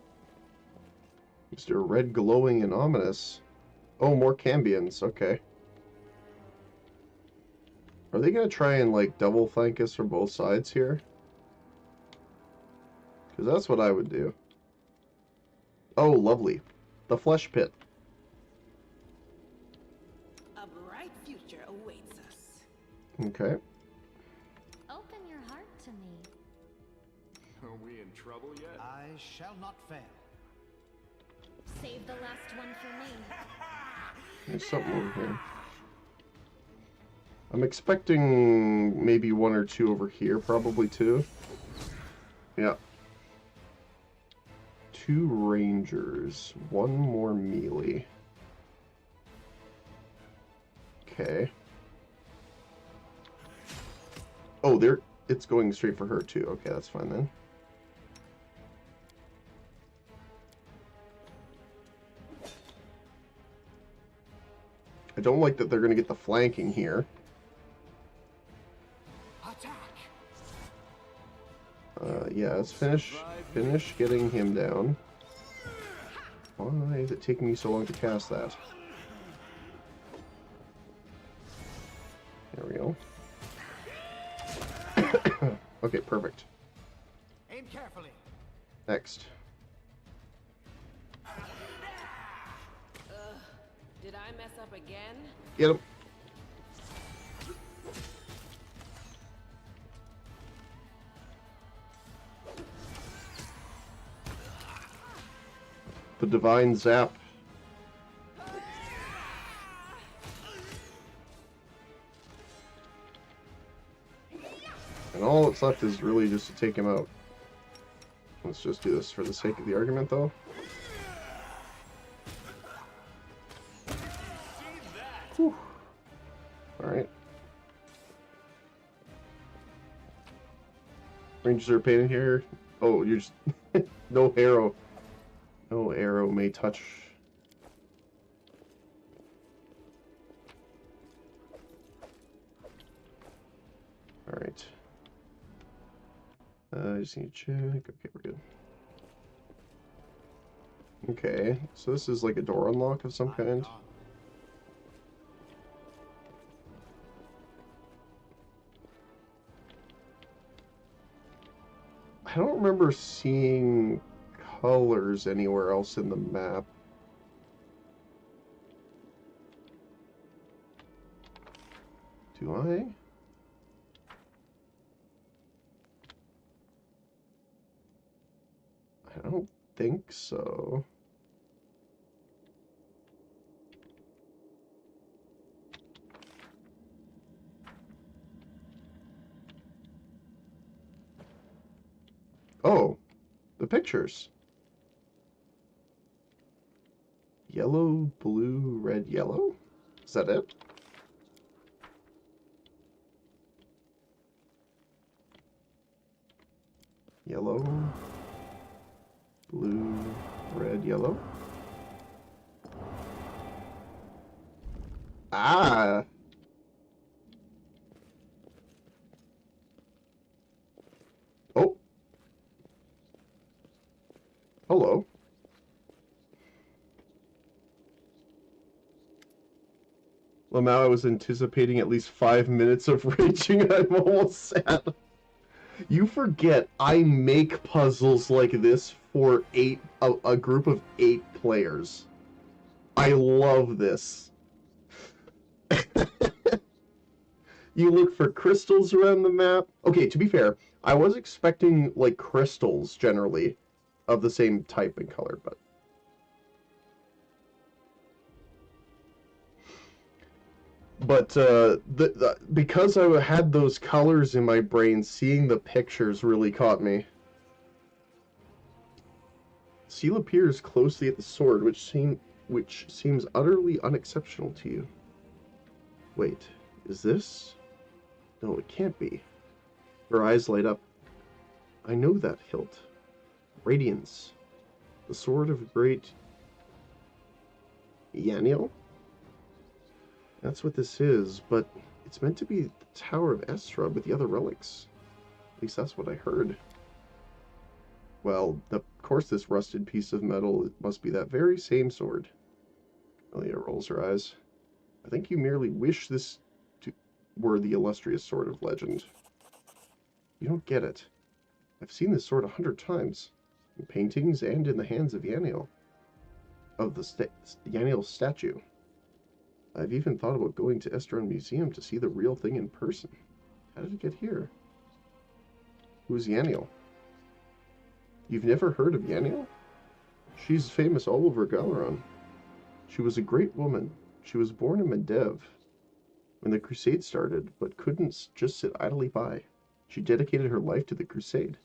Mr. Red Glowing and Ominous. Oh, more Cambions. Okay. Are they gonna try and, like, double flank us from both sides here? Because that's what I would do. Oh, lovely. The Flesh Pit. A bright future awaits us. Okay. Open your heart to me. Are we in trouble yet? I shall not fail. Save the last one for me. There's something over here. I'm expecting maybe one or two over here, probably two. Yeah. 2 rangers, 1 more melee. Okay. Oh, it's going straight for her too. Okay, that's fine then. I don't like that they're going to get the flanking here. Yeah, let's finish getting him down. Why is it taking me so long to cast that? There we go. Okay, perfect. Aim carefully. Next. Did I mess up again? Get him. The Divine Zap. And all that's left is really just to take him out. Let's just do this for the sake of the argument, though. Alright. Rangers are painted here. Oh, you're just... no arrow. No arrow may touch. Alright. I just need to check. Okay, we're good. Okay, so this is like a door unlock of some kind. I don't remember seeing colors anywhere else in the map. Do I? I don't think so. Oh, the pictures. Yellow, blue, red, yellow? Is that it? Yellow, blue, red, yellow. Ah! Oh! Hello. Well, now I was anticipating at least 5 minutes of raging. I'm almost sad. You forget I make puzzles like this for a group of 8 players. I love this. You look for crystals around the map. Okay, to be fair, I was expecting like crystals generally of the same type and color, but because I had those colors in my brain, seeing the pictures really caught me. Seal appears closely at the sword, which seems utterly unexceptional to you. Wait, is this? No, it can't be. Her eyes light up. I know that hilt. Radiance. The sword of great Yaniel? That's what this is, but it's meant to be the Tower of Estra with the other relics. At least that's what I heard. Well, of course this rusted piece of metal must be that very same sword. Amelia rolls her eyes. I think you merely wish this were the illustrious sword of legend. You don't get it. I've seen this sword 100 times, in paintings and in the hands of Yaniel. Of the Yaniel statue. I've even thought about going to Estron Museum to see the real thing in person. How did it get here? Who's Yaniel? You've never heard of Yaniel? She's famous all over Galaron. She was a great woman. She was born in Mendev when the Crusade started, but couldn't just sit idly by. She dedicated her life to the Crusade.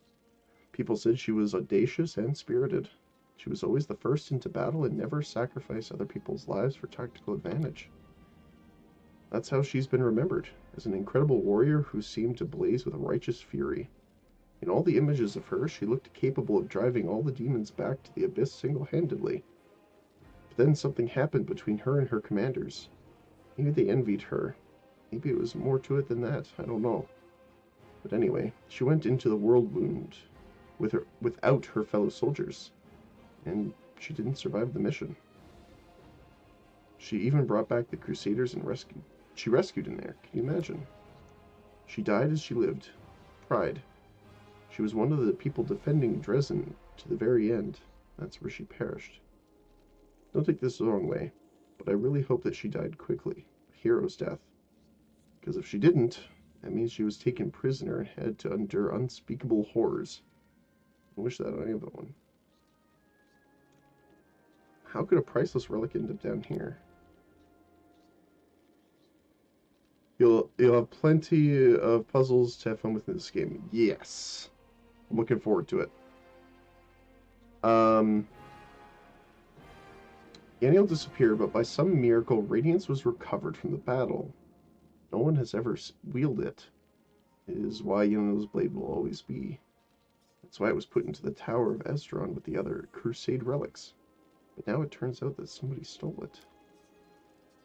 People said she was audacious and spirited. She was always the first into battle and never sacrificed other people's lives for tactical advantage. That's how she's been remembered, as an incredible warrior who seemed to blaze with a righteous fury. In all the images of her, she looked capable of driving all the demons back to the abyss single-handedly. But then something happened between her and her commanders. Maybe they envied her. Maybe it was more to it than that. I don't know. But anyway, she went into the world wound without her fellow soldiers, and she didn't survive the mission. She even brought back the Crusaders and rescued in there. Can you imagine? She died as she lived. Pride. She was one of the people defending Dresden to the very end. That's where she perished. Don't take this the wrong way, but I really hope that she died quickly, a hero's death. Because if she didn't, that means she was taken prisoner and had to endure unspeakable horrors. I wish that on anyone. How could a priceless relic end up down here? You'll have plenty of puzzles to have fun with in this game. Yes. I'm looking forward to it. Yaniel disappeared, but by some miracle, Radiance was recovered from the battle. No one has ever wielded it. It is why Yaniel's blade will always be. That's why it was put into the Tower of Esdron with the other Crusade relics. But now it turns out that somebody stole it.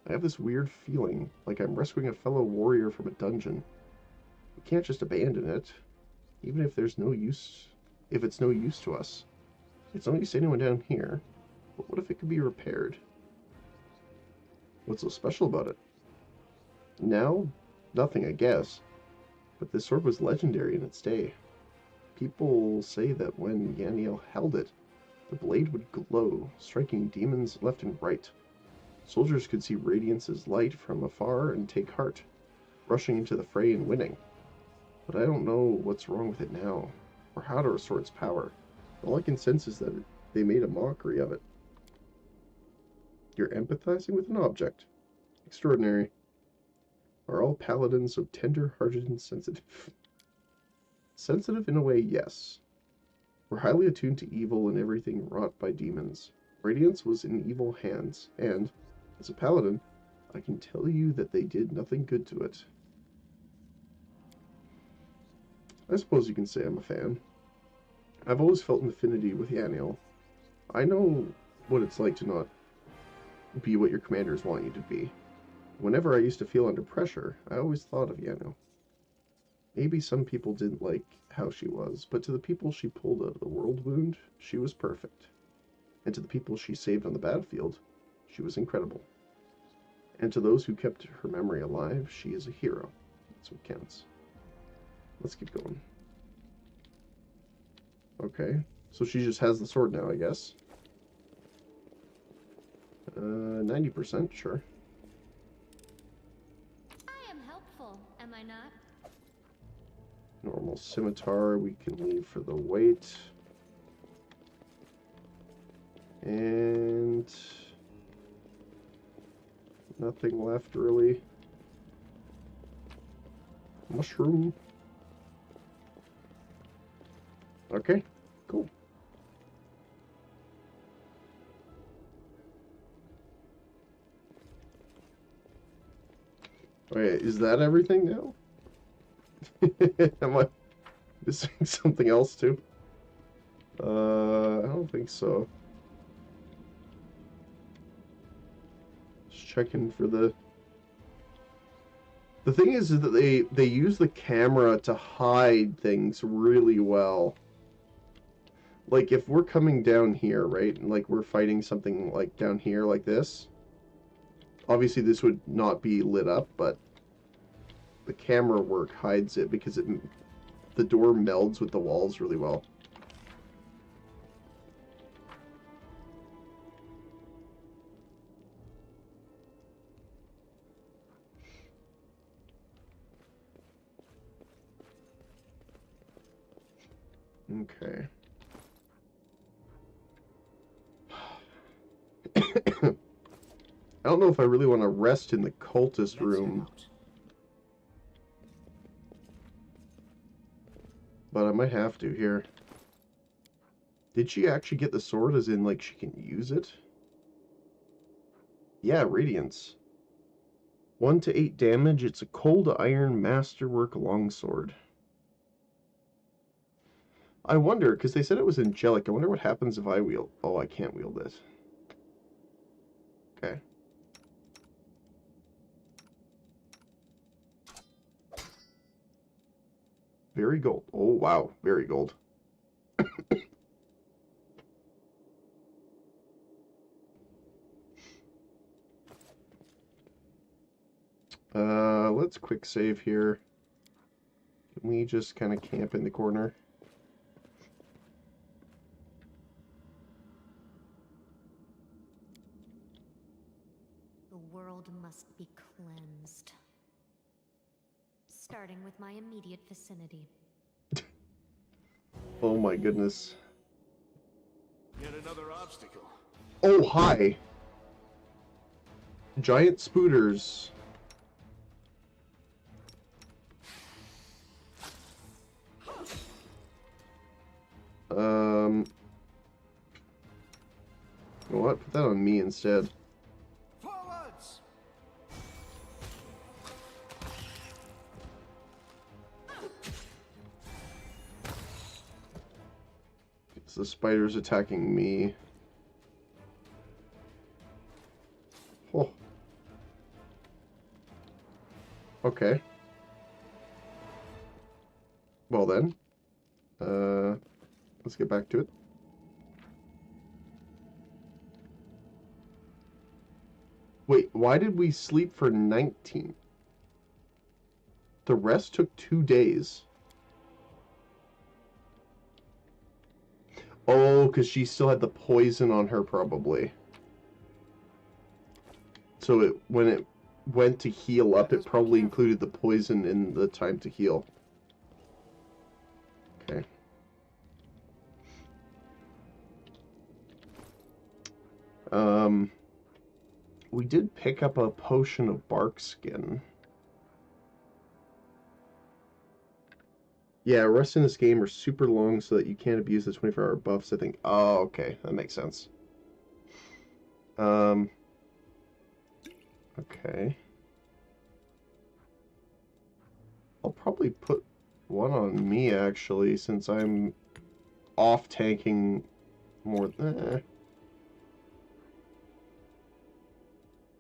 I have this weird feeling, like I'm rescuing a fellow warrior from a dungeon. We can't just abandon it, even if there's no use. If it's no use to us, it's no use to anyone down here. But what if it could be repaired? What's so special about it? Now, nothing, I guess. But this sword was legendary in its day. People say that when Yaniel held it, the blade would glow, striking demons left and right. Soldiers could see Radiance's light from afar and take heart, rushing into the fray and winning. But I don't know what's wrong with it now, or how to restore its power. All I can sense is that they made a mockery of it. You're empathizing with an object. Extraordinary. Are all paladins so tender-hearted and sensitive? Sensitive in a way, yes. We're highly attuned to evil and everything wrought by demons. Radiance was in evil hands, and, as a paladin, I can tell you that they did nothing good to it. I suppose you can say I'm a fan. I've always felt an affinity with Yaniel. I know what it's like to not be what your commanders want you to be. Whenever I used to feel under pressure, I always thought of Yaniel. Maybe some people didn't like how she was, but to the people she pulled out of the world wound, she was perfect. And to the people she saved on the battlefield, she was incredible. And to those who kept her memory alive, she is a hero. That's what counts. Let's keep going. Okay, so she just has the sword now, I guess. 90%, sure. I am helpful, am I not? Normal scimitar, we can leave for the weight. And nothing left, really. Mushroom. Okay, cool. Okay, is that everything now? Am I missing something else too? I don't think so. Just checking for the... The thing is that they use the camera to hide things really well. Like, if we're coming down here, right? And, like, we're fighting something, like, down here like this. Obviously, this would not be lit up, but the camera work hides it because the door melds with the walls really well. Okay. I don't know if I really want to rest in the cultist room. But I might have to here. Did she actually get the sword as in, like, she can use it? Yeah, Radiance. 1 to 8 damage. It's a cold iron masterwork longsword. I wonder, because they said it was angelic. I wonder what happens if I wield... Oh, I can't wield it. Okay. Very gold. Oh, wow. Very gold. Let's quick save here. Can we just kind of camp in the corner? The world must be cleansed. Starting with my immediate vicinity. Oh my goodness. Yet another obstacle. Oh, hi! Giant spooters. You know what? Put that on me instead. Forwards! It's the spiders attacking me. Oh. Okay. Well then. Let's get back to it. Wait, why did we sleep for 19? The rest took 2 days. Oh, because she still had the poison on her, probably. So when it went to heal up, it probably included the poison in the time to heal. Okay. We did pick up a potion of bark skin. Yeah, rests in this game are super long so that you can't abuse the 24-hour buffs, I think. Oh, okay. That makes sense. Okay. I'll probably put one on me, actually, since I'm off-tanking more...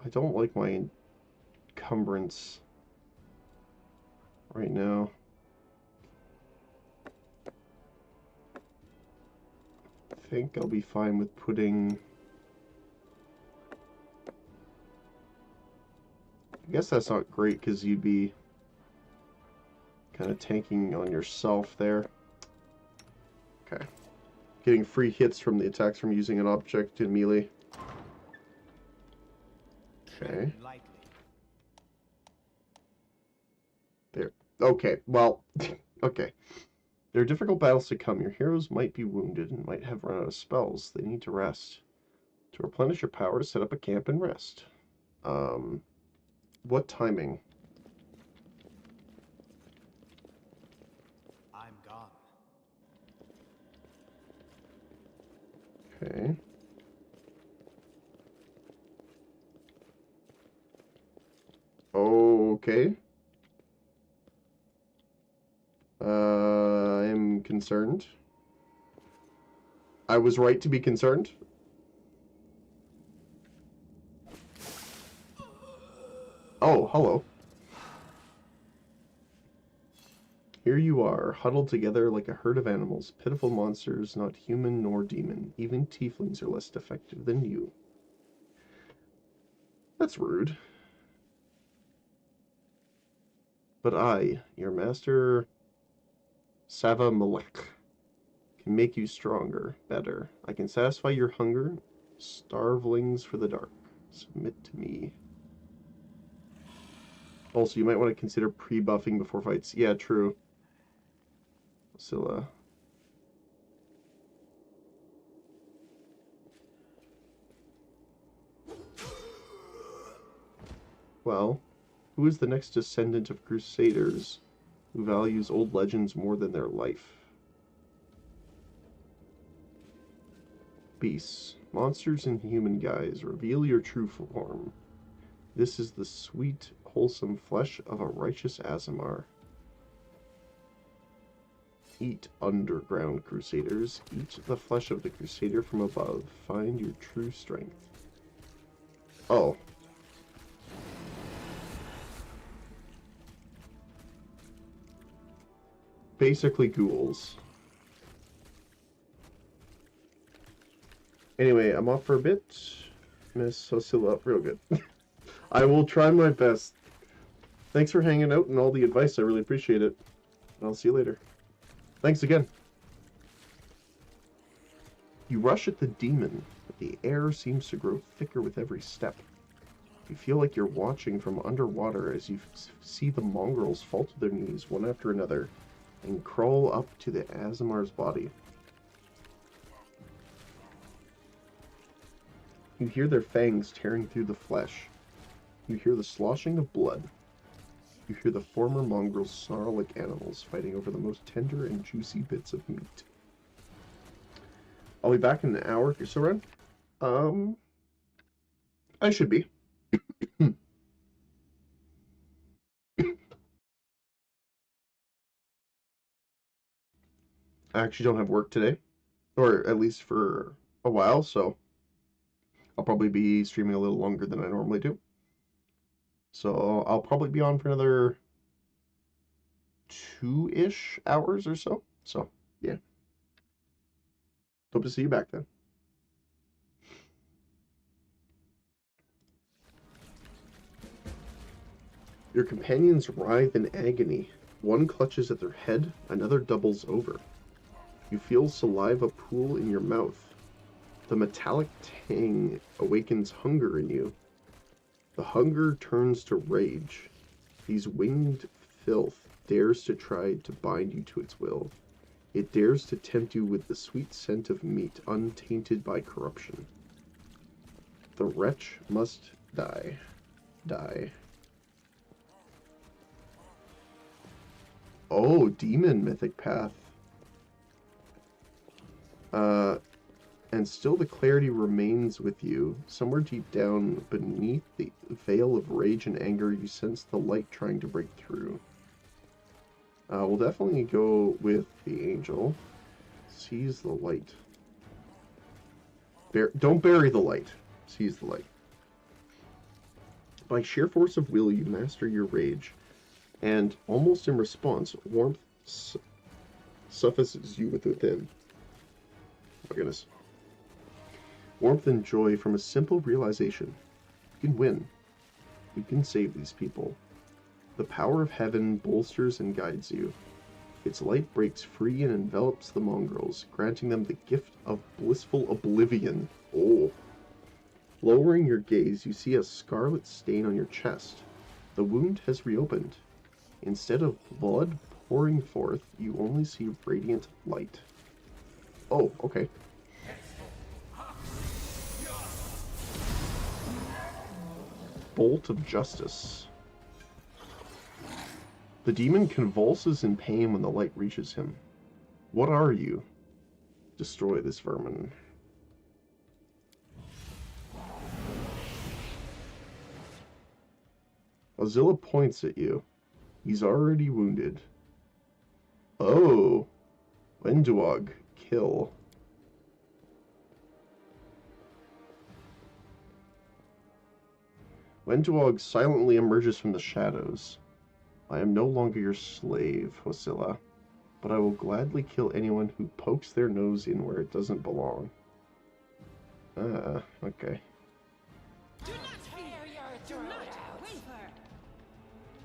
I don't like my encumbrance right now. I think I'll be fine with putting... I guess that's not great because you'd be kind of tanking on yourself there. Okay. Getting free hits from the attacks from using an object in melee. Okay. There. Okay, well, okay. There are difficult battles to come. Your heroes might be wounded and might have run out of spells. They need to rest. To replenish your powers, set up a camp and rest. What timing? I'm gone. Okay. Okay. I'm concerned. I was right to be concerned. Oh, hello. Here you are, huddled together like a herd of animals, pitiful monsters, not human nor demon. Even tieflings are less defective than you. That's rude. But I, your master Sava Malek, can make you stronger, better. I can satisfy your hunger, starvelings for the dark. Submit to me. Also, you might want to consider pre-buffing before fights. Yeah, true. Scylla. Well, who is the next descendant of Crusaders who values old legends more than their life? Beasts, monsters and human guise, reveal your true form. This is the sweet, wholesome flesh of a righteous Aasimar. Eat, underground crusaders. Eat the flesh of the crusader from above. Find your true strength. Oh. Basically ghouls. Anyway, I'm off for a bit. Miss Hosilla up real good. I will try my best. Thanks for hanging out and all the advice. I really appreciate it. I'll see you later. Thanks again. You rush at the demon, but the air seems to grow thicker with every step. You feel like you're watching from underwater as you see the mongrels fall to their knees one after another and crawl up to the Aasimar's body. You hear their fangs tearing through the flesh. You hear the sloshing of blood. You hear the former mongrels snarl like animals, fighting over the most tender and juicy bits of meat. I'll be back in an hour or so around. I should be. I actually don't have work today, or at least for a while, so I'll probably be streaming a little longer than I normally do. So I'll probably be on for another 2-ish hours or so. So, yeah. Hope to see you back then. Your companions writhe in agony. One clutches at their head, another doubles over. You feel saliva pool in your mouth. The metallic tang awakens hunger in you. The hunger turns to rage. These winged filth dares to try to bind you to its will. It dares to tempt you with the sweet scent of meat untainted by corruption. The wretch must die. Die. Oh, demon mythic path. And still the clarity remains with you. Somewhere deep down beneath the veil of rage and anger, you sense the light trying to break through. We'll definitely go with the angel. Seize the light. Don't bury the light. Seize the light. By sheer force of will, you master your rage. And almost in response, warmth suffocates you within. Oh my goodness. Warmth and joy from a simple realization. You can win. You can save these people. The power of heaven bolsters and guides you. Its light breaks free and envelops the mongrels, granting them the gift of blissful oblivion. Oh. Lowering your gaze, you see a scarlet stain on your chest. The wound has reopened. Instead of blood pouring forth, you only see radiant light. Oh, okay. Bolt of Justice. The demon convulses in pain when the light reaches him. What are you? Destroy this vermin. Azilla points at you. He's already wounded. Oh. Wenduog. Kill. Wenduog silently emerges from the shadows. I am no longer your slave, Hosilla, but I will gladly kill anyone who pokes their nose in where it doesn't belong. Okay.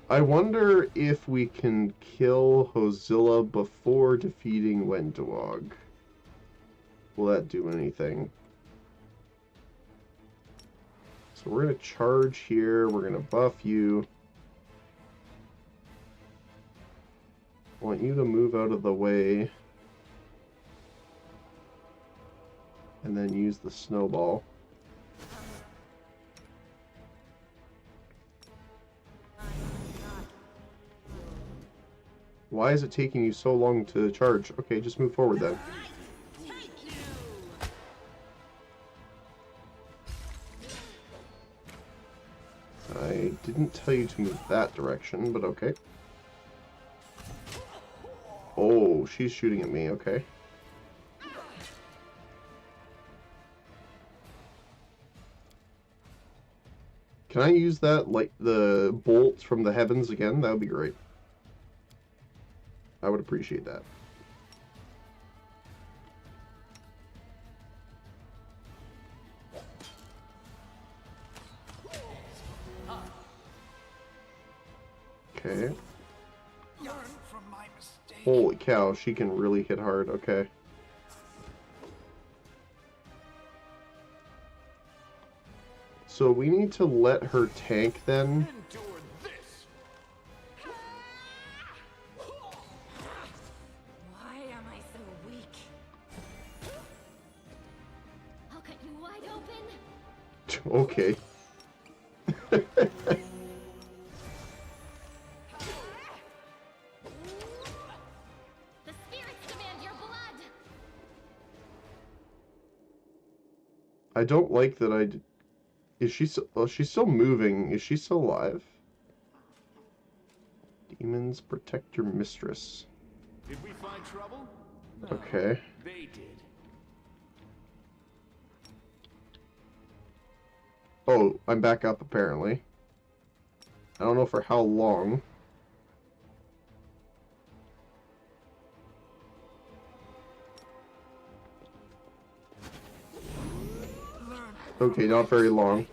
I wonder if we can kill Hosilla before defeating Wenduog. Will that do anything? So we're going to charge here. We're going to buff you. I want you to move out of the way. And then use the snowball. Why is it taking you so long to charge? Okay, just move forward then. I didn't tell you to move that direction, but okay. Oh, she's shooting at me, okay. Can I use that, like, the bolt from the heavens again? That would be great. I would appreciate that. Okay. Holy cow, she can really hit hard. Okay. So we need to let her tank then. Why am I so weak? I'll cut you wide open. Okay. The spirits demand your blood. I don't like that I... Is she so... Oh, she's still moving. Is she still alive? Demons, protect your mistress. Did we find trouble? Okay. They did. Oh, I'm back up apparently. I don't know for how long. Okay, not very long.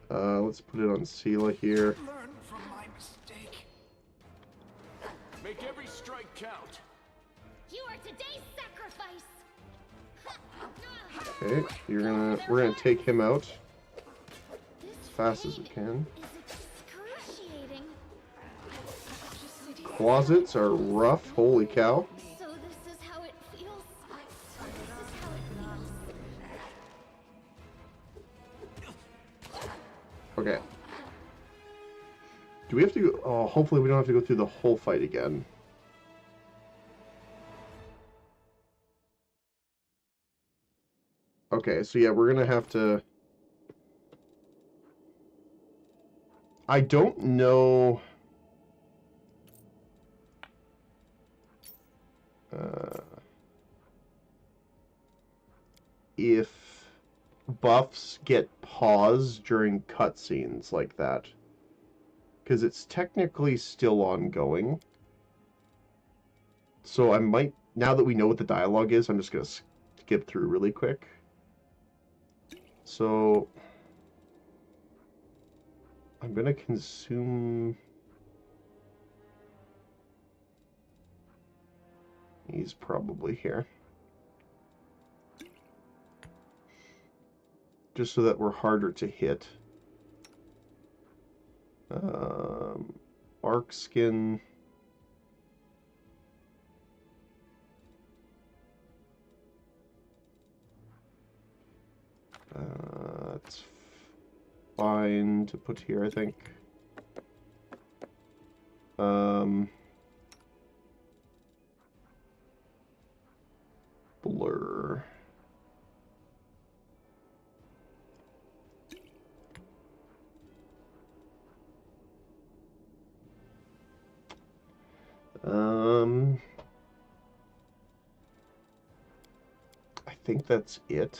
Let's put it on Sela here. Learn from my mistake. Make every strike count. You are today's sacrifice. Okay, we're gonna take him out as fast as we can. Excruciating. Closets are rough, holy cow. So this is how it feels. This is how it feels. Okay. Do we have to go... Oh, hopefully we don't have to go through the whole fight again. Okay, so yeah, we're gonna have to... I don't know... if buffs get paused during cutscenes like that. Because it's technically still ongoing. So I might... Now that we know what the dialogue is, I'm just gonna skip through really quick. So I'm gonna consume. He's probably here. Just so that we're harder to hit. Arc skin. It's fine to put here, I think. Blur. I think that's it.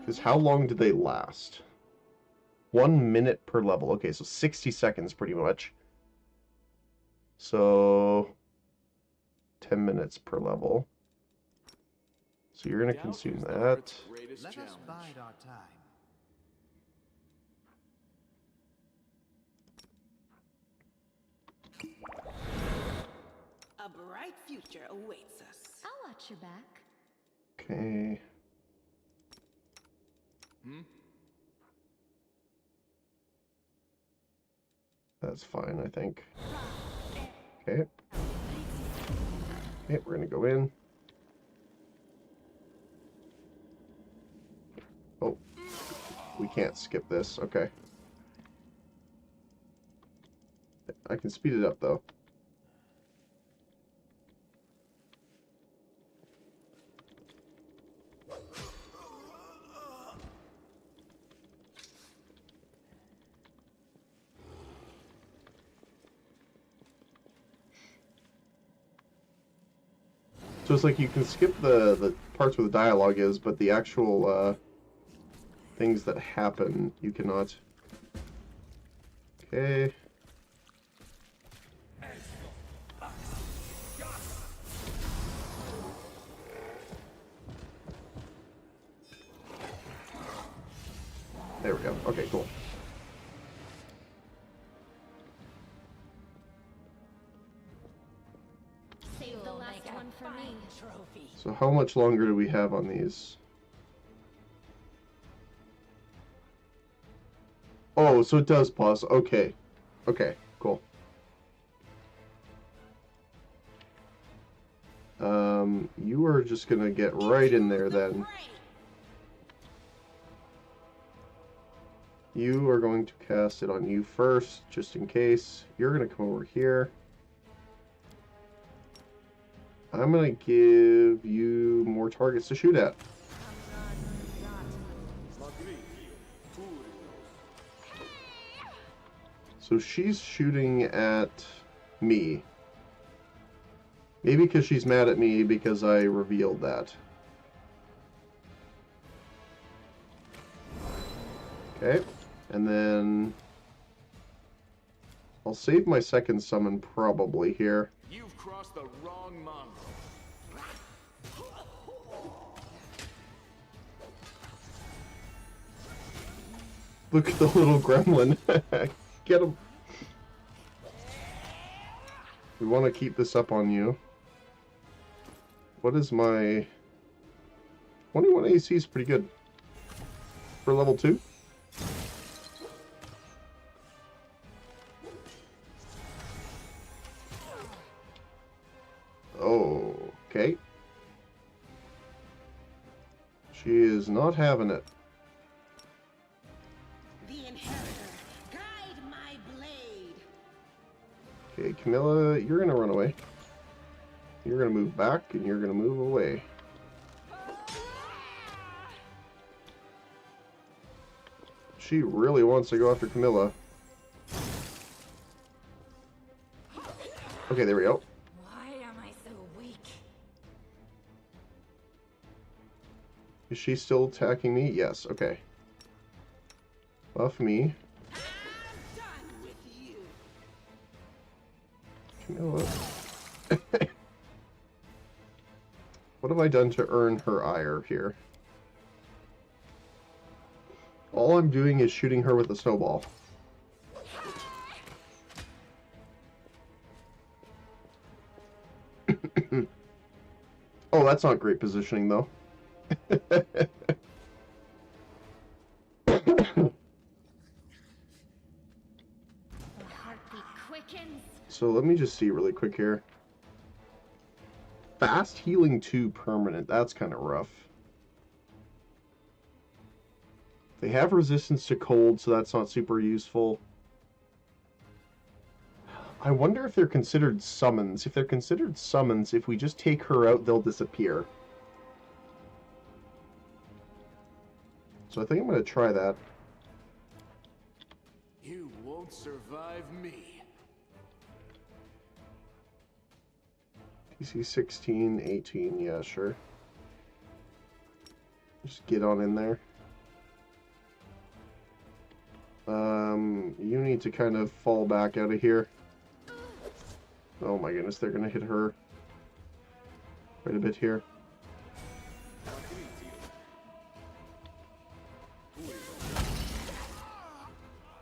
Because how long do they last? 1 minute per level. Okay, so 60 seconds pretty much. So 10 minutes per level. So you're going to consume that. Let us bide our time. A bright future awaits us. I'll watch your back. Okay. That's fine, I think. Okay. Okay, we're going to go in. Oh, we can't skip this. Okay. I can speed it up, though. So it's like you can skip the parts where the dialogue is, but the actual things that happen, you cannot. Okay. There we go. Okay, cool. Save the last one for me. Trophy. So how much longer do we have on these? Oh, so it does pause. Okay. Okay, cool. You are just gonna get right in there then. You are going to cast it on you first, just in case. You're gonna come over here. I'm gonna give you more targets to shoot at. So she's shooting at me. Maybe because she's mad at me because I revealed that. Okay, and then I'll save my second summon probably here. You've crossed the wrong mongrel. Look at the little gremlin. Get him. We want to keep this up on you. What is my 21 AC is pretty good for level 2. Oh, okay. She is not having it. The Inheritor, guide my blade. Okay, Camilla, you're gonna run away. You're gonna move back, and you're gonna move away. She really wants to go after Camilla. Okay, there we go. Why am I so weak? Is she still attacking me? Yes, okay. Buff me. Camilla. What have I done to earn her ire here? All I'm doing is shooting her with a snowball. Oh, that's not great positioning, though. So let me just see really quick here. Fast healing 2 permanent. That's kind of rough. They have resistance to cold, so that's not super useful. I wonder if they're considered summons. If they're considered summons, if we just take her out, they'll disappear. So I think I'm going to try that. You won't survive me. PC 16, 18, yeah, sure. Just get on in there. You need to kind of fall back out of here. Oh my goodness, they're gonna hit her quite a bit here.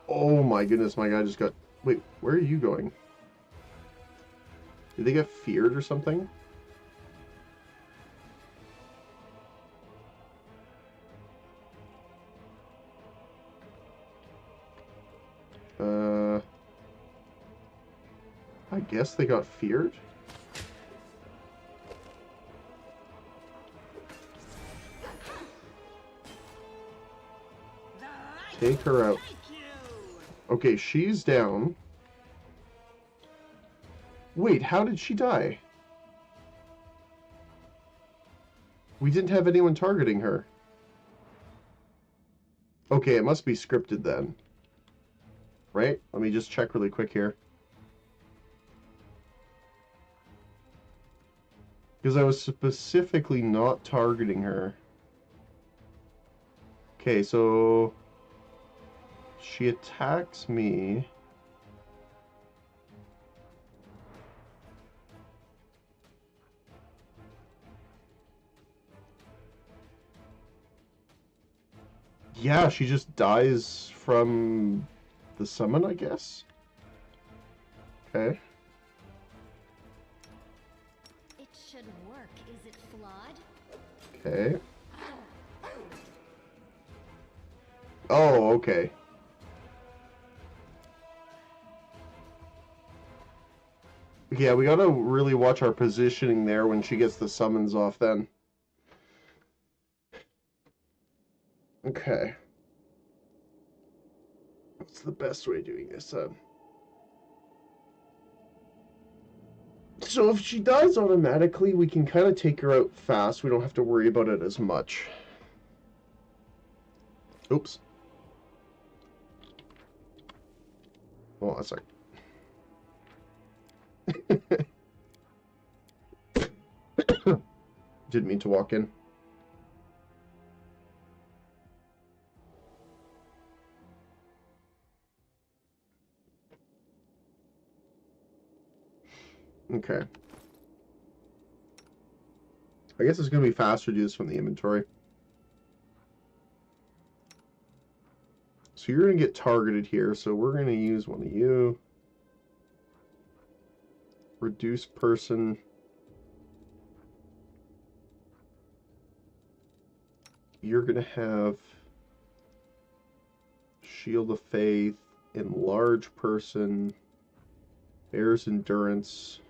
Oh my goodness, my guy just got... Wait, where are you going? Did they get feared or something? I guess they got feared? Take her out. Okay, she's down. Wait, how did she die? We didn't have anyone targeting her. Okay, it must be scripted then. Right? Let me just check really quick here. Because I was specifically not targeting her. Okay, so... she attacks me. Yeah, she just dies from the summon, I guess? Okay. It should work. Is it flawed? Okay. Oh, okay. Yeah, we gotta really watch our positioning there when she gets the summons off then. Okay. What's the best way of doing this then? So if she dies automatically, we can kind of take her out fast. We don't have to worry about it as much. Oops. Hold on a sec. Didn't mean to walk in. Okay. I guess it's going to be faster to do this from the inventory. So you're going to get targeted here, so we're going to use one of you. Reduce person. You're going to have Shield of Faith, Enlarge person, Bear's Endurance.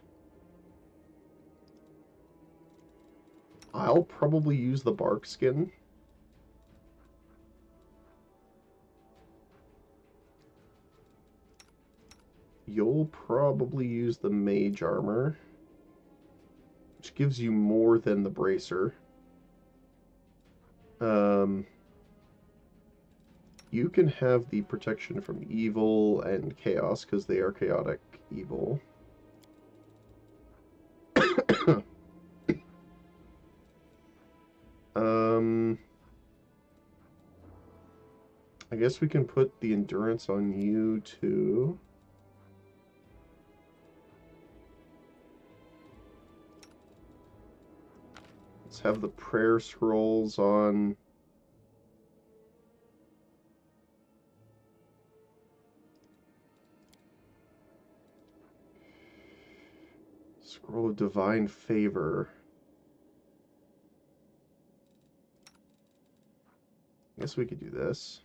I'll probably use the bark skin. You'll probably use the mage armor, which gives you more than the bracer. You can have the protection from evil and chaos because they are chaotic evil. I guess we can put the endurance on you too. have the prayer scrolls on. Scroll of Divine Favor. I guess we could do this.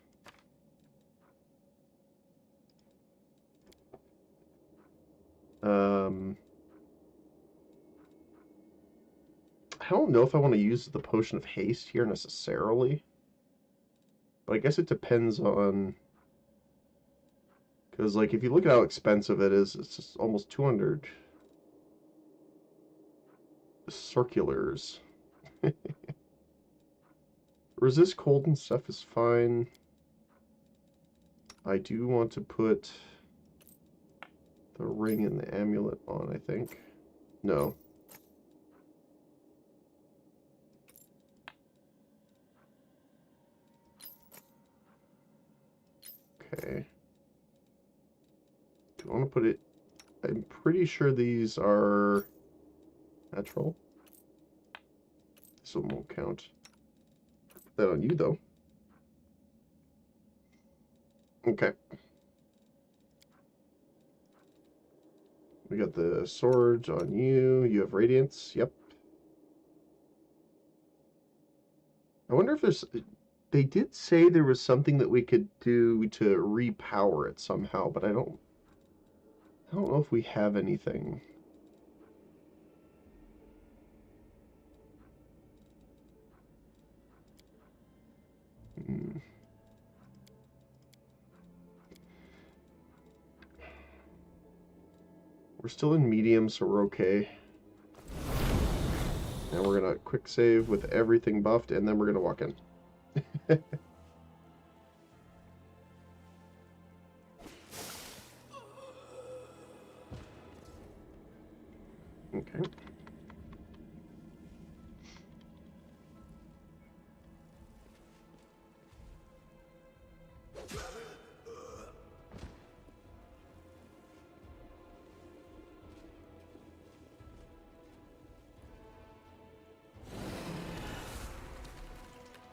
I don't know if I want to use the Potion of Haste here necessarily. But I guess it depends on... Because, like, if you look at how expensive it is, it's just almost 200 circulars. Resist cold and stuff is fine. I do want to put the ring and the amulet on, I think. No. Okay. Do I want to put it... I'm pretty sure these are natural. This one won't count. Put that on you, though. Okay. We got the sword on you. You have radiance. Yep. I wonder if there's... They did say there was something that we could do to repower it somehow, but I don't know if we have anything. We're still in medium, so we're okay. Now we're gonna quick save with everything buffed, and then we're gonna walk in. Okay.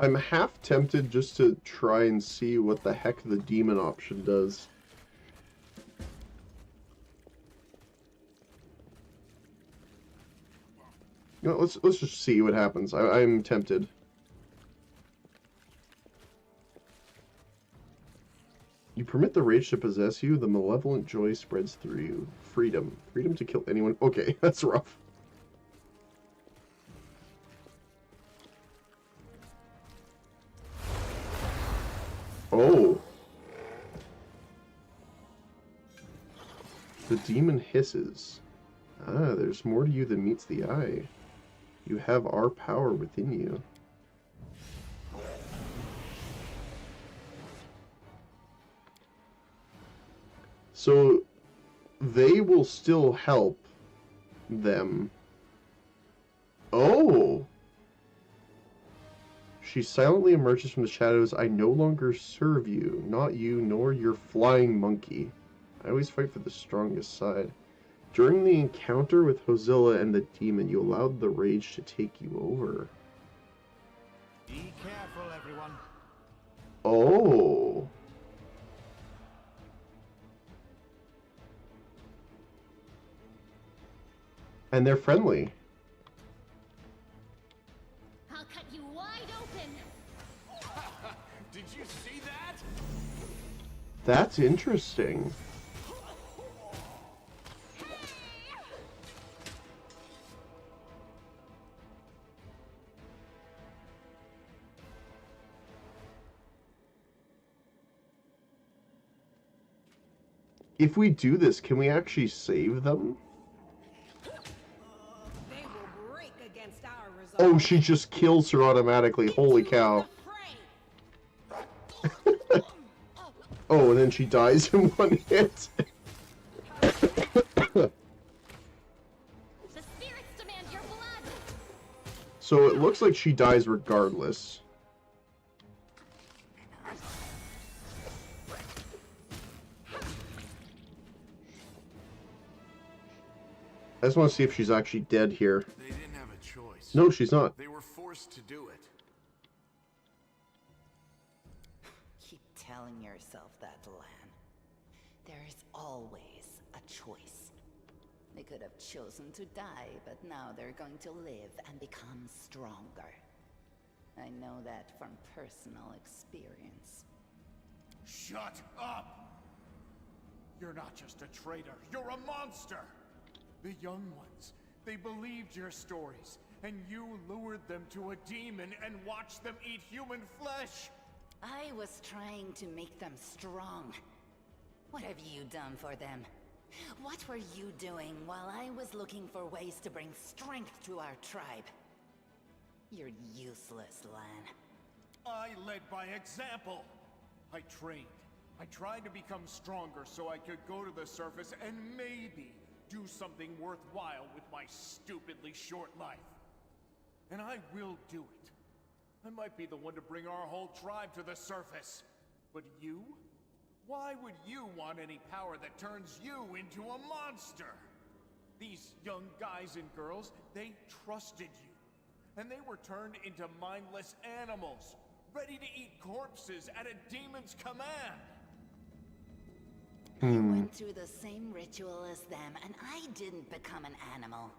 I'm half tempted just to try and see what the heck the demon option does. You know, let's just see what happens. I'm tempted. You permit the rage to possess you, the malevolent joy spreads through you. Freedom. Freedom to kill anyone. Okay, that's rough. Oh. The demon hisses. Ah, there's more to you than meets the eye. You have our power within you. So, they will still help them. Oh! She silently emerges from the shadows. I no longer serve you, not you, nor your flying monkey. I always fight for the strongest side. During the encounter with Hozilla and the demon, you allowed the rage to take you over. Be careful, everyone. Oh. And they're friendly. I'll cut you wide open. Did you see that? That's interesting. If we do this, can we actually save them? They will break against our resolve. Oh, she just kills her automatically. Holy cow. Oh, and then she dies in one hit. The spirits demand your blood. So it looks like she dies regardless. I just want to see if she's actually dead here. They didn't have a choice. No, she's not. They were forced forced to do it. Keep telling yourself that, Lan. There is always a choice. They could have chosen to die, but now they're going to live and become stronger. I know that from personal experience. Shut up! You're not just a traitor, you're a monster! The young ones, they believed your stories, and you lured them to a demon and watched them eat human flesh! I was trying to make them strong. What have you done for them? What were you doing while I was looking for ways to bring strength to our tribe? You're useless, Lan. I led by example! I trained. I tried to become stronger so I could go to the surface and maybe do something worthwhile with my stupidly short life. And I will do it. I might be the one to bring our whole tribe to the surface. But you? Why would you want any power that turns you into a monster? These young guys and girls, they trusted you. And they were turned into mindless animals, ready to eat corpses at a demon's command. I went through the same ritual as them, and I didn't become an animal.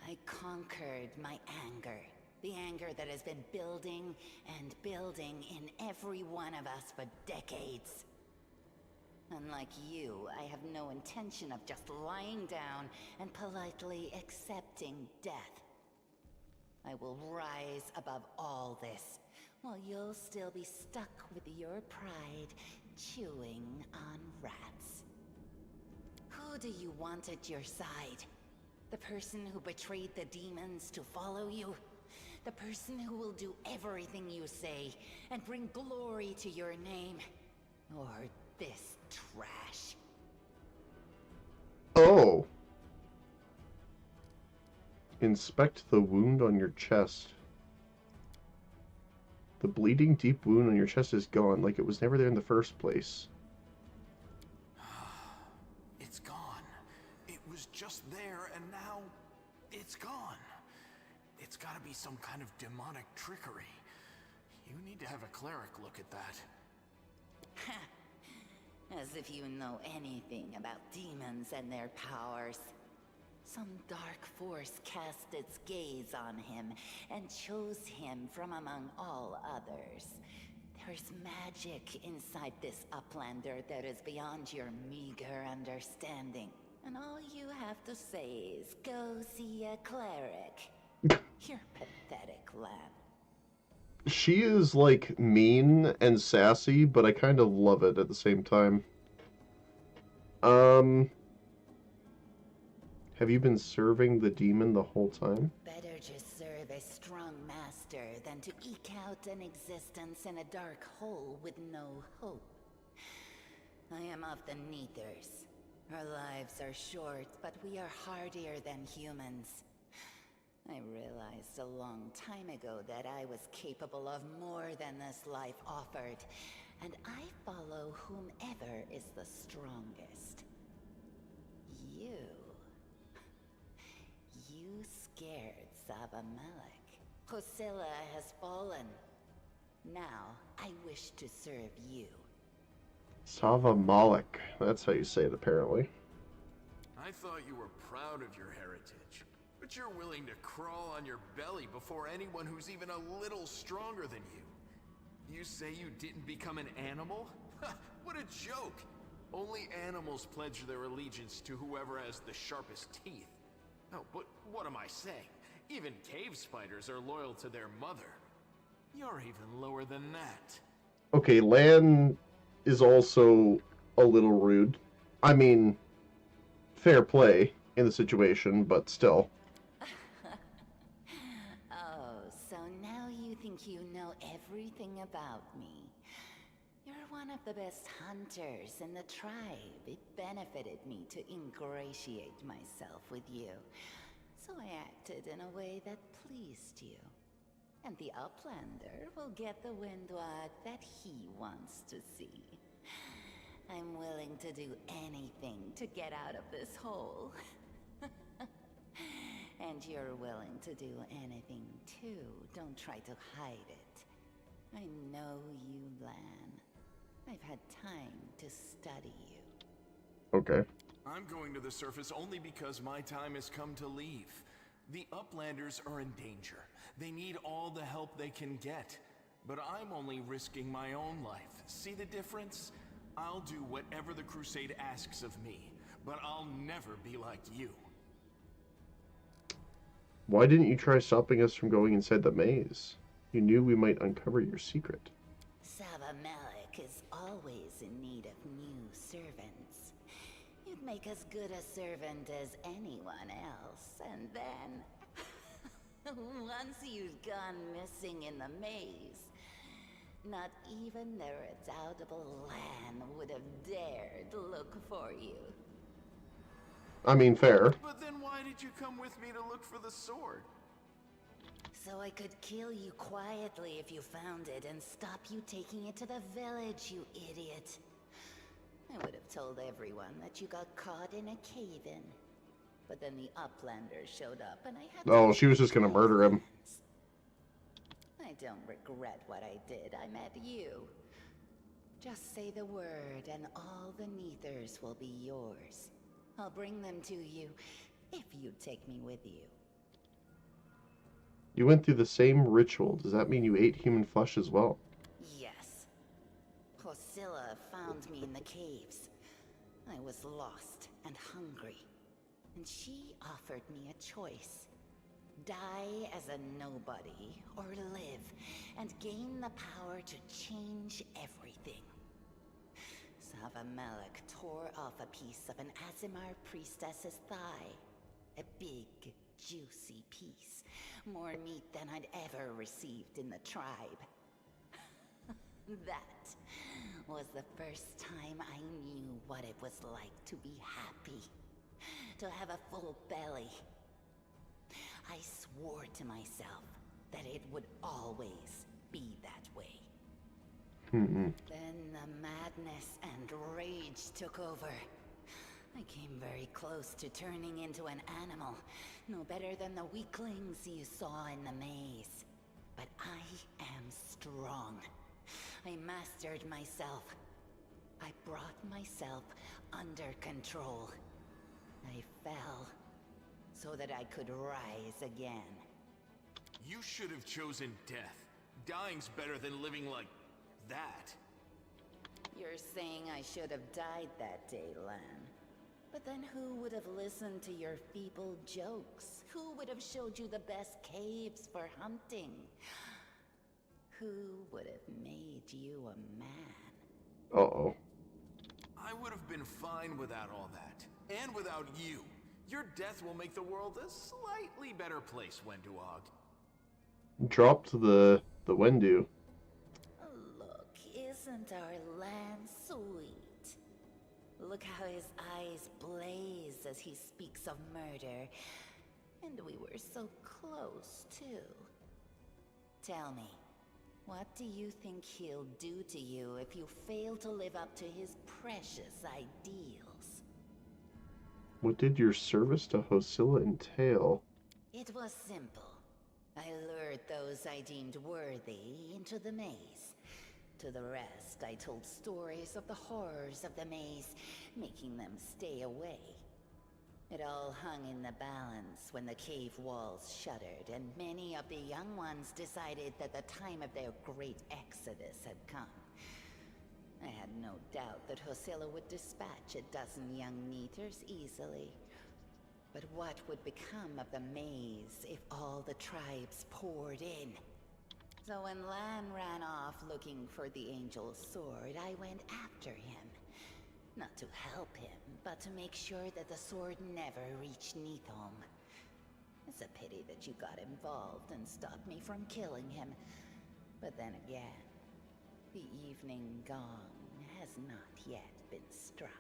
I conquered my anger. The anger that has been building and building in every one of us for decades. Unlike you, I have no intention of just lying down and politely accepting death. I will rise above all this, while you'll still be stuck with your pride, chewing on rats. Who do you want at your side? The person who betrayed the demons to follow you? The person who will do everything you say and bring glory to your name? Or this trash? Oh. Inspect the wound on your chest. The bleeding deep wound on your chest is gone, like it was never there in the first place. It's gone. It was just there, and now it's gone. It's gotta be some kind of demonic trickery. You need to have a cleric look at that. As if you know anything about demons and their powers. Some dark force cast its gaze on him and chose him from among all others. There's magic inside this uplander that is beyond your meager understanding. And all you have to say is, go see a cleric. You're pathetic, Lan. She is, like, mean and sassy, but I kind of love it at the same time. Have you been serving the demon the whole time? Better just serve a strong master than to eke out an existence in a dark hole with no hope. I am of the Neathers. Our lives are short, but we are hardier than humans. I realized a long time ago that I was capable of more than this life offered, and I follow whomever is the strongest. You scared Sava Malak. Hosilla has fallen. Now, I wish to serve you. Sava Malik. That's how you say it, apparently. I thought you were proud of your heritage, but you're willing to crawl on your belly before anyone who's even a little stronger than you. You say you didn't become an animal? What a joke! Only animals pledge their allegiance to whoever has the sharpest teeth. Oh, but what am I saying? Even cave spiders are loyal to their mother. You're even lower than that. Okay, Lan is also a little rude. I mean, fair play in the situation, but still. Oh, so now you think you know everything about me. You're one of the best hunters in the tribe. It benefited me to ingratiate myself with you. So I acted in a way that pleased you. And the Uplander will get the windwag that he wants to see. I'm willing to do anything to get out of this hole. And you're willing to do anything too. Don't try to hide it. I know you, Lan. I've had time to study you. Okay. I'm going to the surface only because my time has come to leave. The Uplanders are in danger. They need all the help they can get. But I'm only risking my own life. See the difference? I'll do whatever the Crusade asks of me, but I'll never be like you. Why didn't you try stopping us from going inside the maze? You knew we might uncover your secret. Sava Malik is always in need of new servants. You'd make as good a servant as anyone else, and then... once you've gone missing in the maze, not even the redoubtable Lan would have dared look for you. I mean, fair. But then why did you come with me to look for the sword? So I could kill you quietly if you found it and stop you taking it to the village, you idiot. I would have told everyone that you got caught in a cave-in. But then the Uplanders showed up and I had to... Oh, she was just gonna murder him. I don't regret what I did. I met you. Just say the word and all the Neithers will be yours. I'll bring them to you if you take me with you. You went through the same ritual. Does that mean you ate human flesh as well? Yes. Hosilla found me in the caves. I was lost and hungry. And she offered me a choice. Die as a nobody, or live, and gain the power to change everything. Sava Malik tore off a piece of an Azimar priestess's thigh. A big, juicy piece. More meat than I'd ever received in the tribe. That was the first time I knew what it was like to be happy. To have a full belly. I swore to myself that it would always be that way. Then the madness and rage took over. I came very close to turning into an animal, no better than the weaklings you saw in the maze. But I am strong. I mastered myself. I brought myself under control. I fell so that I could rise again. You should have chosen death. Dying's better than living like that. You're saying I should have died that day, Lan. But then who would have listened to your feeble jokes? Who would have showed you the best caves for hunting? Who would have made you a man? Uh-oh. I would have been fine without all that. And without you. Your death will make the world a slightly better place, Wenduog. Dropped the Wendu. Look, isn't our Lan sweet? Look how his eyes blaze as he speaks of murder. And we were so close, too. Tell me, what do you think he'll do to you if you fail to live up to his precious ideals? What did your service to Hosilla entail? It was simple. I lured those I deemed worthy into the maze. To the rest, I told stories of the horrors of the maze, making them stay away. It all hung in the balance when the cave walls shuttered, and many of the young ones decided that the time of their great exodus had come. I had no doubt that Hosilla would dispatch a dozen young Neithers easily. But what would become of the maze if all the tribes poured in? So when Lan ran off looking for the Angel's sword, I went after him. Not to help him, but to make sure that the sword never reached Neithholm. It's a pity that you got involved and stopped me from killing him. But then again, the evening gong has not yet been struck.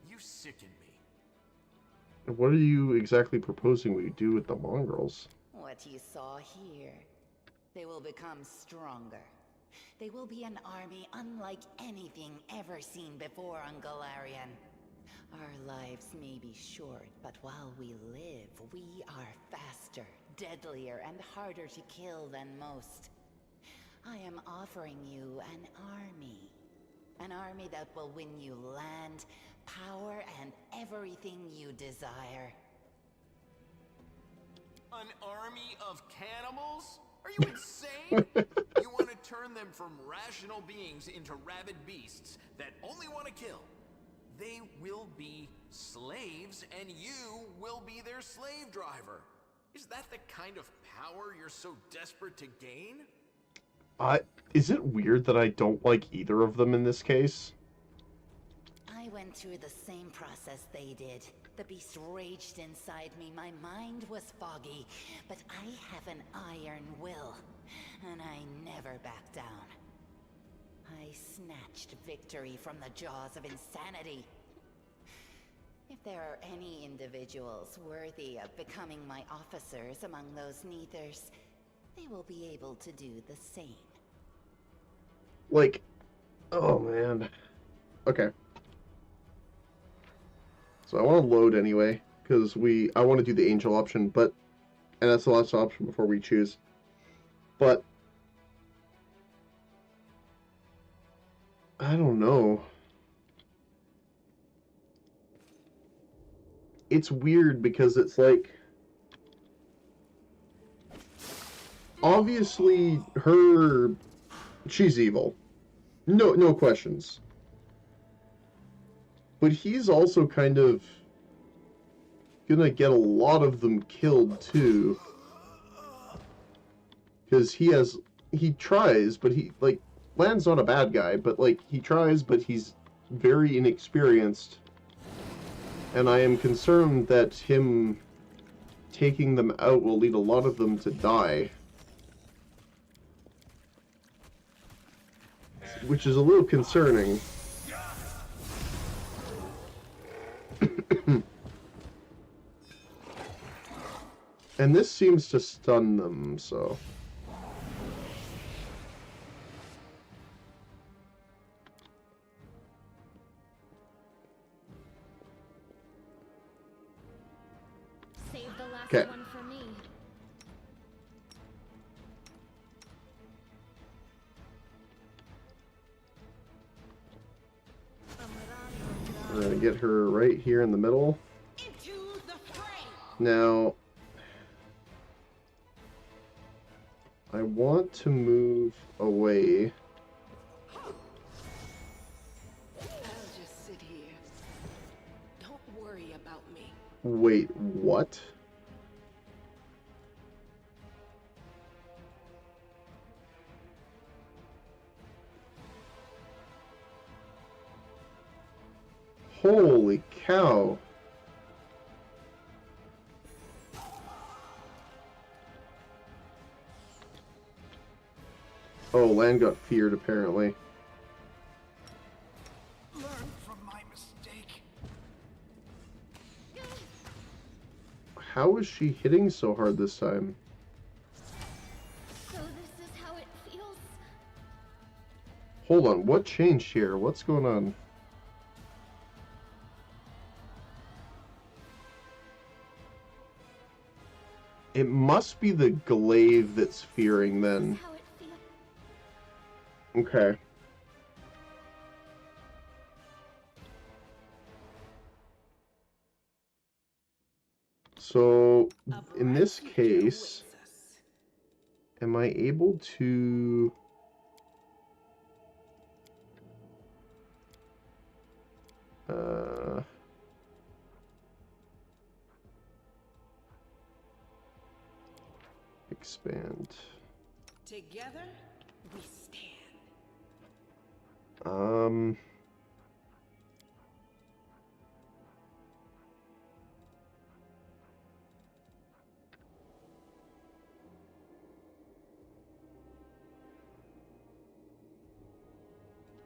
You sicken me. What are you exactly proposing we do with the mongrels? What you saw here. They will become stronger. They will be an army unlike anything ever seen before on Golarion. Our lives may be short, but while we live, we are faster, deadlier, and harder to kill than most. I am offering you an army. An army that will win you land, power, and everything you desire. An army of cannibals? Are you insane? You want to turn them from rational beings into rabid beasts that only want to kill. They will be slaves, and you will be their slave driver. Is that the kind of power you're so desperate to gain? Is it weird that I don't like either of them in this case? I went through the same process they did. The beast raged inside me, my mind was foggy, but I have an iron will, and I never back down. I snatched victory from the jaws of insanity. If there are any individuals worthy of becoming my officers among those Neithers, they will be able to do the same. Like, oh man. Okay. So I want to load anyway, because I want to do the angel option, and that's the last option before we choose. But I don't know. It's weird because it's like, obviously she's evil. No questions. But he's also kind of gonna get a lot of them killed too. Because he tries, but Lan's not a bad guy, but he tries, but he's very inexperienced. And I am concerned that him taking them out will lead a lot of them to die. Which is a little concerning. And this seems to stun them, so... Save the last Okay. one for me. We're gonna get her right here in the middle. Now, I want to move away. I'll just sit here. Don't worry about me. Wait, what? Holy cow. Oh, Lan got feared apparently. Learn from my mistake. How is she hitting so hard this time? So this is how it feels. Hold on, what changed here? What's going on? It must be the glaive that's fearing then. How it feels. Okay. So, in this case, am I able to... expand. Together, we stand.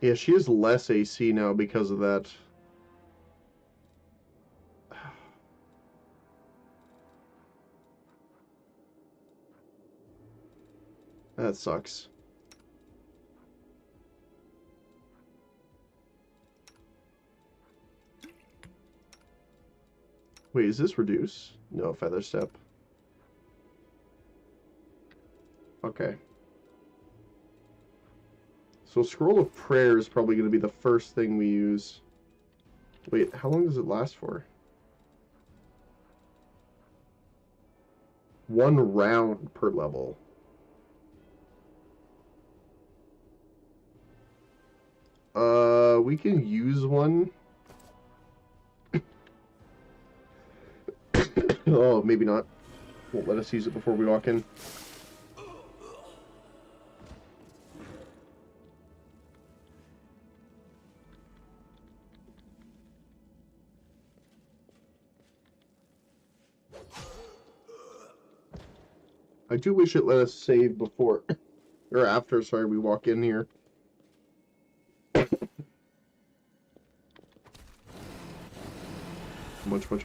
Yeah, she has less AC now because of that. That sucks. Wait, is this reduce? No, feather step. Okay. So scroll of prayer is probably going to be the first thing we use. Wait, how long does it last for? 1 round per level. We can use one. Oh, maybe not. Won't let us use it before we walk in. I do wish it let us save before, or after, sorry, we walk in here. Much. I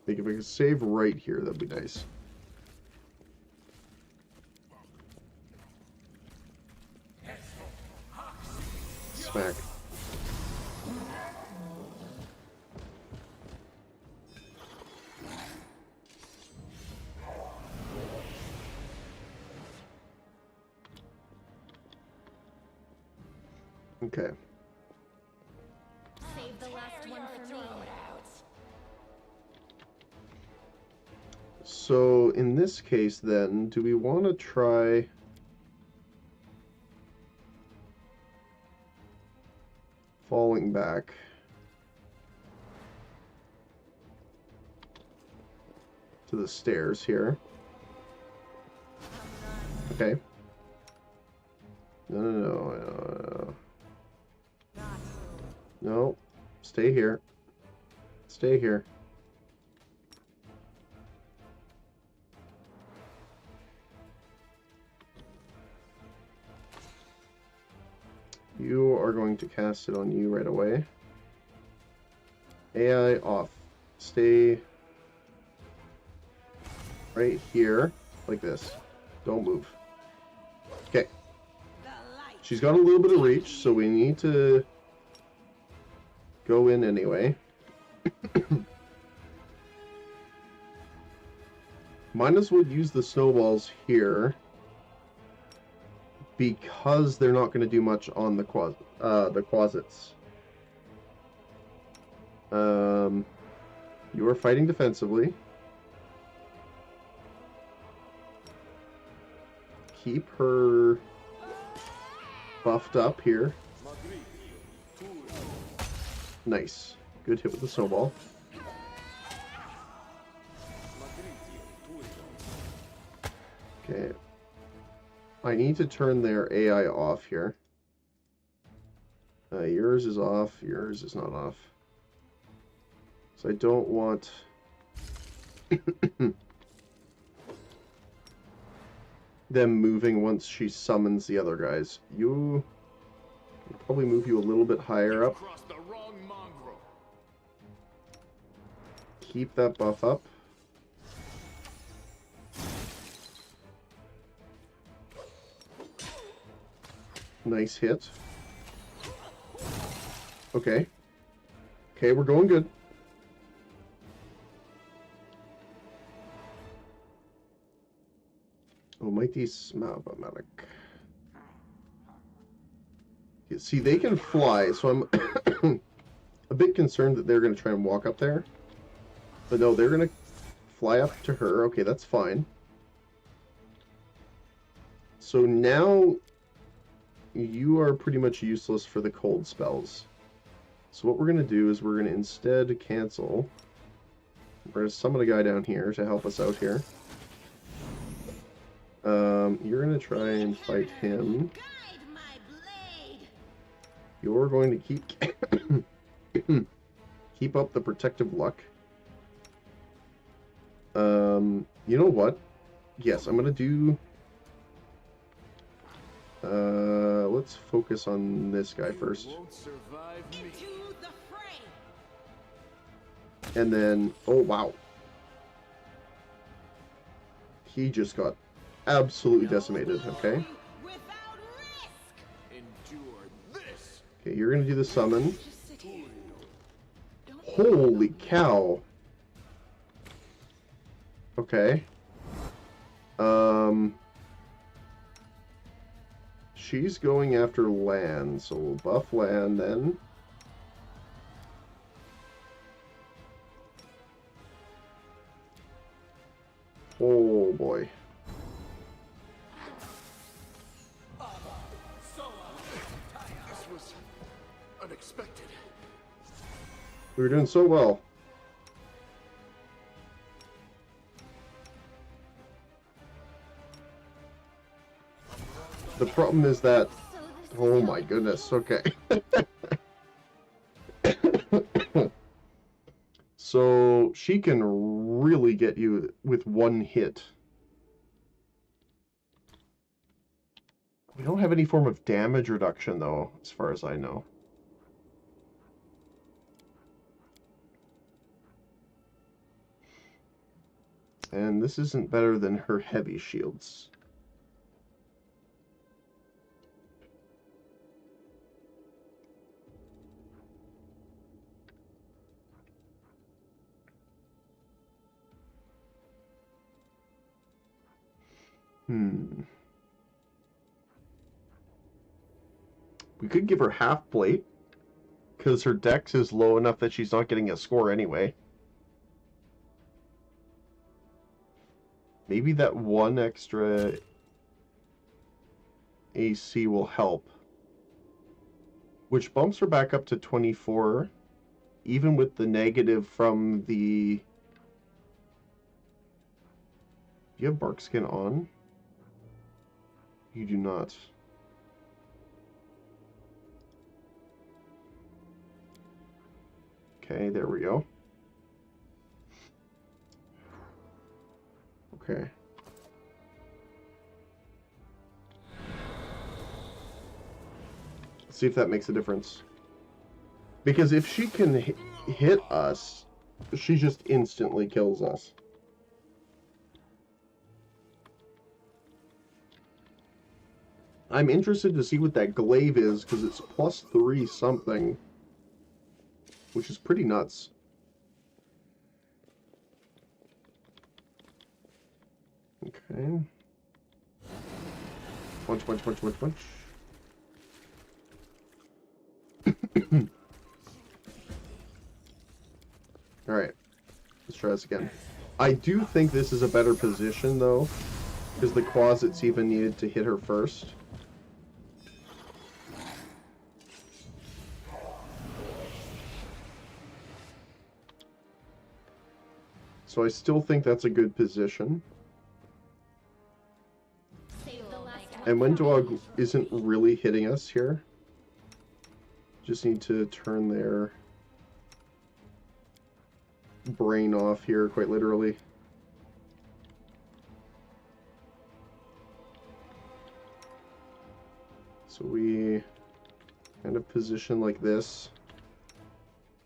think if I could save right here, that'd be nice. Smack. Okay. Save the last one for me. So, in this case, then, do we want to try... falling back? To the stairs here. Okay. No. No. Stay here. Stay here. You are going to cast it on you right away. AI off. Stay right here, like this. Don't move. Okay. She's got a little bit of reach, so we need to go in anyway. Might as well use the snowballs here, because they're not going to do much on the closets. You are fighting defensively. Keep her buffed up here. Nice. Good hit with the snowball. Okay. I need to turn their AI off here. Yours is off. Yours is not off. So I don't want... them moving once she summons the other guys. You... I'll probably move you a little bit higher up. Keep that buff up. Nice hit. Okay. Okay, we're going good. Oh, mighty Smavametic. See, they can fly, so I'm a bit concerned that they're going to try and walk up there. But no, they're going to fly up to her. Okay, that's fine. So now you are pretty much useless for the cold spells. So what we're going to do is we're going to instead cancel. We're going to summon a guy down here to help us out here. You're going to try and fight him. You're going to keep up the protective luck. You know what? Yes, I'm going to do... let's focus on this guy first. And then, oh wow. He just got absolutely decimated, okay? Okay, you're gonna do the summon. Holy cow. Okay. She's going after land, so we'll buff land then. Oh boy. This was unexpected. We were doing so well. The problem is that... Oh my goodness, okay. So she can really get you with one hit. We don't have any form of damage reduction though, as far as I know. And this isn't better than her heavy shields. We could give her half plate, because her dex is low enough that she's not getting a score anyway. Maybe that one extra AC will help. Which bumps her back up to 24, even with the negative from the... Do you have bark skin on? You do not. Okay, there we go. Okay. Let's see if that makes a difference. Because if she can hit us, she just instantly kills us. I'm interested to see what that glaive is, because it's +3 something. Which is pretty nuts. Okay. Punch, punch, punch, punch, punch. Alright. Let's try this again. I do think this is a better position, though, because the closets even needed to hit her first. So I still think that's a good position. And Windog isn't really hitting us here. Just need to turn their brain off here, quite literally. So we kind of position like this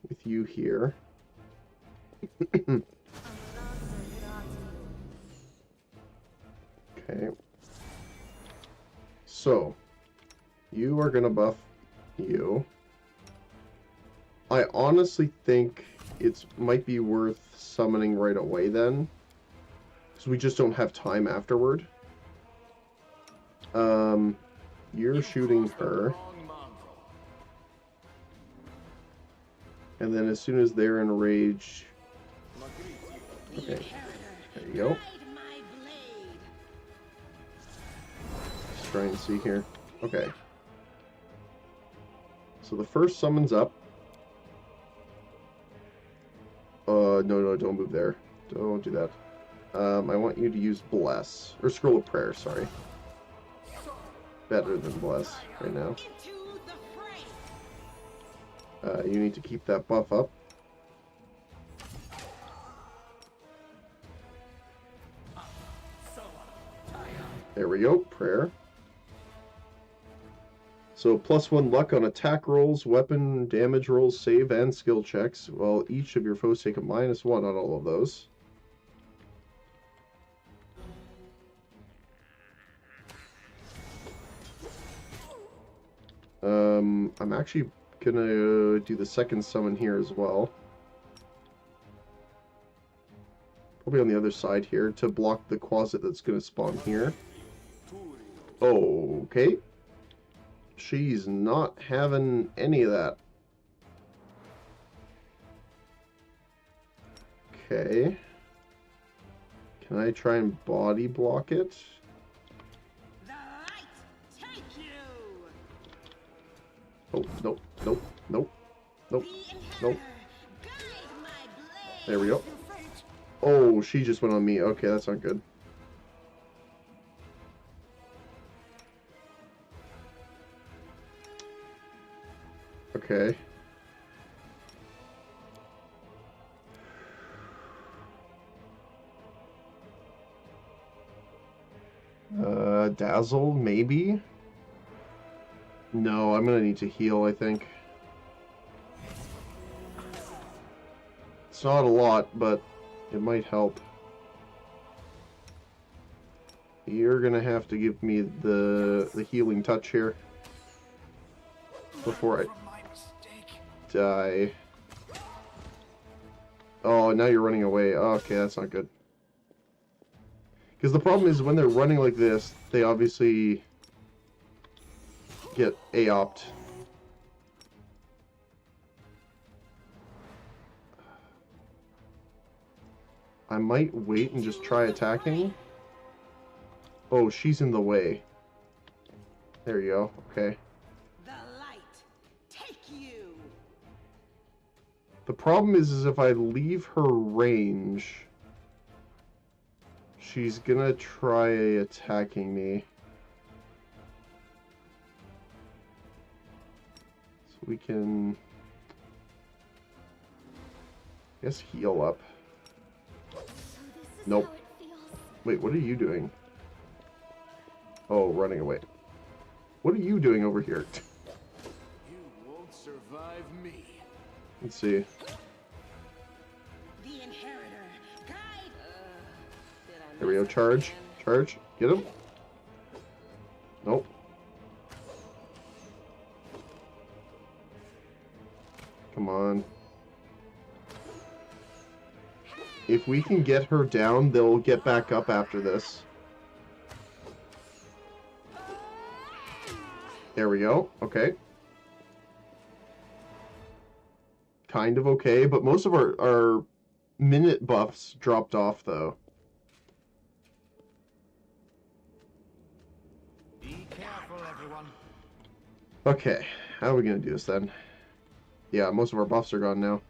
with you here. Okay. So, you are gonna buff you. I honestly think it might be worth summoning right away then, because we just don't have time afterward. You're shooting her. And then as soon as they're in rage... Okay, there you go. Let's try and see here. Okay. So the first summon's up. No, don't move there. Don't do that. I want you to use Bless. Or Scroll of Prayer, sorry. Better than Bless right now. You need to keep that buff up. There we go, Prayer. So +1 luck on attack rolls, weapon damage rolls, save, and skill checks, while each of your foes take a -1 on all of those. I'm actually gonna do the second summon here as well. Probably on the other side here to block the closet that's going to spawn here. Okay. She's not having any of that. Okay. Can I try and body block it? Oh, nope, nope, nope, nope, nope. There we go. Oh, she just went on me. Okay, that's not good. Okay. Dazzle, maybe? No, I'm gonna need to heal, I think. It's not a lot, but it might help. You're gonna have to give me the healing touch here before I die. Oh, now you're running away. Okay, that's not good. Because the problem is when they're running like this, they obviously get AOP'd. I might wait and just try attacking. Oh, she's in the way. There you go. Okay. The light, take you. The problem is if I leave her range, she's gonna try attacking me. So we can, I guess, heal up. Nope. Wait, what are you doing? Oh, running away. What are you doing over here? You won't survive me. Let's see. The inheritor, guide. There we go. Charge. Charge. Get him. Nope. Come on. If we can get her down, they'll get back up after this. There we go. Okay. Kind of okay, but most of our minute buffs dropped off, though. Be careful, everyone. Okay. How are we going to do this, then? Yeah, most of our buffs are gone now.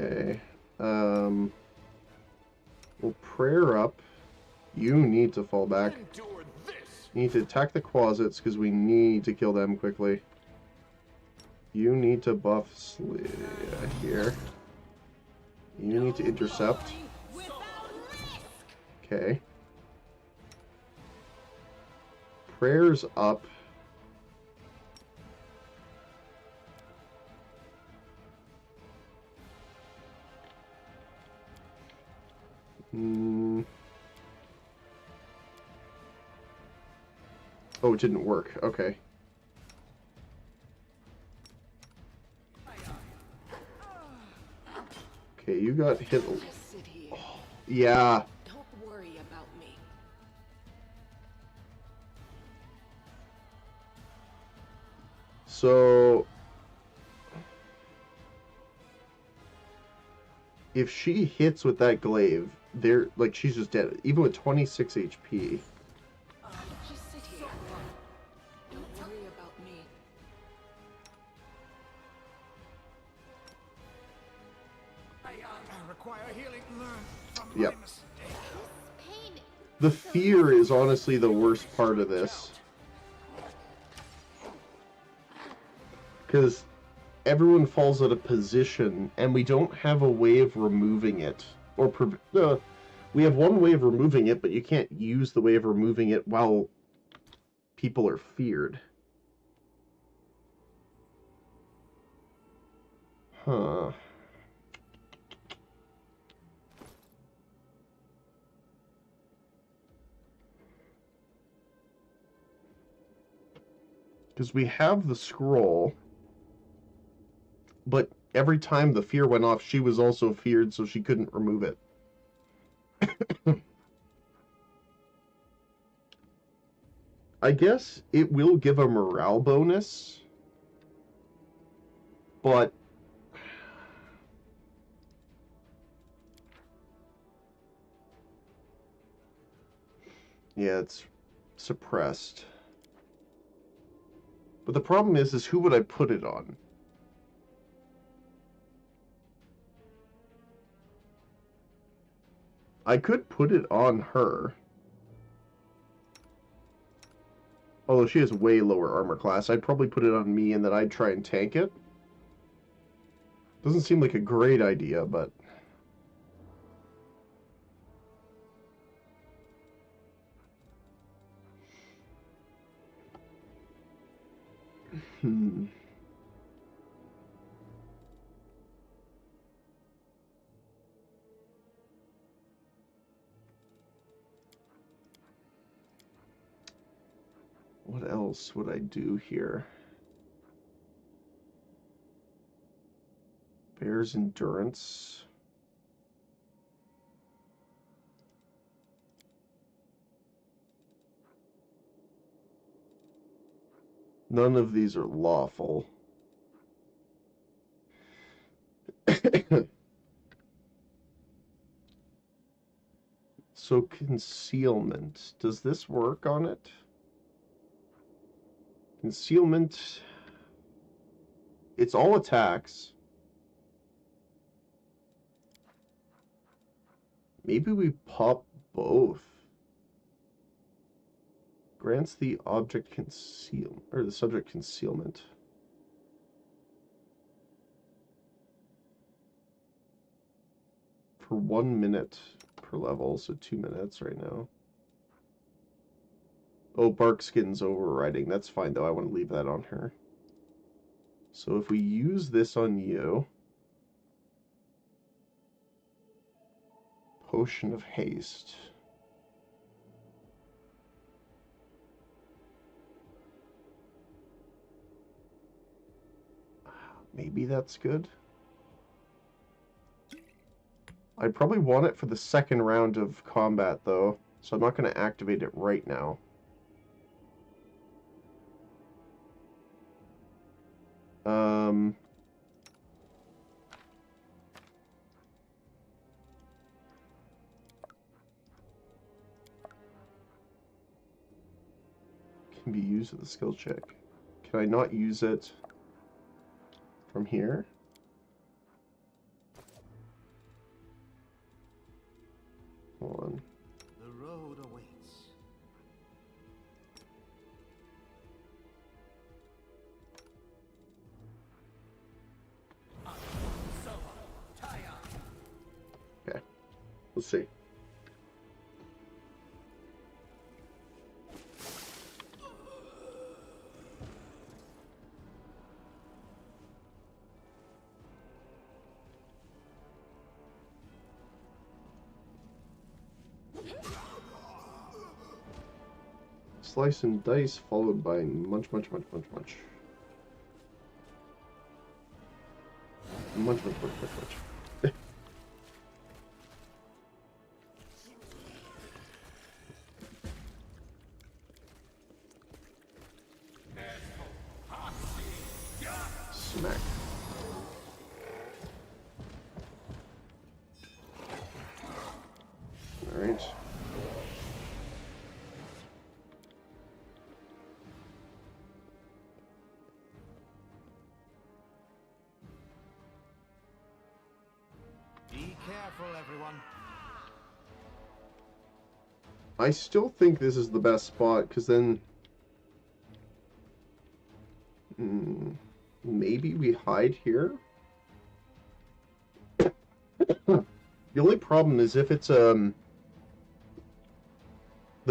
Okay. We'll prayer up. You need to fall back. You need to attack the closets because we need to kill them quickly. You need to buff here. You need to intercept. Okay. Prayer's up. Oh, it didn't work. Okay. Okay, you got hit. Oh, yeah. Don't worry about me. So if she hits with that glaive, they're like she's just dead. Even with 26 HP. Just sit here. Don't worry about me. I require healing. Learn from Yep. my mistake. The fear is honestly the worst part of this. Because everyone falls out of position, and we don't have a way of removing it. Or we have one way of removing it, but you can't use the way of removing it while people are feared. Huh. Because we have the scroll, but every time the fear went off, she was also feared, so she couldn't remove it. I guess it will give a morale bonus, but yeah, it's suppressed. But the problem is who would I put it on? I could put it on her. Although she has way lower armor class, I'd probably put it on me and then I'd try and tank it. Doesn't seem like a great idea, but... What else would I do here? Bear's endurance. None of these are lawful. So concealment. Does this work on it? Concealment. It's all attacks. Maybe we pop both. Grants the object conceal or the subject concealment. For 1 minute per level, so 2 minutes right now. Oh, Barkskin's overriding. That's fine though. I want to leave that on her. So if we use this on you, Potion of Haste. Maybe that's good. I'd probably want it for the second round of combat, though, so I'm not going to activate it right now. Can be used with the skill check. Can I not use it from here? Hold on. The road awaits. Okay. Let's see. Slice and dice followed by munch, munch, munch, munch, munch. Munch, munch, munch, munch, munch. Smack. All right. Be careful, everyone. I still think this is the best spot, because then... maybe we hide here? The only problem is if it's, the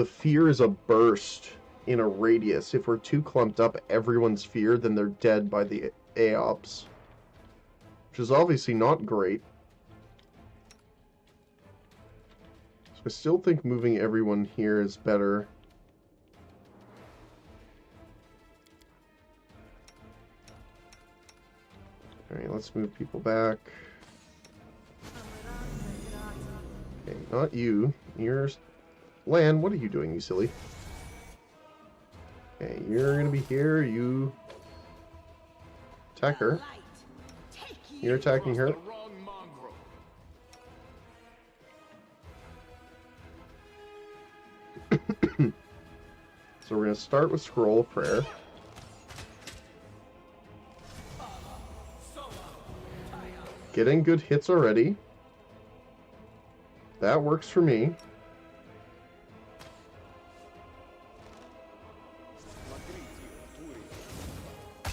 fear is a burst in a radius. If we're too clumped up, everyone's feared, then they're dead by the AOPS. Which is obviously not great. So I still think moving everyone here is better. Alright, let's move people back. Okay, not you. You're... Lan, what are you doing, you silly? Okay, you're gonna be here. You... attack her. You're attacking her. So we're gonna start with Scroll of Prayer. Getting good hits already. That works for me.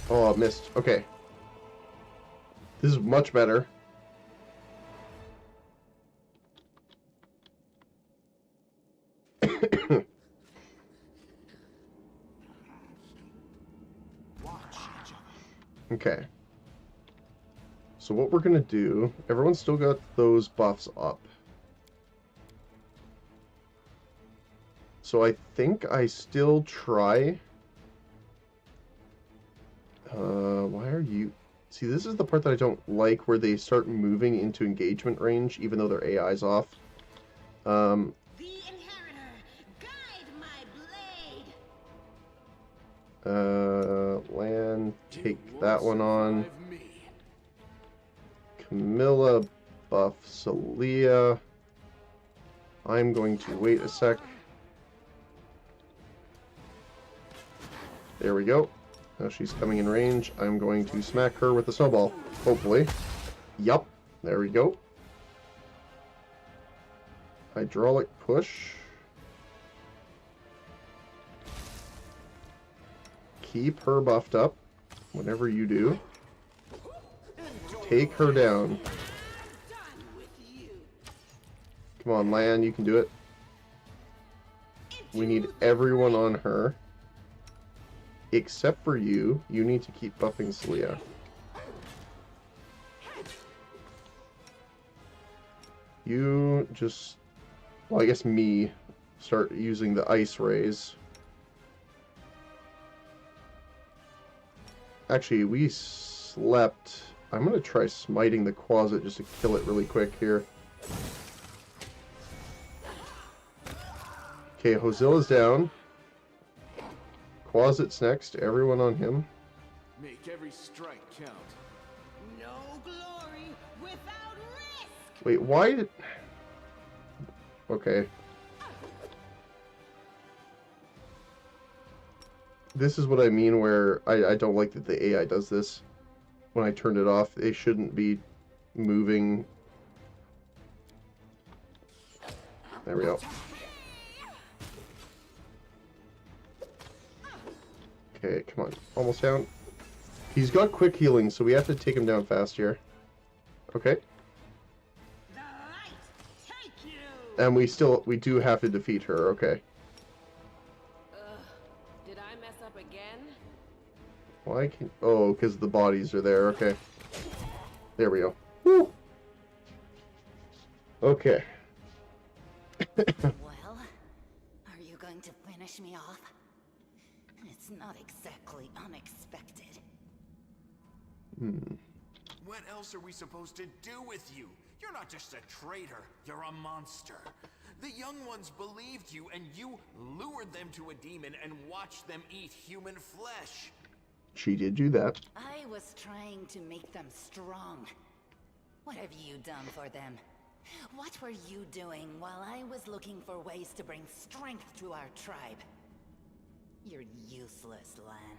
Oh, I missed. Okay. This is much better. Okay. So what we're gonna do, everyone's still got those buffs up. So I think I still try. Why are you... See, this is the part that I don't like, where they start moving into engagement range, even though their AI's off. The Inheritor, guide my blade. Lan, take that one on. Camilla, buff Celia. I'm going to wait a sec. There we go. Now she's coming in range. I'm going to smack her with the snowball. Hopefully. Yup. There we go. Hydraulic push. Keep her buffed up. Whenever you do. Take her down. Come on, Lan, you can do it. We need everyone on her. Except for you. You need to keep buffing Celia. You just... Well, I guess me. Start using the ice rays. Actually, we slept. I'm going to try smiting the Quasit just to kill it really quick here. Okay, Hosilla's down. Quasit's next. Everyone on him. Make every strike count. No glory without risk. Wait, why did... Okay. This is what I mean where I don't like that the AI does this. When I turned it off, they shouldn't be moving. There we go. Okay, come on. Almost down. He's got quick healing, so we have to take him down fast here. Okay. And we do have to defeat her, okay. Did I mess up again? Why can't... Oh, because the bodies are there, okay. There we go. Woo! Okay. Well, are you going to finish me off? It's not exactly unexpected. What else are we supposed to do with you? You're not just a traitor, you're a monster. The young ones believed you, and you lured them to a demon and watched them eat human flesh. She did do that. I was trying to make them strong. What have you done for them? What were you doing while I was looking for ways to bring strength to our tribe? You're useless, Lan.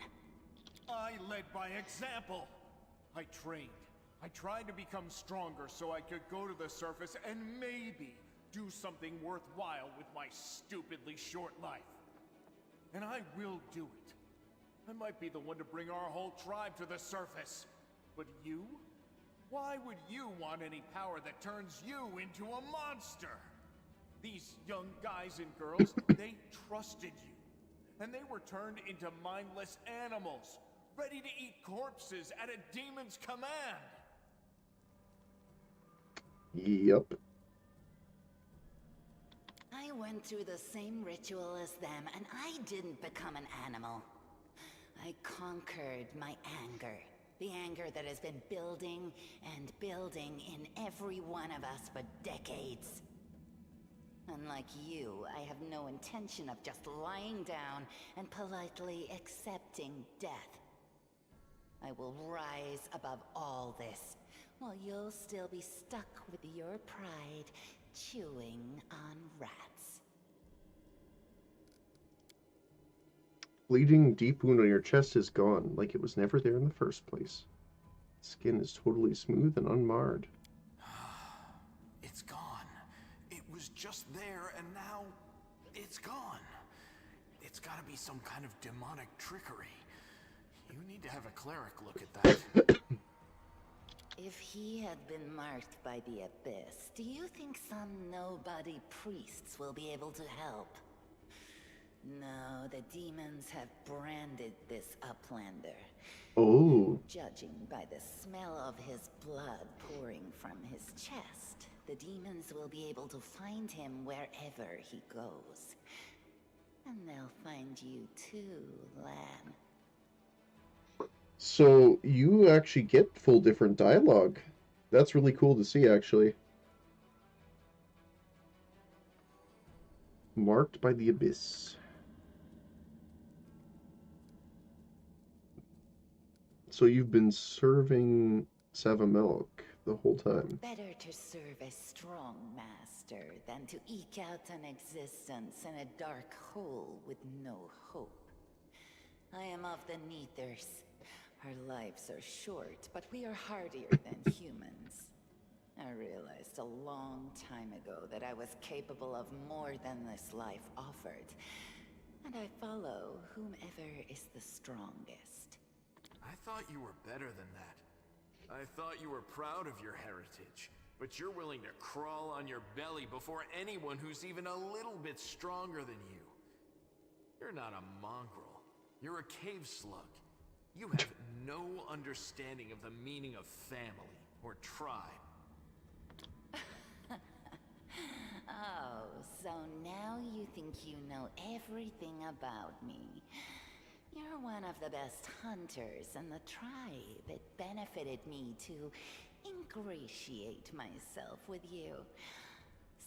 I led by example. I trained. I tried to become stronger so I could go to the surface and maybe do something worthwhile with my stupidly short life. And I will do it. I might be the one to bring our whole tribe to the surface. But you? Why would you want any power that turns you into a monster? These young guys and girls, they trusted you. And they were turned into mindless animals, ready to eat corpses at a demon's command. Yep. I went through the same ritual as them, and I didn't become an animal. I conquered my anger. The anger that has been building and building in every one of us for decades. Unlike you, I have no intention of just lying down and politely accepting death. I will rise above all this, while you'll still be stuck with your pride, chewing on rats. Bleeding deep wound on your chest is gone, like it was never there in the first place. Skin is totally smooth and unmarred. It's gone. It was just there, and now it's gone. It's gotta be some kind of demonic trickery. You need to have a cleric look at that. If he had been marked by the Abyss, do you think some nobody priests will be able to help? No, the demons have branded this Uplander. Oh. Judging by the smell of his blood pouring from his chest, the demons will be able to find him wherever he goes. And they'll find you too, Lan. So you actually get full different dialogue. That's really cool to see, actually. Marked by the Abyss. So you've been serving Savamelk the whole time. Better to serve a strong master than to eke out an existence in a dark hole with no hope. I am of the Neathers. Our lives are short, but we are hardier than humans. I realized a long time ago that I was capable of more than this life offered, and I follow whomever is the strongest. I thought you were better than that. I thought you were proud of your heritage, but you're willing to crawl on your belly before anyone who's even a little bit stronger than you. You're not a mongrel. You're a cave slug. You have no understanding of the meaning of family or tribe. Oh, so now you think you know everything about me. You're one of the best hunters in the tribe. It benefited me to ingratiate myself with you.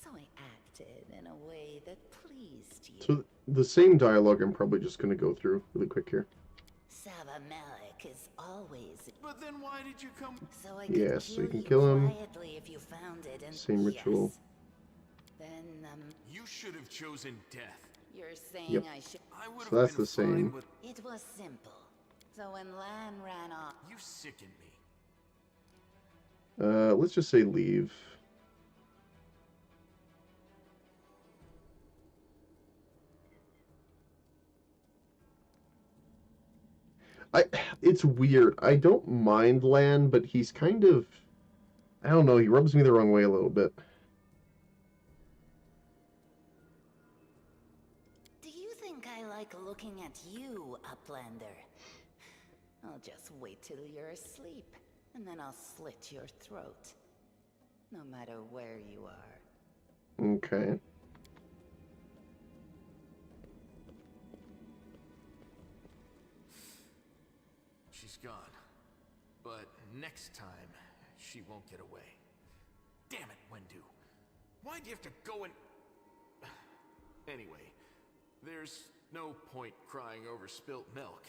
So I acted in a way that pleased you. So the same dialogue I'm probably just going to go through really quick here. Savamelk is always... But then why did you come... So I could Yes, so kill you can kill him. quietly if you found it, and Same ritual. Yes. Then, You should have chosen death. you're saying Yep. I should... I would So have that's been the same. fine with... It was simple. So when Lan ran off... You sicken me. Let's just say leave. It's weird. I don't mind Lan, but he's kind of, I don't know, he rubs me the wrong way a little bit. Do you think I like looking at you, Uplander? I'll just wait till you're asleep, and then I'll slit your throat. No matter where you are. Okay. She's gone. But next time, she won't get away. Damn it, Wendu. Why'd you have to go and... Anyway, there's no point crying over spilt milk.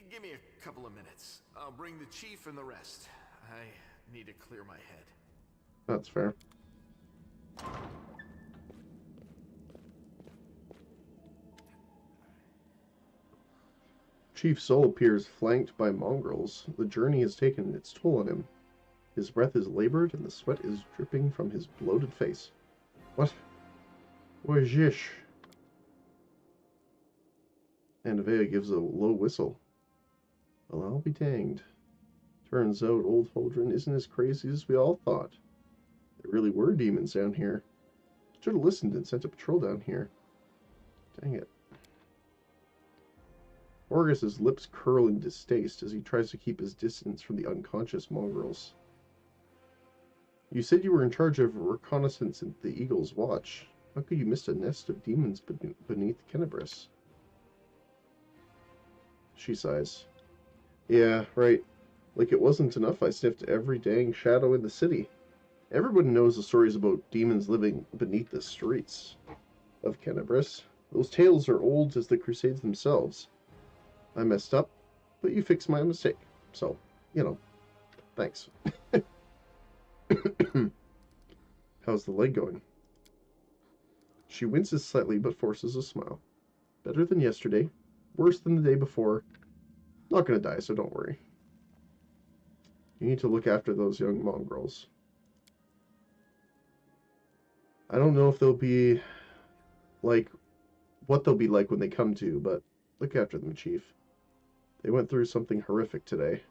Give me a couple of minutes. I'll bring the chief and the rest. I need to clear my head. That's fair. Chief Soul appears flanked by mongrels. The journey has taken its toll on him. His breath is labored and the sweat is dripping from his bloated face. What? Where's Yish? Anavea gives a low whistle. Well, I'll be danged. Turns out old Holdren isn't as crazy as we all thought. There really were demons down here. Should have listened and sent a patrol down here. Dang it. Orgus's lips curl in distaste as he tries to keep his distance from the unconscious mongrels. You said you were in charge of reconnaissance at the Eagle's Watch. How could you miss a nest of demons beneath Kenabris? She sighs. Yeah, right. Like it wasn't enough I sniffed every dang shadow in the city. Everyone knows the stories about demons living beneath the streets of Kenabris. Those tales are old as the Crusades themselves. I messed up, but you fixed my mistake. So, thanks. How's the leg going? She winces slightly but forces a smile. Better than yesterday. Worse than the day before. Not gonna die, so don't worry. You need to look after those young mongrels. I don't know if they'll be like what they'll be like when they come to, but look after them, Chief. They went through something horrific today.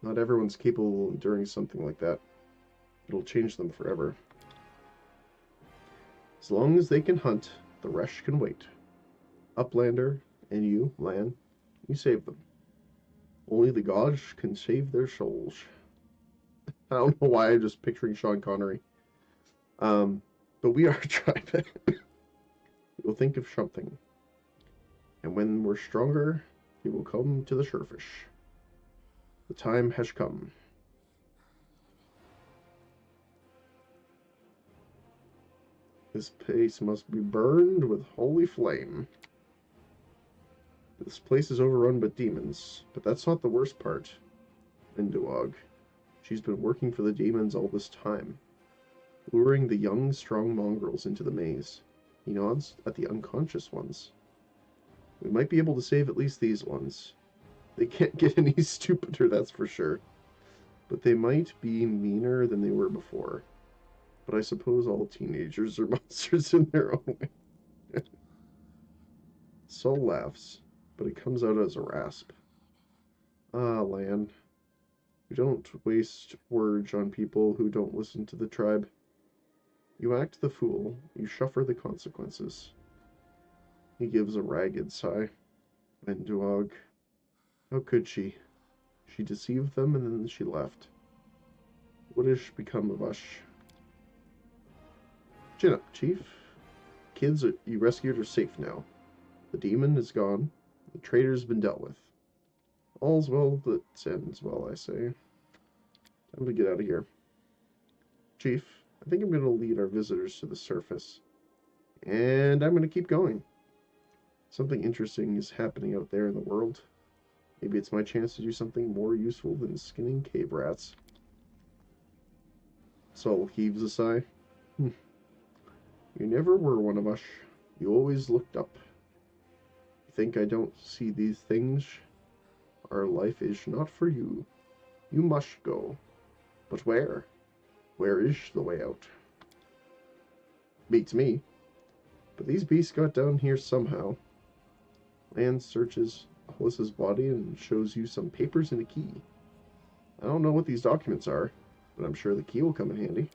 Not everyone's capable of enduring something like that. It'll change them forever. As long as they can hunt, the rest can wait. Uplander, and you, Lan, you save them. Only the gods can save their souls. I don't know why I'm just picturing Sean Connery. But we are a tribe. We'll think of something. And when we're stronger, we will come to the surface. The time has come. This place must be burned with holy flame. This place is overrun by demons, but that's not the worst part. Induog. She's been working for the demons all this time, luring the young, strong mongrels into the maze. He nods at the unconscious ones. We might be able to save at least these ones. They can't get any stupider, that's for sure. But they might be meaner than they were before. But I suppose all teenagers are monsters in their own way. Sol laughs, but it comes out as a rasp. Ah, Lan. You don't waste words on people who don't listen to the tribe. You act the fool, you suffer the consequences. He gives a ragged sigh. Menduog. How could she? She deceived them and then she left. What has become of us? Chin up, Chief. Kids you rescued are safe now. The demon is gone. The traitor's been dealt with. All's well that ends well, I say. Time to get out of here. Chief, I think I'm going to lead our visitors to the surface. And I'm going to keep going. Something interesting is happening out there in the world. Maybe it's my chance to do something more useful than skinning cave rats. Sol heaves a sigh. You never were one of us. You always looked up. You think I don't see these things? Our life is not for you. You must go. But where? Where is the way out? Beats me. But these beasts got down here somehow. Lan searches Alyssa's body and shows you some papers and a key. I don't know what these documents are, but I'm sure the key will come in handy.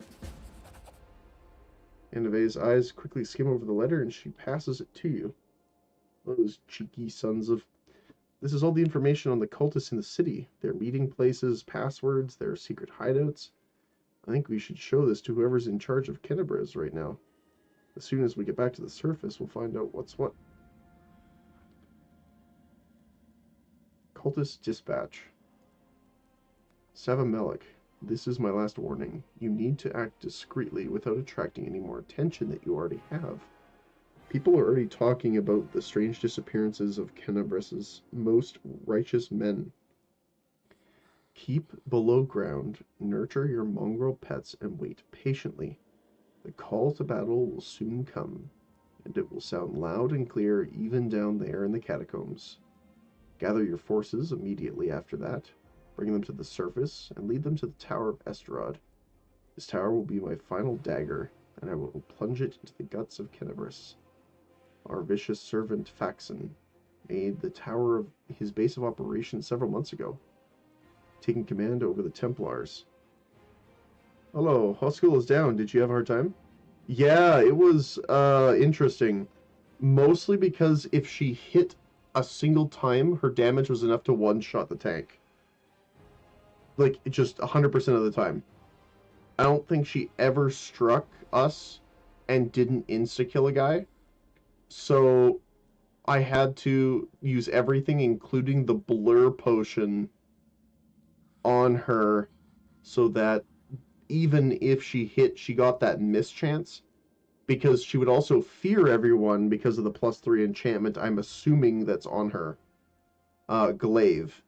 Anive's eyes quickly skim over the letter and she passes it to you. Those cheeky sons of... This is all the information on the cultists in the city. Their meeting places, passwords, their secret hideouts. I think we should show this to whoever's in charge of Kenabres right now. As soon as we get back to the surface, we'll find out what's what. Cultist Dispatch. Savamelik, this is my last warning. You need to act discreetly without attracting any more attention that you already have. People are already talking about the strange disappearances of Kenabres' most righteous men. Keep below ground, nurture your mongrel pets, and wait patiently. The call to battle will soon come, and it will sound loud and clear even down there in the catacombs. Gather your forces immediately after that, bring them to the surface, and lead them to the Tower of Esterod. This tower will be my final dagger, and I will plunge it into the guts of Kenabres. Our vicious servant Faxon made the tower his base of operations several months ago, taking command over the Templars. Hello, how school is down. Did you have a hard time? Yeah, it was interesting. Mostly because if she hit a single time, her damage was enough to one-shot the tank. Like, just 100% of the time. I don't think she ever struck us and didn't insta-kill a guy. So I had to use everything, including the blur potion, on her so that even if she hit, she got that miss chance. Because she would also fear everyone because of the +3 enchantment, I'm assuming that's on her. Glaive.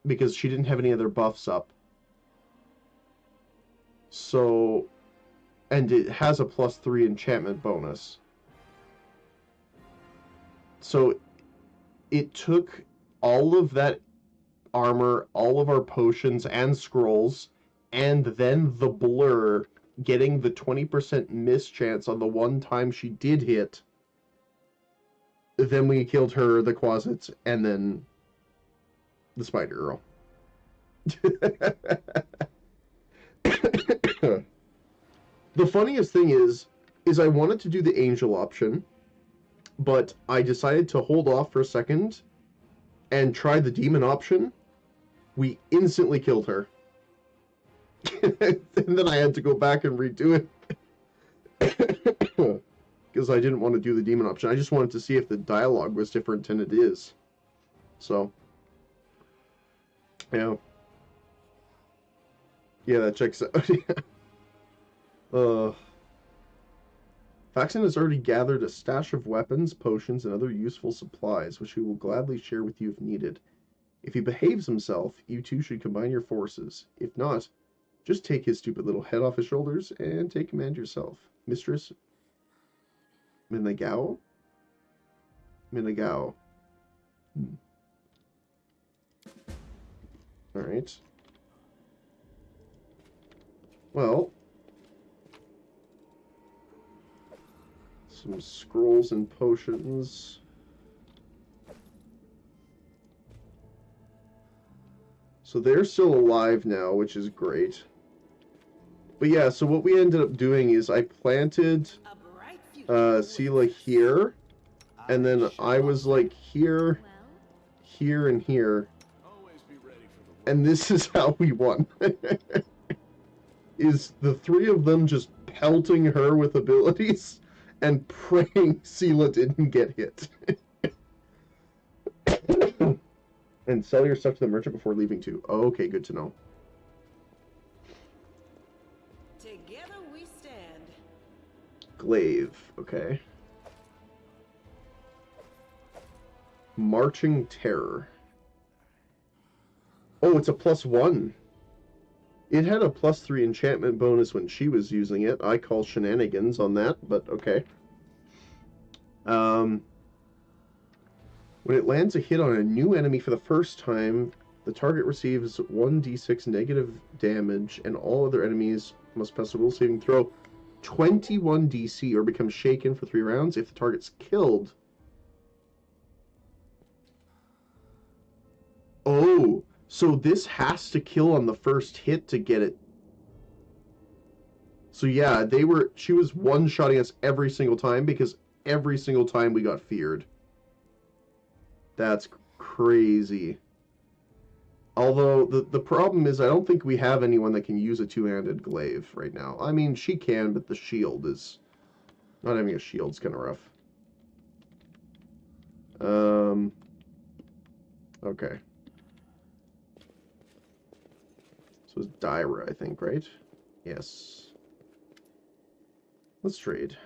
Because she didn't have any other buffs up. So, and it has a +3 enchantment bonus. So, it took all of that armor, all of our potions and scrolls, and then the blur, getting the 20% miss chance on the one time she did hit. Then we killed her, the Quasits, and then the Spider Girl. The funniest thing is I wanted to do the angel option, but I decided to hold off for a second and try the demon option. We instantly killed her. And then I had to go back and redo it. Because I didn't want to do the demon option. I just wanted to see if the dialogue was different, and it is. So, yeah. Yeah, that checks out. Faxon has already gathered a stash of weapons, potions, and other useful supplies, which he will gladly share with you if needed. If he behaves himself, you two should combine your forces. If not, just take his stupid little head off his shoulders and take command yourself. Mistress Minagao? Minagao. Alright. Well, some scrolls and potions. So they're still alive now, which is great. But yeah, so what we ended up doing is I planted Sela here, and then I was like here, here, and here. And this is how we won. Is the three of them just pelting her with abilities and praying Sela didn't get hit. And sell your stuff to the merchant before leaving too. Oh, okay, good to know. Together we stand. Glaive, okay. Marching Terror. Oh, it's a +1. It had a +3 enchantment bonus when she was using it. I call shenanigans on that, but okay. When it lands a hit on a new enemy for the first time, the target receives 1d6 negative damage, and all other enemies must pass a will saving throw 21 DC or become shaken for 3 rounds. If the target's killed... Oh, so this has to kill on the first hit to get it. So yeah, she was one-shotting us every single time because every single time we got feared. That's crazy. Although, the problem is I don't think we have anyone that can use a two-handed glaive right now. I mean, she can, but the shield is... Not having a shield's kind of rough. Okay. So it's Dyra, I think, right? Yes. Let's trade.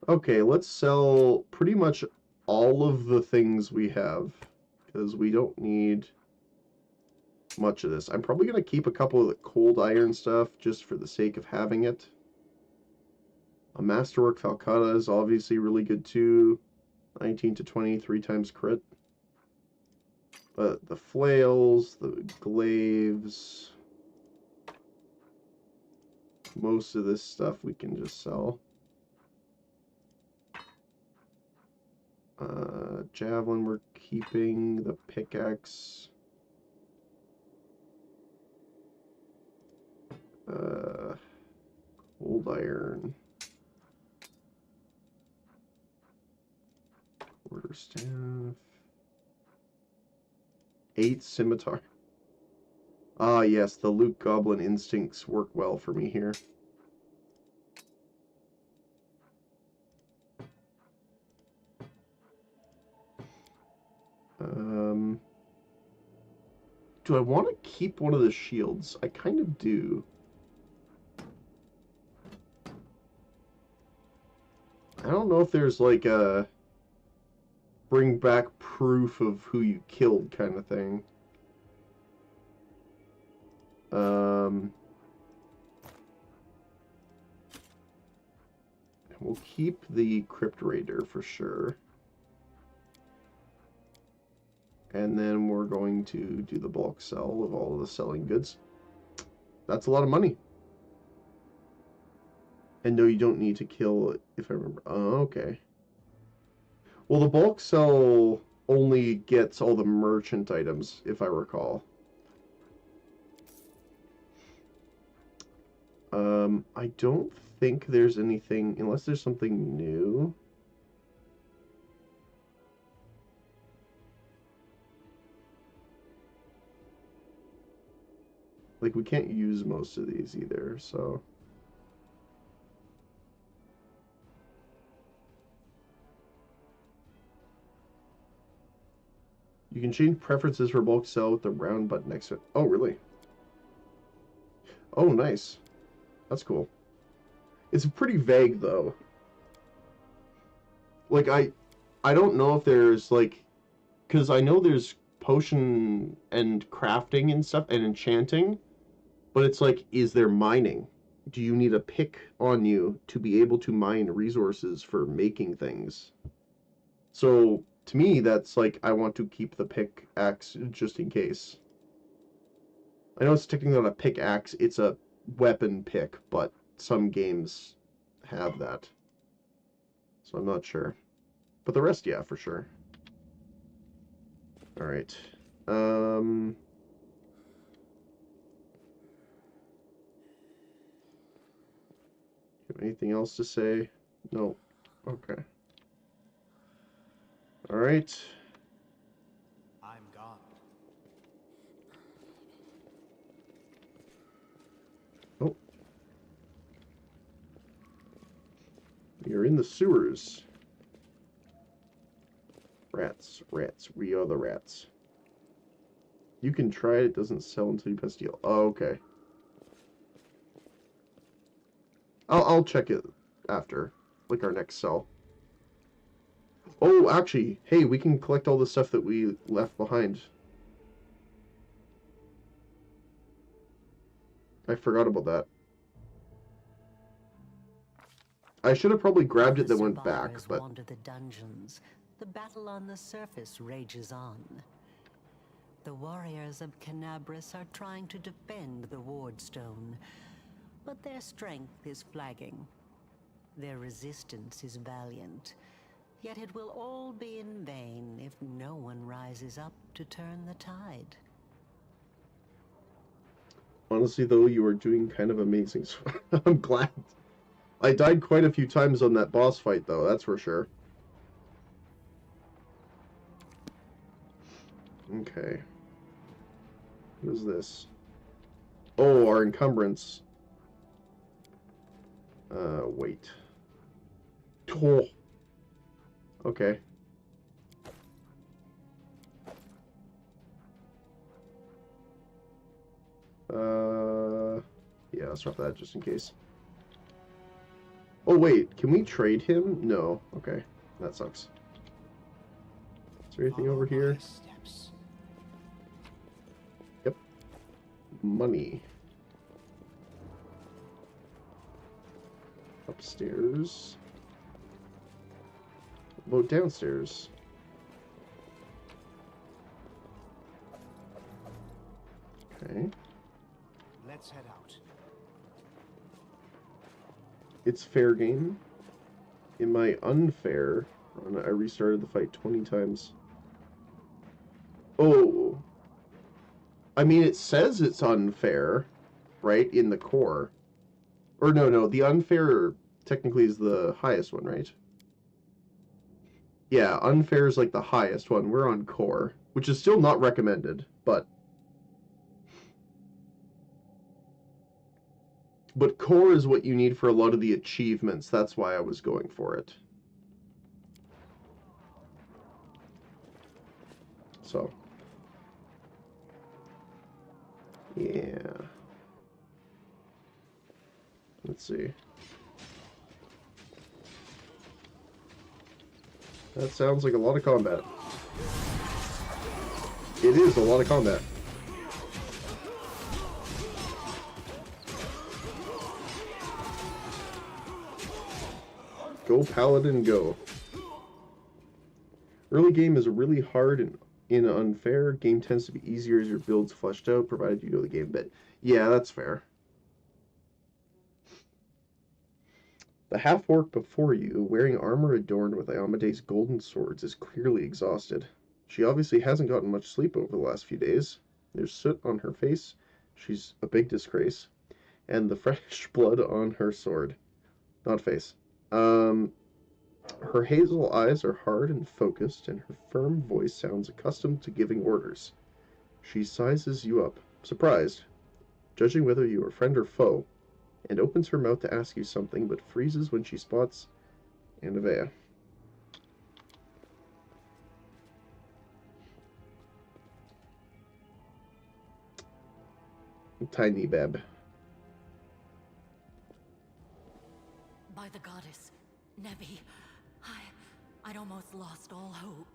Okay, let's sell pretty much all of the things we have, because we don't need much of this. I'm probably going to keep a couple of the cold iron stuff just for the sake of having it. A Masterwork Falcata is obviously really good too. 19 to 20, 3 times crit. But the flails, the glaives, most of this stuff we can just sell. Javelin we're keeping, the pickaxe. Old iron. Quarterstaff. 8 scimitar. Ah, yes, the Luke Goblin instincts work well for me here. do I want to keep one of the shields? I kind of do. I don't know if there's like a bring back proof of who you killed kind of thing. We'll keep the Crypt Raider for sure. And then we're going to do the bulk sell of all of the selling goods. That's a lot of money. And no, you don't need to kill, if I remember. Oh, okay. Well, the bulk sell only gets all the merchant items, if I recall. I don't think there's anything, unless there's something new. Like, we can't use most of these either, so... You can change preferences for bulk sell with the round button next to it. Oh, really? Oh, nice. That's cool. It's pretty vague, though. Like, I don't know if there's, like... Because I know there's potion and crafting and stuff, and enchanting. But it's like, is there mining? Do you need a pick on you to be able to mine resources for making things? So, to me, that's like, I want to keep the pickaxe just in case. I know it's technically not a pickaxe, it's a weapon pick, but some games have that. So I'm not sure. But the rest, yeah, for sure. Alright. Anything else to say? No. Okay. Alright. I'm gone. Oh. You're in the sewers. Rats, rats. We are the rats. You can try it. It doesn't sell until you pass deal. Oh, okay. I'll check it after, like our next sell. Oh, actually, hey, we can collect all the stuff that we left behind. I forgot about that. I should have probably grabbed it, then went back, but... Wander the dungeons. The battle on the surface rages on. The warriors of Canabras are trying to defend the Wardstone, but their strength is flagging. Their resistance is valiant, yet it will all be in vain if no one rises up to turn the tide. Honestly, though, you are doing kind of amazing. I'm glad. I died quite a few times on that boss fight, though, that's for sure. Okay. What is this? Oh, our encumbrance. Wait. Oh. Okay. Yeah, let's drop that just in case. Oh, wait, can we trade him? No. Okay, that sucks. Is there anything over here? Yep. Money. Upstairs. What about downstairs? Okay. Let's head out. It's fair game. In my unfair run, I restarted the fight 20 times. Oh. I mean, it says it's unfair, right, in the core. Or no, the unfair technically is the highest one, right? Yeah, unfair is like the highest one. We're on core, which is still not recommended, but... But core is what you need for a lot of the achievements. That's why I was going for it. So. Yeah. Let's see. That sounds like a lot of combat. It is a lot of combat. Go Paladin, go. Early game is really hard and unfair. Game tends to be easier as your build's fleshed out, provided you know the game a bit. Yeah, that's fair. The half-orc before you, wearing armor adorned with Iomede's golden swords, is clearly exhausted. She obviously hasn't gotten much sleep over the last few days. There's soot on her face. She's a big disgrace. And the fresh blood on her sword. Not face. Her hazel eyes are hard and focused, and her firm voice sounds accustomed to giving orders. She sizes you up, surprised, judging whether you are friend or foe, and opens her mouth to ask you something, but freezes when she spots Anavea. Tiny Beb. By the goddess, Nebi, I'd almost lost all hope.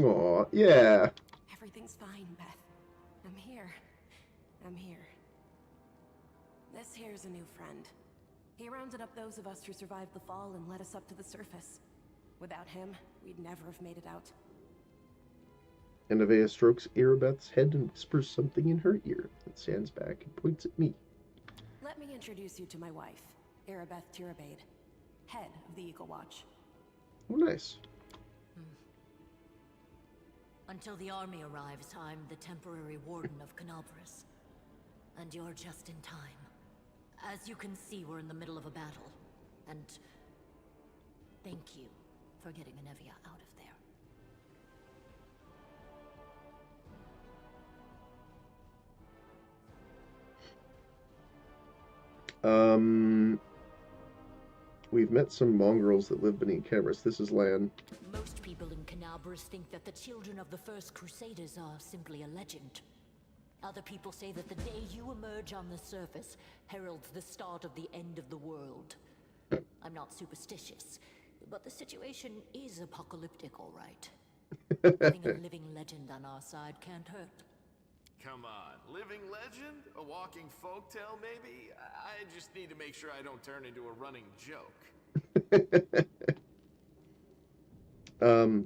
Aw, yeah. Everything's fine, Beth. I'm here. I'm here. This here's a new friend. He rounded up those of us who survived the fall and led us up to the surface. Without him, we'd never have made it out. Anavea strokes Erebeth's head and whispers something in her ear, then stands back and points at me. Let me introduce you to my wife, Erebeth Tirabade, head of the Eagle Watch. Oh, nice. Until the army arrives, I'm the temporary warden of Canobras. And you're just in time. As you can see, we're in the middle of a battle. And thank you for getting Anevia out of there. We've met some mongrels that live beneath Canabras. This is Lan. Most people in Canabras think that the children of the first Crusaders are simply a legend. Other people say that the day you emerge on the surface heralds the start of the end of the world. I'm not superstitious, but the situation is apocalyptic, all right. Having a living legend on our side can't hurt. Come on, living legend? A walking folktale, maybe? I just need to make sure I don't turn into a running joke.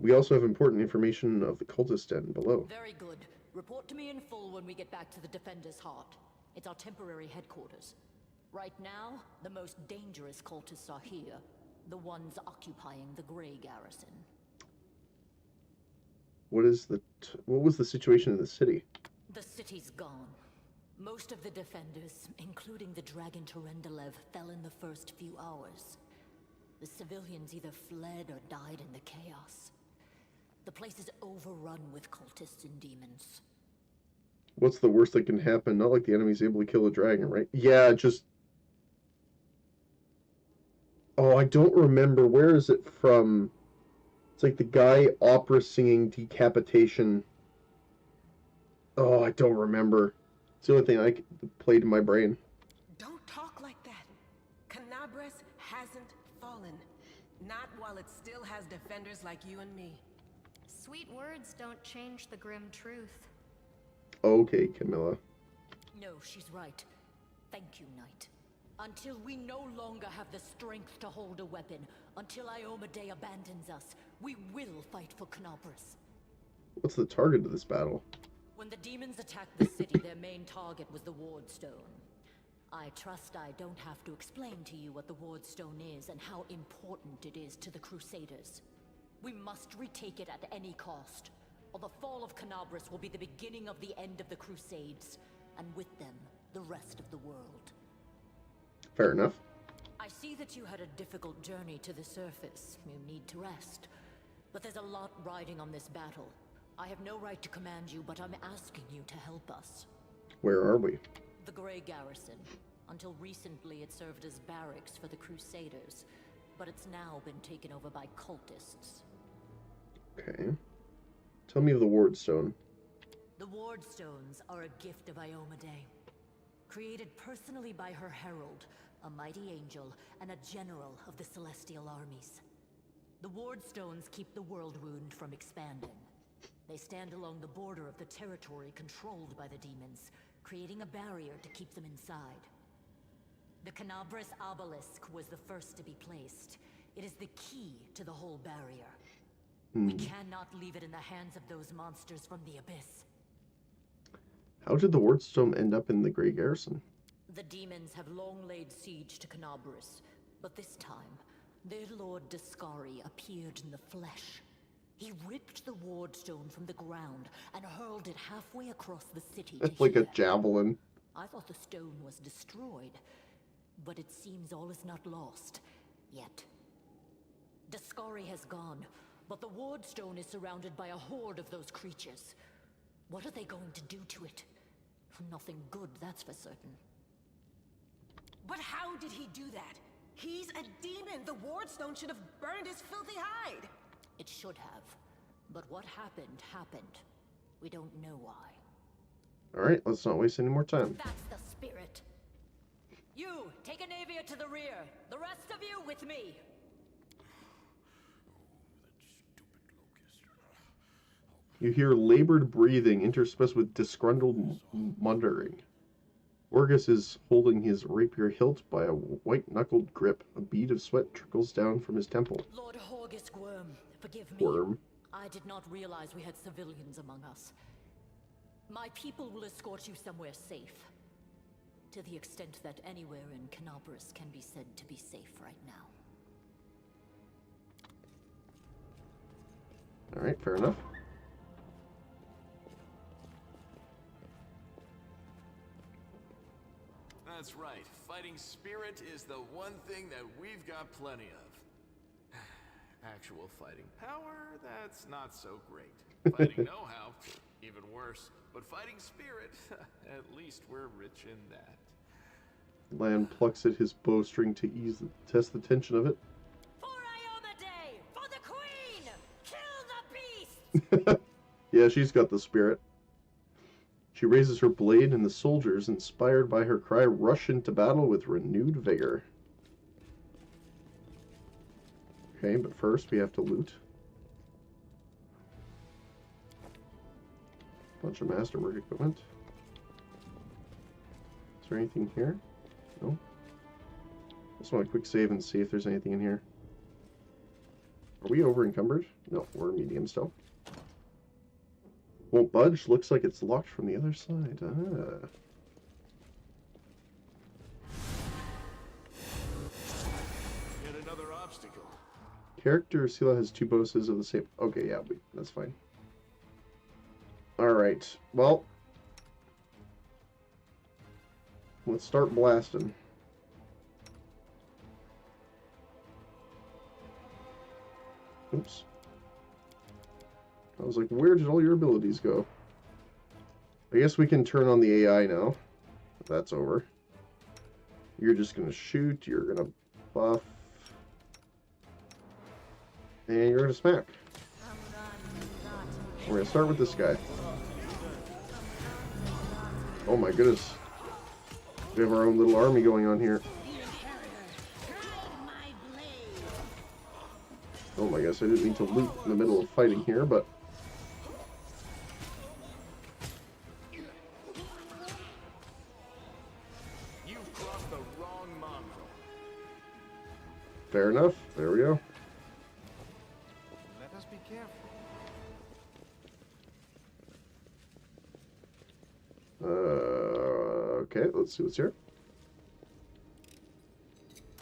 We also have important information of the cultist den below. Very good. Report to me in full when we get back to the Defender's Heart. It's our temporary headquarters. Right now, the most dangerous cultists are here. The ones occupying the Grey Garrison. What was the situation in the city? The city's gone. Most of the defenders, including the Dragon Terendelev, fell in the first few hours. The civilians either fled or died in the chaos. The place is overrun with cultists and demons. What's the worst that can happen? Not like the enemy's able to kill a dragon, right? Yeah, just... Oh, I don't remember. Where is it from? It's like the guy opera singing Decapitation. Oh, I don't remember. It's the only thing I played in my brain. Don't talk like that. Canabras hasn't fallen. Not while it still has defenders like you and me. Sweet words don't change the grim truth. Okay, Camilla. No, she's right. Thank you, Knight. Until we no longer have the strength to hold a weapon, until Iomedae abandons us, we will fight for Canobras. What's the target of this battle? When the demons attacked the city, their main target was the Ward Stone. I trust I don't have to explain to you what the Ward Stone is and how important it is to the Crusaders. We must retake it at any cost, or the fall of Canobras will be the beginning of the end of the Crusades, and with them, the rest of the world. Fair enough. I see that you had a difficult journey to the surface. You need to rest. But there's a lot riding on this battle. I have no right to command you, but I'm asking you to help us. Where are we? The Grey Garrison. Until recently, it served as barracks for the Crusaders, but it's now been taken over by cultists. Okay. Tell me of the Ward Stone. The Ward Stones are a gift of Iomedae. Created personally by her herald, a mighty angel, and a general of the Celestial armies. The Ward Stones keep the World Wound from expanding. They stand along the border of the territory controlled by the demons, creating a barrier to keep them inside. The Canabras Obelisk was the first to be placed. It is the key to the whole barrier. We cannot leave it in the hands of those monsters from the Abyss. How did the Wardstone end up in the Grey Garrison? The demons have long laid siege to Canabras, but this time, their lord Discari appeared in the flesh. He ripped the Wardstone from the ground and hurled it halfway across the city to like here. a javelin. I thought the stone was destroyed, but it seems all is not lost yet. Discari has gone, but the Wardstone is surrounded by a horde of those creatures. What are they going to do to it? Nothing good, that's for certain. But how did he do that? He's a demon! The Wardstone should have burned his filthy hide! It should have. But what happened, happened. We don't know why. Alright, let's not waste any more time. That's the spirit. You, take a Navia to the rear. The rest of you with me. You hear labored breathing interspersed with disgruntled muttering. Orgus is holding his rapier hilt by a white-knuckled grip. A bead of sweat trickles down from his temple. Lord Horgus Worm, forgive me. Worm. I did not realize we had civilians among us. My people will escort you somewhere safe. To the extent that anywhere in Canabras can be said to be safe right now. Alright, fair enough. That's right. Fighting spirit is the one thing that we've got plenty of. Actual fighting power, that's not so great. Fighting know-how, even worse. But fighting spirit, at least we're rich in that. Lan plucks at his bowstring to test the tension of it. For Iomedae! For the Queen! Kill the beast! Yeah, she's got the spirit. She raises her blade, and the soldiers, inspired by her cry, rush into battle with renewed vigor. Okay, but first we have to loot. Bunch of masterwork equipment. Is there anything here? No? Just want a quick save and see if there's anything in here. Are we over encumbered? No, we're medium still. Won't budge. Looks like it's locked from the other side. Ah. Yet another obstacle. Character Sela has 2 bonuses of the same. Okay, yeah, that's fine. Alright, well. Let's start blasting. Oops. I was like, where did all your abilities go? I guess we can turn on the AI now. That's over. You're just going to shoot, you're going to buff, and you're going to smack. We're going to start with this guy. Oh my goodness. We have our own little army going on here. Oh my gosh, I didn't mean to loot in the middle of fighting here, but... You've crossed the wrong mongrel. Fair enough. There we go. Let us be careful. Okay, let's see what's here.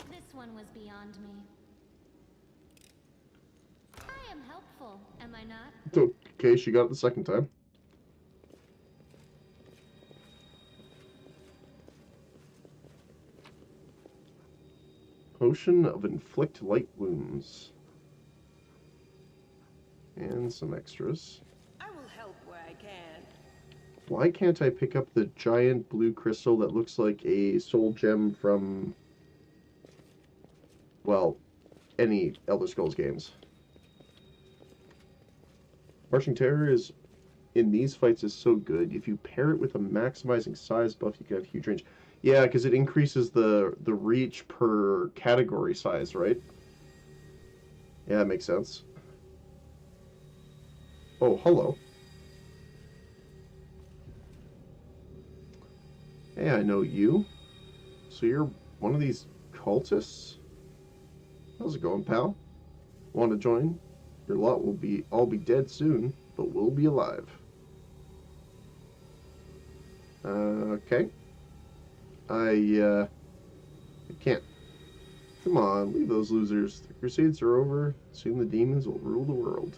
This one was beyond me. I am helpful, am I not? Okay, she got it the second time. Potion of Inflict Light Wounds. And some extras. I will help where I can. Why can't I pick up the giant blue crystal that looks like a soul gem from, well, any Elder Scrolls games? Marching Terror is in these fights is so good. If you pair it with a maximizing size buff, you can have huge range. Yeah, because it increases the reach per category size, right? Yeah, that makes sense. Oh, hello. Hey, I know you. So you're one of these cultists? How's it going, pal? Want to join? Your lot will all be dead soon, but we'll be alive. Okay. I can't. Come on, leave those losers. The Crusades are over. Soon the demons will rule the world.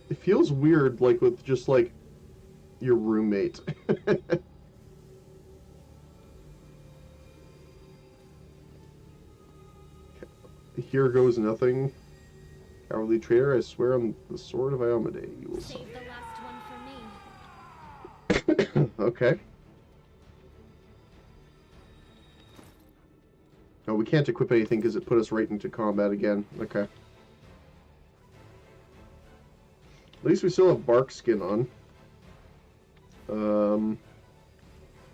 It feels weird, like, with just, like, your roommate. Here goes nothing. Cowardly traitor, I swear on the sword of Iomade, you will Save the last one for me. Okay. Oh, we can't equip anything because it put us right into combat again. Okay. At least we still have bark skin on.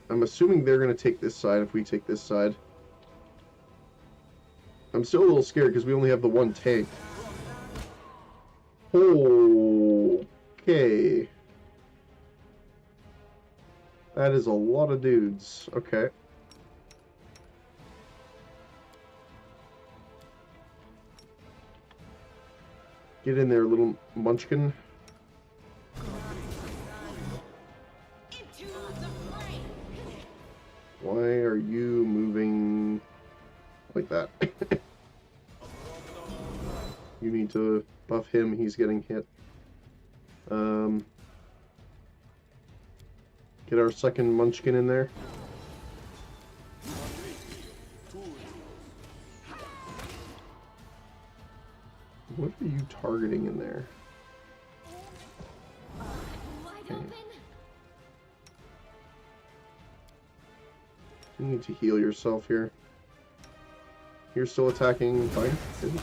I'm assuming they're going to take this side if we take this side. I'm still a little scared because we only have the one tank. Okay. That is a lot of dudes. Okay. Get in there, little munchkin. Why are you moving like that? You need to buff him, he's getting hit. Get our second munchkin in there. What are you targeting in there? Okay. You need to heal yourself here. You're still attacking. Fine. Good.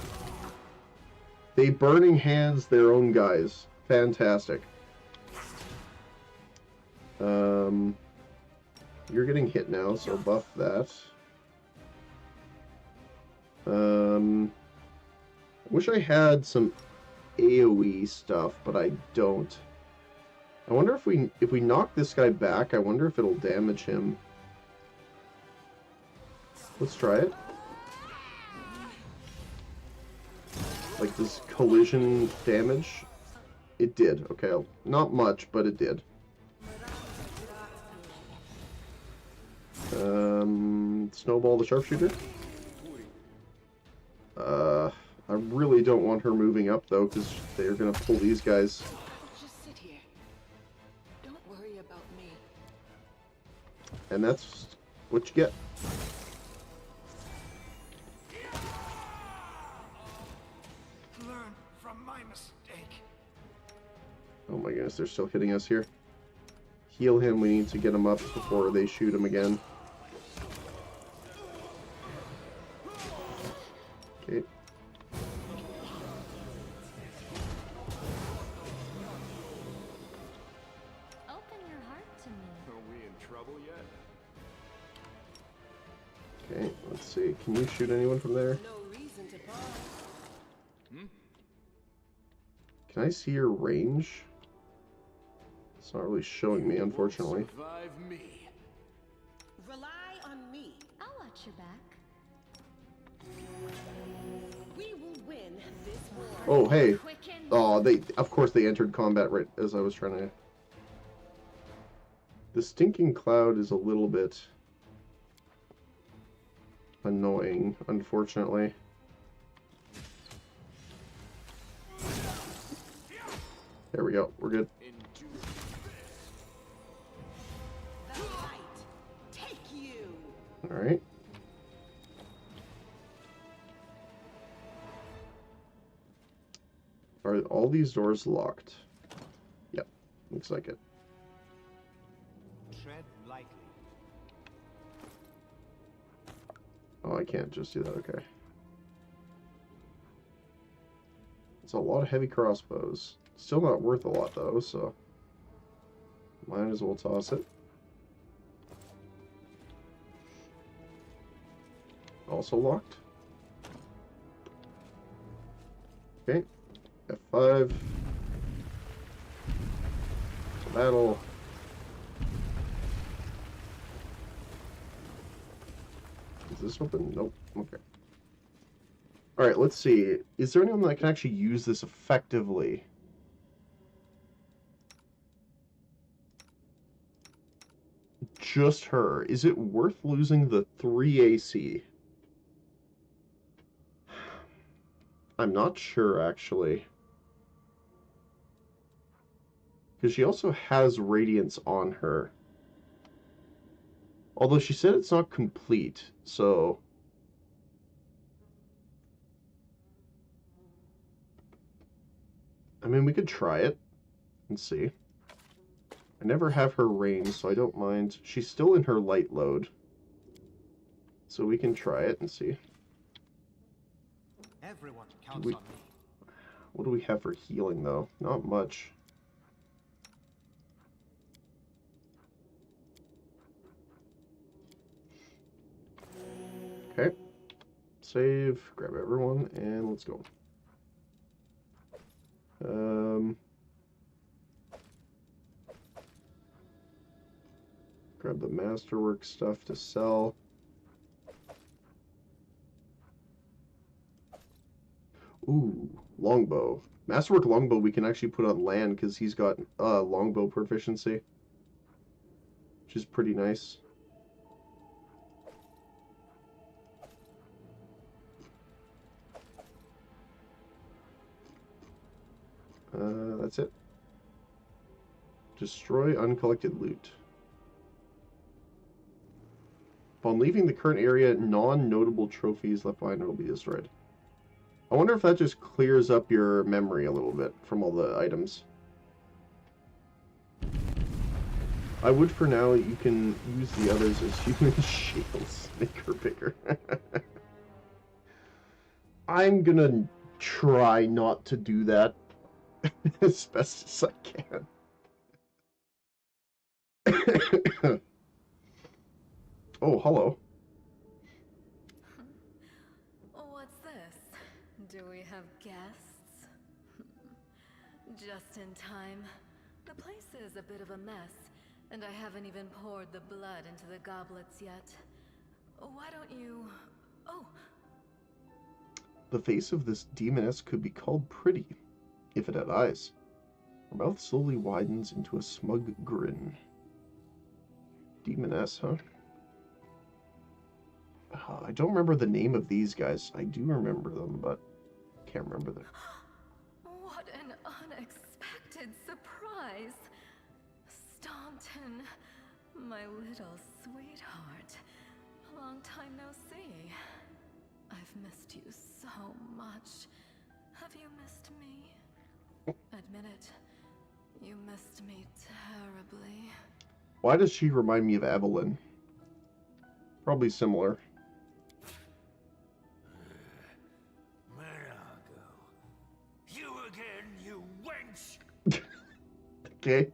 They burning hands their own guys. Fantastic. You're getting hit now, so buff that. I wish I had some AoE stuff, but I don't. I wonder if we knock this guy back, I wonder if it'll damage him. Let's try it. Like this collision damage. It did. Okay, not much, but it did. Snowball the sharpshooter. I really don't want her moving up though, because they're gonna pull these guys. Just sit here. Don't worry about me. And that's what you get. Learn from my mistake. Oh my goodness, they're still hitting us here. Heal him, we need to get him up before they shoot him again. Okay. Open your heart to me. Are we in trouble yet? Okay, let's see. Can you shoot anyone from there? No reason to pause. Can I see your range? It's not really showing me, unfortunately. Survive me. Rely on me. I'll watch your back. We will win this war. Oh, hey. Quicken. Oh, of course they entered combat right as I was trying to... The stinking cloud is a little bit annoying, unfortunately. There we go. We're good. The fight. Take you. Alright. Are all these doors locked? Yep. Looks like it. Tread lightly. Oh, I can't just do that. Okay. It's a lot of heavy crossbows. Still not worth a lot though, so might as well toss it. Also locked. Okay, F5. To battle. Is this open? Nope. Okay. Alright, let's see. Is there anyone that can actually use this effectively? Just her. Is it worth losing the 3 AC? I'm not sure, actually. Because she also has Radiance on her. Although she said it's not complete, so... I mean, we could try it and see. I never have her range, so I don't mind. She's still in her light load. So we can try it and see. Everyone counts on me. What do we have for healing, though? Not much. Okay. Save, grab everyone, and let's go. Grab the masterwork stuff to sell. Ooh, longbow. Masterwork longbow we can actually put on land because he's got longbow proficiency, which is pretty nice. That's it. Destroy uncollected loot. Upon leaving the current area, non-notable trophies left behind will be destroyed. I wonder if that just clears up your memory a little bit from all the items. I would for now. You can use the others as human shields. Make her bigger. I'm gonna try not to do that as best as I can. Oh, hello. What's this? Do we have guests? Just in time. The place is a bit of a mess, and I haven't even poured the blood into the goblets yet. Why don't you... Oh! The face of this demoness could be called pretty, if it had eyes. Her mouth slowly widens into a smug grin. Demoness, huh? I don't remember the name of these guys. I do remember them, but can't remember them. What an unexpected surprise! Staunton, my little sweetheart. Long time no see. I've missed you so much. Have you missed me? Admit it. You missed me terribly. Why does she remind me of Evelyn? Probably similar. You again, you wench! Okay.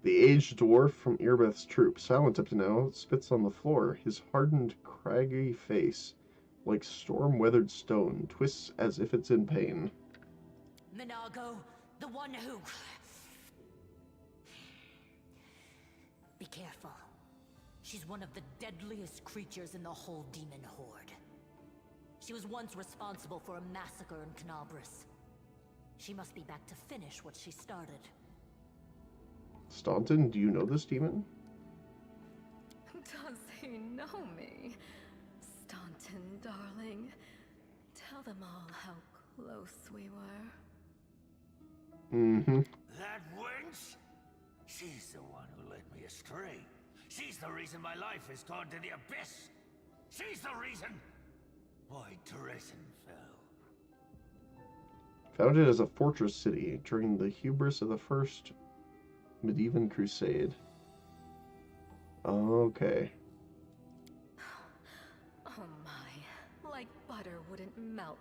The aged dwarf from Irbeth's troop, silent up to now, spits on the floor. His hardened, craggy face, like storm-weathered stone, twists as if it's in pain. Minago, the one who... Be careful. She's one of the deadliest creatures in the whole demon horde. She was once responsible for a massacre in Canabras. She must be back to finish what she started. Staunton, do you know this demon? Does he know me? Staunton, darling. Tell them all how close we were. Mm-hmm. That wench? She's the one who led me astray. She's the reason my life has gone to the abyss. She's the reason why Dresden fell. Founded as a fortress city during the hubris of the First Medieval Crusade. Okay. Oh my, like butter wouldn't melt.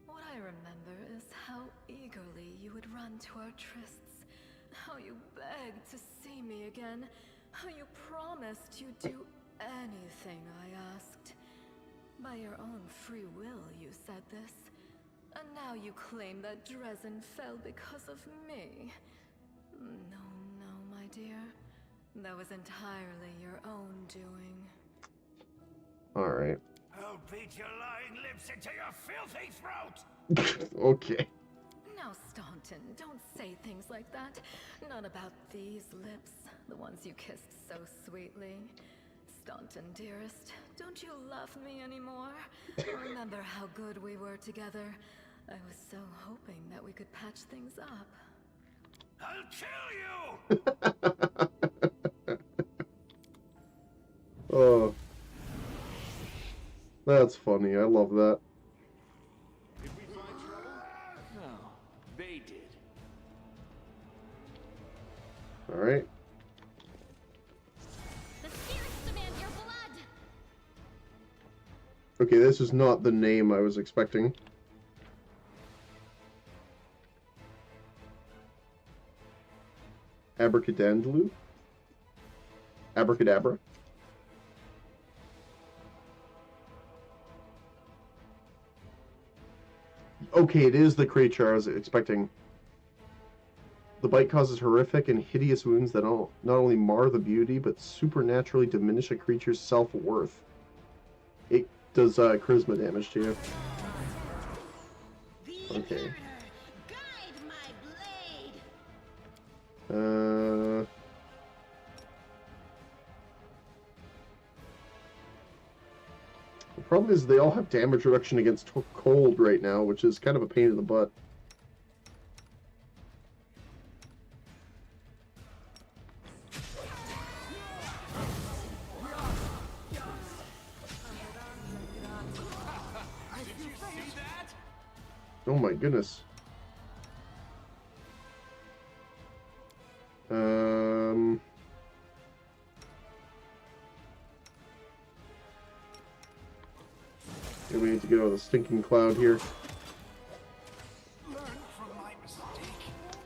What I remember is how eagerly you would run to our trysts, how you begged to see me again, how you promised you'd do anything I asked. By your own free will, you said this. And now you claim that Dresden fell because of me. No, no, my dear. That was entirely your own doing. Alright. I'll beat your lying lips into your filthy throat! Okay. Now, Staunton, don't say things like that. Not about these lips, the ones you kissed so sweetly. Staunton, dearest, don't you love me anymore? Remember how good we were together? I was so hoping that we could patch things up. I'll kill you! Oh. That's funny. I love that. Did we find trouble? No, they did. Alright. The spirits demand your blood! Okay, this is not the name I was expecting. Abracadandlu? Abracadabra? Okay, it is the creature I was expecting. The bite causes horrific and hideous wounds that not only mar the beauty, but supernaturally diminish a creature's self-worth. It does charisma damage to you. Okay. The problem is they all have damage reduction against cold right now, which is kind of a pain in the butt. Oh my goodness. We need to get out of the stinking cloud here.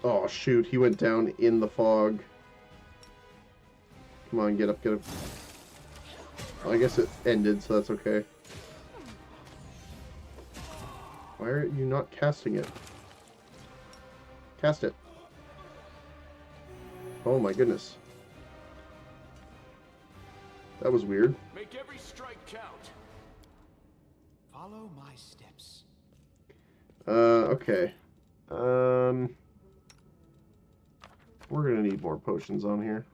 Oh shoot, he went down in the fog. Come on, get up, get up. Well, I guess it ended, so that's okay. Why are you not casting it? Cast it. Oh my goodness. That was weird. Make every strike count. Follow my steps. Okay. We're gonna need more potions on here.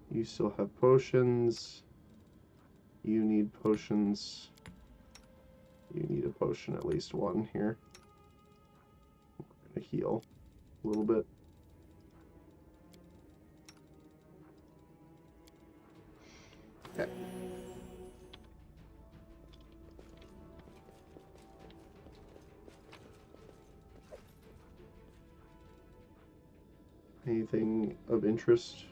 You still have potions. You need potions. You need a potion, at least one here. We're gonna heal a little bit. Okay. Anything of interest?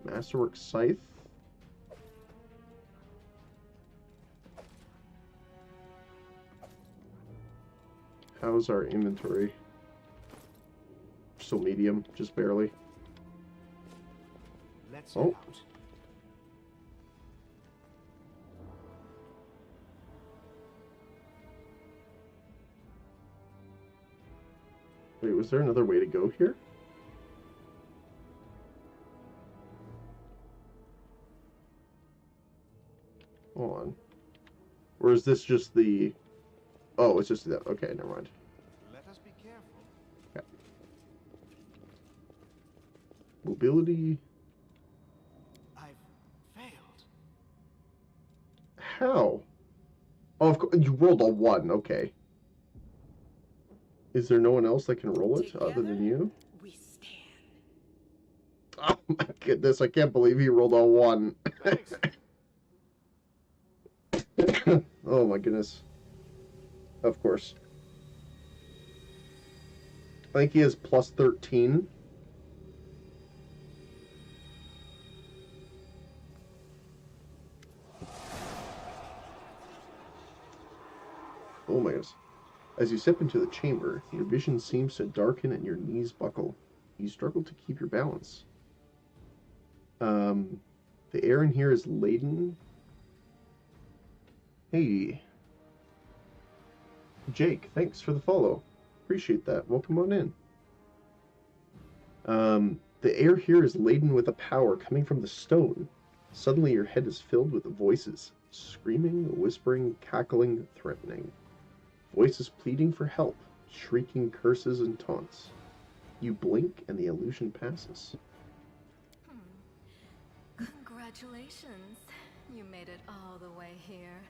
Masterwork Scythe? How's our inventory? Still medium, just barely. Let's oh. Head out. Wait, was there another way to go here? Hold on. Or is this just the... Oh, it's just that. Okay, never mind. Let us be careful. Okay. Mobility. I've failed. How? Oh, of course. You rolled a 1. Okay. Is there no one else that can roll it other than you? We stand. Oh my goodness, I can't believe he rolled a 1. Oh my goodness. Of course. I think he has plus 13. Oh my goodness. As you step into the chamber, your vision seems to darken and your knees buckle. You struggle to keep your balance. The air in here is laden. Hey. Jake, thanks for the follow. Appreciate that. Welcome on in. The air here is laden with a power coming from the stone. Suddenly your head is filled with voices, screaming, whispering, cackling, threatening. Voices pleading for help, shrieking curses and taunts. You blink and the illusion passes. Congratulations. You made it all the way here.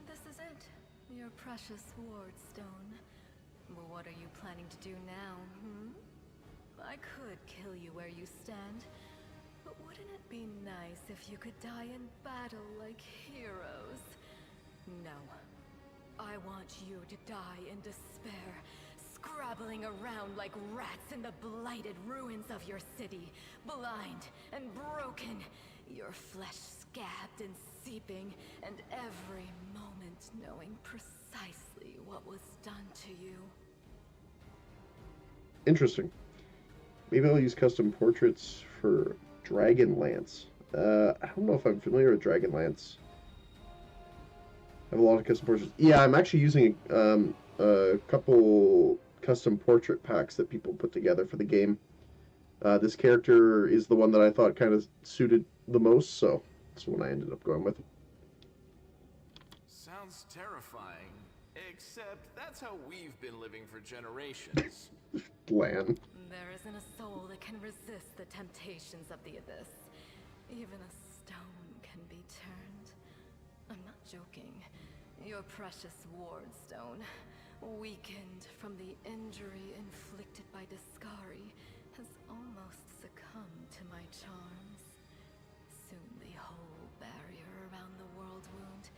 This is it. Your precious ward stone. Well, what are you planning to do now, I could kill you where you stand, but wouldn't it be nice if you could die in battle like heroes? No. I want you to die in despair, scrabbling around like rats in the blighted ruins of your city, blind and broken, your flesh scabbed and seeping, and every moment knowing precisely what was done to you. Interesting. Maybe I'll use custom portraits for Dragonlance. I don't know if I'm familiar with Dragonlance. I have a lot of custom portraits. Yeah, I'm actually using a couple custom portrait packs that people put together for the game. This character is the one that I thought kind of suited the most, so that's the one I ended up going with. Sounds terrifying, except that's how we've been living for generations. Lan. There isn't a soul that can resist the temptations of the abyss. Even a stone can be turned. I'm not joking. Your precious ward stone, weakened from the injury inflicted by Discari, has almost succumbed to my charms. Soon the whole barrier around the world wound,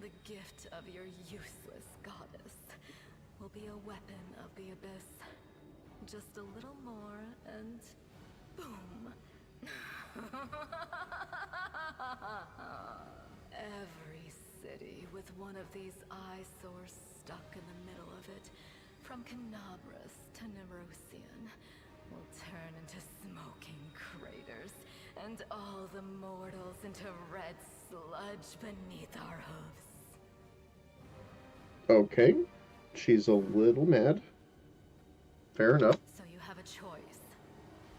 the gift of your useless goddess, will be a weapon of the abyss. Just a little more, and boom. Every city with one of these eyesores stuck in the middle of it, from Canabras to Nerosian, will turn into smoking craters, and all the mortals into red sludge beneath our hooves. Okay. She's a little mad. Fair enough. So you have a choice.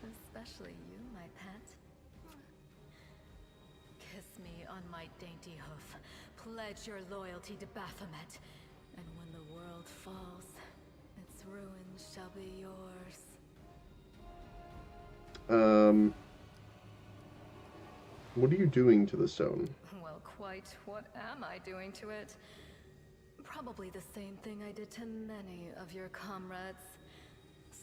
Especially you, my pet. Kiss me on my dainty hoof. Pledge your loyalty to Baphomet. And when the world falls, its ruins shall be yours. What are you doing to the stone? Well, quite what am I doing to it? Probably the same thing I did to many of your comrades.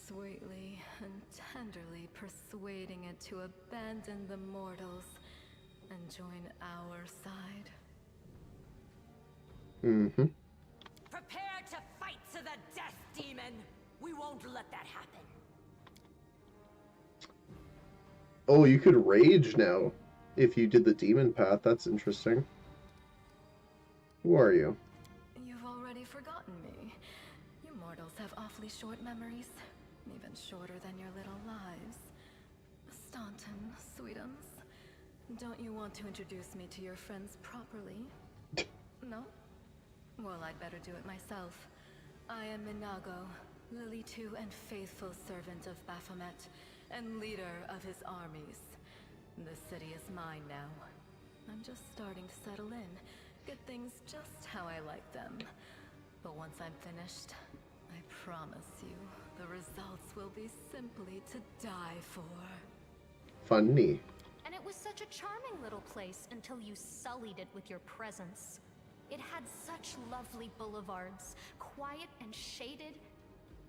Sweetly and tenderly persuading it to abandon the mortals and join our side. Mm-hmm. Prepare to fight to the death, demon! We won't let that happen. Oh, you could rage now if you did the demon path. That's interesting. Who are you? You've already forgotten me. You mortals have awfully short memories. Even shorter than your little lives. Staunton, sweetums. Don't you want to introduce me to your friends properly? No? Well, I'd better do it myself. I am Minago, Lily-2 and faithful servant of Baphomet, and leader of his armies. The city is mine now. I'm just starting to settle in, get things just how I like them. But once I'm finished, I promise you, the results will be simply to die for. Funny. And it was such a charming little place until you sullied it with your presence. It had such lovely boulevards, quiet and shaded.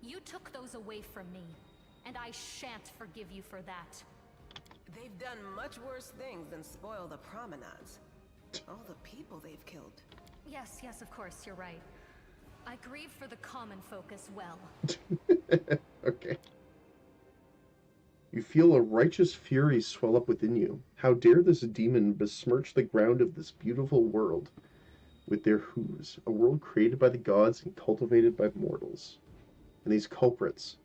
You took those away from me, and I shan't forgive you for that. They've done much worse things than spoil the promenades. All the people they've killed. Yes, of course, you're right. I grieve for the common folk as well. Okay. You feel a righteous fury swell up within you. How dare this demon besmirch the ground of this beautiful world? with their hooves, a world created by the gods and cultivated by mortals. And these culprits,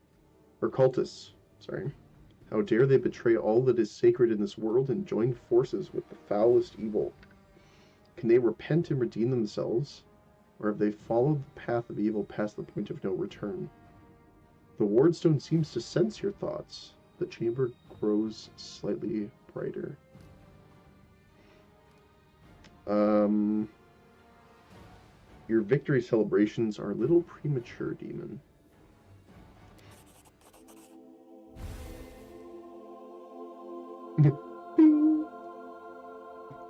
or cultists, sorry, how dare they betray all that is sacred in this world and join forces with the foulest evil? Can they repent and redeem themselves, or have they followed the path of evil past the point of no return? The wardstone seems to sense your thoughts. The chamber grows slightly brighter. Your victory celebrations are a little premature, demon. Bing!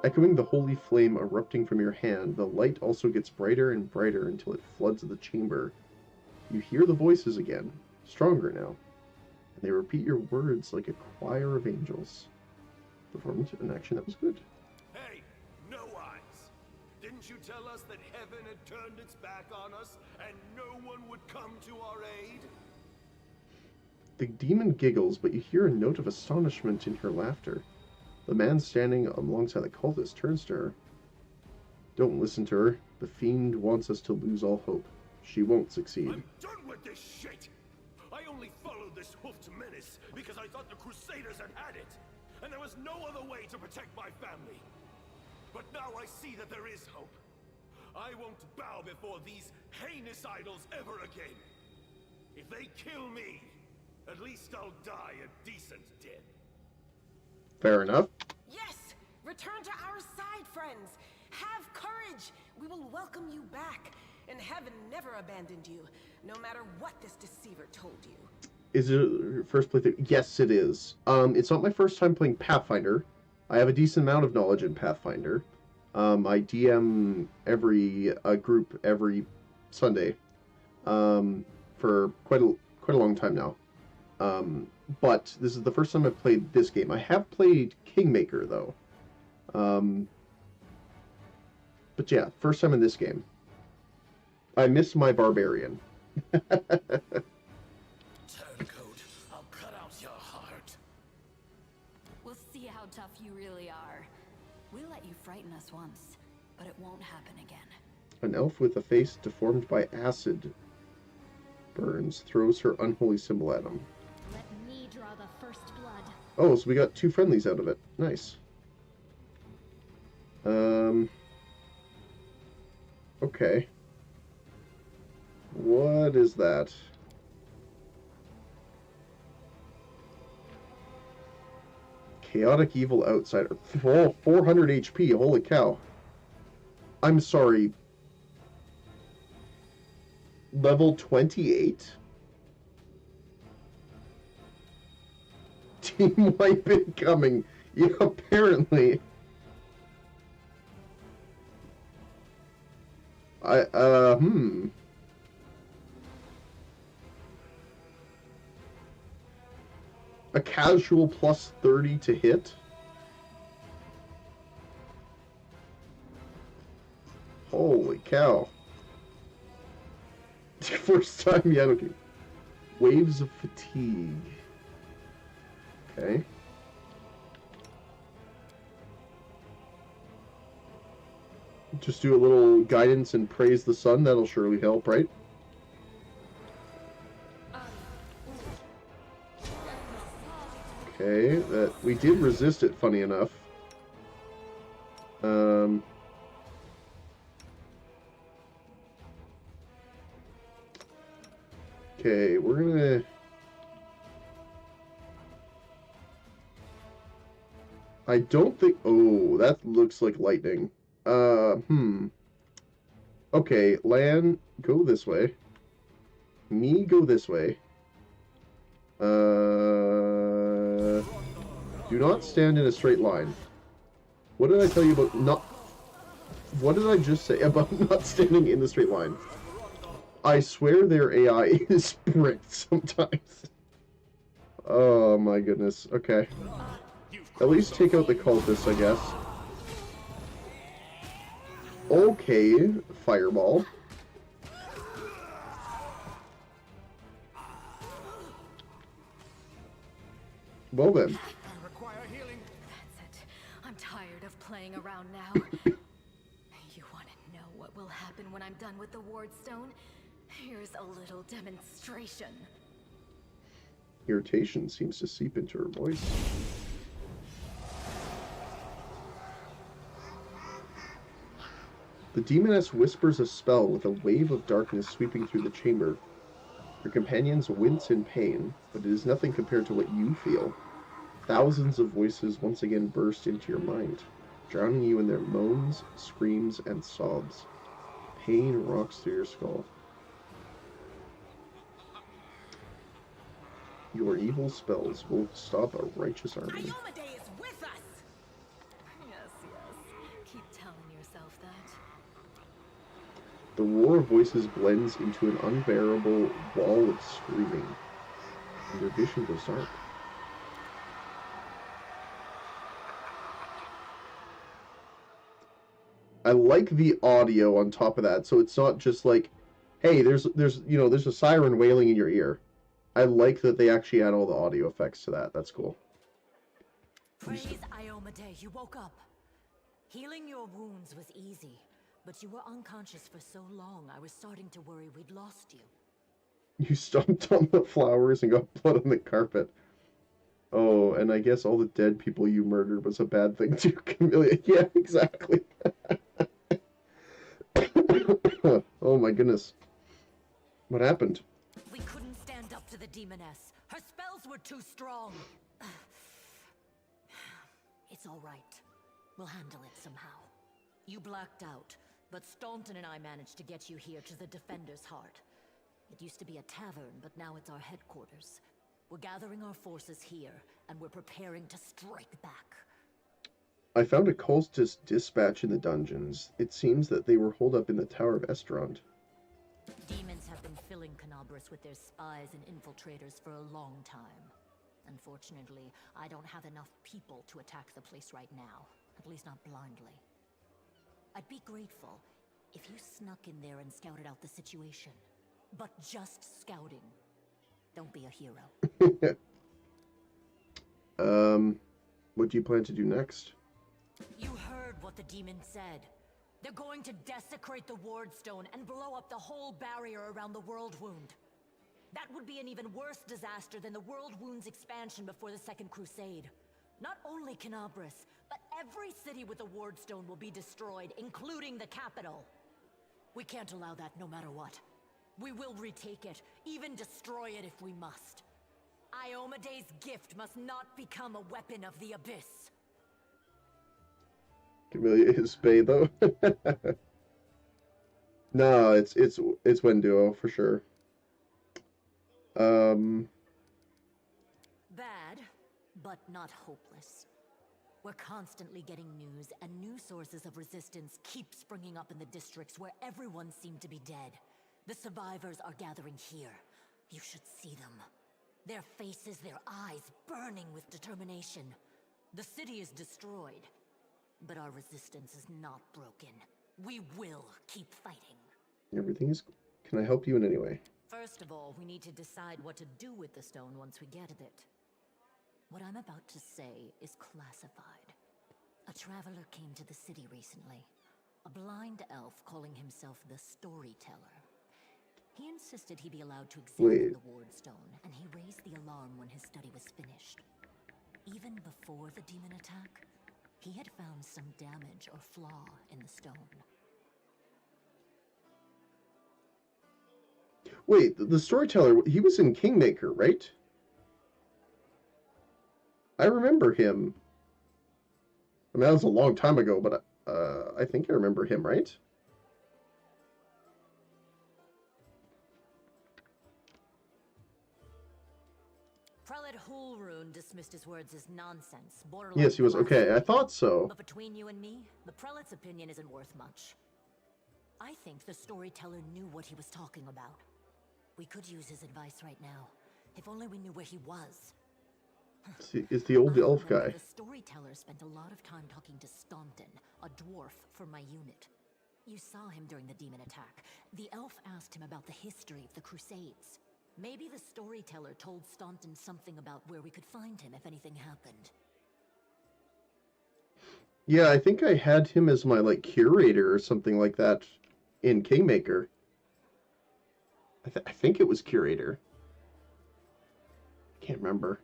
Echoing the holy flame erupting from your hand, the light also gets brighter and brighter until it floods the chamber. You hear the voices again, stronger now, and they repeat your words like a choir of angels. Performance and action, that was good. Hey, no eyes! Didn't you tell us that heaven had turned its back on us and no one would come to our aid? The demon giggles, but you hear a note of astonishment in her laughter. The man standing alongside the cultist turns to her. Don't listen to her. The fiend wants us to lose all hope. She won't succeed. I'm done with this shit! I only followed this hoofed menace because I thought the Crusaders had it, and there was no other way to protect my family. But now I see that there is hope. I won't bow before these heinous idols ever again. If they kill me, at least I'll die a decent death. Fair enough. Yes! Return to our side, friends! Have courage! We will welcome you back. And heaven never abandoned you, no matter what this deceiver told you. Is it your first playthrough? Yes, it is. It's not my first time playing Pathfinder. I have a decent amount of knowledge in Pathfinder. I DM every group every Sunday for quite a long time now. But this is the first time I've played this game. I have played Kingmaker though. But yeah, first time in this game. I miss my barbarian. Turncoat, I'll cut out your heart. We'll see how tough you really are. We'll let you frighten us once, but it won't happen again. An elf with a face deformed by acid burns throws her unholy symbol at him. Let me draw the first blood. Oh, so we got 2 friendlies out of it. Nice. Okay. What is that? Chaotic evil outsider. Oh, 400 HP. Holy cow. I'm sorry. Level 28? Team wipe incoming. Yeah, apparently. A casual plus 30 to hit? Holy cow. First time, yeah, okay. Waves of fatigue. Okay. Just do a little guidance and praise the sun. That'll surely help, right? Okay, that we did resist it, funny enough. Okay, we're gonna... I don't think... Oh, that looks like lightning. Okay, Lan, go this way. Me, go this way. Do not stand in a straight line. What did I tell you about not... What did I just say about not standing in the straight line? I swear their AI is bricked sometimes. Oh my goodness. Okay. At least take out the cultists, I guess. Okay, fireball. Well then. I require healing. That's it. I'm tired of playing around now. You want to know what will happen when I'm done with the Ward Stone? Here's a little demonstration. Irritation seems to seep into her voice. The demoness whispers a spell with a wave of darkness sweeping through the chamber. Your companions wince in pain, but it is nothing compared to what you feel. Thousands of voices once again burst into your mind, drowning you in their moans, screams, and sobs. Pain rocks through your skull. Your evil spells will stop a righteous army. Iomade is with us! Yes, yes. Keep telling yourself that. The roar of voices blends into an unbearable wall of screaming, and your vision goes dark. I like the audio on top of that, so it's not just like, hey, there's a siren wailing in your ear. I like that they actually add all the audio effects to that. That's cool. Praise Iomade, you woke up. Healing your wounds was easy, but you were unconscious for so long, I was starting to worry we'd lost you. You stomped on the flowers and got blood on the carpet. Oh, and I guess all the dead people you murdered was a bad thing too, Camellia. Yeah, exactly. Oh my goodness. What happened? We couldn't stand up to the demoness. Her spells were too strong. It's all right. We'll handle it somehow. You blacked out, but Staunton and I managed to get you here to the Defender's Heart. It used to be a tavern, but now it's our headquarters. We're gathering our forces here, and we're preparing to strike back. I found a cultist dispatch in the dungeons. It seems that they were holed up in the Tower of Estrond. Demons have been filling Canabras with their spies and infiltrators for a long time. Unfortunately, I don't have enough people to attack the place right now, at least not blindly. I'd be grateful if you snuck in there and scouted out the situation. But just scouting. Don't be a hero. What do you plan to do next? You heard what the demon said. They're going to desecrate the Ward Stone and blow up the whole barrier around the World Wound. That would be an even worse disaster than the World Wound's expansion before the Second Crusade. Not only Canabras, but every city with a Ward Stone will be destroyed, including the capital. We can't allow that no matter what. We will retake it, even destroy it if we must. Iomade's gift must not become a weapon of the Abyss. Camellia is Bay though. No, it's Wenduo for sure. Bad, but not hopeless. We're constantly getting news, and new sources of resistance keep springing up in the districts where everyone seemed to be dead. The survivors are gathering here. You should see them. Their faces, their eyes burning with determination. The city is destroyed, but our resistance is not broken. We will keep fighting. Everything is... Can I help you in any way? First of all, we need to decide what to do with the stone once we get it. What I'm about to say is classified. A traveler came to the city recently. A blind elf calling himself the Storyteller. He insisted he be allowed to examine the Ward Stone, and he raised the alarm when his study was finished. Even before the demon attack, he had found some damage or flaw in the stone. Wait, the Storyteller, he was in Kingmaker, right? I remember him. I mean, that was a long time ago, but I think I remember him, right? Prelate Hulrune dismissed his words as nonsense, borderline. Yes, he was. Okay, I thought so. But between you and me, the prelate's opinion isn't worth much. I think the Storyteller knew what he was talking about. We could use his advice right now. If only we knew where he was. See, it's the old elf guy. The Storyteller spent a lot of time talking to Staunton, a dwarf from my unit. You saw him during the demon attack. The elf asked him about the history of the Crusades. Maybe the Storyteller told Staunton something about where we could find him if anything happened. Yeah, I think I had him as my, like, curator or something like that in Kingmaker. I think it was Curator. Can't remember.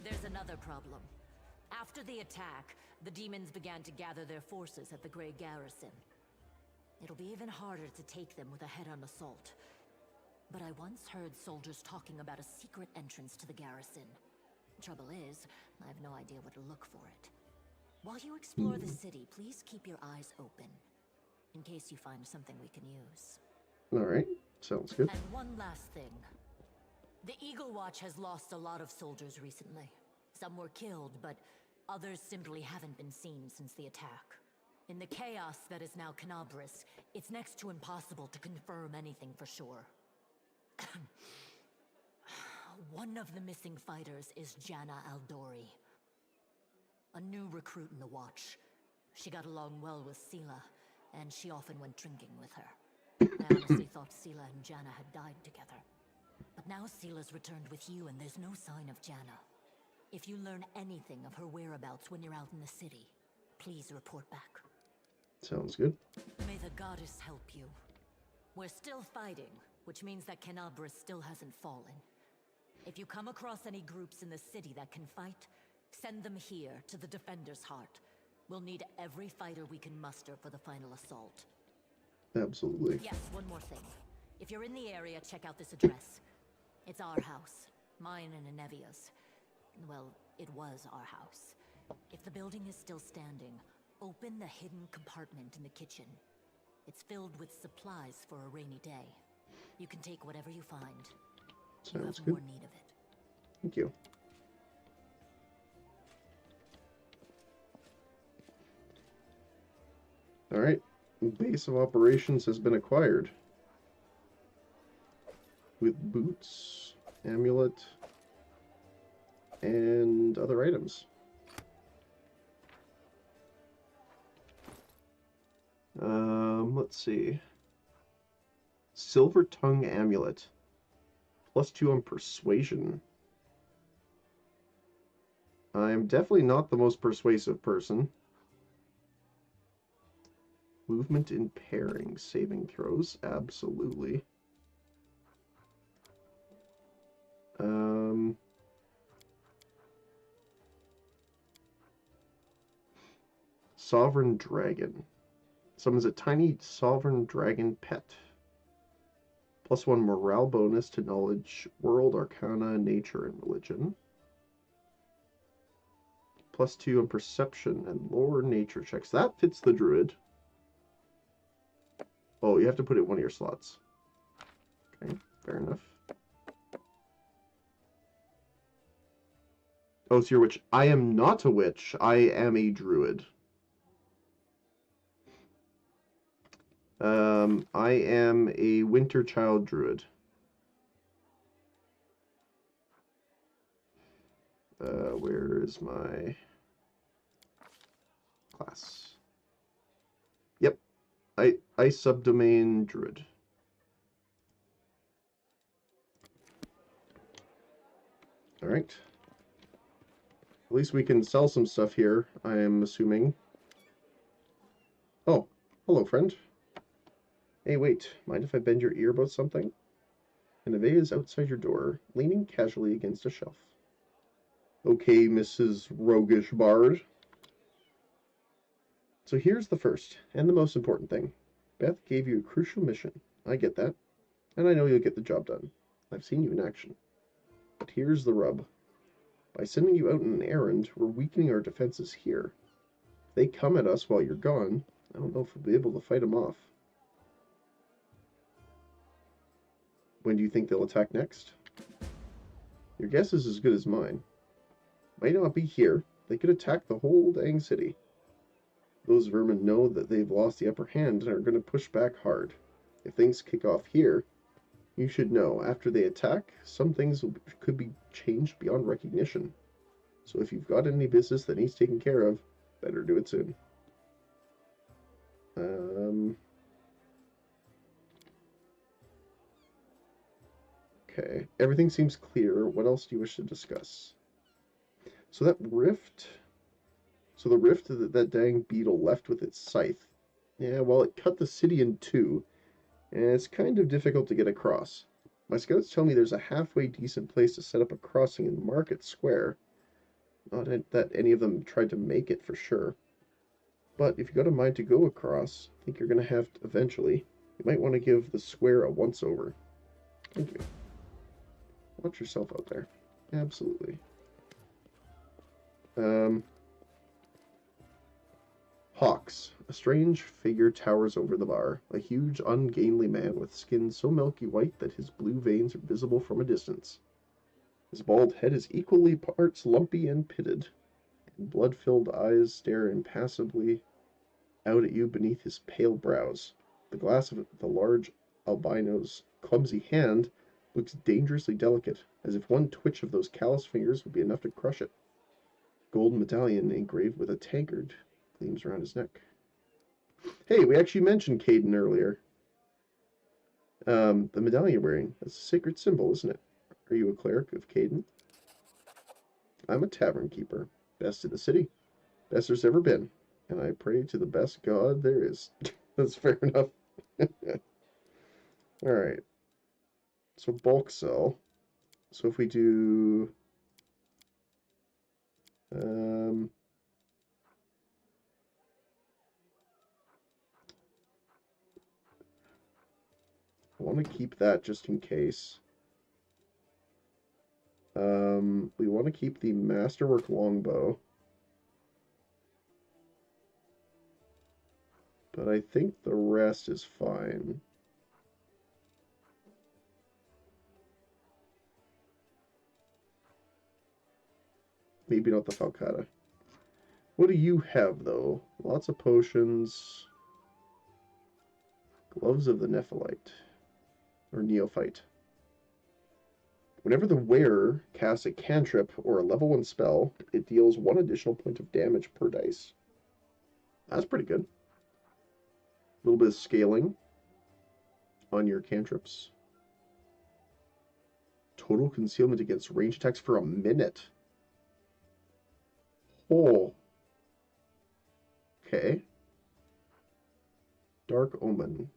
There's another problem. After the attack, the demons began to gather their forces at the Grey Garrison. It'll be even harder to take them with a head-on assault. But I once heard soldiers talking about a secret entrance to the garrison. Trouble is, I have no idea where to look for it. While you explore the city, please keep your eyes open, in case you find something we can use. Alright, sounds good. And one last thing. The Eagle Watch has lost a lot of soldiers recently. Some were killed, but others simply haven't been seen since the attack. In the chaos that is now Canabris, it's next to impossible to confirm anything for sure. One of the missing fighters is Janna Aldori, a new recruit in the Watch. She got along well with Sela, and she often went drinking with her. I honestly thought Sela and Janna had died together. But now Sela's returned with you, and there's no sign of Janna. If you learn anything of her whereabouts when you're out in the city, please report back. Sounds good. May the goddess help you. We're still fighting, which means that Canabris still hasn't fallen. If you come across any groups in the city that can fight, send them here to the Defender's Heart. We'll need every fighter we can muster for the final assault. Absolutely. Yes, one more thing. If you're in the area, check out this address. It's our house. Mine and Inevia's. Well, it was our house. If the building is still standing, open the hidden compartment in the kitchen. It's filled with supplies for a rainy day. You can take whatever you find. You Sounds have good. more need of it. Thank you. Alright. Base of operations has been acquired. With boots, amulet, and other items. Let's see. Silver Tongue Amulet. +2 on Persuasion. I'm definitely not the most persuasive person. Movement in pairing. Saving throws. Absolutely. Sovereign Dragon. Summons a tiny Sovereign Dragon pet. +1 morale bonus to knowledge, world, arcana, nature, and religion. +2 on perception and lore nature checks. That fits the druid. Oh, you have to put it in one of your slots. Okay, fair enough. Oh, so you're a witch. I am not a witch. I am a druid. I am a Winter Child Druid. Where is my class? Yep. I subdomain Druid. Alright. At least we can sell some stuff here, I am assuming. Oh, hello, friend. Hey, wait, mind if I bend your ear about something? Neve is outside your door, leaning casually against a shelf. Okay, Mrs. Roguish Bard. So here's the first, and the most important thing. Beth gave you a crucial mission. I get that, and I know you'll get the job done. I've seen you in action. But here's the rub. By sending you out on an errand, we're weakening our defenses here. If they come at us while you're gone, I don't know if we'll be able to fight them off. When do you think they'll attack next? Your guess is as good as mine. Might not be here. They could attack the whole dang city. Those vermin know that they've lost the upper hand and are going to push back hard. If things kick off here, you should know, after they attack, some things could be changed beyond recognition. So if you've got any business that needs taken care of, better do it soon. Okay, everything seems clear. What else do you wish to discuss? So the rift that dang beetle left with its scythe, Yeah, well, it cut the city in two, and it's kind of difficult to get across. My scouts tell me there's a halfway decent place to set up a crossing in Market Square. Not that any of them tried to make it for sure. But if you got a mind to go across, I think you're going to have to eventually. You might want to give the square a once-over. Thank you. Watch yourself out there. Absolutely. Hawks. A strange figure towers over the bar, a huge, ungainly man with skin so milky white that his blue veins are visible from a distance. His bald head is equally parts lumpy and pitted, and blood-filled eyes stare impassively out at you beneath his pale brows. The glass of the large albino's clumsy hand looks dangerously delicate, as if one twitch of those callous fingers would be enough to crush it. Golden medallion engraved with a tankard gleams around his neck. Hey, we actually mentioned Caden earlier. The medallion you're wearing, that's a sacred symbol, isn't it? Are you a cleric of Caden? I'm a tavern keeper. Best in the city. Best there's ever been. And I pray to the best god there is. That's fair enough. Alright. So bulk sell. So if we do... I want to keep that just in case. We want to keep the Masterwork Longbow. But I think the rest is fine. Maybe not the Falcata. What do you have, though? Lots of potions. Gloves of the Neophyte. Or Neophyte. Whenever the wearer casts a cantrip or a level 1 spell, it deals 1 additional point of damage per dice. That's pretty good. A little bit of scaling on your cantrips. Total concealment against range attacks for a minute. Oh. Okay. Dark Omen.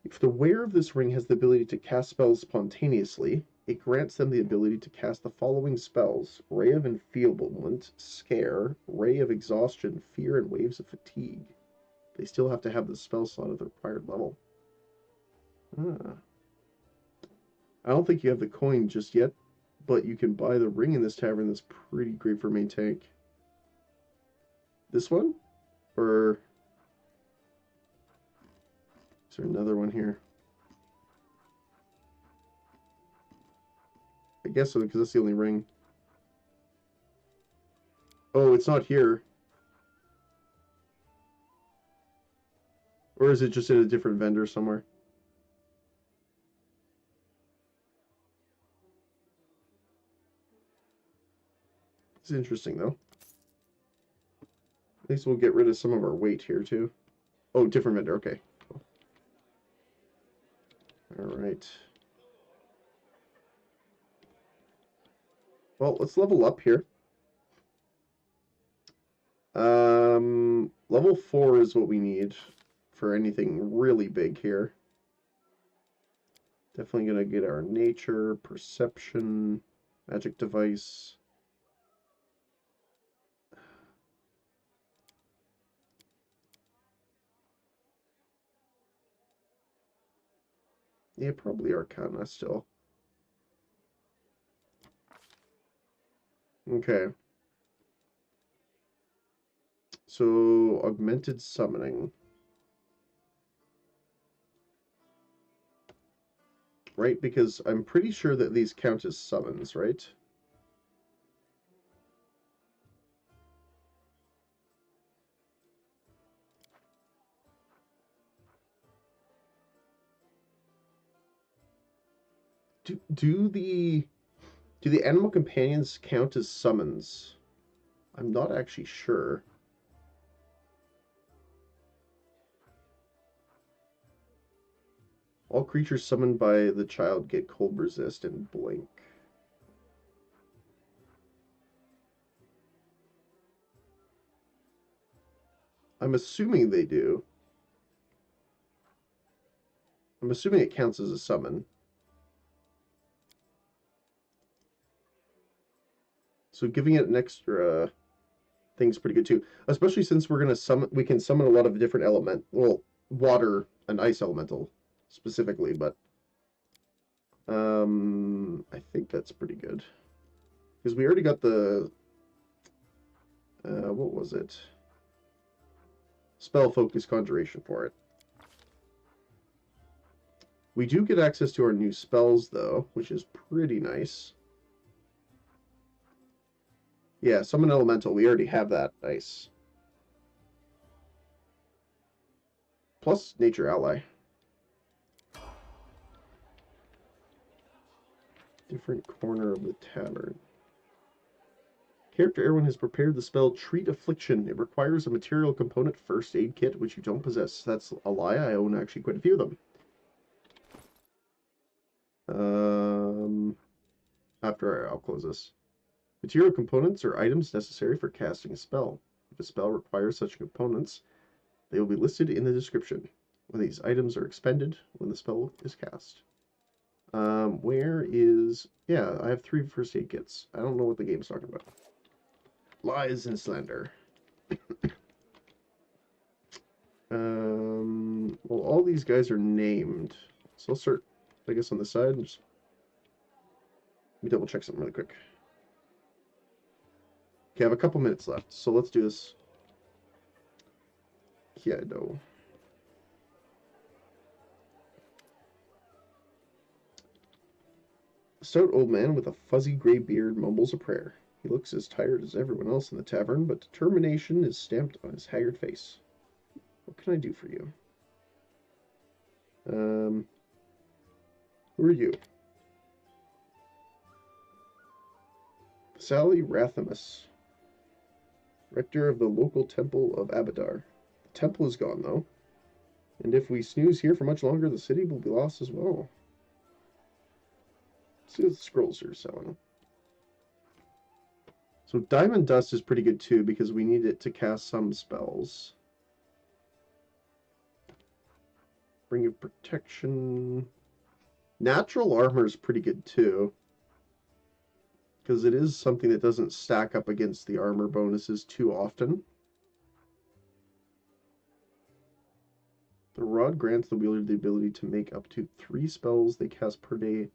If the wearer of this ring has the ability to cast spells spontaneously, it grants them the ability to cast the following spells: Ray of Enfeeblement, Scare, Ray of Exhaustion, Fear, and Waves of Fatigue. They still have to have the spell slot at the required level. I don't think you have the coin just yet, but you can buy the ring in this tavern that's pretty great for main tank. This one? Or... is there another one here? I guess so, because that's the only ring. Oh, it's not here. Or is it just in a different vendor somewhere? It's interesting, though. At least we'll get rid of some of our weight here, too. Oh, different vendor, okay. Alright. Well, let's level up here. Level 4 is what we need for anything really big here. Definitely gonna get our nature, perception, magic device. Yeah, probably Arcana still. Okay. So, augmented summoning. Right, because I'm pretty sure that these count as summons, right? Do the animal companions count as summons? I'm not actually sure. All creatures summoned by the child get cold resist and blink. I'm assuming they do. I'm assuming it counts as a summon. So giving it an extra thing's pretty good too. Especially since we're gonna summon, we can summon a lot of different well, water and ice elemental specifically, but I think that's pretty good. Because we already got the what was it? Spell Focus Conjuration for it. We do get access to our new spells though, which is pretty nice. Yeah, Summon Elemental, we already have that. Nice. Plus Nature Ally. Different corner of the tavern. Character Erwin has prepared the spell Treat Affliction. It requires a material component first aid kit, which you don't possess. That's a lie. I own actually quite a few of them. I'll close this. Material components are items necessary for casting a spell. If a spell requires such components, they will be listed in the description. When these items are expended, when the spell is cast. Where is... Yeah, I have 3 first aid kits. I don't know what the game's talking about. Lies and slander. Well, all these guys are named. So I'll start, I guess, on the side. And just... Let me double check something really quick. Okay, I have a couple minutes left, so let's do this. Yeah, I know. A stout old man with a fuzzy gray beard mumbles a prayer. He looks as tired as everyone else in the tavern, but determination is stamped on his haggard face. What can I do for you? Who are you? Sally Rathamus, rector of the local temple of Abadar. The temple is gone, though. And if we snooze here for much longer, the city will be lost as well. Let's see what the scrolls are selling. So Diamond Dust is pretty good too, because we need it to cast some spells. Ring of Protection. Natural Armor is pretty good too, because it is something that doesn't stack up against the armor bonuses too often. The Rod grants the wielder the ability to make up to 3 spells they cast per day,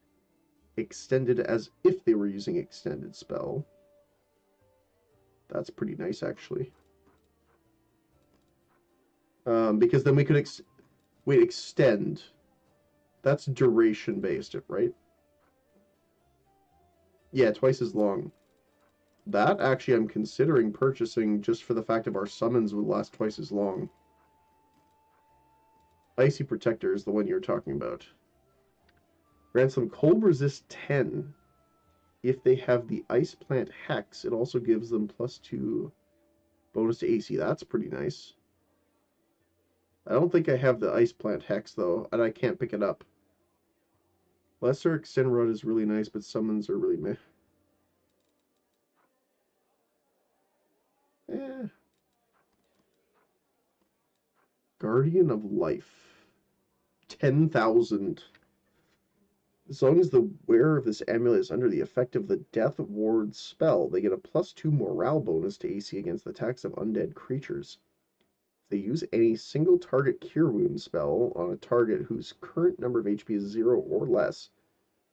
extended as if they were using extended spell. That's pretty nice, actually. Because then we could extend. That's duration based, right? Yeah, twice as long. That actually I'm considering purchasing just for the fact of our summons would last twice as long. Icy Protector is the one you're talking about. Grants them cold resist 10. If they have the Ice Plant Hex, it also gives them +2 bonus to AC. That's pretty nice. I don't think I have the Ice Plant Hex, though, and I can't pick it up. Lesser Extend Rod is really nice, but summons are really meh. Guardian of Life. 10,000. As long as the wearer of this amulet is under the effect of the Death Ward spell, they get a +2 morale bonus to AC against the attacks of undead creatures. If they use any single target Cure Wound spell on a target whose current number of HP is 0 or less,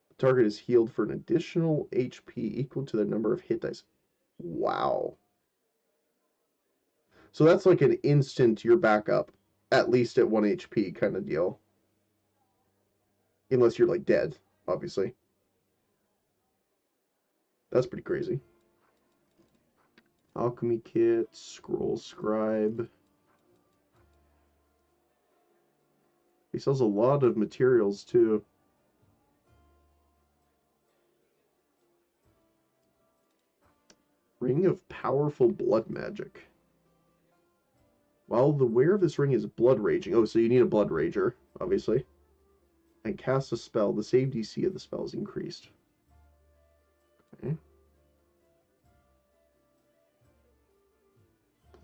the target is healed for an additional HP equal to the number of hit dice. Wow. So that's like an instant you're back up, at least at 1 HP kind of deal. Unless you're like dead, obviously. That's pretty crazy. Alchemy Kit, Scroll Scribe. He sells a lot of materials too. Ring of Powerful Blood Magic. While the wearer of this ring is blood raging, oh, so you need a blood rager, obviously, and cast a spell, the save DC of the spell is increased. Okay.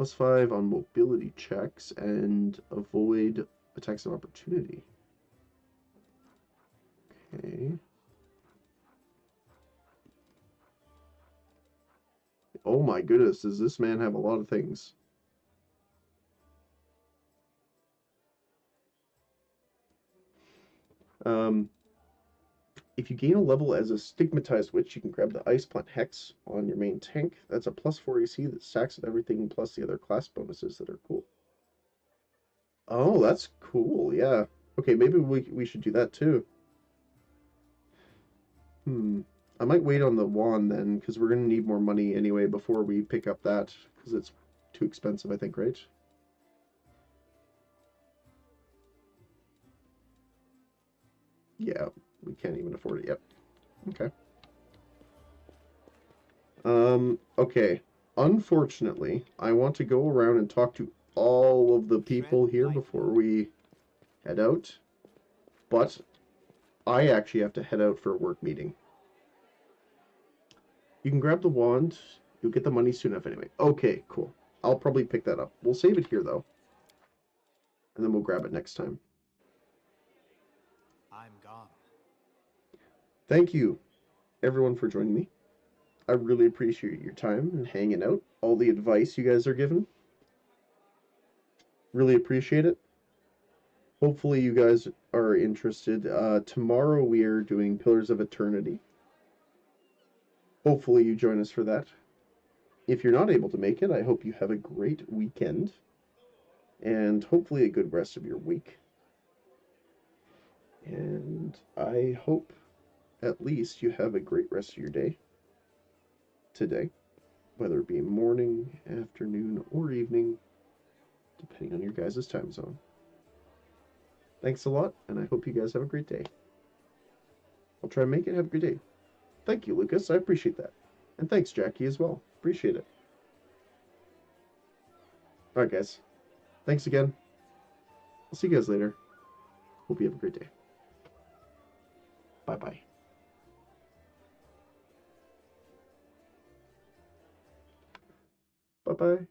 +5 on mobility checks and avoid attacks of opportunity. Okay. Oh my goodness, does this man have a lot of things? If you gain a level as a stigmatized witch, you can grab the ice plant hex on your main tank. That's a +4 AC that stacks with everything plus the other class bonuses that are cool. Oh, that's cool. Yeah. Okay, maybe we should do that too. I might wait on the wand then, because we're gonna need more money anyway before we pick up that, because it's too expensive, I think, right? Yeah, we can't even afford it yet. Okay. Okay. Unfortunately, I want to go around and talk to all of the people here before we head out. But I actually have to head out for a work meeting. You can grab the wand. You'll get the money soon enough anyway. Okay, cool. I'll probably pick that up. We'll save it here, though. And then we'll grab it next time. I'm gone. Thank you, everyone, for joining me. I really appreciate your time and hanging out. All the advice you guys are giving. Really appreciate it. Hopefully you guys are interested. Tomorrow we are doing Pillars of Eternity. Hopefully you join us for that. If you're not able to make it, I hope you have a great weekend. And hopefully a good rest of your week. And I hope at least you have a great rest of your day today. Whether it be morning, afternoon, or evening, depending on your guys' time zone. Thanks a lot, and I hope you guys have a great day. I'll try and make it. Have a good day. Thank you, Lucas. I appreciate that. And thanks, Jackie, as well. Appreciate it. Alright, guys. Thanks again. I'll see you guys later. Hope you have a great day. Bye-bye. Bye-bye.